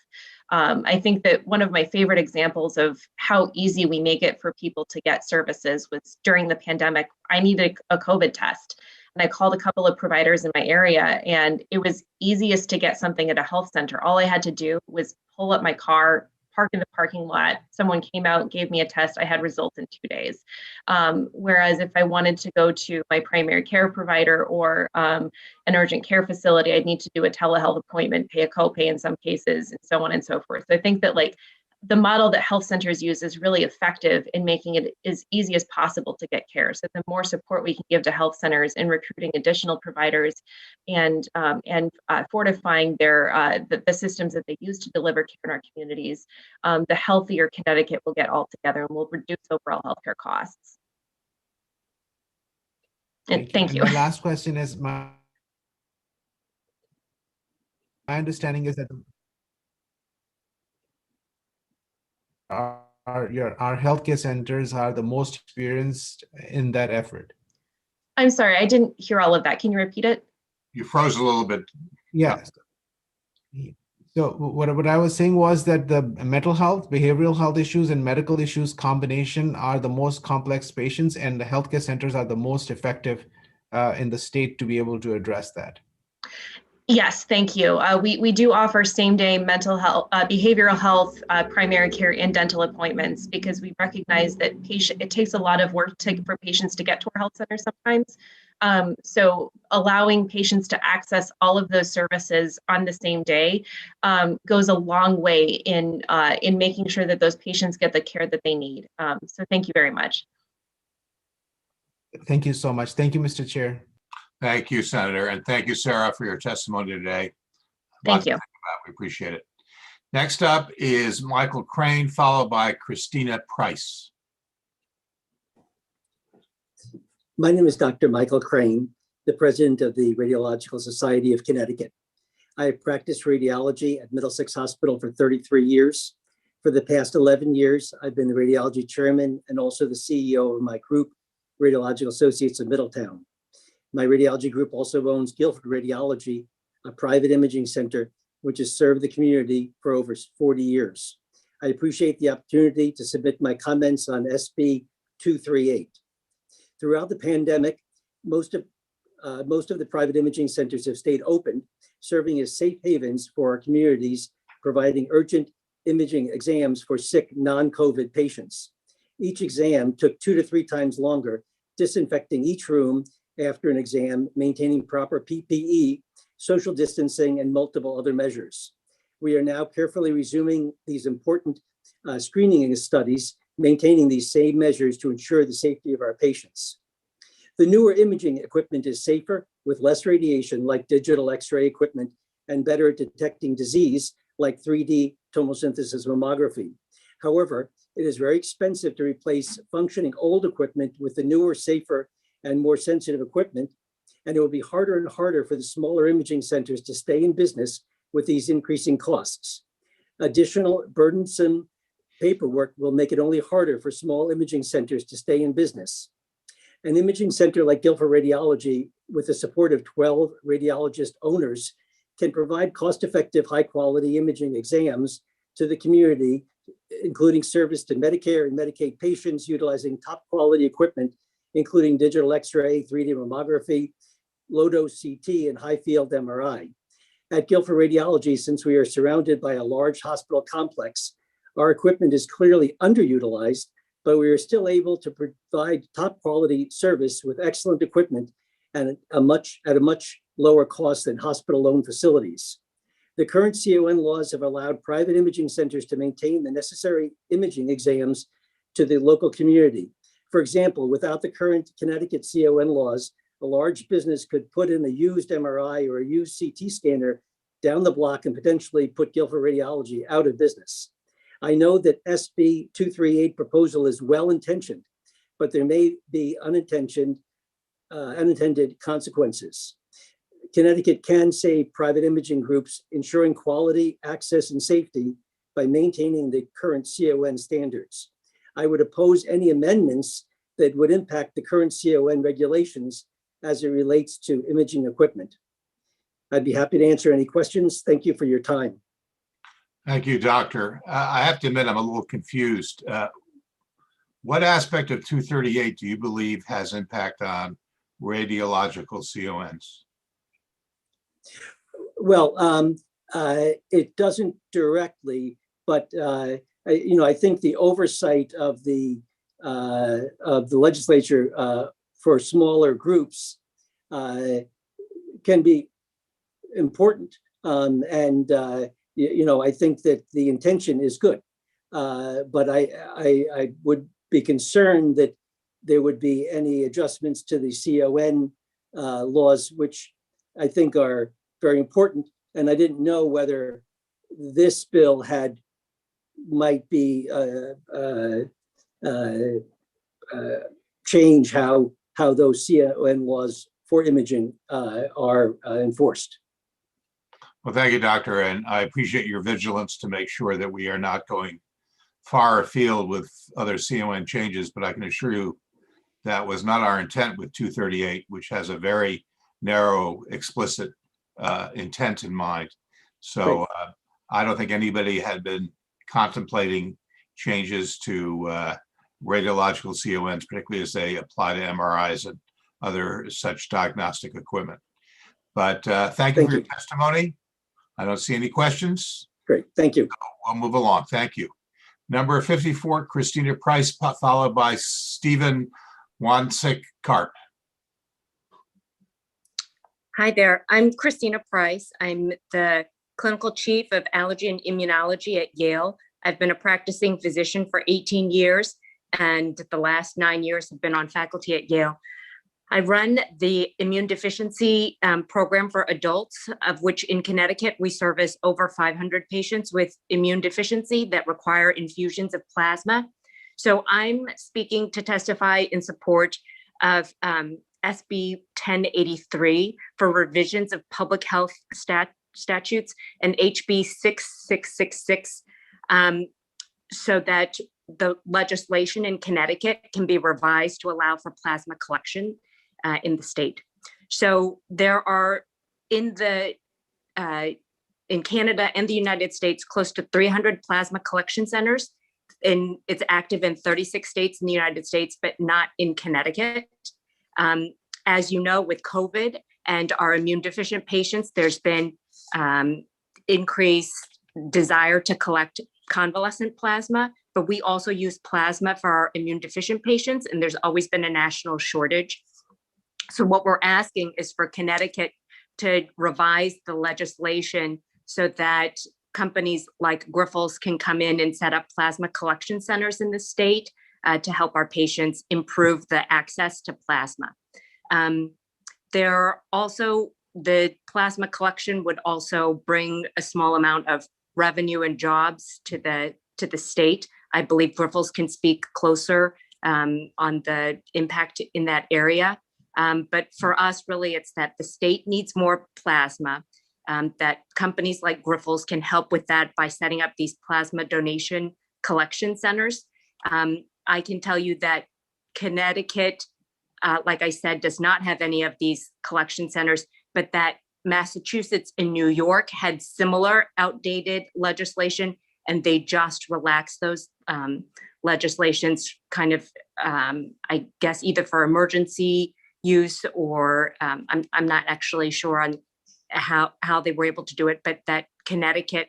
I think that one of my favorite examples of how easy we make it for people to get services was during the pandemic. I needed a COVID test. And I called a couple of providers in my area, and it was easiest to get something at a health center. All I had to do was pull up my car, park in the parking lot. Someone came out, gave me a test. I had results in 2 days. Whereas if I wanted to go to my primary care provider or an urgent care facility, I'd need to do a telehealth appointment, pay a copay in some cases, and so on and so forth. So I think that the model that health centers use is really effective in making it as easy as possible to get care. So the more support we can give to health centers in recruiting additional providers and fortifying the systems that they use to deliver care in our communities, the healthier Connecticut will get altogether, and will reduce overall healthcare costs. And thank you.
And my last question is, my understanding is that our healthcare centers are the most experienced in that effort?
I'm sorry, I didn't hear all of that. Can you repeat it?
You froze a little bit.
Yes. So what I was saying was that the mental health, behavioral health issues, and medical issues combination are the most complex patients, and the healthcare centers are the most effective in the state to be able to address that.
Yes, thank you. We do offer same-day mental health, behavioral health, primary care, and dental appointments because we recognize that it takes a lot of work for patients to get to our health center sometimes. So allowing patients to access all of those services on the same day goes a long way in making sure that those patients get the care that they need. So thank you very much.
Thank you so much. Thank you, Mr. Chair.
Thank you, Senator, and thank you, Sarah, for your testimony today.
Thank you.
We appreciate it. Next up is Michael Crane, followed by Christina Price.
My name is Dr. Michael Crane, the president of the Radiological Society of Connecticut. I have practiced radiology at Middlesex Hospital for 33 years. For the past 11 years, I've been the radiology chairman and also the CEO of my group, Radiological Associates of Middletown. My radiology group also owns Gifford Radiology, a private imaging center, which has served the community for over 40 years. I appreciate the opportunity to submit my comments on SB 238. Throughout the pandemic, most of the private imaging centers have stayed open, serving as safe havens for our communities, providing urgent imaging exams for sick non-COVID patients. Each exam took 2 to 3 times longer, disinfecting each room after an exam, maintaining proper PPE, social distancing, and multiple other measures. We are now carefully resuming these important screening studies, maintaining these same measures to ensure the safety of our patients. The newer imaging equipment is safer with less radiation, like digital X-ray equipment, and better at detecting disease, like 3D tomosynthesis mammography. However, it is very expensive to replace functioning old equipment with the newer, safer, and more sensitive equipment, and it will be harder and harder for the smaller imaging centers to stay in business with these increasing costs. Additional burdensome paperwork will make it only harder for small imaging centers to stay in business. An imaging center like Gifford Radiology, with the support of 12 radiologist owners, can provide cost-effective, high-quality imaging exams to the community, including service to Medicare and Medicaid patients utilizing top-quality equipment, including digital X-ray, 3D mammography, low-dose CT, and high-field MRI. At Gifford Radiology, since we are surrounded by a large hospital complex, our equipment is clearly underutilized, but we are still able to provide top-quality service with excellent equipment and at a much lower cost than hospital-owned facilities. The current CON laws have allowed private imaging centers to maintain the necessary imaging exams to the local community. For example, without the current Connecticut CON laws, a large business could put in a used MRI or a used CT scanner down the block and potentially put Gifford Radiology out of business. I know that SB 238 proposal is well-intentioned, but there may be unintended consequences. Connecticut can save private imaging groups, ensuring quality, access, and safety by maintaining the current CON standards. I would oppose any amendments that would impact the current CON regulations as it relates to imaging equipment. I'd be happy to answer any questions. Thank you for your time.
Thank you, Doctor. I have to admit, I'm a little confused. What aspect of 238 do you believe has impact on radiological CONs?
Well, it doesn't directly, but I think the oversight of the legislature for smaller groups can be important, and I think that the intention is good, but I would be concerned that there would be any adjustments to the CON laws, which I think are very important. And I didn't know whether this bill might be change how those CON laws for imaging are enforced.
Well, thank you, Doctor, and I appreciate your vigilance to make sure that we are not going far afield with other CON changes, but I can assure you that was not our intent with 238, which has a very narrow, explicit intent in mind. So I don't think anybody had been contemplating changes to radiological CONs, particularly as they apply to MRIs and other such diagnostic equipment. But thank you for your testimony. I don't see any questions.
Great, thank you.
We'll move along. Thank you. Number 54, Christina Price, followed by Stephen Wansik-Karp.
Hi there, I'm Christina Price. I'm the clinical chief of allergy and immunology at Yale. I've been a practicing physician for 18 years, and the last 9 years have been on faculty at Yale. I run the immune deficiency program for adults, of which in Connecticut, we service over 500 patients with immune deficiency that require infusions of plasma. So I'm speaking to testify in support of SB 1083 for revisions of public health statutes and HB 6666 so that the legislation in Connecticut can be revised to allow for plasma collection in the state. So there are in Canada and the United States close to 300 plasma collection centers. And it's active in 36 states in the United States, but not in Connecticut. As you know, with COVID and our immune deficient patients, there's been increased desire to collect convalescent plasma, but we also use plasma for our immune deficient patients, and there's always been a national shortage. So what we're asking is for Connecticut to revise the legislation so that companies like Grifols can come in and set up plasma collection centers in the state to help our patients improve the access to plasma. The plasma collection would also bring a small amount of revenue and jobs to the state. I believe Grifols can speak closer on the impact in that area. But for us, really, it's that the state needs more plasma, that companies like Grifols can help with that by setting up these plasma donation collection centers. I can tell you that Connecticut, like I said, does not have any of these collection centers, but that Massachusetts and New York had similar outdated legislation, and they just relaxed those legislations kind of, I guess, either for emergency use or I'm not actually sure on how they were able to do it, but that Connecticut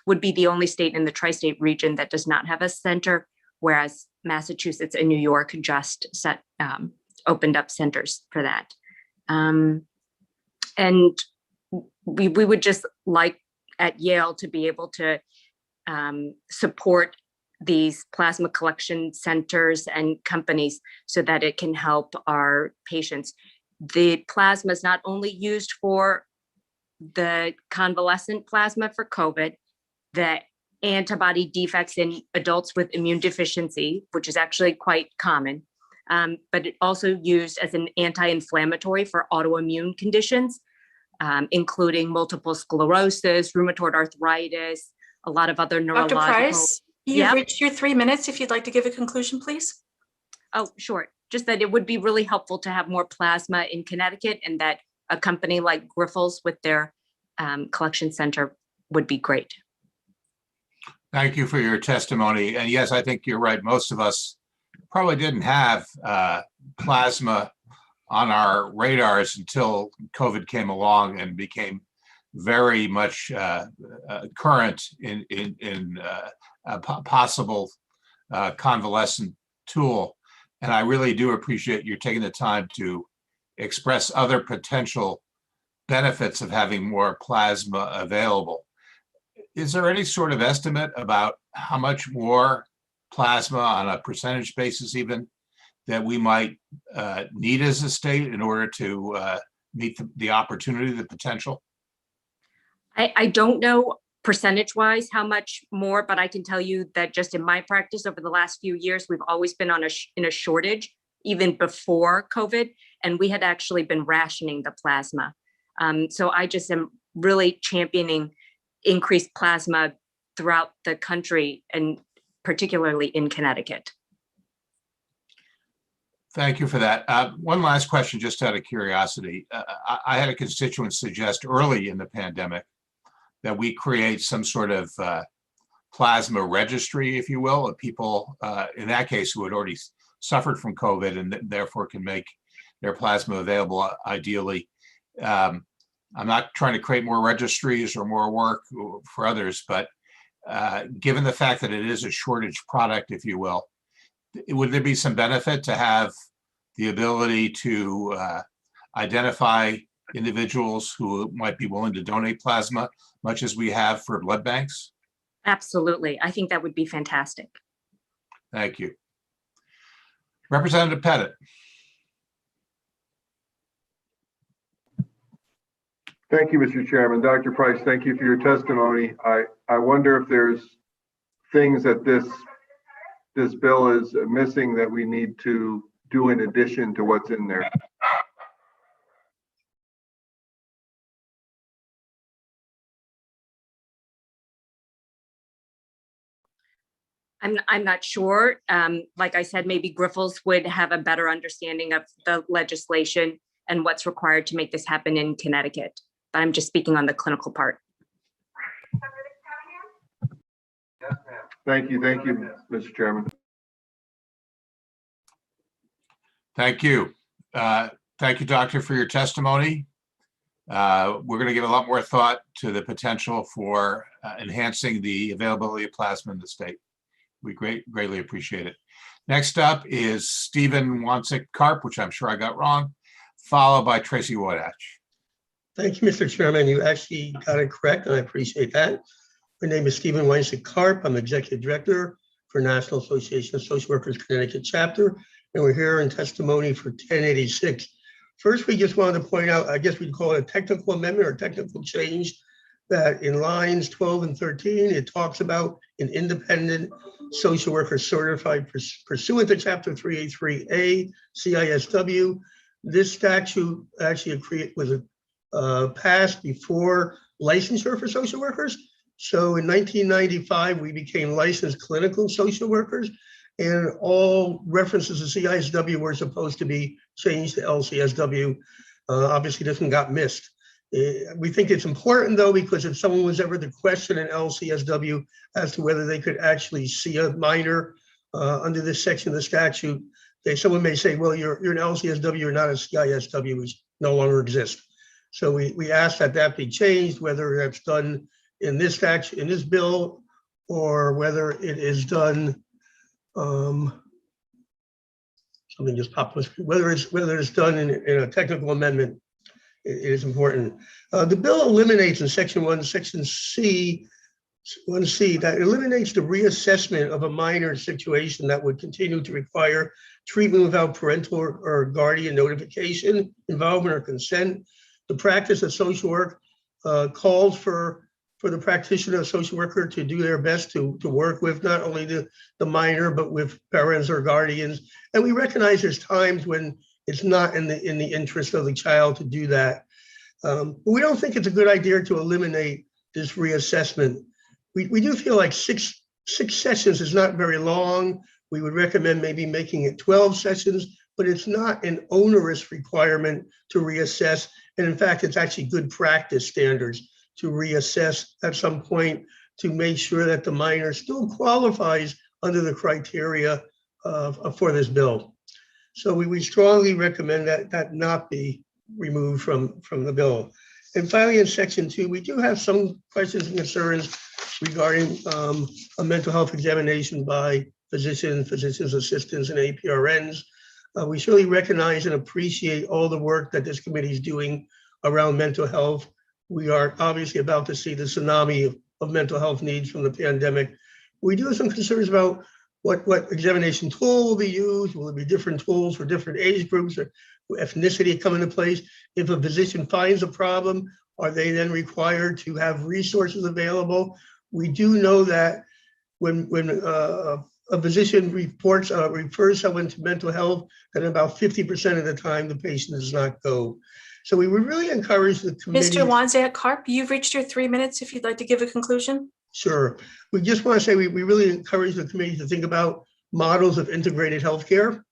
would be the only state in the tri-state region that does not have a center, whereas Massachusetts and New York just opened up centers for that. And we would just like at Yale to be able to support these plasma collection centers and companies so that it can help our patients. The plasma is not only used for the convalescent plasma for COVID, the antibody defects in adults with immune deficiency, which is actually quite common, but it also used as an anti-inflammatory for autoimmune conditions, including multiple sclerosis, rheumatoid arthritis, a lot of other neurological.
Dr. Price, you've reached your 3 minutes. If you'd like to give a conclusion, please.
Oh, sure. Just that it would be really helpful to have more plasma in Connecticut, and that a company like Grifols with their collection center would be great.
Thank you for your testimony. And yes, I think you're right. Most of us probably didn't have plasma on our radars until COVID came along and became very much current in a possible convalescent tool. And I really do appreciate you taking the time to express other potential benefits of having more plasma available. Is there any sort of estimate about how much more plasma on a percentage basis even that we might need as a state in order to meet the opportunity, the potential?
I don't know percentage-wise how much more, but I can tell you that just in my practice over the last few years, we've always been in a shortage, even before COVID, and we had actually been rationing the plasma. So I just am really championing increased plasma throughout the country, and particularly in Connecticut.
Thank you for that. One last question, just out of curiosity. I had a constituent suggest early in the pandemic that we create some sort of plasma registry, if you will, of people, in that case, who had already suffered from COVID and therefore can make their plasma available ideally. I'm not trying to create more registries or more work for others, but given the fact that it is a shortage product, if you will, would there be some benefit to have the ability to identify individuals who might be willing to donate plasma, much as we have for blood banks?
Absolutely. I think that would be fantastic.
Thank you. Representative Pettit.
Thank you, Mr. Chairman. Dr. Price, thank you for your testimony. I wonder if there's things that this bill is missing that we need to do in addition to what's in there.
I'm not sure. Like I said, maybe Griffles would have a better understanding of the legislation and what's required to make this happen in Connecticut. But I'm just speaking on the clinical part.
Thank you, Mr. Chairman.
Thank you. Thank you, Doctor, for your testimony. We're going to give a lot more thought to the potential for enhancing the availability of plasma in the state. We greatly appreciate it. Next up is Stephen Wansik-Karp, which I'm sure I got wrong, followed by Tracy Wodach.
Thank you, Mr. Chairman. You actually got it correct, and I appreciate that. My name is Stephen Wansik-Karp. I'm Executive Director for National Association of Social Workers Connecticut Chapter, and we're here in testimony for 1086. First, we just wanted to point out, I guess we'd call it a technical amendment or technical change, that in lines 12 and 13, it talks about an independent social worker certified pursuant to Chapter 383A CISW. This statute actually was passed before licensure for social workers. So in 1995, we became licensed clinical social workers, and all references to CISW were supposed to be changed to LCSW. Obviously, this one got missed. We think it's important, though, because if someone was ever to question an LCSW as to whether they could actually see a minor under this section of the statute, someone may say, well, you're an LCSW, you're not a CISW, which no longer exists. So we ask that be changed, whether that's done in this statute, in this bill, or whether it is done, something just popped up, whether it's done in a technical amendment. It is important. The bill eliminates in section 1C, that eliminates the reassessment of a minor situation that would continue to require treatment without parental or guardian notification, involvement, or consent. The practice of social work calls for the practitioner, social worker, to do their best to work with not only the minor, but with parents or guardians. And we recognize there's times when it's not in the interest of the child to do that. But we don't think it's a good idea to eliminate this reassessment. We do feel like six sessions is not very long. We would recommend maybe making it 12 sessions, but it's not an onerous requirement to reassess. And in fact, it's actually good practice standards to reassess at some point to make sure that the minor still qualifies under the criteria for this bill. So we strongly recommend that not be removed from the bill. And finally, in section 2, we do have some questions and concerns regarding a mental health examination by physicians assistants, and APRNs. We surely recognize and appreciate all the work that this committee is doing around mental health. We are obviously about to see the tsunami of mental health needs from the pandemic. We do have some concerns about what examination tool will be used. Will it be different tools for different age groups, or ethnicity come into place? If a physician finds a problem, are they then required to have resources available? We do know that when a physician refers someone to mental health, then about 50% of the time the patient does not go. So we would really encourage the committee.
Mr. Wansik-Karp, you've reached your 3 minutes if you'd like to give a conclusion.
Sure. We just want to say we really encourage the committee to think about models of integrated healthcare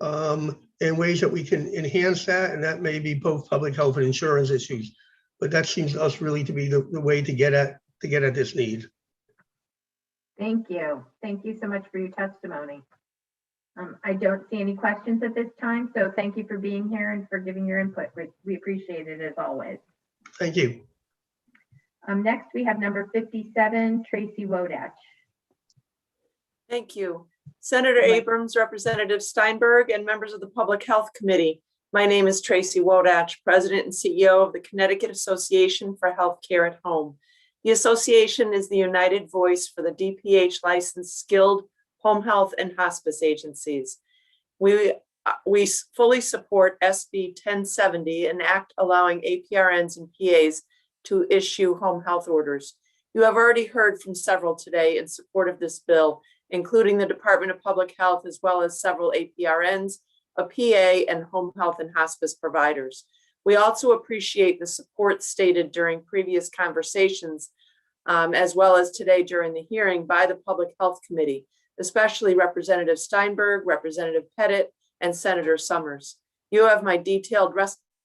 and ways that we can enhance that. And that may be both public health and insurance issues. But that seems to us really to be the way to get at this need.
Thank you. Thank you so much for your testimony. I don't see any questions at this time, so thank you for being here and for giving your input. We appreciate it as always.
Thank you.
Next, we have number 57, Tracy Wodach.
Thank you. Senator Abrams, Representative Steinberg, and members of the Public Health Committee. My name is Tracy Wodach, President and CEO of the Connecticut Association for Healthcare at Home. The association is the united voice for the DPH licensed skilled home health and hospice agencies. We fully support SB 1070, an act allowing APRNs and PAs to issue home health orders. You have already heard from several today in support of this bill, including the Department of Public Health, as well as several APRNs, a PA, and home health and hospice providers. We also appreciate the support stated during previous conversations, as well as today during the hearing by the Public Health Committee, especially Representative Steinberg, Representative Pettit, and Senator Summers. You have my detailed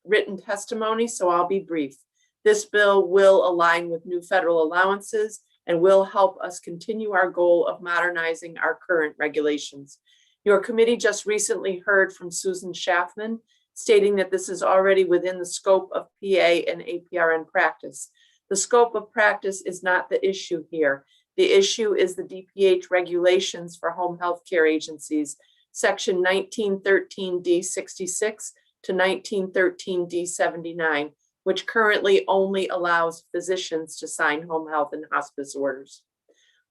written testimony, so I'll be brief. This bill will align with new federal allowances and will help us continue our goal of modernizing our current regulations. Your committee just recently heard from Susan Schaffman stating that this is already within the scope of PA and APRN practice. The scope of practice is not the issue here. The issue is the DPH regulations for home health care agencies, section 1913 D66 to 1913 D79, which currently only allows physicians to sign home health and hospice orders.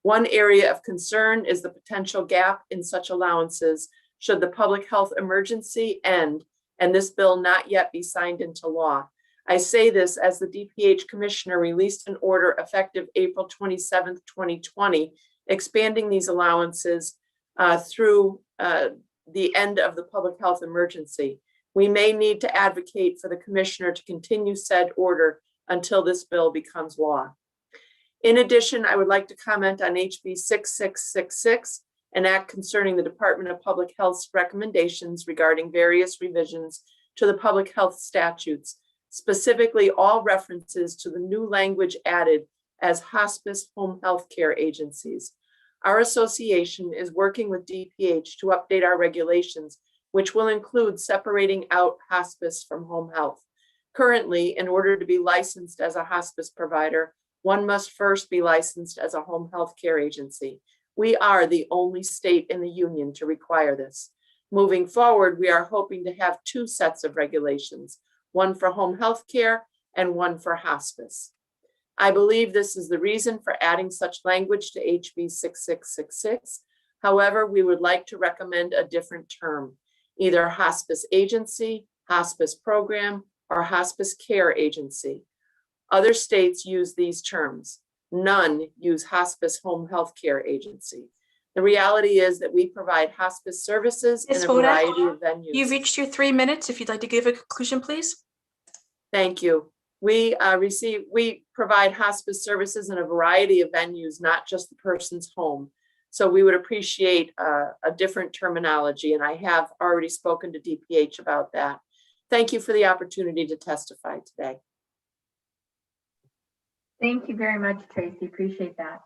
One area of concern is the potential gap in such allowances should the public health emergency end and this bill not yet be signed into law. I say this as the DPH commissioner released an order effective April 27th, 2020, expanding these allowances through the end of the public health emergency. We may need to advocate for the commissioner to continue said order until this bill becomes law. In addition, I would like to comment on HB 6666, an act concerning the Department of Public Health's recommendations regarding various revisions to the public health statutes, specifically all references to the new language added as hospice home health care agencies. Our association is working with DPH to update our regulations, which will include separating out hospice from home health. Currently, in order to be licensed as a hospice provider, one must first be licensed as a home health care agency. We are the only state in the union to require this. Moving forward, we are hoping to have two sets of regulations, one for home health care and one for hospice. I believe this is the reason for adding such language to HB 6666. However, we would like to recommend a different term, either hospice agency, hospice program, or hospice care agency. Other states use these terms. None use hospice home health care agency. The reality is that we provide hospice services in a variety of venues.
You've reached your 3 minutes. If you'd like to give a conclusion, please.
Thank you. We provide hospice services in a variety of venues, not just the person's home. So we would appreciate a different terminology, and I have already spoken to DPH about that. Thank you for the opportunity to testify today.
Thank you very much, Tracy. Appreciate that.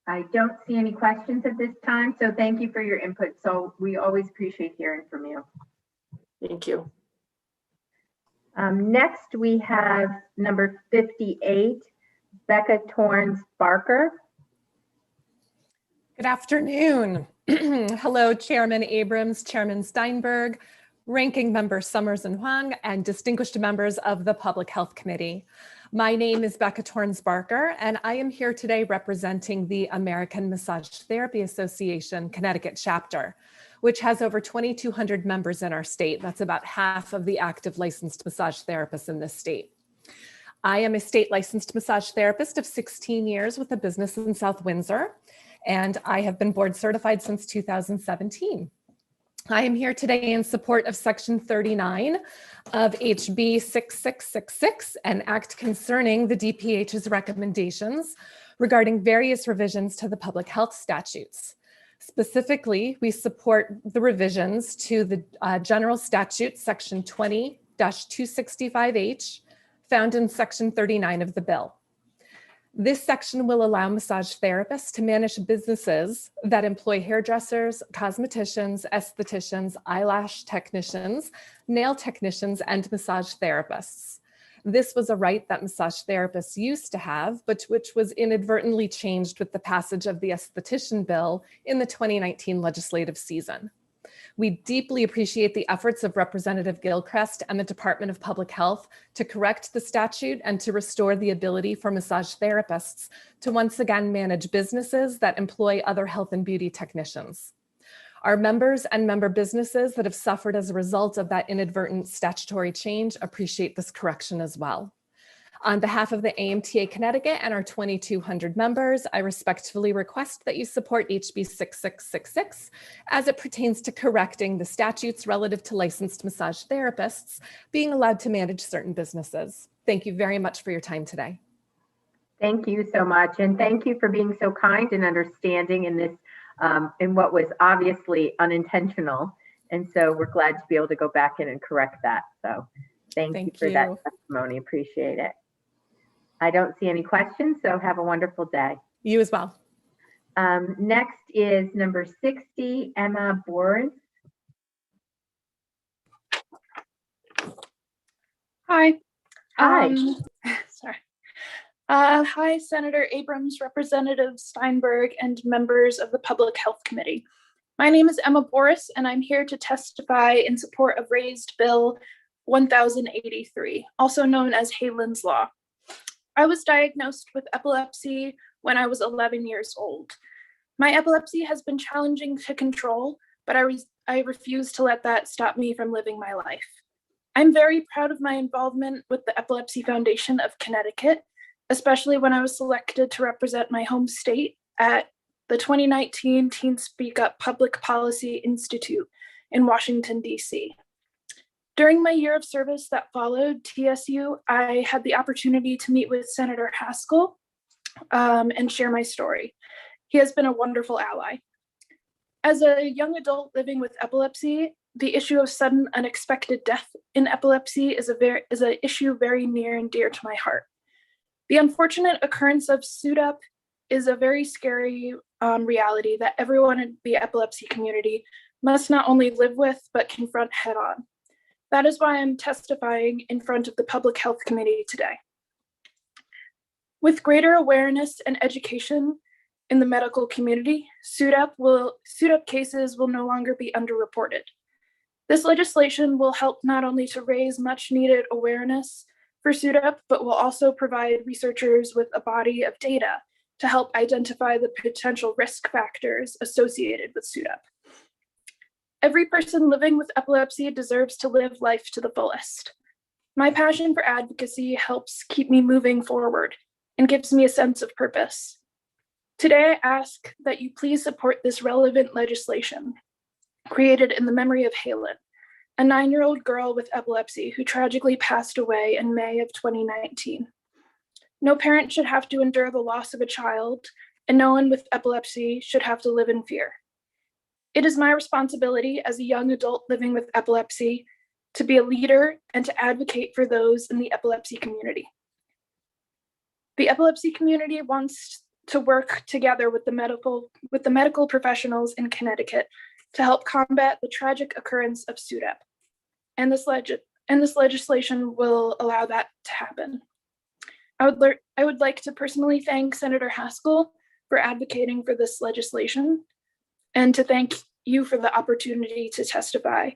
I don't see any questions at this time, so thank you for your input. So we always appreciate hearing from you.
Thank you.
Next, we have number 58, Becca Torrance Barker.
Good afternoon. Hello, Chairman Abrams, Chairman Steinberg, Ranking Member Summers and Huang, and distinguished members of the Public Health Committee. My name is Becca Torrance Barker, and I am here today representing the American Massage Therapy Association Connecticut chapter, which has over 2,200 members in our state. That's about half of the active licensed massage therapists in this state. I am a state licensed massage therapist of 16 years with a business in South Windsor, and I have been board certified since 2017. I am here today in support of Section 39 of HB 6666, an act concerning the DPH's recommendations regarding various revisions to the public health statutes. Specifically, we support the revisions to the General Statute, Section 20-265H, found in Section 39 of the bill. This section will allow massage therapists to manage businesses that employ hairdressers, cosmeticians, estheticians, eyelash technicians, nail technicians, and massage therapists. This was a right that massage therapists used to have, but which was inadvertently changed with the passage of the esthetician bill in the 2019 legislative season. We deeply appreciate the efforts of Representative Gilchrist and the Department of Public Health to correct the statute and to restore the ability for massage therapists to once again manage businesses that employ other health and beauty technicians. Our members and member businesses that have suffered as a result of that inadvertent statutory change appreciate this correction as well. On behalf of the AMTA Connecticut and our 2,200 members, I respectfully request that you support HB 6666 as it pertains to correcting the statutes relative to licensed massage therapists being allowed to manage certain businesses. Thank you very much for your time today.
Thank you so much. And thank you for being so kind and understanding in this, in what was obviously unintentional. And so we're glad to be able to go back in and correct that. So thank you for that testimony. Appreciate it. I don't see any questions, so have a wonderful day.
You as well.
Next is number 60, Emma Boris.
Hi.
Hi.
Sorry. Hi, Senator Abrams, Representative Steinberg, and members of the Public Health Committee. My name is Emma Boris, and I'm here to testify in support of raised Bill 1083, also known as Halen's Law. I was diagnosed with epilepsy when I was 11 years old. My epilepsy has been challenging to control, but I refuse to let that stop me from living my life. I'm very proud of my involvement with the Epilepsy Foundation of Connecticut, especially when I was selected to represent my home state at the 2019 Teen Speak Up Public Policy Institute in Washington, D.C. During my year of service that followed TSU, I had the opportunity to meet with Senator Haskell and share my story. He has been a wonderful ally. As a young adult living with epilepsy, the issue of sudden unexpected death in epilepsy is an issue very near and dear to my heart. The unfortunate occurrence of SUDAP is a very scary reality that everyone in the epilepsy community must not only live with, but confront head on. That is why I'm testifying in front of the Public Health Committee today. With greater awareness and education in the medical community, SUDAP cases will no longer be underreported. This legislation will help not only to raise much needed awareness for SUDAP, but will also provide researchers with a body of data to help identify the potential risk factors associated with SUDAP. Every person living with epilepsy deserves to live life to the fullest. My passion for advocacy helps keep me moving forward and gives me a sense of purpose. Today, I ask that you please support this relevant legislation created in the memory of Halen, a 9-year-old girl with epilepsy who tragically passed away in May of 2019. No parent should have to endure the loss of a child, and no one with epilepsy should have to live in fear. It is my responsibility as a young adult living with epilepsy to be a leader and to advocate for those in the epilepsy community. The epilepsy community wants to work together with the medical professionals in Connecticut to help combat the tragic occurrence of SUDAP. And this legislation will allow that to happen. I would like to personally thank Senator Haskell for advocating for this legislation, and to thank you for the opportunity to testify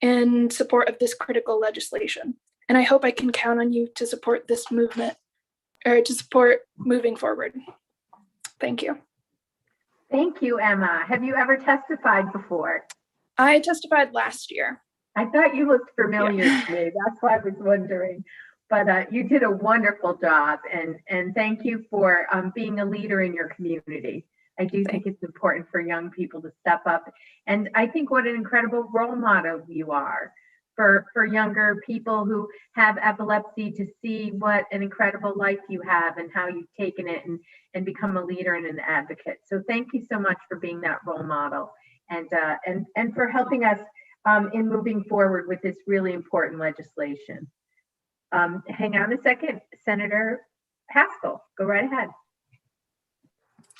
in support of this critical legislation. And I hope I can count on you to support this movement, or to support moving forward. Thank you.
Thank you, Emma. Have you ever testified before?
I testified last year.
I thought you looked familiar to me. That's why I was wondering. But you did a wonderful job, and thank you for being a leader in your community. I do think it's important for young people to step up. And I think what an incredible role model you are for younger people who have epilepsy to see what an incredible life you have and how you've taken it and become a leader and an advocate. So thank you so much for being that role model and for helping us in moving forward with this really important legislation. Hang on a second, Senator Haskell, go right ahead.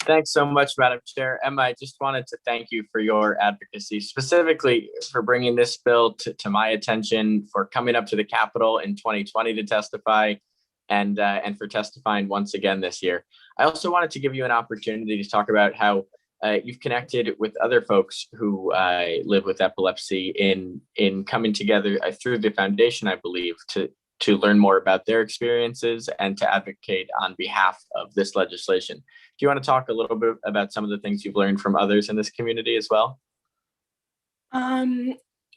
Thanks so much, Madam Chair. Emma, I just wanted to thank you for your advocacy, specifically for bringing this bill to my attention, for coming up to the Capitol in 2020 to testify, and for testifying once again this year. I also wanted to give you an opportunity to talk about how you've connected with other folks who live with epilepsy in coming together through the foundation, I believe, to learn more about their experiences and to advocate on behalf of this legislation. Do you want to talk a little bit about some of the things you've learned from others in this community as well?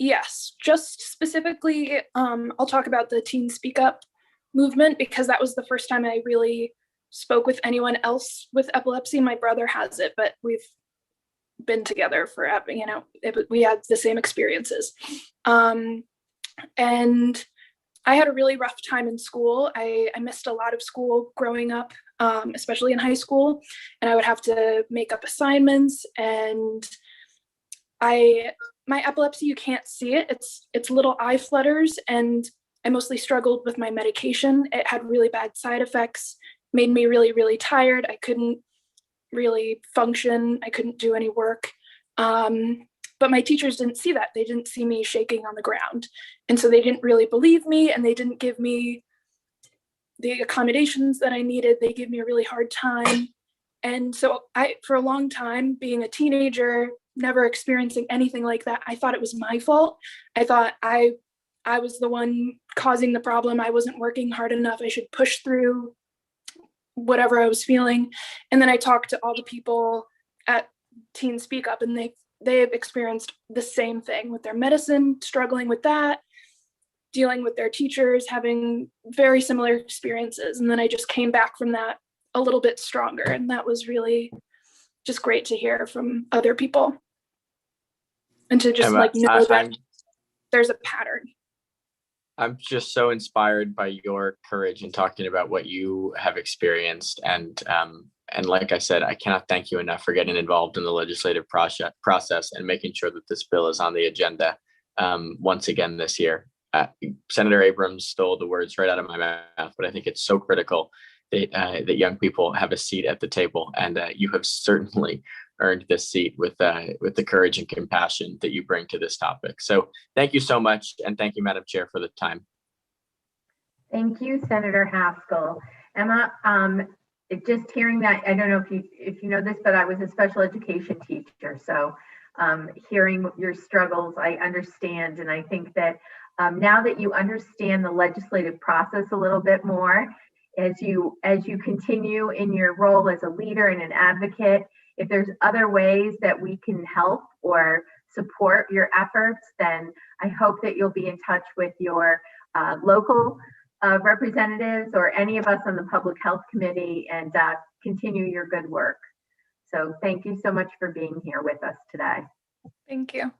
Yes, just specifically, I'll talk about the Teen Speak Up movement, because that was the first time I really spoke with anyone else with epilepsy. My brother has it, but we've been together for, we had the same experiences. And I had a really rough time in school. I missed a lot of school growing up, especially in high school, and I would have to make up assignments. And my epilepsy, you can't see it. It's little eye flutters, and I mostly struggled with my medication. It had really bad side effects, made me really, really tired. I couldn't really function. I couldn't do any work. But my teachers didn't see that. They didn't see me shaking on the ground. And so they didn't really believe me, and they didn't give me the accommodations that I needed. They gave me a really hard time. And so for a long time, being a teenager, never experiencing anything like that, I thought it was my fault. I thought I was the one causing the problem. I wasn't working hard enough. I should push through whatever I was feeling. And then I talked to all the people at Teen Speak Up, and they have experienced the same thing with their medicine, struggling with that, dealing with their teachers, having very similar experiences. And then I just came back from that a little bit stronger. And that was really just great to hear from other people. And to just know that there's a pattern.
I'm just so inspired by your courage in talking about what you have experienced. And like I said, I cannot thank you enough for getting involved in the legislative process and making sure that this bill is on the agenda once again this year. Senator Abrams stole the words right out of my mouth, but I think it's so critical that young people have a seat at the table, and you have certainly earned this seat with the courage and compassion that you bring to this topic. So thank you so much, and thank you, Madam Chair, for the time.
Thank you, Senator Haskell. Emma, just hearing that, I don't know if you know this, but I was a special education teacher. So hearing your struggles, I understand. And I think that now that you understand the legislative process a little bit more, as you continue in your role as a leader and an advocate, if there's other ways that we can help or support your efforts, then I hope that you'll be in touch with your local representatives or any of us on the Public Health Committee and continue your good work. So thank you so much for being here with us today.
Thank you.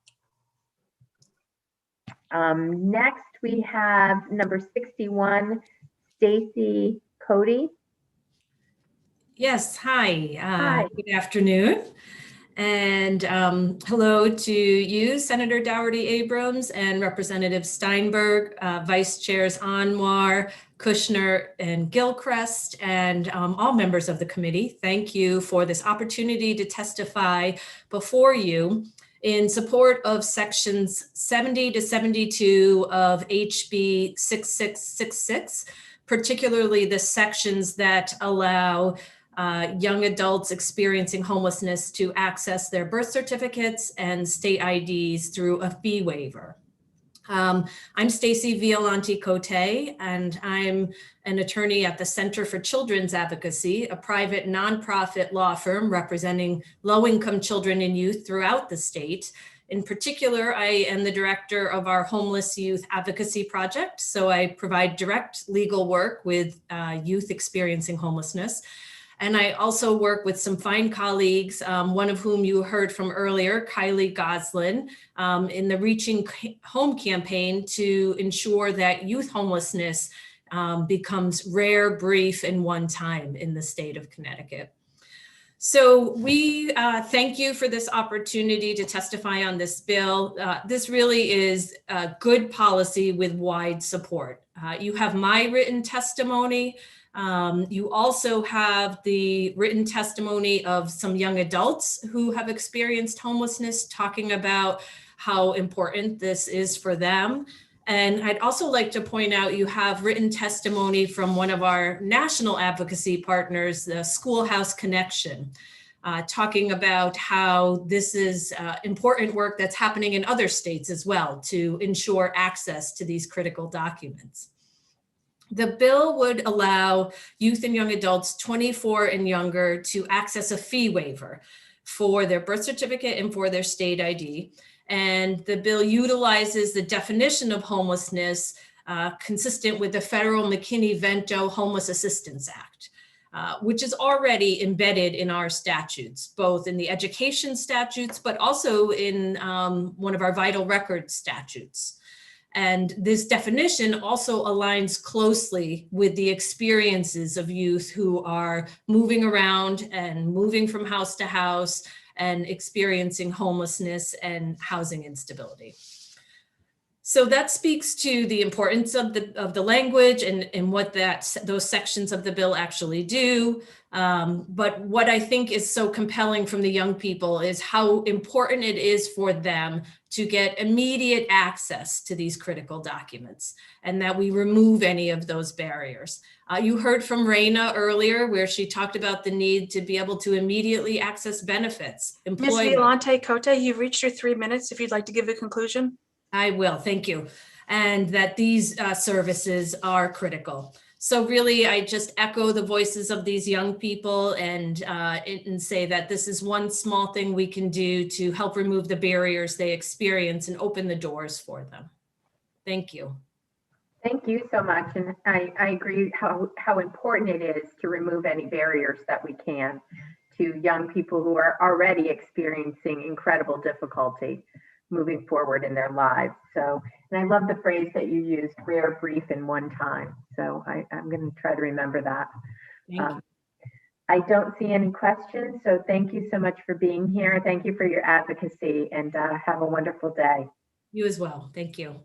Next, we have number 61, Stacy Cody.
Yes, hi.
Hi.
Good afternoon. And hello to you, Senator Dougherty Abrams and Representative Steinberg, Vice Chairs Anwar, Kushner, and Gilchrist, and all members of the committee. Thank you for this opportunity to testify before you in support of sections 70 to 72 of HB 6666, particularly the sections that allow young adults experiencing homelessness to access their birth certificates and state IDs through a fee waiver. I'm Stacy Violante-Cote, and I'm an attorney at the Center for Children's Advocacy, a private nonprofit law firm representing low-income children and youth throughout the state. In particular, I am the director of our Homeless Youth Advocacy Project, so I provide direct legal work with youth experiencing homelessness, And I also work with some fine colleagues, one of whom you heard from earlier, Kylie Goslin, in the Reaching Home campaign to ensure that youth homelessness becomes rare, brief, and one time in the state of Connecticut. So we thank you for this opportunity to testify on this bill. This really is a good policy with wide support. You have my written testimony. You also have the written testimony of some young adults who have experienced homelessness, talking about how important this is for them. And I'd also like to point out, you have written testimony from one of our national advocacy partners, the Schoolhouse Connection, talking about how this is important work that's happening in other states as well to ensure access to these critical documents. The bill would allow youth and young adults 24 and younger to access a fee waiver for their birth certificate and for their state ID. And the bill utilizes the definition of homelessness consistent with the federal McKinney-Vento Homeless Assistance Act, which is already embedded in our statutes, both in the education statutes, but also in one of our vital records statutes. And this definition also aligns closely with the experiences of youth who are moving around and moving from house to house and experiencing homelessness and housing instability. So that speaks to the importance of the language and what those sections of the bill actually do. But what I think is so compelling from the young people is how important it is for them to get immediate access to these critical documents, and that we remove any of those barriers. You heard from Raina earlier, where she talked about the need to be able to immediately access benefits.
Ms. Violante Cote, you've reached your 3 minutes. If you'd like to give a conclusion.
I will, thank you. And that these services are critical. So really, I just echo the voices of these young people and say that this is one small thing we can do to help remove the barriers they experience and open the doors for them. Thank you.
Thank you so much. And I agree how important it is to remove any barriers that we can to young people who are already experiencing incredible difficulty moving forward in their lives. So, and I love the phrase that you used, rare, brief, and one time. So I'm going to try to remember that. I don't see any questions. So thank you so much for being here. Thank you for your advocacy, and have a wonderful day.
You as well. Thank you.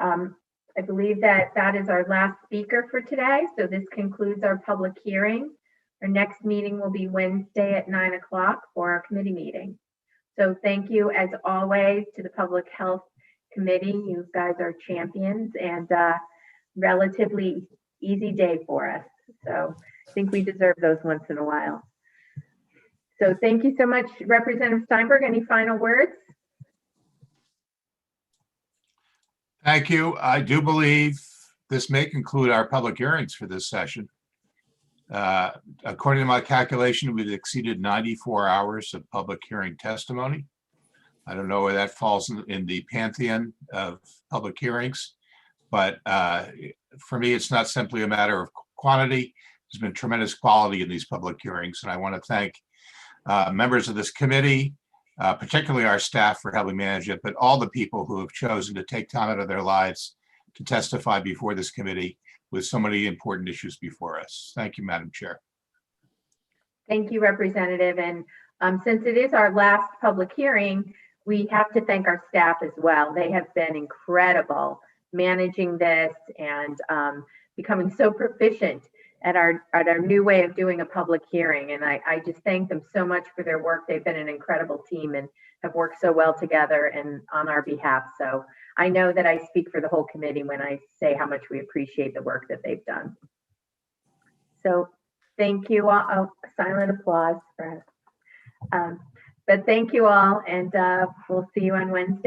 I believe that is our last speaker for today. So this concludes our public hearing. Our next meeting will be Wednesday at 9 o'clock for our committee meeting. So thank you, as always, to the Public Health Committee. You guys are champions, and relatively easy day for us. So I think we deserve those once in a while. So thank you so much, Representative Steinberg. Any final words?
Thank you. I do believe this may conclude our public hearings for this session. According to my calculation, we've exceeded 94 hours of public hearing testimony. I don't know where that falls in the pantheon of public hearings, but for me, it's not simply a matter of quantity. There's been tremendous quality in these public hearings, and I want to thank members of this committee, particularly our staff for helping manage it, but all the people who have chosen to take time out of their lives to testify before this committee with so many important issues before us. Thank you, Madam Chair.
Thank you, Representative. And since it is our last public hearing, we have to thank our staff as well. They have been incredible managing this and becoming so proficient at our new way of doing a public hearing. And I just thank them so much for their work. They've been an incredible team and have worked so well together and on our behalf. So I know that I speak for the whole committee when I say how much we appreciate the work that they've done. So thank you all. Oh, silent applause for us. But thank you all, and we'll see you on Wednesday.